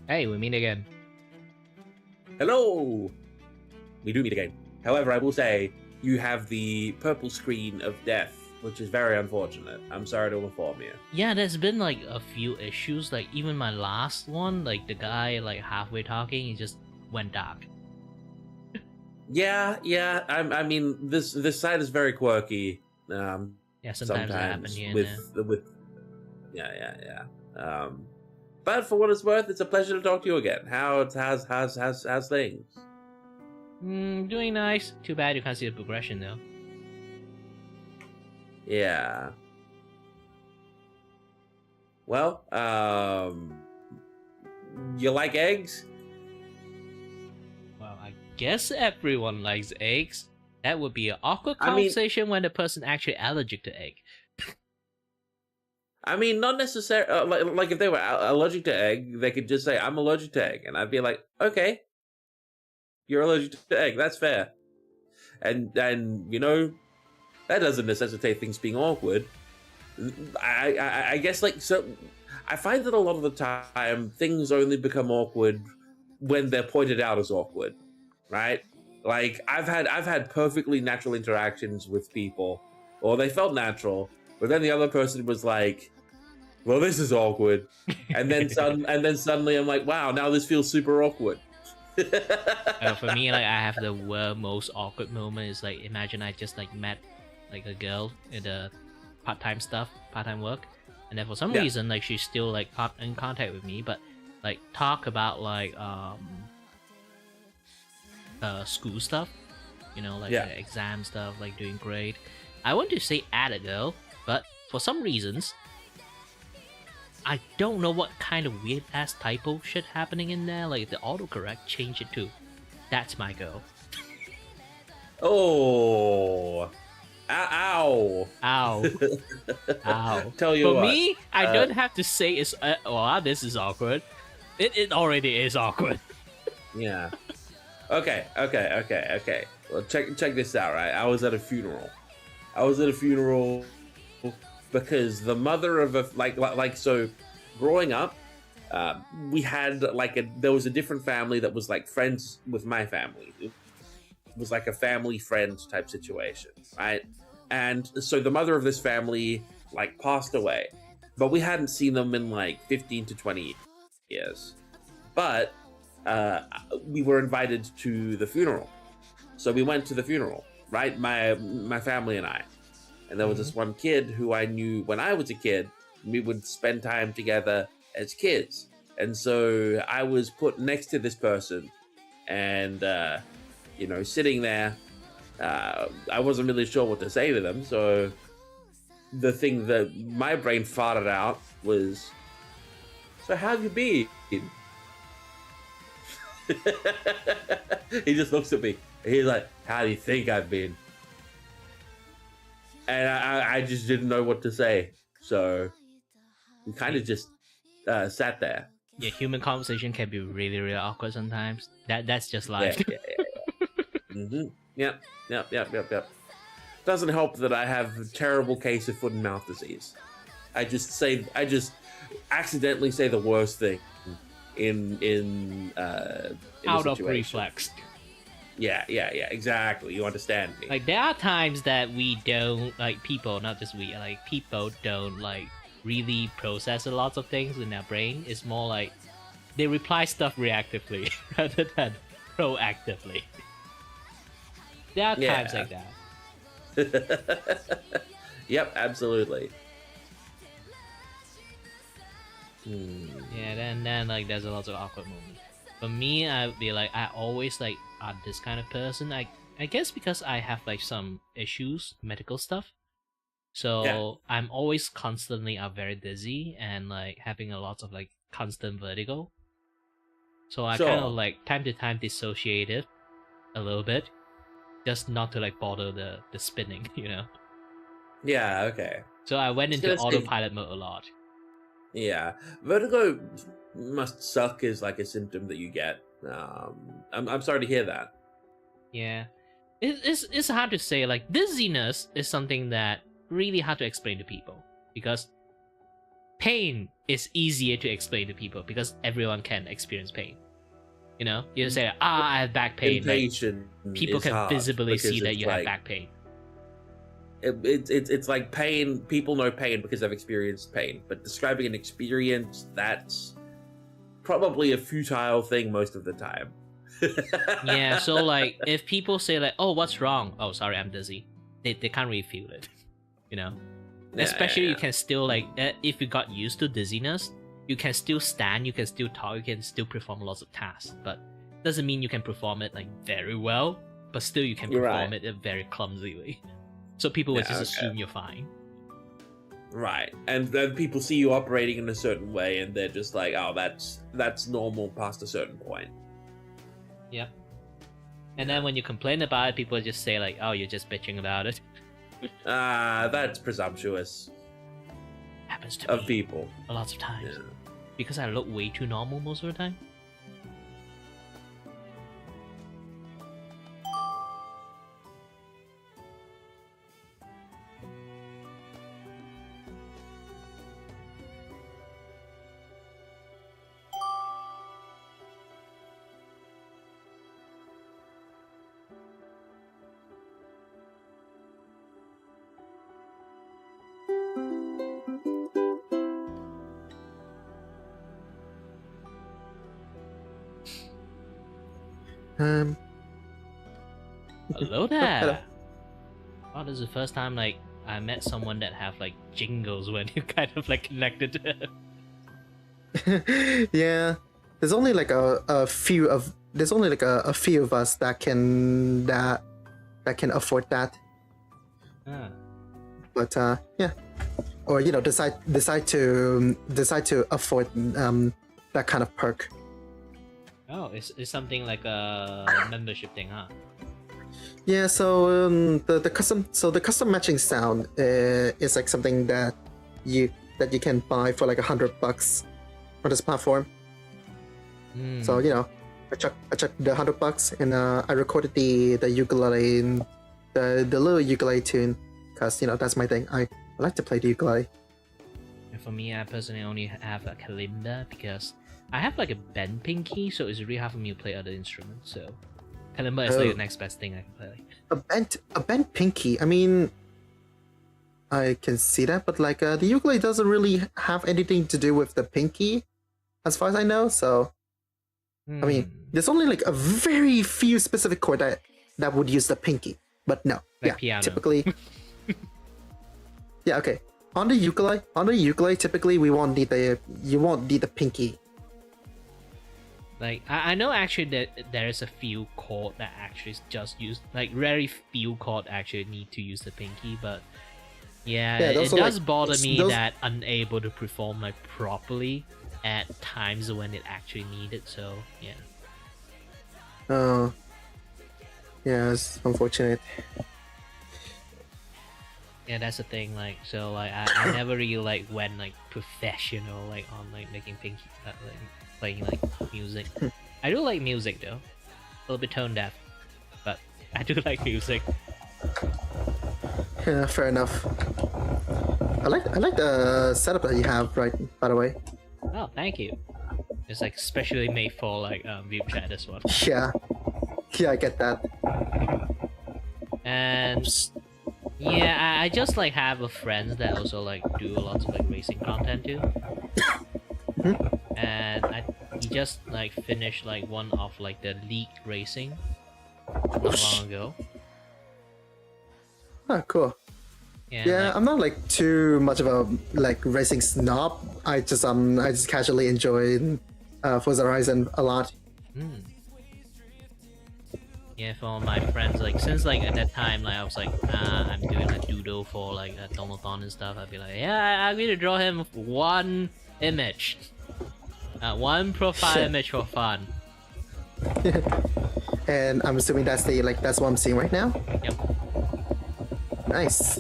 Hey, we meet again. Hello! We do meet again. However, I will say, you have the purple screen of death, which is very unfortunate. I'm sorry to inform you. Yeah, there's been like a few issues. Like even my last one, like the guy like halfway talking, he just went dark. Yeah. I mean, this site is very quirky. Yeah, sometimes that happens here and with yeah. But for what it's worth, it's a pleasure to talk to you again. How's things? Doing nice. Too bad you can't see the progression though. Yeah. Well, you like eggs? Well, I guess everyone likes eggs. That would be an awkward conversation when the person actually allergic to egg. I mean, not necessarily. Like if they were allergic to egg, they could just say, "I'm allergic to egg," and I'd be like, "Okay, you're allergic to egg. That's fair." And you know, that doesn't necessitate things being awkward. I guess like so. I find that a lot of the time things only become awkward when they're pointed out as awkward, right? Like I've had perfectly natural interactions with people, or they felt natural. But then the other person was like, "Well, this is awkward," and then suddenly I'm like, "Wow, now this feels super awkward." For me, like I have the most awkward moment is like imagine I just like met like a girl in the part-time work, and then for some reason like she's still like in contact with me, but like talk about like school stuff, like Yeah. exam stuff, like doing great. I want to say add a girl, but for some reasons, I don't know what kind of weird ass typo shit happening in there. Like the autocorrect changed it to, "That's my girl." Oh, ow, Ow. Ow. Tell you For what, me, I don't have to say it's. This is awkward. It already is awkward. Yeah. Okay. Well, check this out, right? I was at a funeral. Because the mother of a so, growing up, we had there was a different family that was like friends with my family. It was like a family friend type situation, right? And so the mother of this family like passed away, but we hadn't seen them in like 15 to 20 years. But we were invited to the funeral, so we went to the funeral, right? My family and I, and there was this one kid who I knew when I was a kid. We would spend time together as kids, and so I was put next to this person, and sitting there. I wasn't really sure what to say to them, so the thing that my brain farted out was, "So how have you been?" He just looks at me. He's like, "How do you think I've been?" And I just didn't know what to say. So we kind of just sat there. Yeah, human conversation can be really, really awkward sometimes. That's just life. Mm-hmm. Yep. Doesn't help that I have a terrible case of foot and mouth disease. I just accidentally say the worst thing in Out a of situation. reflex. Yeah, exactly. You understand me. Like there are times that we don't people, not just we, people don't really process a lot of things in their brain. It's more like they reply stuff reactively rather than proactively. There are times like that. Yep, absolutely. Yeah, then there's a lot of awkward moments. For me, I'd be like, I always are this kind of person. I guess because I have some issues, medical stuff. So I'm always constantly very dizzy and having a lot of constant vertigo. So I kind of time to time dissociate it a little bit, just not to bother the spinning, Yeah, okay. So I went into autopilot mode a lot. Yeah, vertigo must suck as a symptom that you get. I'm sorry to hear that. Yeah, it's hard to say. Dizziness is something that really hard to explain to people because pain is easier to explain to people because everyone can experience pain. You say, I have back pain. People can visibly see that you have back pain. It's like pain. People know pain because they've experienced pain, but describing an experience, that's probably a futile thing most of the time. Yeah, so if people say "Oh, what's wrong?" "Oh, sorry, I'm dizzy." They can't really feel it, Especially you can still if you got used to dizziness, you can still stand, you can still talk, you can still perform lots of tasks, but doesn't mean you can perform it very well. But still, you can perform it very clumsily. So people would just assume you're fine. Right. And then people see you operating in a certain way and they're just like, "Oh, that's normal past a certain point." Yep. And then when you complain about it, people just say "Oh, you're just bitching about it." That's presumptuous. Happens to of me people a lot of times. Because I look way too normal most of the time. Hello there. Hello. Oh, this is the first time I met someone that have jingles when you kind of connected to it. Yeah, there's only a few of a few of us that that can afford that. Ah. But yeah, or decide to afford that kind of perk. Oh, it's something like a membership thing, huh? Yeah, so the custom matching sound is like something that you can buy for like $100 on this platform. So I chucked the $100 and I recorded the ukulele, the little ukulele tune, because that's my thing. I like to play the ukulele. And for me, I personally only have a kalimba because I have like a bent pinky, so it's really hard for me to play other instruments. So kalimba is like the next best thing I can play. A bent pinky. I mean, I can see that, but like the ukulele doesn't really have anything to do with the pinky, as far as I know. So I mean, there's only like a very few specific chord that would use the pinky, but no, like piano. Typically, yeah, okay. On the ukulele, typically you won't need the pinky. Like I know actually that there is a few chord that actually just use, like very few chord actually need to use the pinky, but yeah it does bother me that unable to perform like properly at times when it actually needed. So yeah. Oh, yeah, it's unfortunate. Yeah, that's the thing. Like, so like I never really like went like professional like on like making pinky like playing like music. I do like music though, a little bit tone deaf, but I do like music. Yeah, fair enough. I like the setup that you have, right? By the way. Oh, thank you. It's like specially made for like Vtuber, this one. Yeah, I get that. And yeah, I just like have a friends that also like do a lot of like racing content too. And he just like finished like one of like the league racing not long ago. Oh, cool. Yeah, like, I'm not like too much of a like racing snob. I just casually enjoy Forza Horizon a lot. Yeah, for my friends, like since like at that time, like I was like, I'm doing a doodle for like a Doddle and stuff. I'd be like, yeah, I'm gonna draw him one image, one profile image for fun. And I'm assuming that's what I'm seeing right now. Yep. Nice.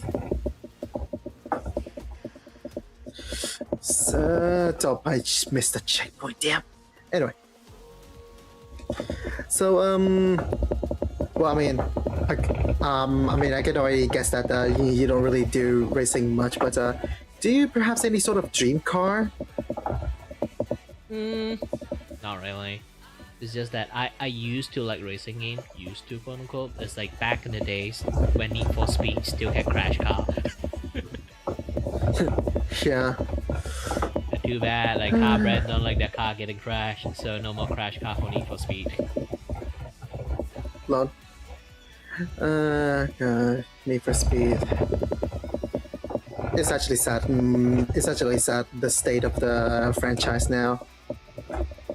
So, I just missed the checkpoint. Damn. Anyway. So, well, I mean, I can already guess that you don't really do racing much, but do you perhaps any sort of dream car? Not really. It's just that I used to like racing games, quote unquote. It's like back in the days when Need for Speed still had Crash Car. Yeah. Too bad, like car brands don't like their car getting crashed, so no more Crash Car for Need for Speed. Lol. God, Need for Speed. It's actually sad. It's actually sad the state of the franchise now.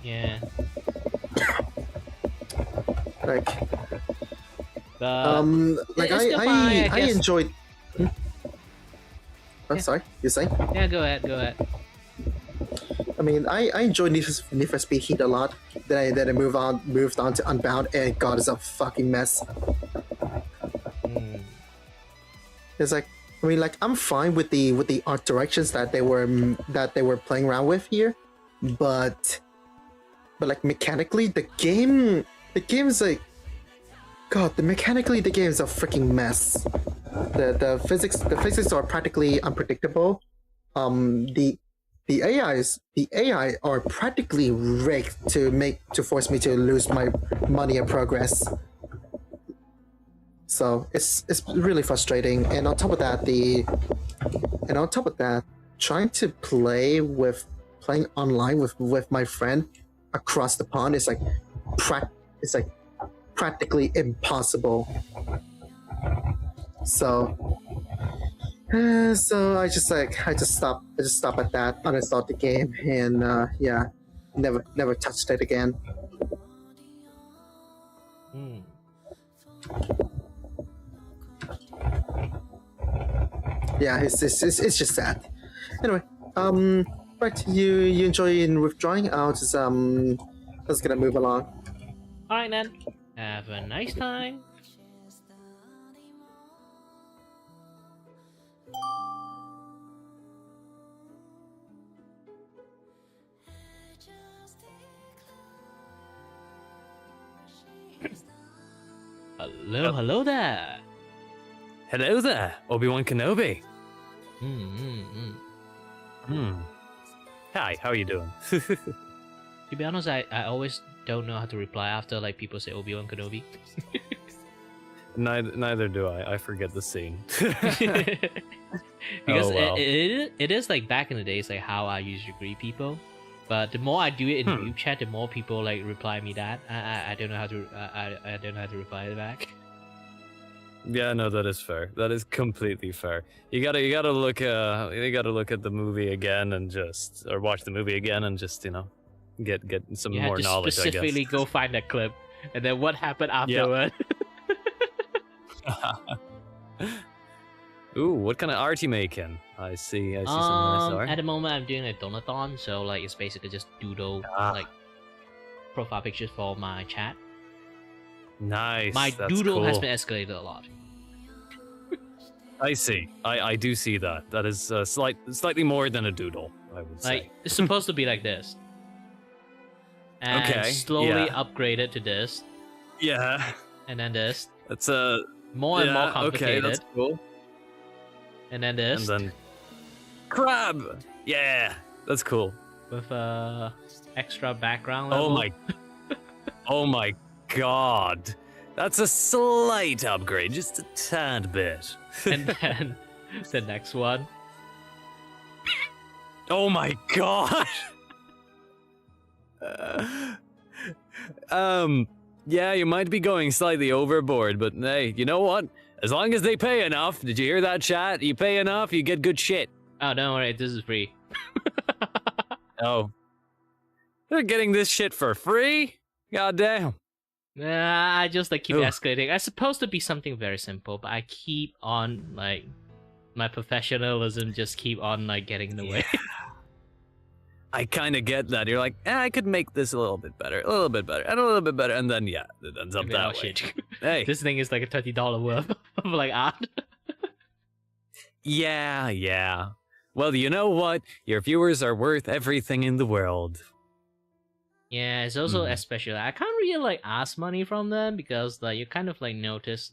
Yeah. Like, like I enjoyed. I'm sorry, you're saying? Yeah, go ahead. I mean, I enjoyed Need for Speed Heat a lot. Then I moved on to Unbound, and God, it's a fucking mess. It's like, I mean, like I'm fine with the art directions that they were playing around with here, but like mechanically, the game is like, God, mechanically the game is a freaking mess. The physics are practically unpredictable. The AI are practically rigged to force me to lose my money and progress. So it's really frustrating. And on top of that, trying to playing online with my friend across the pond is like practically impossible. So I just stop at that, uninstalled the game, and yeah, never touched it again. Yeah, it's just sad. Anyway, right, you enjoy withdrawing? I'll just gonna move along. All right then. Have a nice time. Hello there. Hello there, Obi-Wan Kenobi. Hi, how are you doing? To be honest, I always don't know how to reply after like people say Obi-Wan Kenobi. Neither do I. I forget the scene. Because Oh, well. it is like back in the days like how I usually greet people, but the more I do it in group chat, the more people like reply me that I don't know how to I don't know how to reply back. Yeah, no, that is fair. That is completely fair. You gotta look at the movie again and or watch the movie again and just get some You more had to knowledge. specifically I guess. go find that clip, and then what happened afterward. Ooh, what kind of art you making? I see some nice art. At the moment, I'm doing a donathon, so like it's basically just doodle like profile pictures for my chat. Nice. My that's doodle has cool. been escalated a lot. I see. I do see that. That is slightly more than a doodle, I would say. Like it's supposed to be like this, and Okay, slowly yeah. upgraded to this, Yeah. and then this. That's more and more yeah, complicated. Okay, that's cool. And then this. And then crab. Yeah, that's cool. With extra background. Oh level. my. Oh my god. That's a slight upgrade, just a tad bit. And then the next one. Oh my god. Yeah, you might be going slightly overboard, but hey, you know what? As long as they pay enough, did you hear that, chat? You pay enough, you get good shit. Oh, don't worry, this is free. Oh. They're getting this shit for free? God damn. Nah, I just like keep Ooh. escalating. It's supposed to be something very simple, but I keep on like my professionalism just keep on like getting in the way. I kind of get that. You're like, I could make this a little bit better, and a little bit better, and then yeah, it ends up I mean, that oh, way. shit. Hey. This thing is like a $30 worth of like art. Yeah. Well, you know what? Your viewers are worth everything in the world. Yeah, it's also especially I can't really like ask money from them because like you kind of like notice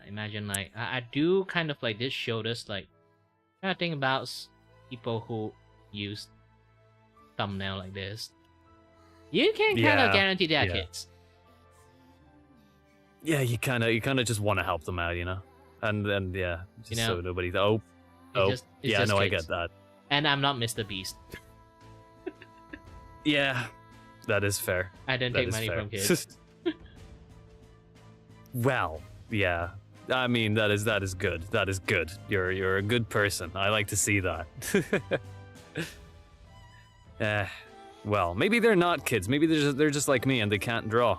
imagine like I do kind of like this show this like kind of thing about people who use thumbnail like this. You can kind of guarantee they are kids. Yeah, you kind of just want to help them out, and then yeah, just so nobody. It's just I kids. get that. And I'm not Mr. Beast. Yeah, that is fair. I don't That take is money fair. from kids. Well, yeah. I mean, that is good. That is good. You're a good person. I like to see that. Well, maybe they're not kids. Maybe they're just like me and they can't draw.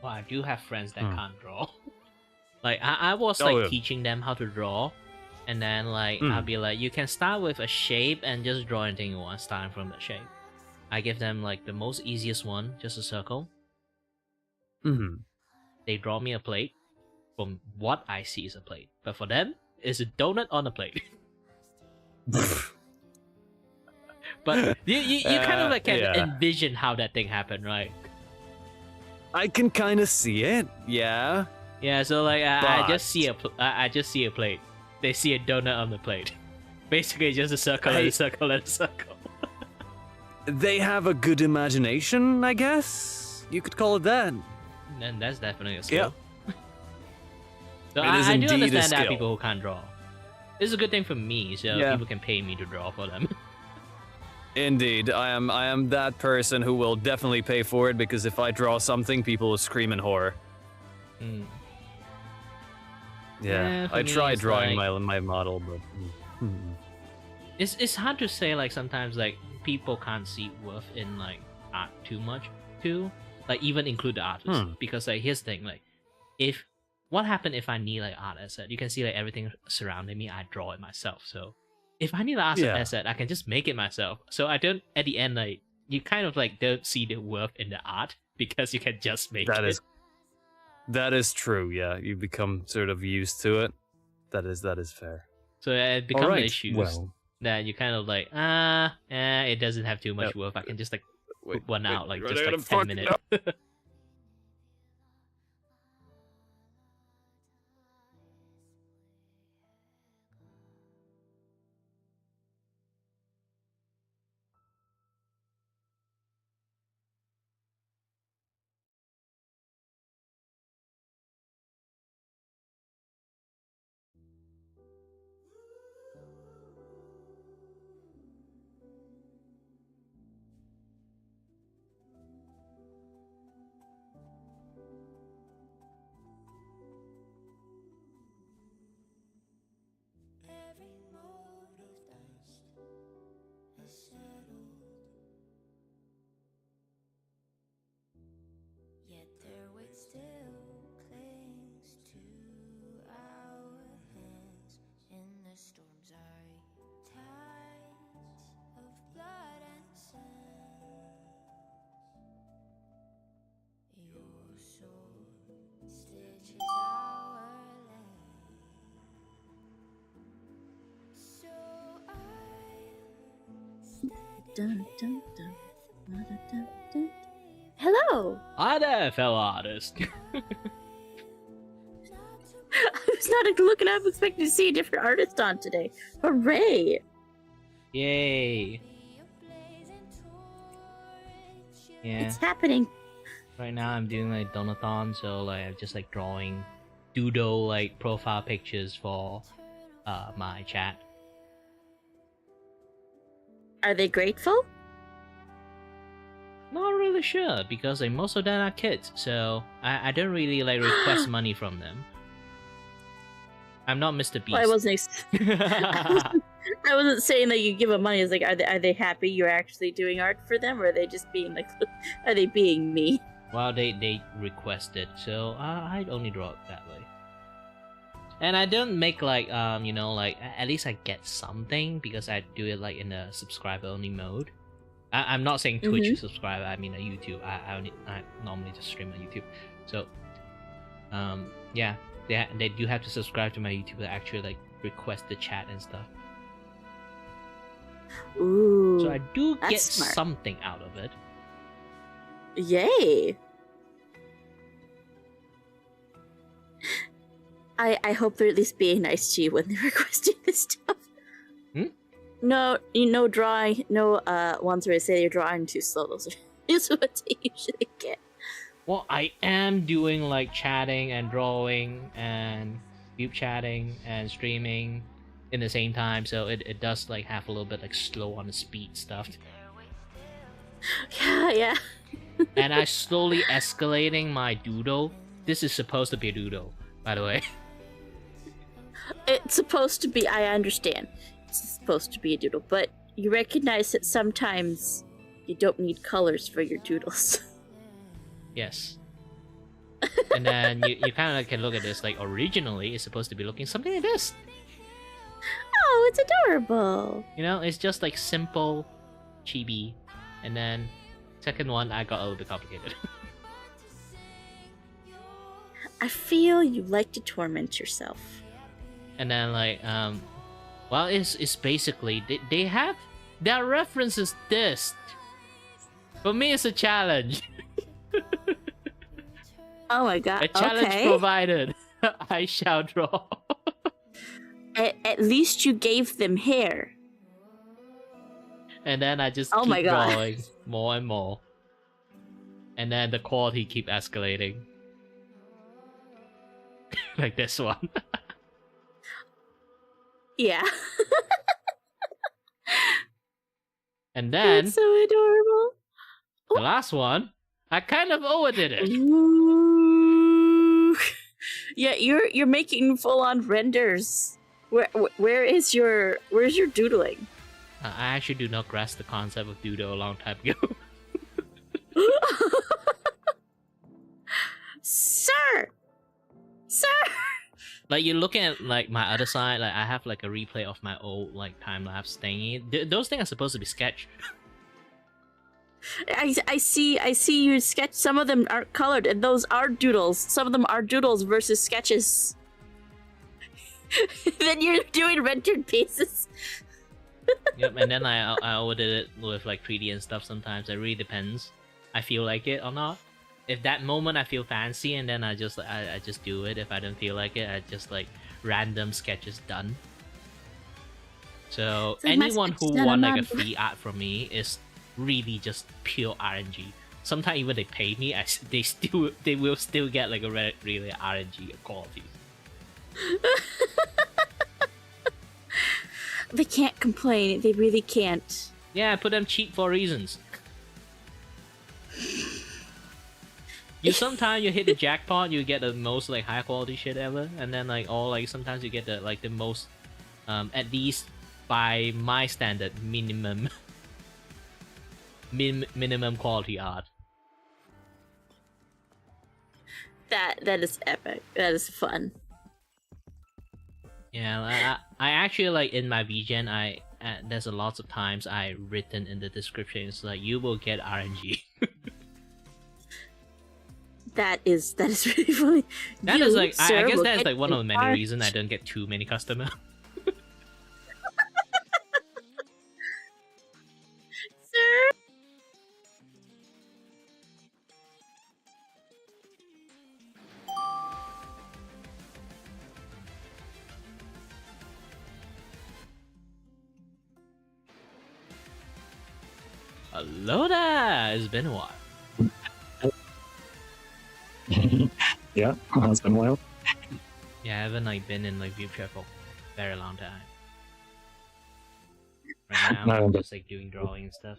Well, I do have friends that can't draw. Like I was like teaching them how to draw, and then like I'll be like, you can start with a shape and just draw anything you want, starting from the shape. I give them like the most easiest one, just a circle. They draw me a plate. From what I see is a plate, but for them, it's a donut on a plate. But you kind of like can envision how that thing happened, right? I can kind of see it. Yeah. Yeah. So like I just see a plate. They see a donut on the plate. Basically, just a circle and a circle and a circle. They have a good imagination, I guess. You could call it that. And that's definitely a skill. Yeah. So It is I do indeed a understand that skill. people who can't draw. This is a good thing for me, so people can pay me to draw for them. Indeed, I am that person who will definitely pay for it because if I draw something, people will scream in horror. Yeah, for I me, tried it's drawing like- my model, but It's hard to say, like sometimes like people can't see worth in like art too much too. Like even include the artist. Because like here's the thing, like if what happened if I need like art asset? You can see like everything surrounding me. I draw it myself. So if I need an art asset, I can just make it myself. So I don't. At the end, like you kind of like don't see the worth in the art because you can just make it. That is true. Yeah, you become sort of used to it. That is fair. So it becomes right, issues well. that you kind of like it doesn't have too much worth. I can just like put one out like just like 10 minutes. Yet their weight still clings to our hands in the storm's eye. Tides of blood and sand. Your sword stitches our land. So Dun, dun, dun. Dun, dun, dun. Hello! Hi there, fellow artist. I was not looking up expecting to see a different artist on today. Hooray! Yay. Yeah. It's happening. Right now I'm doing like donathon, so like I'm just like drawing doodle like profile pictures for my chat. Are they grateful? Not really sure because like most of them are kids, so I don't really like request money from them. I'm not Mr. Beast. Well, I wasn't saying that you give them money. It's like, are they happy you're actually doing art for them, or are they just being like, are they being me? Well, they requested, so I only draw it that way. And I don't make like you know, like at least I get something because I do it like in a subscriber only mode. I'm not saying Twitch subscriber. I mean a YouTube. I normally just stream on YouTube. So, yeah, they do have to subscribe to my YouTube to actually like request the chat and stuff. Ooh. So I do get smart. something out of it. Yay! I hope they're at least being nice to you when they're requesting this stuff. No, drawing, no ones where they say you're drawing too slow. Those are what they usually get. Well, I am doing like chatting and drawing and group chatting and streaming in the same time, so it does like have a little bit like slow on the speed stuff. Yeah. And I slowly escalating my doodle. This is supposed to be a doodle, by the way. It's supposed to be, I understand. It's supposed to be a doodle, but you recognize that sometimes you don't need colors for your doodles. Yes. And then you kind of can look at this, like originally it's supposed to be looking something like this. Oh, it's adorable. You know, it's just like simple, chibi. And then second one, I got a little bit complicated. I feel you like to torment yourself. And then like, well, it's basically, they have, their references this. For me, it's a challenge. Oh my god, a challenge provided. I shall draw. At least you gave them hair. And then I just Oh keep my God. drawing more and more. And then the quality keep escalating. Like this one. Yeah. And then That's so adorable. the last one, I kind of overdid it. Ooh. Yeah, you're making full on renders. Where's your doodling? I actually do not grasp the concept of doodle a long time ago. Sir, Sir! Like you're looking at like my other side, like I have like a replay of my old like time lapse thingy. Those things are supposed to be sketch. I see you sketch. Some of them are colored, and those are doodles. Some of them are doodles versus sketches. Then you're doing rendered pieces. Yep, and then I overdid it with like 3D and stuff sometimes. It really depends. I feel like it or not. If that moment I feel fancy, and then I just do it. If I don't feel like it, I just like random sketches done. So It's like my anyone who sketches want done, like a I'm free art from me is really just pure RNG. Sometimes even they pay me, they will still get like a really RNG quality. They can't complain. They really can't. Yeah, I put them cheap for reasons. You sometimes you hit the jackpot, you get the most like high quality shit ever, and then like sometimes you get the like the most at least by my standard minimum quality art. That is epic. That is fun. Yeah, I actually like in my VGen there's a lots of times I written in the description, it's like you will get RNG. That is really funny. That You, is like sir, I guess will that's get like one of the many an reasons I don't get too many customers. Sir. Hello there, it's been a while. Yeah, it's been a while. Yeah, I haven't like been in like Vtuber for a very long time. Right now, No, I'm but- just like doing drawing and stuff.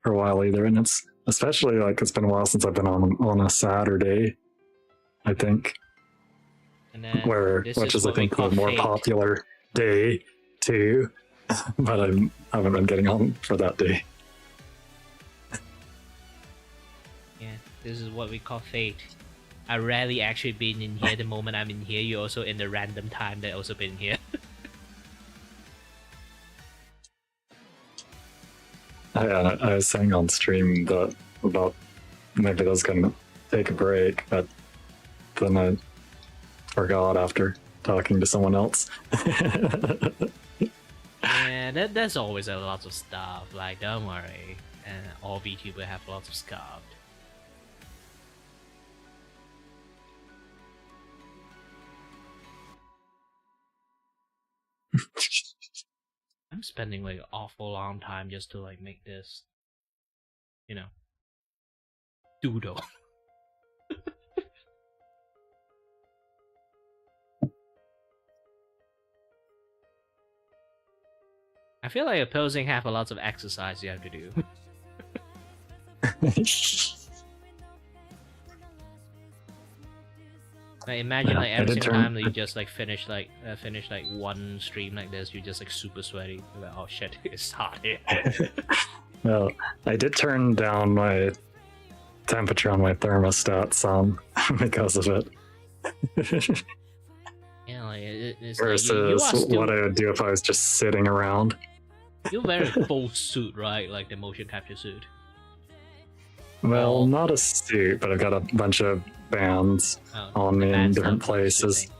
For a while either, and it's especially like it's been a while since I've been on a Saturday, I think, And then which is I what we think the call more fate. popular day too, but I haven't been getting on for that day. Yeah, this is what we call fate. I rarely actually been in here. The moment I'm in here, you're also in the random time that also been here. I was saying on stream that about maybe I was gonna take a break, but then I forgot after talking to someone else. Yeah, there's always a lot of stuff. Like, don't worry, and all VTuber have lots of stuff. I'm spending like an awful long time just to like make this, doodle. I feel like opposing have a lot of exercise you have to do. Like imagine Yeah, like I every did single turn- time that you just like finish one stream like this, you just like super sweaty. You're like, oh shit, it's hot here. Well, I did turn down my temperature on my thermostat some because of it. Yeah, like it's Versus like you are still, what I would do if I was just sitting around. you're very full suit, right? Like the motion capture suit. Well, not a suit, but I've got a bunch of bands Oh, on the me in bands different not places. suiting.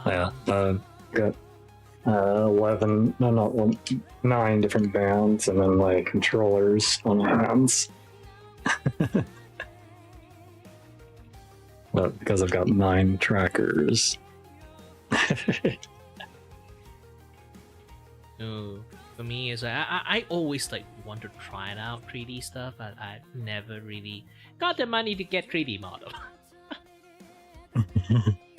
Yeah, got 11, no, not one, 9 different bands, and then like controllers on hands. But because I've got 9 trackers. No, for me is I always like want to try it out 3D stuff, but I never really got the money to get 3D model.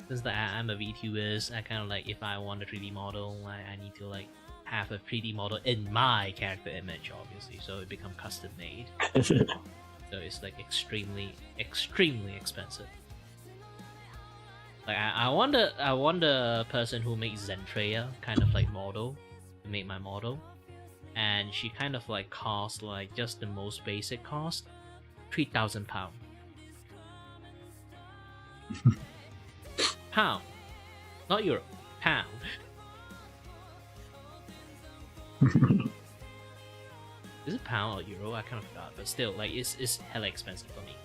Since I'm a VTuber, I kind of like if I want a 3D model, I need to like have a 3D model in my character image, obviously, so it becomes custom made. So it's like extremely expensive. Like I want the person who makes Zentreya kind of like model to make my model, and she kind of like costs like just the most basic cost, £3,000. Pound, not euro, pound. Is it pound or euro? I kind of forgot, but still, like it's hella expensive for me.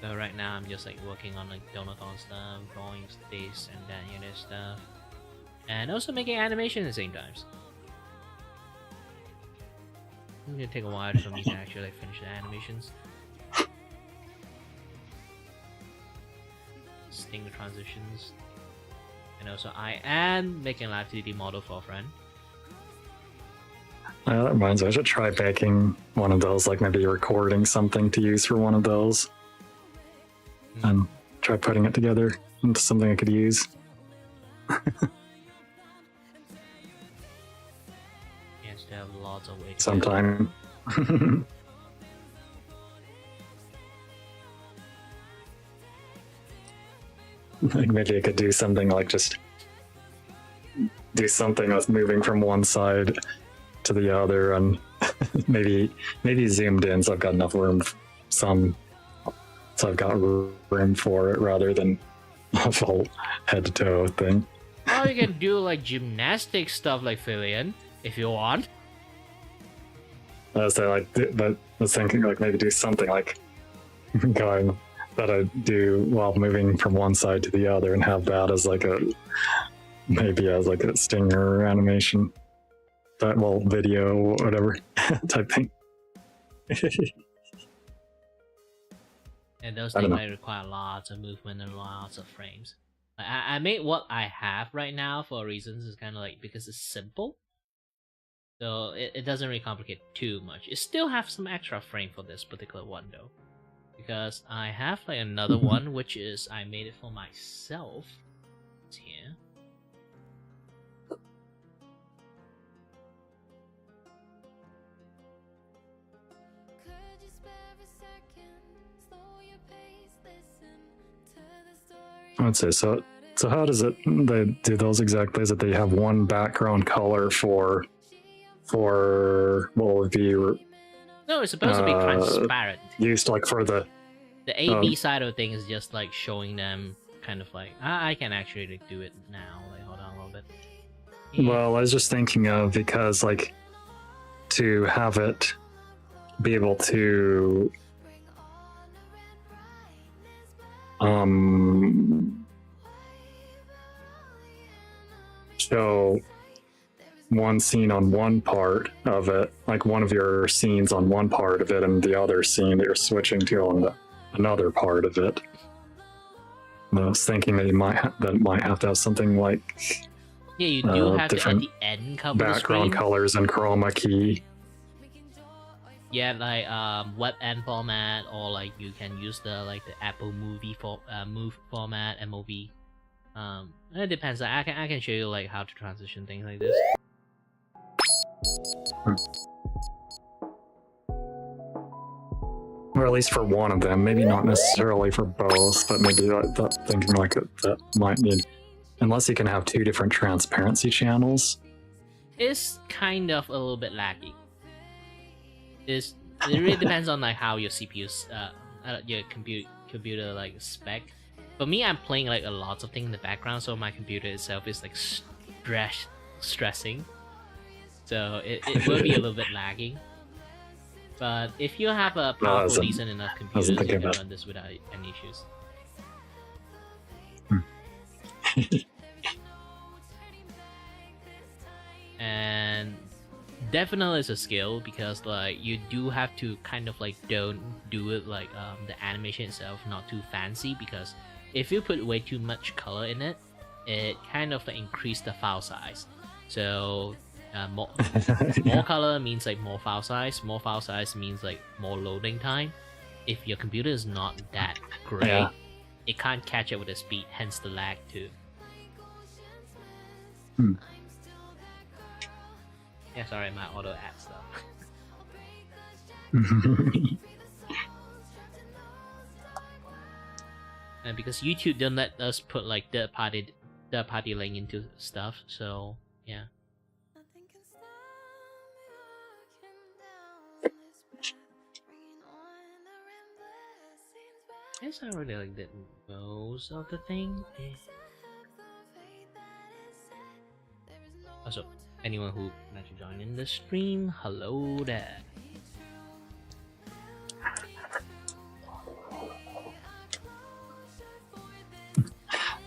So right now I'm just like working on like Donathon stuff, drawing this and that, stuff, and also making animation at the same time. It's gonna take a while for me to actually finish the animations. Sting the transitions, and also I am making a live 3D model for a friend. That reminds me, I should try making one of those, like maybe recording something to use for one of those. And try putting it together into something I could use. Yes, there have lots of ways. Sometime. Like maybe I could do something like just do something with moving from one side to the other, and maybe zoomed in so I've got enough room. So I've got room for it rather than a full head to toe thing. Or you can do like gymnastic stuff like Filian, if you want. I was thinking like maybe do something like going that I do while moving from one side to the other, and have that as like a stinger animation, video, whatever type thing. And those things might require lots of movement and lots of frames. Like, I made what I have right now for reasons. It's kind of like because it's simple, so it doesn't really complicate too much. It still have some extra frame for this particular one though, because I have like another one which is I made it for myself. It's here. I'd say so. So how does they do those exactly? Is that they have one background color for what would be? No, it's supposed to be transparent. Used like for the A/B side of things is just like showing them kind of like I can actually like, do it now. Like hold on a little bit. Yeah. Well, I was just thinking of because like to have it be able to show one scene on one part of it, like one of your scenes on one part of it, and the other scene that you're switching to on another part of it. And I was thinking that it might have to have something like you do have to at the end cover background colors and chroma key. Yeah, like web end format, or like you can use the Apple Movie Move format, MOV. It depends. I can show you like how to transition things like this. Or at least for one of them, maybe not necessarily for both, but maybe thinking like that might need, unless you can have two different transparency channels. It's kind of a little bit laggy. It really depends on like how your CPU's your computer like spec. For me, I'm playing like a lot of things in the background, so my computer itself is like stressing. So it will be a little bit lagging. But if you have a powerful, decent enough computer, you can run this without any issues. And definitely it's a skill, because like you do have to kind of like don't do it like the animation itself not too fancy, because if you put way too much color in it, it kind of like increase the file size. So more color means like more file size. More file size means like more loading time. If your computer is not that great, it can't catch up with the speed, hence the lag too. Yeah, sorry, my auto add stuff. And because YouTube don't let us put like third party link into stuff, so yeah. Guess I really like that most of the thing. Also, anyone who managed to join in the stream, hello there.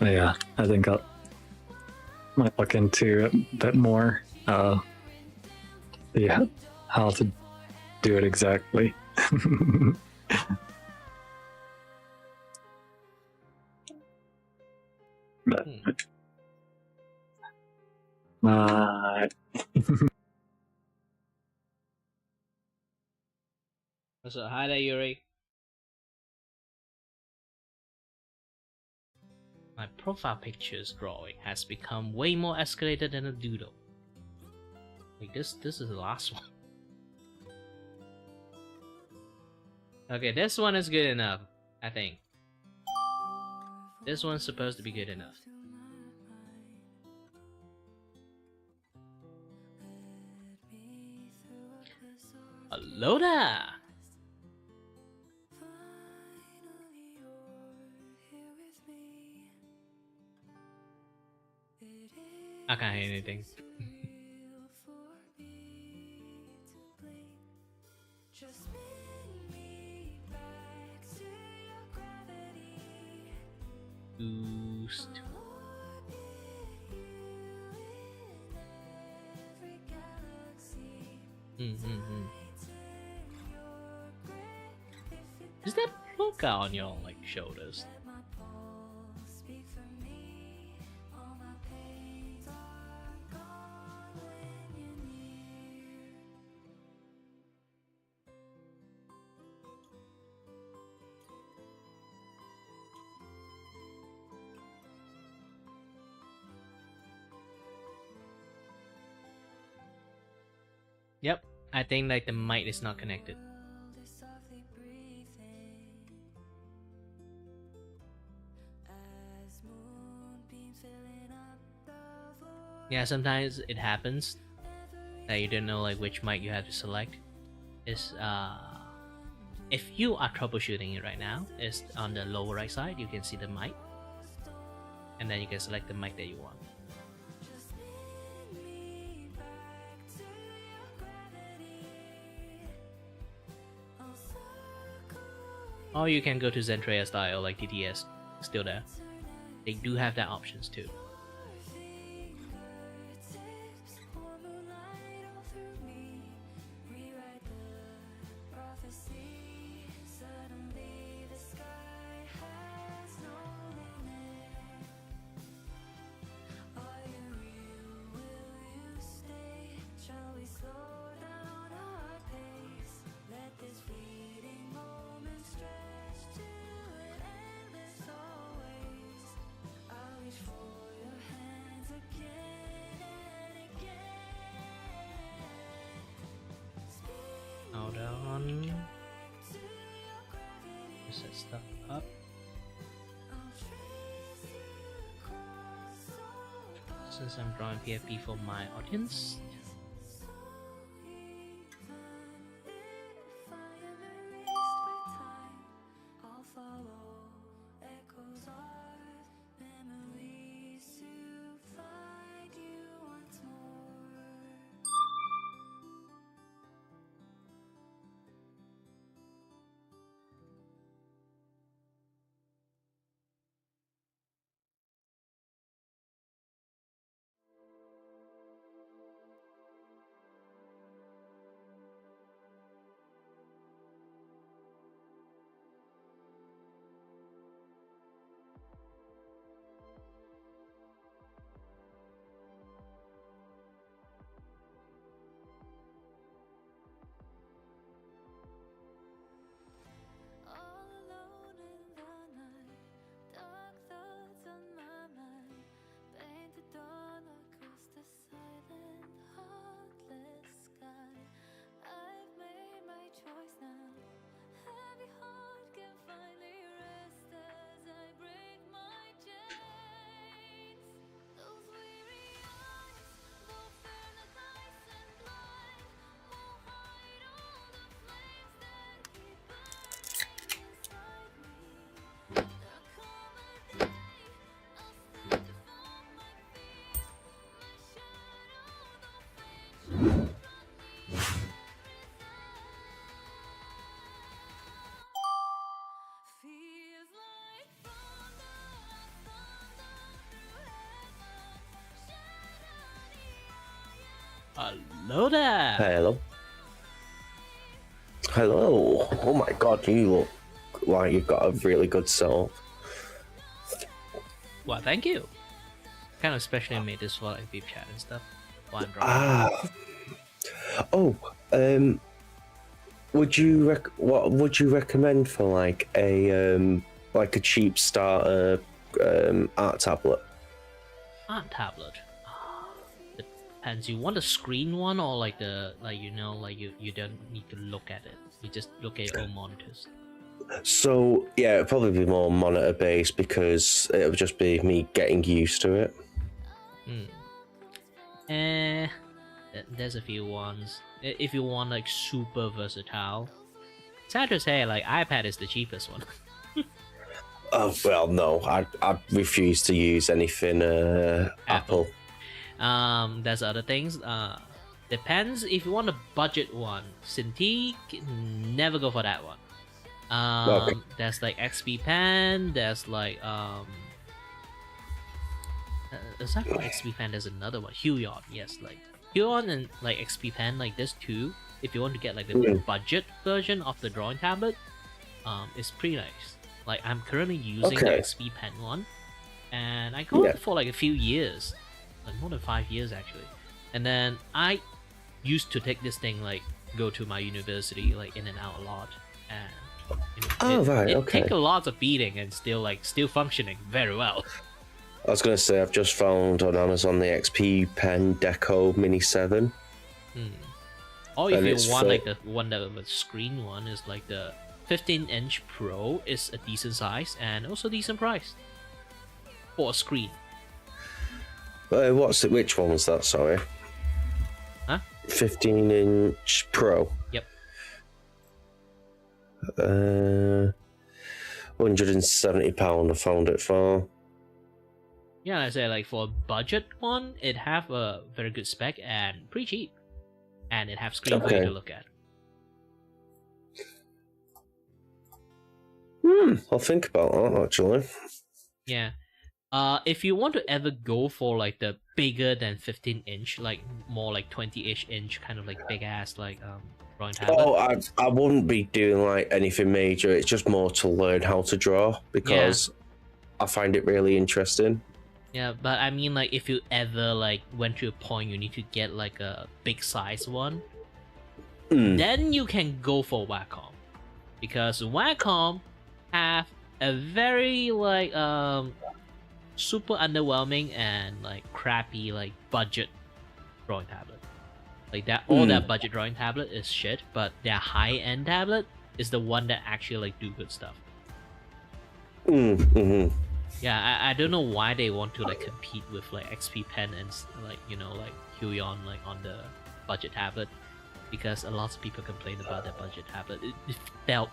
Yeah, I think I might look into it a bit more. Yeah, how to do it exactly. But, So hi there, Yuri. My profile pictures drawing has become way more escalated than a doodle. Like this is the last one. Okay, this one is good enough, I think. This one's supposed to be good enough. Hello there! I can't hear anything. Boost. Is that polka on your like shoulders? Yep, I think like the mic is not connected. Yeah, sometimes it happens that you don't know like which mic you have to select. Is if you are troubleshooting it right now, is on the lower right side you can see the mic, and then you can select the mic that you want. Or you can go to Zentrea style like TTS, still there. They do have that options too. Hold on. Set stuff up. Since I'm drawing PFP for my audience. Hello there. Hello. Hello. Oh my god, you look like you've got a really good soul. Well, thank you. Kind of especially made this for like deep chat and stuff. While I'm drawing. What would you recommend for like a cheap starter art tablet? Art tablet. Depends. You want a screen one or like you don't need to look at it. You just look at your own monitors. So yeah, it'd probably be more monitor based because it would just be me getting used to it. There's a few ones. If you want like super versatile, sad to say, like iPad is the cheapest one. Oh well, no, I refuse to use anything Apple. There's other things. Depends if you want a budget one. Cintiq, never go for that one. Okay. There's like XP Pen. There's like aside from XP Pen, there's another one. Huion, yes, like Huion and like XP Pen, like there's two. If you want to get like the budget version of the drawing tablet, it's pretty nice. Like I'm currently using the XP Pen one, and I got it for like a few years, like more than 5 years actually. And then I used to take this thing like go to my university like in and out a lot, and it take a lot of beating and still functioning very well. I was gonna say I've just found on Amazon the XP Pen Deco Mini 7. Or if you want like the one that with screen one is like the 15-inch Pro is a decent size and also decent price for a screen. What's it? Which one was that? Sorry. Huh? 15-inch Pro. Yep. £170 I found it for. Yeah, I say like for a budget one, it have a very good spec and pretty cheap, and it have screen for you to look at. I'll think about that actually. Yeah. If you want to ever go for like the bigger than 15-inch, like more like 20-ish inch kind of like big ass like drawing tablet. Oh, I wouldn't be doing like anything major. It's just more to learn how to draw because I find it really interesting. Yeah, but I mean like if you ever like went to a point you need to get like a big size one, then you can go for Wacom, because Wacom have a very like super underwhelming and like crappy like budget drawing tablet. Like that all that budget drawing tablet is shit, but their high end tablet is the one that actually like do good stuff. Yeah, I don't know why they want to like compete with like XP Pen and like like Huion like on the budget tablet, because a lot of people complain about their budget tablet. It felt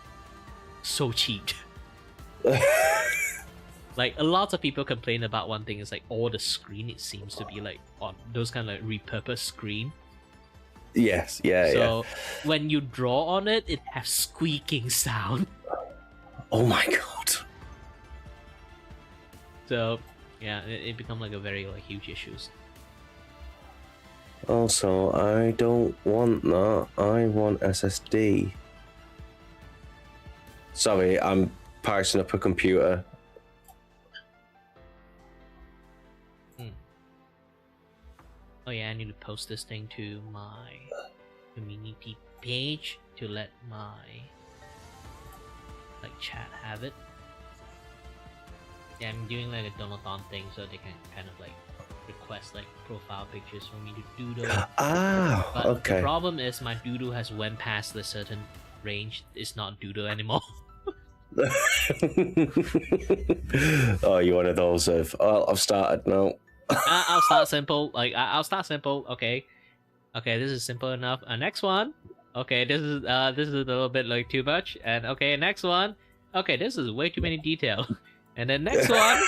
so cheap. Like a lot of people complain about one thing is like all the screen, it seems to be like on those kind of like repurposed screen. Yes, So when you draw on it, it has squeaking sound. Oh my god. So yeah, it become like a very like huge issues. Also, I don't want that. I want SSD. Sorry, I'm parsing up a computer. Oh yeah, I need to post this thing to my community page to let my like chat have it. Yeah, I'm doing like a Donathon thing so they can kind of like request like profile pictures for me to doodle. But okay. The problem is my doodle has went past a certain range. It's not doodle anymore. Oh, you're one of those of, oh, I've started now. I'll start simple. Like I'll start simple. Okay, this is simple enough. Next one. Okay, this is a little bit like too much. And okay, next one. Okay, this is way too many detail. And then next one.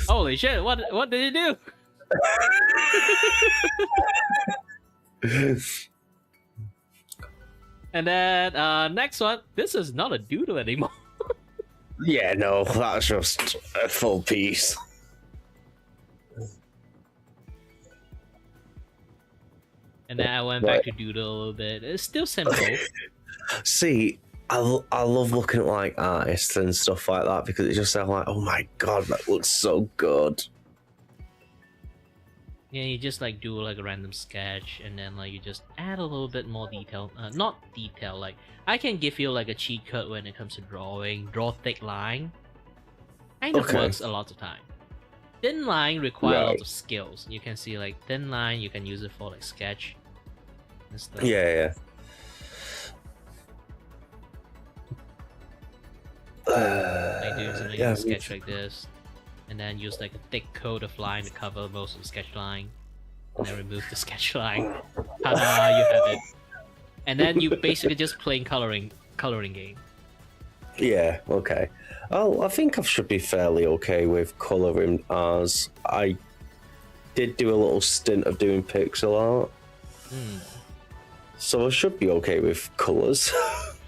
Holy shit! What did you do? And then next one. This is not a doodle anymore. Yeah, no, that's just a full piece. And then I went back to Doodle a little bit. It's still simple. See, I love looking at like artists and stuff like that because it's just like, oh my god, that looks so good. Yeah, you just like do like a random sketch, and then like you just add a little bit more detail. Not detail, like I can give you like a cheat code when it comes to drawing. Draw thick line. Kind of works a lot of time. Thin line require a lot of skills. You can see like thin line, you can use it for like sketch and stuff. Yeah. Like do something like a sketch like this, and then use like a thick coat of line to cover most of the sketch line, and then remove the sketch line. Ta-da! You have it. And then you basically just playing coloring game. Yeah. Okay. Oh, I think I should be fairly okay with colouring, as I did do a little stint of doing pixel art. So I should be okay with colours.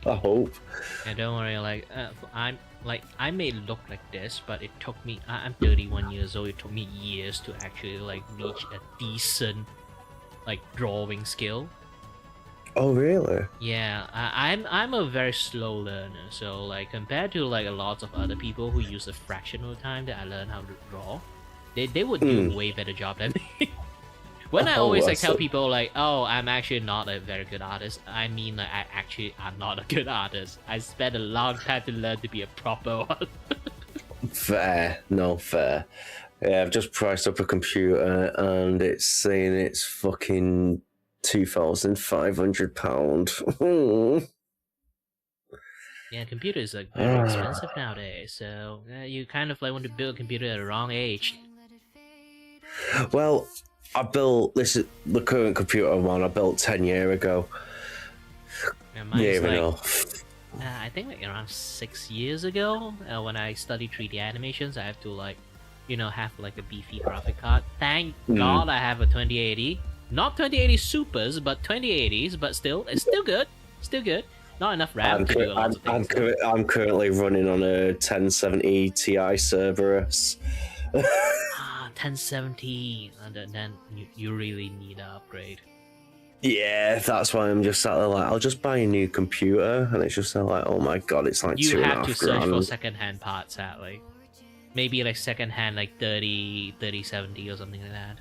I hope. And don't worry, like I may look like this, but it took me. I'm 31 years old. It took me years to actually like reach a decent like drawing skill. Oh really? Yeah, I'm a very slow learner. So like compared to like a lot of other people who use a fraction of the time that I learn how to draw, they would do a way better job than me. When I always like tell people like, oh, I'm actually not a very good artist, I mean like I actually am not a good artist. I spent a long time to learn to be a proper one. Fair. Yeah, I've just priced up a computer and it's saying it's fucking £2,500. Yeah, computers are very expensive nowadays, so you kind of like want to build a computer at a wrong age. Well, I built the current computer one I built 10 years ago. Yeah, mine's I think like around 6 years ago, when I studied 3D animations, I have to like, have like a beefy graphic card. Thank God I have a 2080. Not 2080 Supers, but 2080s, but still, it's still good. Not enough RAM to do a lot of things. I'm currently running on a 1070 Ti Cerberus. 1070, and then you really need an upgrade. Yeah, that's why I'm just sat there like, I'll just buy a new computer, and it's just like, oh my god, it's like you have to search $2,500. for second-hand parts, sadly. Maybe like second-hand, like 3070 or something like that.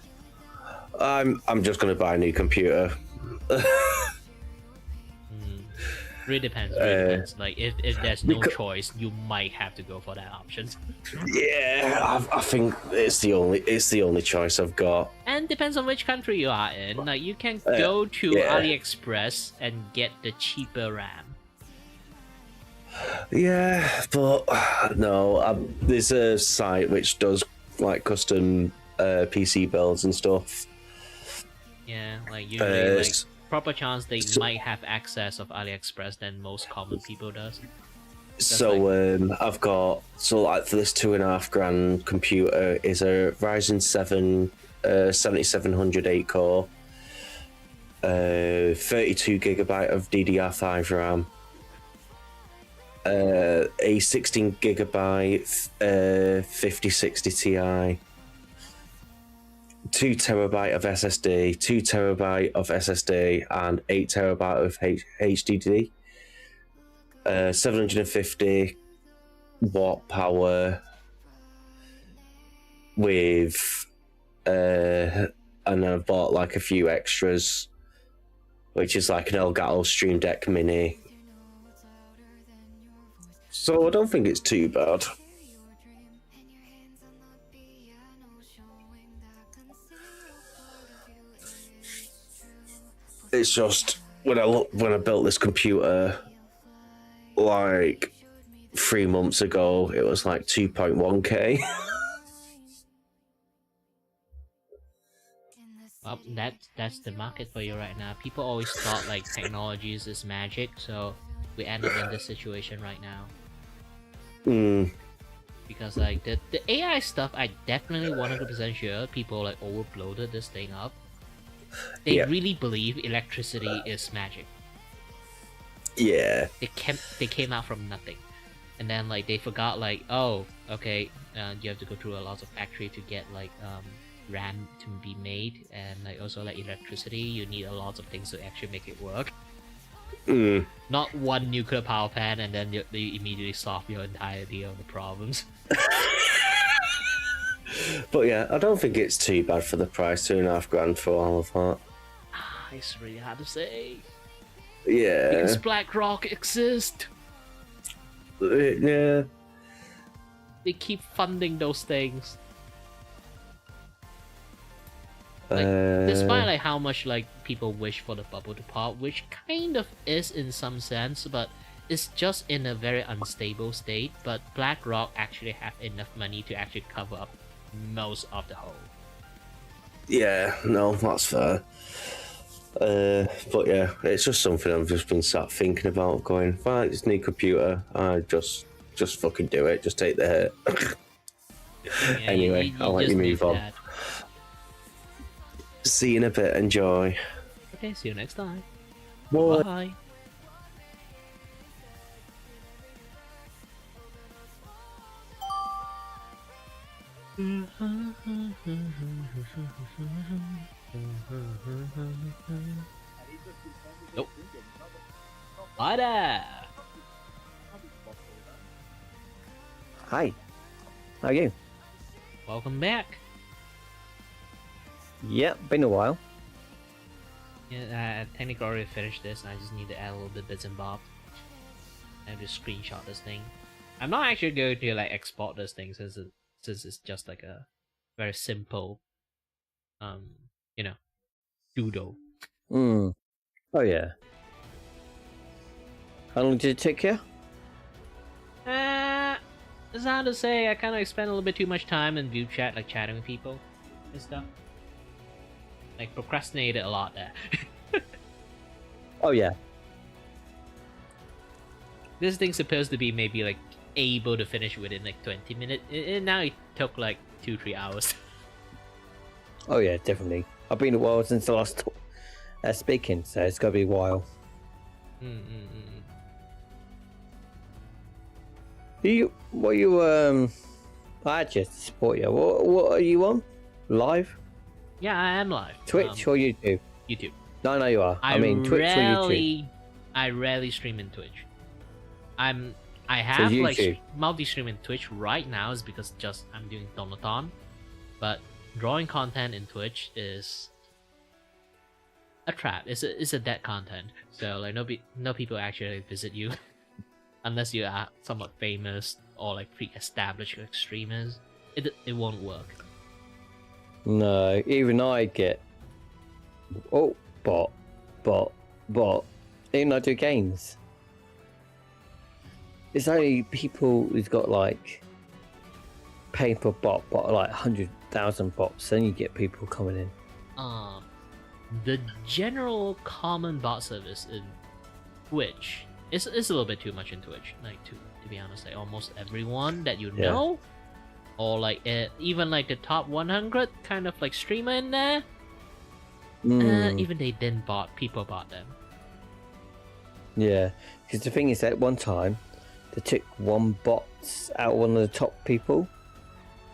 I'm just gonna buy a new computer. Really depends. Like if there's no choice, you might have to go for that option. Yeah, I think it's the only choice I've got. And depends on which country you are in. Like you can go to AliExpress and get the cheaper RAM. Yeah, but no, there's a site which does like custom PC builds and stuff. Yeah, like usually like proper chance they might have access of AliExpress than most common people does. I've got for this $2,500 computer is a Ryzen 7 7700 8-core, 32 gigabyte of DDR5 RAM, a 16 gigabyte 5060 Ti. 2 terabyte of SSD, 2 terabyte of SSD, and 8 terabyte of HDD. 750 watt power with, and I've bought like a few extras, which is like an Elgato Stream Deck Mini. So I don't think it's too bad. It's just when I built this computer like 3 months ago, it was like 2.1k. Well, that's the market for you right now. People always thought like technologies is magic, so we ended in this situation right now. Because like the AI stuff, I definitely 100% sure people like overbloated this thing up. They really believe electricity is magic. Yeah. They came out from nothing, and then like they forgot like, oh, okay, you have to go through a lot of factory to get like RAM to be made, and like also like electricity, you need a lot of things to actually make it work. Not one nuclear power plant and then you immediately solve your entirety of the problems. But yeah, I don't think it's too bad for the price. $2.5 for all of that. It's really hard to say. Yeah. Because BlackRock exists. Yeah. They keep funding those things. Like, despite like how much like people wish for the bubble to pop, which kind of is in some sense, but it's just in a very unstable state. But BlackRock actually have enough money to actually cover up most of the hole. Yeah, no, that's fair. But yeah, it's just something I've just been sat thinking about. Going, right, this new computer, I just fucking do it. Just take the hit. Yeah, Anyway, I'll let you move on. That. See you in a bit. Enjoy. Okay, see you next time. Bye. Bye. Nope. Hi there. Hi. How are you? Welcome back. Yep, been a while. Yeah, I technically already finished this. I just need to add a little bit bits and bobs. I have to screenshot this thing. I'm not actually going to like export this thing since it's just like a very simple, you know, doodle. Oh yeah. How long did it take you? It's hard to say. I kind of spent a little bit too much time in view chat, like chatting with people and stuff. Like procrastinated a lot there. Oh yeah. This thing's supposed to be maybe like able to finish within like 20 minutes. And now it took like 2-3 hours. Oh yeah, definitely. I've been a while since the last speaking, so it's gotta be a while. I just support you. What are you on? Live? Yeah, I am live. Twitch or YouTube? YouTube. No, you are. I mean, Twitch or YouTube? I rarely stream in Twitch. I have So like YouTube. multi-stream in Twitch right now is because just I'm doing Donathon, but drawing content in Twitch is a trap. It's a dead content. So like no people actually visit you unless you are somewhat famous or like pre-established like streamers. It won't work. No, even I get bot. Even I do games. It's only people who's got like paper bot, like 100,000 bots. Then you get people coming in. The general common bot service in Twitch is a little bit too much in Twitch. Like to be honest, like almost everyone that you know, or like even like the top 100 kind of like streamer in there, even they didn't people bought them. Yeah, because the thing is that one time they took one bot out of one of the top people.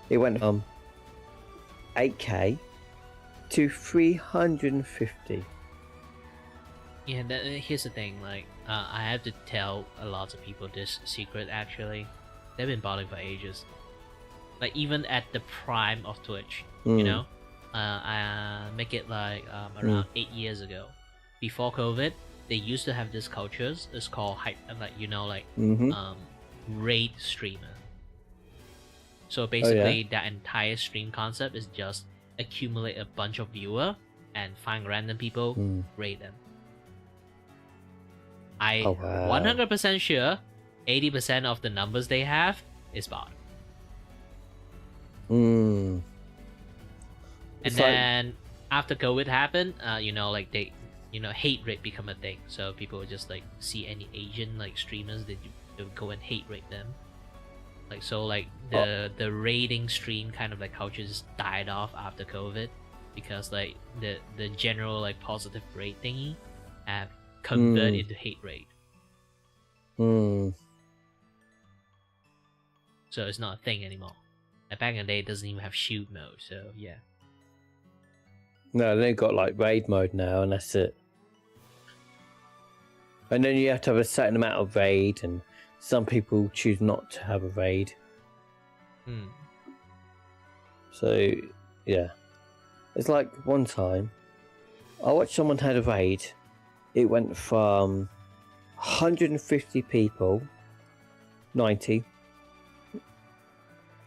It went from 8k to 350. Yeah, here's the thing. Like, I have to tell a lot of people this secret. Actually, they've been botting for ages. Like even at the prime of Twitch, you know, I make it like around 8 years ago, before COVID. They used to have this cultures. It's called hype, like raid streamer. So basically, that entire stream concept is just accumulate a bunch of viewer and find random people, raid them. I 100% sure 80% of the numbers they have is bot. And then after COVID happened, like they, hate rate become a thing. So people would just like see any Asian like streamers, they would go and hate rate them. Like so, like the raiding stream kind of like culture just died off after COVID, because like the general like positive rate thingy have converted into hate rate. So it's not a thing anymore. Like back in the day, it doesn't even have shield mode. So yeah. No, they've got like raid mode now, and that's it. And then you have to have a certain amount of raid, and some people choose not to have a raid. So, yeah. It's like one time, I watched someone had a raid. It went from 150 people, 90,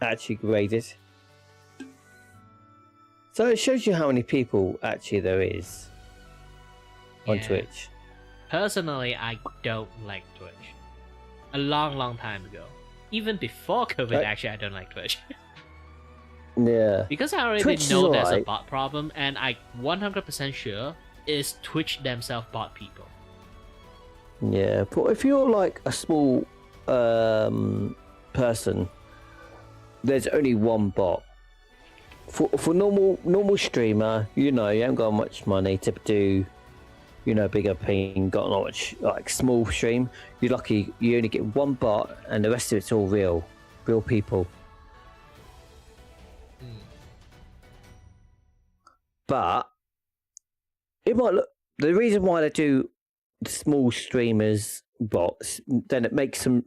actually raided. So it shows you how many people actually there is on Yeah. Twitch. Personally, I don't like Twitch. A long time ago. Even before COVID, Right. actually, I don't like Twitch. Yeah. Because I already Twitch is know there's a alright. bot problem, and I 100% sure is Twitch themselves bot people. Yeah, but if you're like a small person, there's only one bot. For normal streamer, you know, you haven't got much money to do, you know, bigger thing, got not much like small stream. You're lucky you only get one bot, and the rest of it's all real people. But it might look the reason why they do the small streamers bots, then it makes them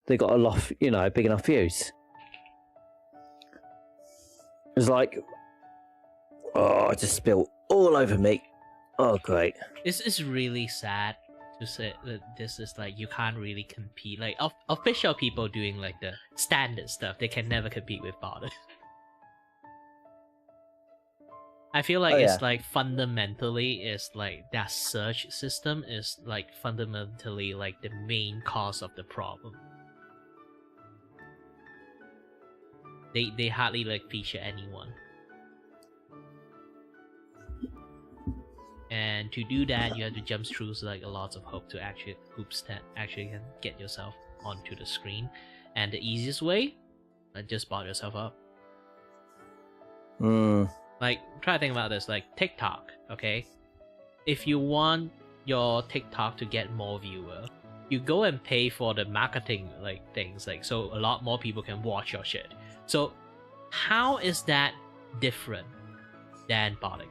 they got a lot, you know, big enough views. It's like, oh, I just spilled all over me. Oh, great. It's really sad to say that this is like you can't really compete. Like official people doing like the standard stuff, they can never compete with bots. I feel like it's like fundamentally is like that search system is like fundamentally like the main cause of the problem. They hardly like feature anyone. And to do that, you have to jump through like a lot of hoops that actually can get yourself onto the screen. And the easiest way, just bot yourself up. Like, try to think about this, like TikTok, okay? If you want your TikTok to get more viewer, you go and pay for the marketing like things, like so a lot more people can watch your shit. So how is that different than botting?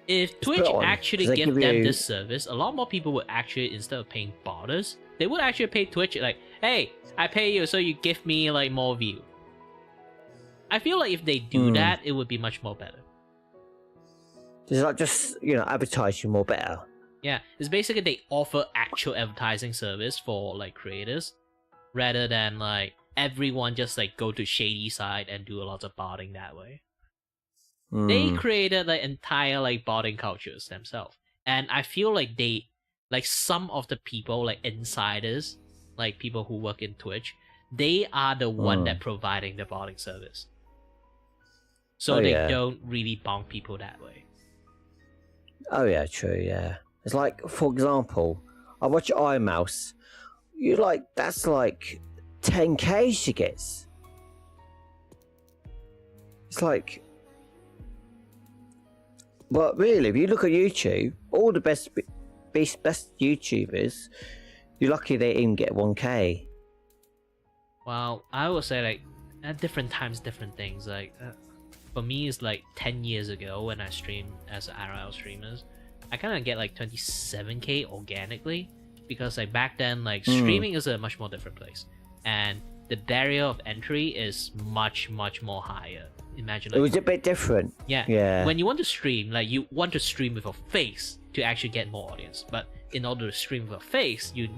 If Twitch actually give them this service, a lot more people would actually, instead of paying botters, they would actually pay Twitch like, hey, I pay you so you give me like more view. I feel like if they do that, it would be much more better. It's like just, you know, advertise you more better. Yeah, it's basically they offer actual advertising service for like creators, rather than like everyone just like go to shady side and do a lot of botting that way. They created like entire like botting cultures themselves, and I feel like they, like some of the people like insiders, like people who work in Twitch, they are the one that providing the botting service. So they don't really bonk people that way. Oh yeah, true, yeah. It's like, for example, I watch iMouse. You like, that's like 10k she gets. It's like, but really, if you look at YouTube, all the best YouTubers, you're lucky they even get 1k. Well, I would say like at different times, different things. Like for me, it's like 10 years ago when I streamed as IRL streamers, I kind of get like 27k organically, because like back then, like streaming is a much more different place, and the barrier of entry is much more higher. Imagine like, It was a bit different. Yeah. When you want to stream, like you want to stream with a face to actually get more audience, but in order to stream with a face, you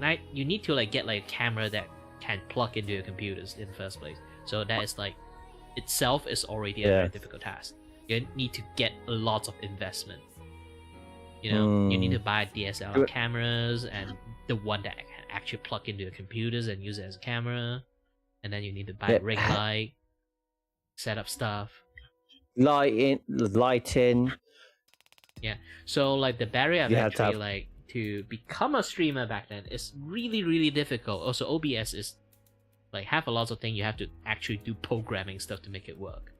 need to like get like a camera that can plug into your computers in the first place. So that is like itself is already a very difficult task. You need to get a lot of investment. You know, you need to buy DSLR cameras and the one that can actually plug into your computers and use it as a camera, and then you need to buy a ring light, set up stuff, lighting. Yeah, so like the barrier of entry, like to become a streamer back then is really difficult. Also, OBS is like have a lot of things you have to actually do programming stuff to make it work.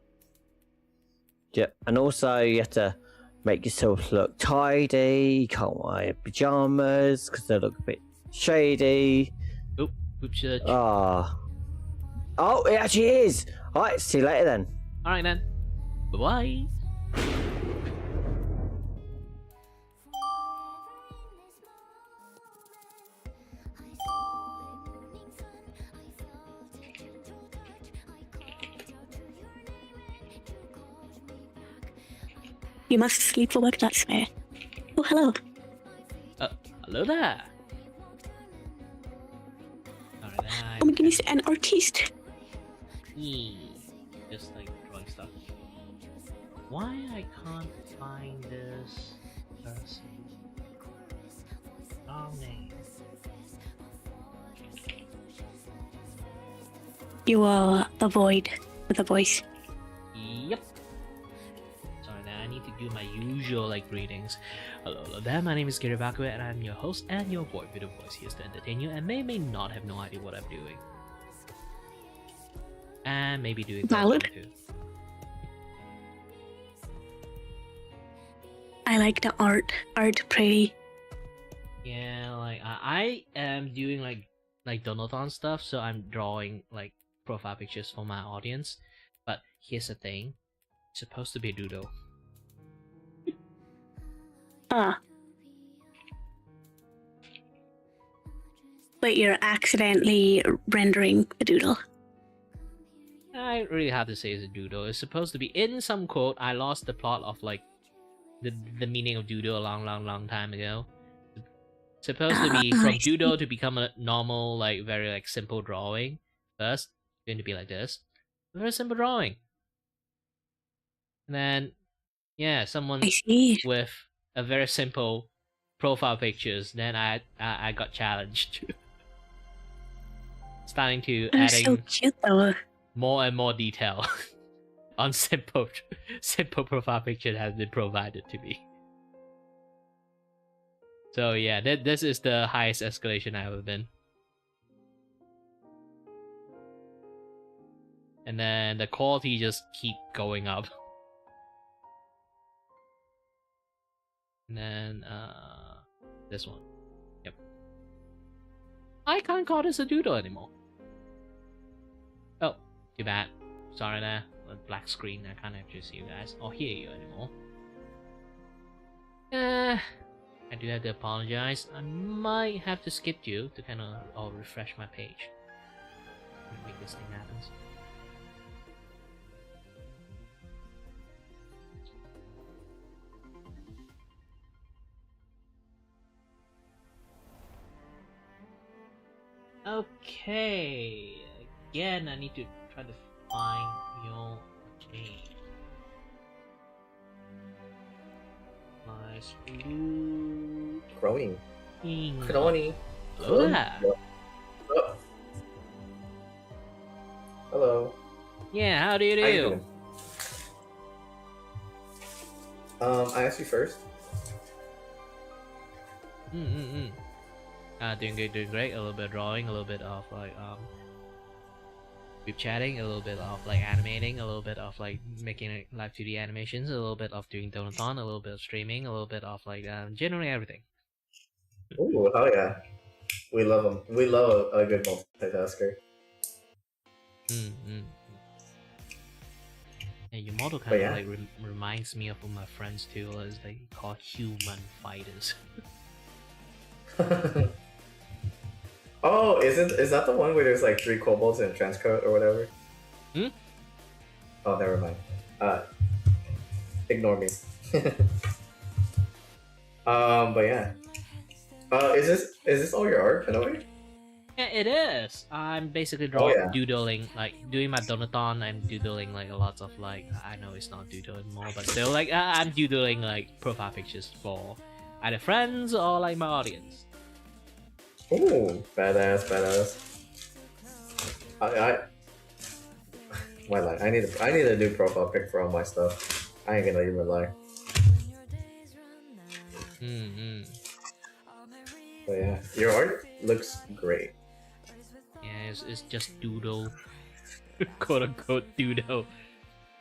Yep, and also you have to make yourself look tidy. You can't wear pajamas because they look a bit shady. Oop, church. Oh, it actually is. Alright, see you later then. Alright then. Bye bye. You must sleep for work, that's fair. Oh, hello. Hello there. Oh my goodness, an artist. Just like drawing stuff. Why I can't find this person? Oh name. You are the void with a voice. Yep. Sorry, now I need to do my usual like greetings. Hello there, my name is Kiribaku and I'm your host and your void with a voice here to entertain you and may not have no idea what I'm doing. And maybe doing valid too. I like the art pretty. Yeah, like I am doing like Donathon stuff, so I'm drawing like profile pictures for my audience. But here's the thing, it's supposed to be a doodle. But you're accidentally rendering a doodle. I really have to say it's a doodle. It's supposed to be in some quote. I lost the plot of like the meaning of doodle a long time ago. It's supposed to be from doodle to become a normal, like very like simple drawing. First, it's going to be like this. A very simple drawing. And then yeah, someone with a very simple profile pictures, then I got challenged. Starting to adding so cute though. More and more detail on simple profile picture has been provided to me. So yeah, this is the highest escalation I've ever been. And then the quality just keep going up. And then this one. Yep. I can't call this a doodle anymore. Oh, too bad. Sorry there. A black screen, I can't actually see you guys or hear you anymore. I do have to apologize. I might have to skip you to kind of refresh my page. Make this thing happen. Okay, again I need to try to find your name. Nice blue. Crony. Crony. Crony. Hello there. Hello. Yeah, how do you do? How you doing? I asked you first. Doing good, doing great. A little bit of drawing, a little bit of like group chatting, a little bit of like animating, a little bit of like making like, live 2D animations, a little bit of doing Donathon, a little bit of streaming, a little bit of like generally everything. Ooh, hell yeah. We love them. We love a good multitasker. Yeah, your model kind of like reminds me of my friends too, as they call human fighters. Oh, is that the one where there's like 3 kobolds in a trench coat or whatever? Oh, never mind. Ignore me. But yeah. Is this all your art in a way? Yeah, it is. I'm basically doodling, like doing my Donathon. I'm doodling like a lot of like I know it's not doodle anymore, but still like I'm doodling like profile pictures for either friends or like my audience. Ooh, badass. My lie. I need a new profile pic for all my stuff. I ain't gonna even lie. But yeah, your art looks great. Yeah, it's just doodle, quote unquote doodle.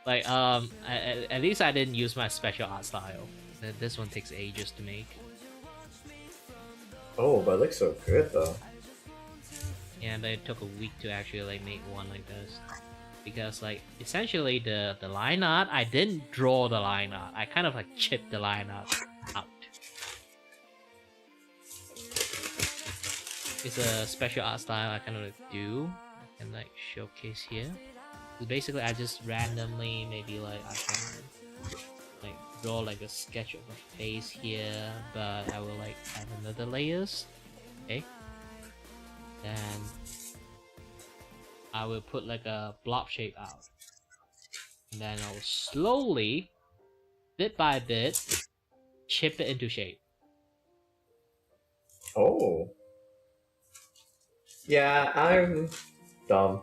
Like at least I didn't use my special art style. This one takes ages to make. Oh, but it looks so good though. Yeah, but it took a week to actually like make one like this. because like essentially the line art, I didn't draw the line art. I kind of like chipped the line art out. It's a special art style I kind of like do and like showcase here. So basically, I just randomly maybe like I can like draw like a sketch of a face here, but I will like add another layers. Okay, and I will put like a blob shape out, and then I will slowly, bit by bit, chip it into shape. Oh. Yeah, I'm dumb.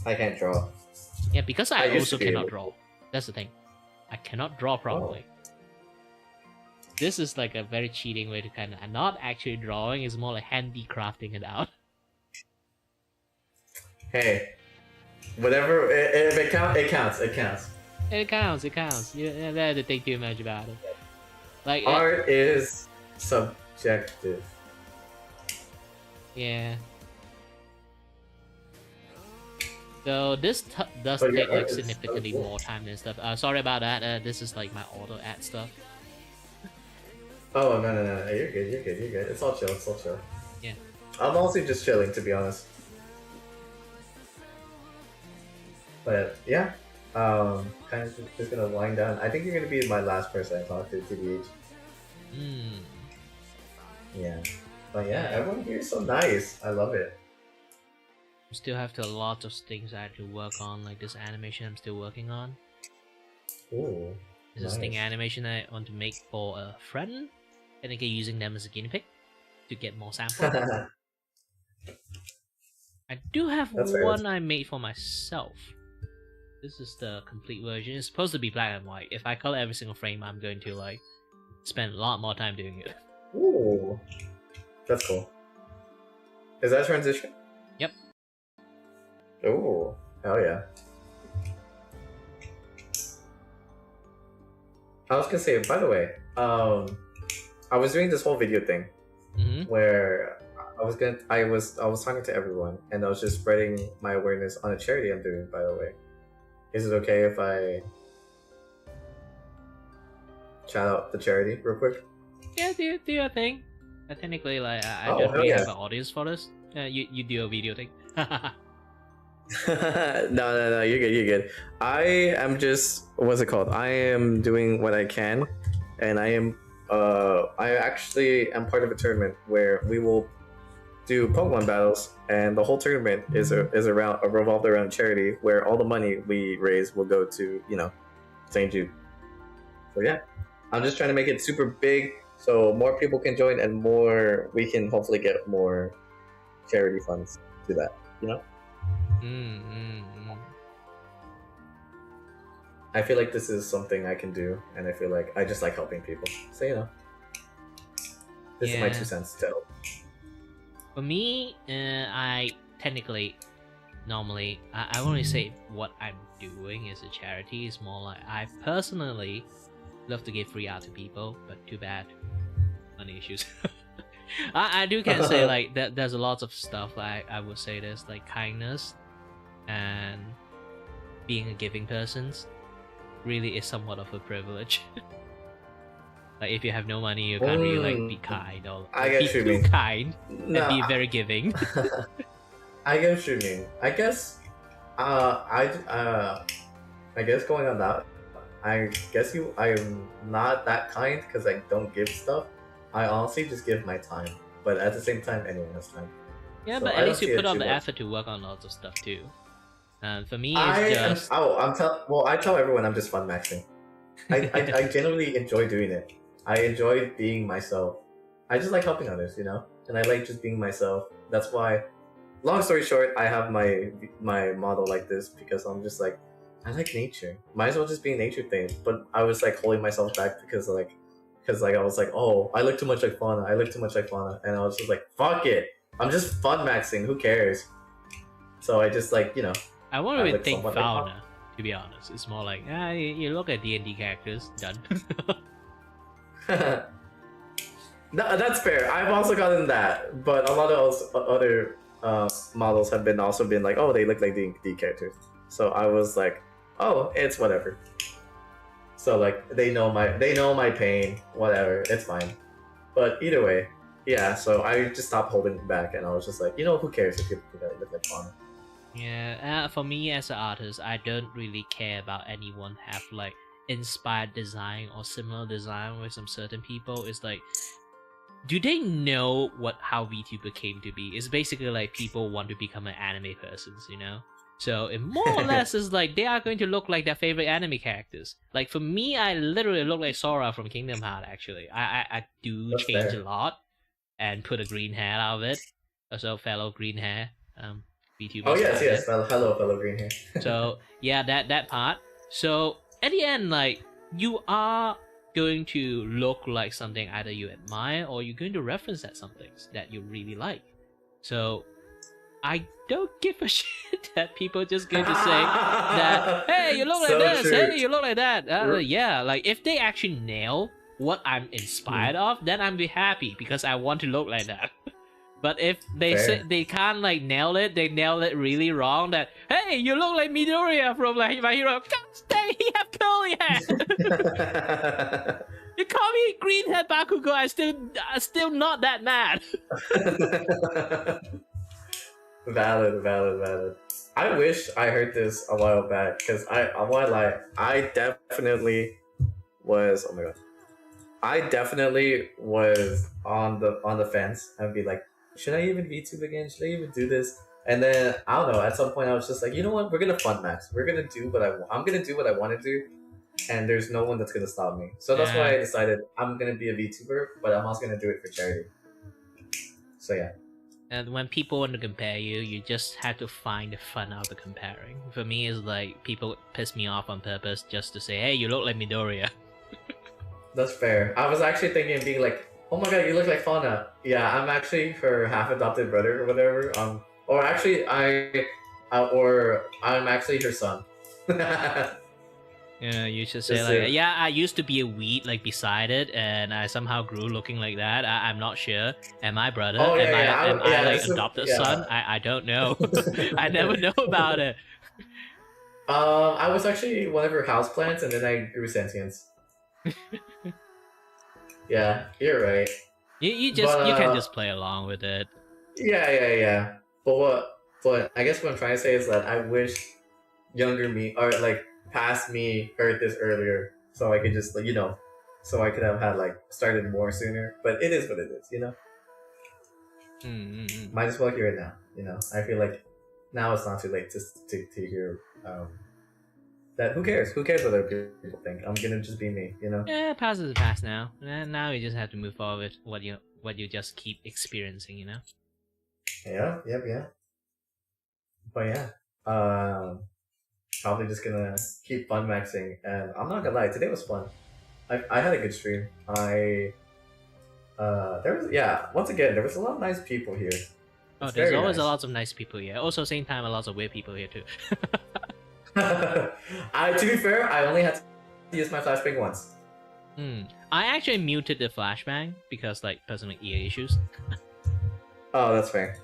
I can't draw. Yeah, because I used also to be cannot able draw. That's the thing. I cannot draw properly. This is like a very cheating way to kind of not actually drawing. It's more like handicrafting it out. Hey, whatever. If it counts, it counts. It counts. It counts. It counts. You don't have to think too much about it. Like Art is subjective. Yeah. So this does But your take like art is so significantly cool. more time and stuff. Sorry about that. This is like my auto add stuff. Oh no. You're good. You're good. You're good. It's all chill. It's all chill. Yeah. I'm also just chilling, to be honest. But yeah, kind of just gonna wind down. I think you're gonna be my last person I talk to, TBH. Yeah. But yeah, everyone here is so nice. I love it. We still have a lot of things I have to work on, like this animation I'm still working on. Ooh. This is thing animation I want to make for a friend, and again using them as a guinea pig to get more samples. I do have That's fair. one I made for myself. This is the complete version. It's supposed to be black and white. If I color every single frame, I'm going to like spend a lot more time doing it. Ooh. That's cool. Is that transition? Yep. Ooh. Hell yeah. I was gonna say, by the way, I was doing this whole video thing where I was talking to everyone and I was just spreading my awareness on a charity I'm doing, by the way. Is it okay if I shout out the charity real quick? Yeah, do your thing. Technically, like I Oh, don't hell really yeah. have an audience for this. You do a video thing. No, you're good, you're good. I am just, what's it called? I am doing what I can, and I actually am part of a tournament where we will do Pokemon battles, and the whole tournament is revolved around charity, where all the money we raise will go to, St. Jude. So yeah, I'm just trying to make it super big so more people can join and more we can hopefully get more charity funds to that, I feel like this is something I can do, and I feel like I just like helping people. So this is my 2 cents to help. For me, I technically, normally, I won't really say what I'm doing as a charity. It's more like I personally love to give free art to people, but too bad, money issues. I do can say like that. There's a lot of stuff like I would say there's like kindness and being a giving person really is somewhat of a privilege. Like if you have no money, you can't really like be kind or I be get you too mean. kind No, and be very giving. I get what you mean. I guess, I guess going on that, I am not that kind because I don't give stuff. I honestly just give my time, but at the same time, anyone has time. Yeah, So but I at don't least see you it put out too the much. effort to work on lots of stuff too. For me, it's just I tell everyone I'm just fun maxing. I genuinely enjoy doing it. I enjoy being myself. I just like helping others, and I like just being myself. That's why, long story short, I have my model like this because I'm just like, I like nature. Might as well just be a nature thing. But I was like holding myself back because I was like, oh, I look too much like fauna. And I was just like, fuck it. I'm just fun maxing. Who cares? So I just like, I won't even look think somewhat like fauna. To be honest, it's more like you look at D&D characters, done. No, that's fair. I've also gotten that, but a lot of other models have also been like, oh, they look like D&D characters. So I was like, oh, it's whatever. So like they know my pain, whatever, it's fine. But either way, yeah. So I just stopped holding back, and I was just like, who cares if people think I look like Fauna? Yeah, for me as an artist, I don't really care about anyone have like inspired design or similar design with some certain people. It's like, do they know how VTuber came to be? It's basically like people want to become an anime persons, So it more or less is like they are going to look like their favorite anime characters. Like for me, I literally look like Sora from Kingdom Hearts. Actually, I do That's change fair. a lot and put a green hair out of it. Also, fellow green hair. VTubers. Oh yes. Hello, fellow green hair. So yeah, that part. So at the end, like you are going to look like something either you admire or you're going to reference at some things that you really like. So I don't give a shit that people just going to say that, hey, you look like So this, true. hey, you look like that. Yeah, like if they actually nail what I'm inspired of, then I'm be happy because I want to look like that. But if they Fair. say they can't like nail it, they nail it really wrong. That, hey, you look like Midoriya from like My Hero. God dang, he have curly hair. You call me green hair Bakugo, I still not that mad. Valid. I wish I heard this a while back because I definitely was. Oh my god, I definitely was on the fence and be like, should I even VTube again? Should I even do this? And then I don't know. At some point, I was just like, you know what? We're gonna fun max. We're gonna do I'm gonna do what I want to do, and there's no one that's gonna stop me. So that's why I decided I'm gonna be a VTuber, but I'm also gonna do it for charity. So yeah. And when people want to compare you, you just have to find the fun out of comparing. For me, it's like people piss me off on purpose just to say, hey, you look like Midoriya. That's fair. I was actually thinking of being like, oh my god, you look like Fauna. Yeah, I'm actually her half-adopted brother or whatever. Or actually, I'm actually her son. Yeah, you should say Just like, say- yeah, I used to be a weed like beside it, and I somehow grew looking like that. I'm not sure. Am I brother? Oh, yeah, am yeah, I yeah, like so- adopted yeah. son? I don't know. I never know about it. I was actually one of her houseplants, and then I grew sentience. Yeah, you're right. You can But, just play along with it. Yeah. But I guess what I'm trying to say is that I wish younger me or like past me heard this earlier, so I could just like so I could have had like started more sooner. But it is what it is, Might as well hear it now. I feel like now it's not too late to hear that. Who cares? Who cares what other people think? I'm gonna just be me. Yeah, past is the past now. And now you just have to move forward with what you just keep experiencing, Yeah. But yeah, probably just gonna keep fun maxing, and I'm not gonna lie, today was fun. I had a good stream. Once again, there was a lot of nice people here. Oh, It's there's very always nice. a lot of nice people here. Also, same time, a lot of weird people here too. To be fair, I only had to use my flashbang once. I actually muted the flashbang because like personal ear issues. Oh, that's fair.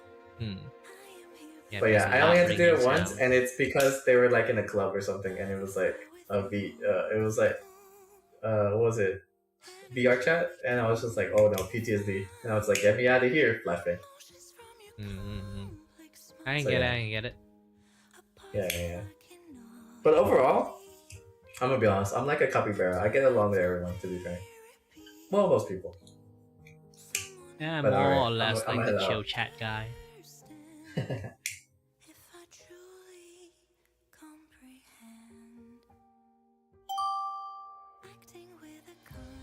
Yeah, But yeah, because I of only that had to do it ringing once, sound. and it's because they were like in a club or something, and it was like it was like what was it? VR chat, and I was just like, oh no, PTSD, and I was like, get me out of here, flashbang. I can So, get yeah. it. I can get it. Yeah. But overall, I'm gonna be honest. I'm like a capybara. I get along with everyone. To be fair, well, most people. Yeah, But more alright, or less I'm like gonna the head chill out. chat guy.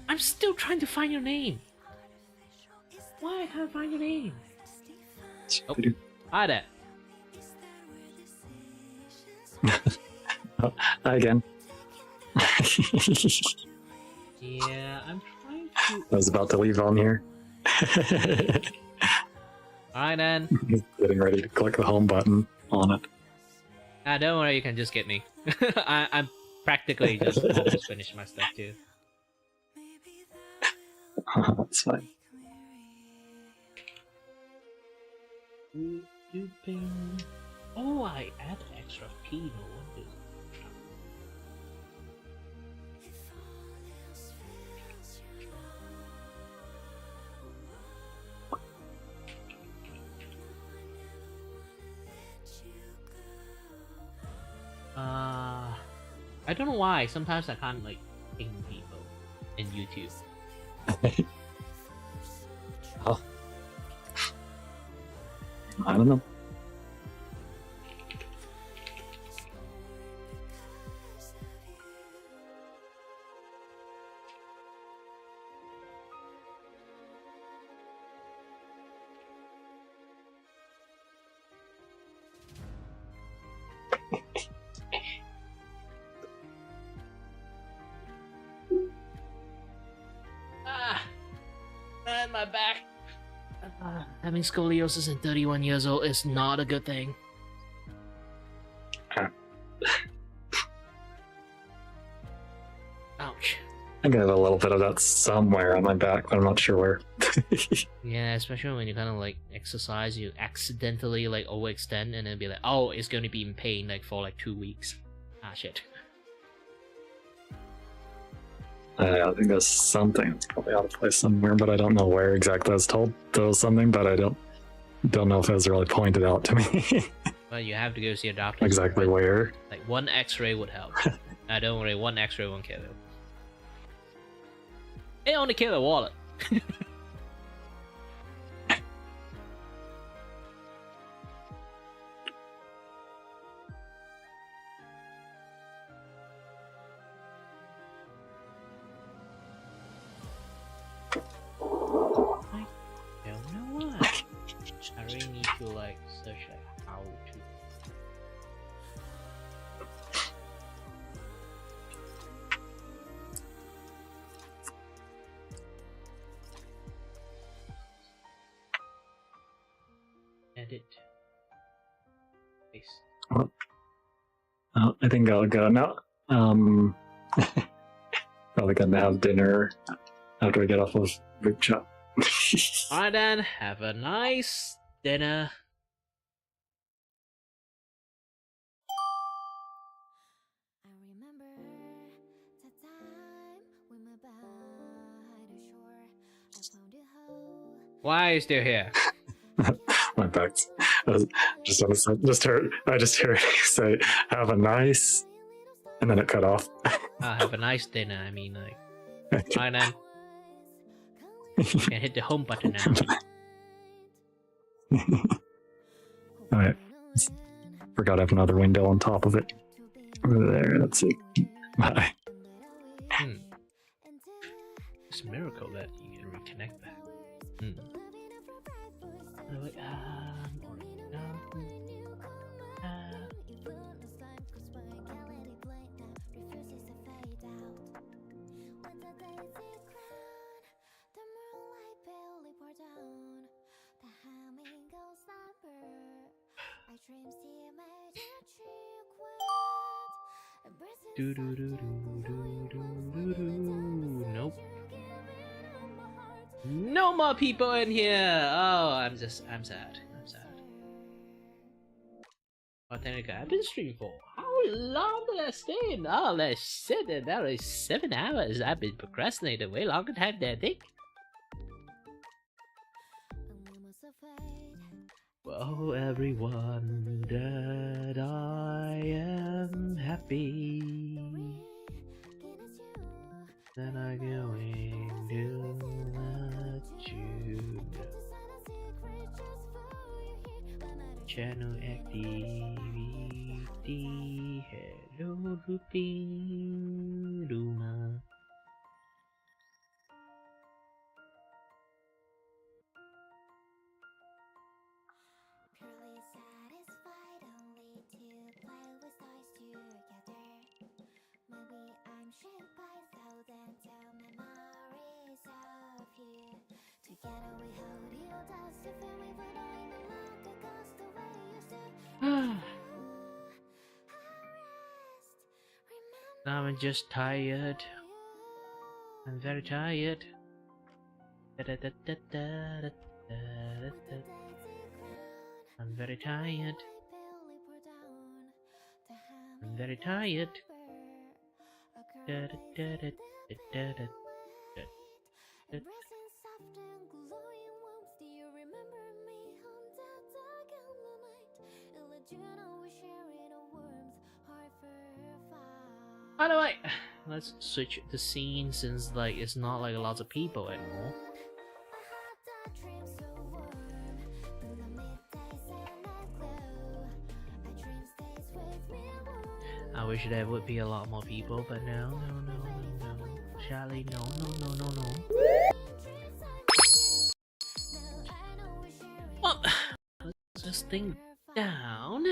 I'm still trying to find your name. Why I can't find your name? Oh, hi there. Hi again. Yeah, I'm trying to. I was about to leave on here. Alright then. Getting ready to click the home button on it. Don't worry, you can just get me. I'm practically just almost finished my stuff too. That's fine. Oh, I add extra P, no wonder. I don't know why. Sometimes I can't like ping people in YouTube. Oh. I don't know. Man, my back. Having scoliosis at 31 years old is not a good thing. Ouch. I got a little bit of that somewhere on my back, but I'm not sure where. Yeah, especially when you kind of like exercise, you accidentally like overextend and then be like, oh, it's going to be in pain like for like 2 weeks. Ah, shit. I think there's something that's probably out of place somewhere, but I don't know where exactly. I was told there was something, but I don't know if it was really pointed out to me. Well, you have to go see a doctor. Exactly where. Like one X-ray would help. Don't worry, one X-ray won't kill you. It only kill the wallet. I don't know why. I really need to like search like how to. Edit. Paste. Oh, I think I'll go now. Probably gonna have dinner after I get off of group chat. Alright then, have a nice dinner. Why are you still here? My back. I just heard you say, "Have a nice," and then it cut off. Have a nice dinner. I mean, like, alright then. You can hit the home button now. Alright. Forgot I have another window on top of it. Over there, let's see. Bye. It's a miracle that you can reconnect that. Like, Nope. No more people in here. Oh, I'm sad. I'm sad. Authentic, I've been streaming for how long did I stay in? Oh, let's sit there. That was 7 hours. I've been procrastinating way longer time than I think. Well, everyone, that I am happy. Then I'm going to let you know. Channel activity. Hello, Lupin Luma. I'm just tired. I'm very tired. I'm very tired. very tired. By the way, let's switch the scene since like it's not like lots of people anymore. I wish there would be a lot more people, but no. Charlie, no. Well, let's just think down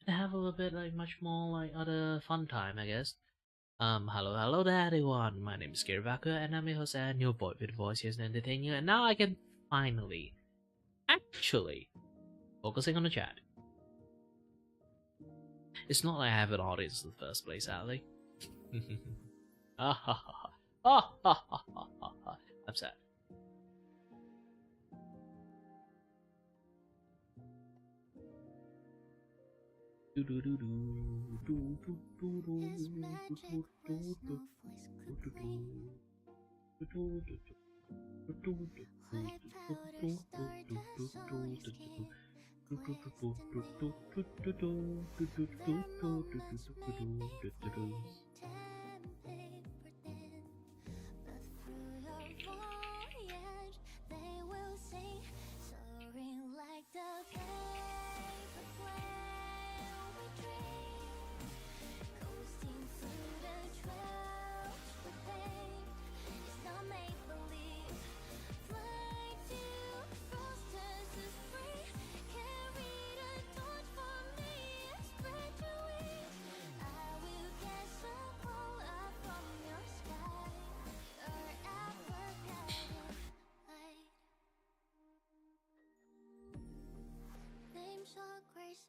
and have a little bit like much more like other fun time, I guess. Hello there everyone. My name is Kiribaka and I'm your host and your boy with voice here to entertain you, and now I can finally actually focusing on the chat. It's not like I have an audience in the first place, Ali. I'm sad.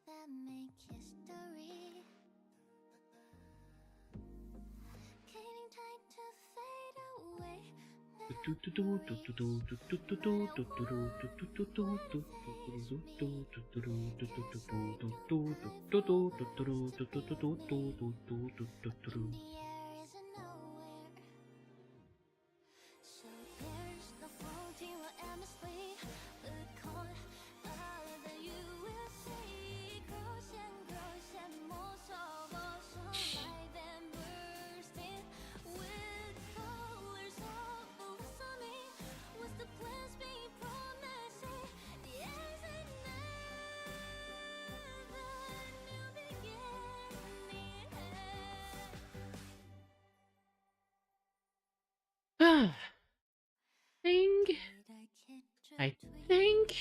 That make history. Getting tight to fade away. So there's no frontier endlessly. Look on other you will see. Grows and more so live and bursting with colors of blossoming. What's the plans be promising? Yes, another new beginning. I think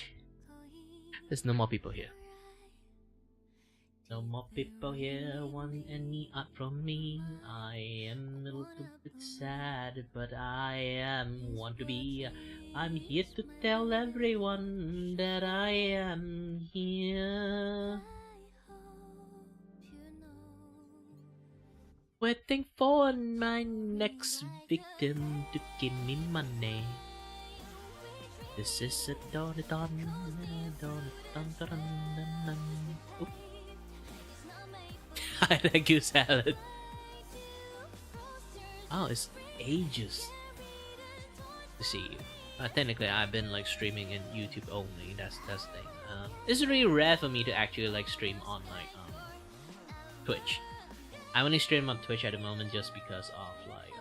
there's no more people here. No more people here want any art from me. I am a little bit sad, but I am want to be. I'm here to tell everyone that I am here. Waiting for my next victim to give me money. This is a don. Thank you, Salad. Oh, it's ages to see you. Technically, I've been like streaming in YouTube only. That's the thing. It's really rare for me to actually like stream on like Twitch. I only stream on Twitch at the moment just because of like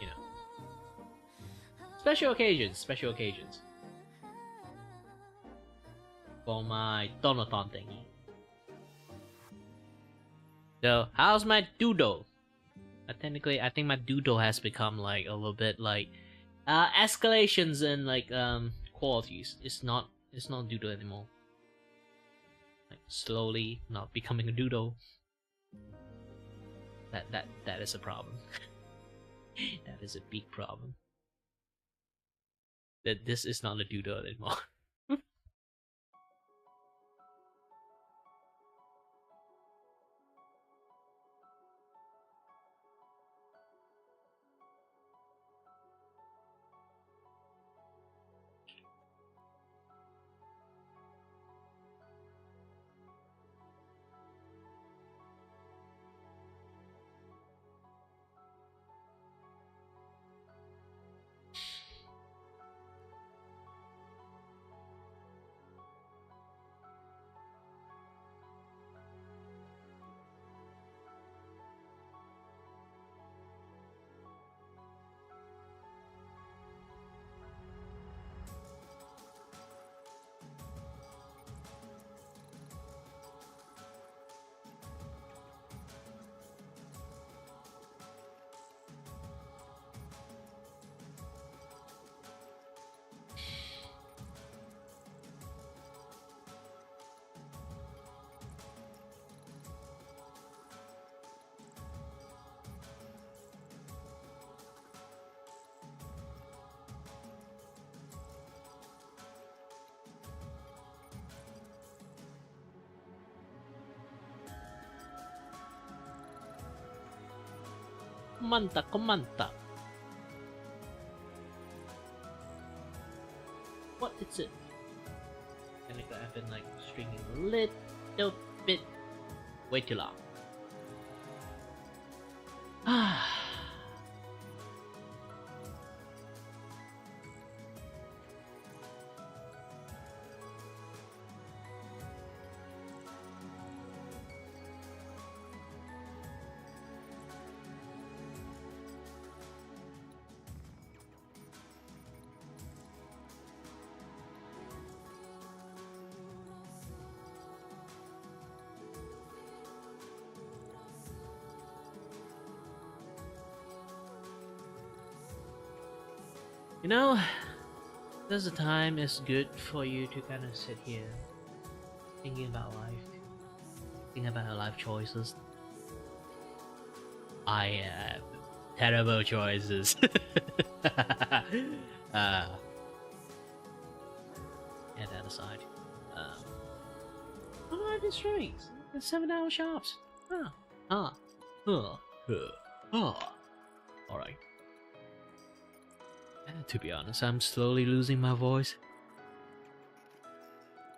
you know, special occasions. For my Donathon thingy. So, how's my doodle? Technically, I think my doodle has become like a little bit like escalations in like qualities. It's not doodle anymore. Like slowly not becoming a doodle. That is a problem. That is a big problem. That this is not a doodle anymore. Mantap, mantap. What is it? I think I've been like streaming a little bit way too long. Ah. You know, there's a time it's good for you to kind of sit here thinking about life, thinking about your life choices. I have terrible choices. Get that aside. What are these strings? The 7-hour shops. Alright. To be honest, I'm slowly losing my voice.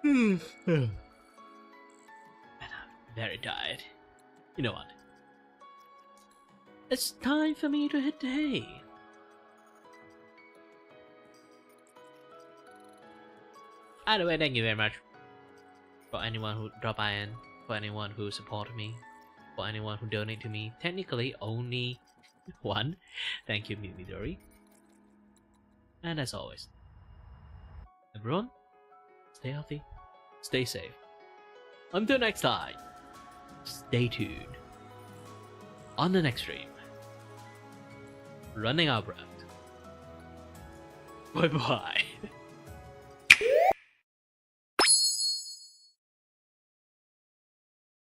And I'm very tired. You know what? It's time for me to hit the hay. Either way, thank you very much for anyone who dropped by in, for anyone who supported me, for anyone who donated to me. Technically, only one. Thank you, Midori. And as always, everyone, stay healthy, stay safe. Until next time, stay tuned. On the next stream, running our breath. Bye bye.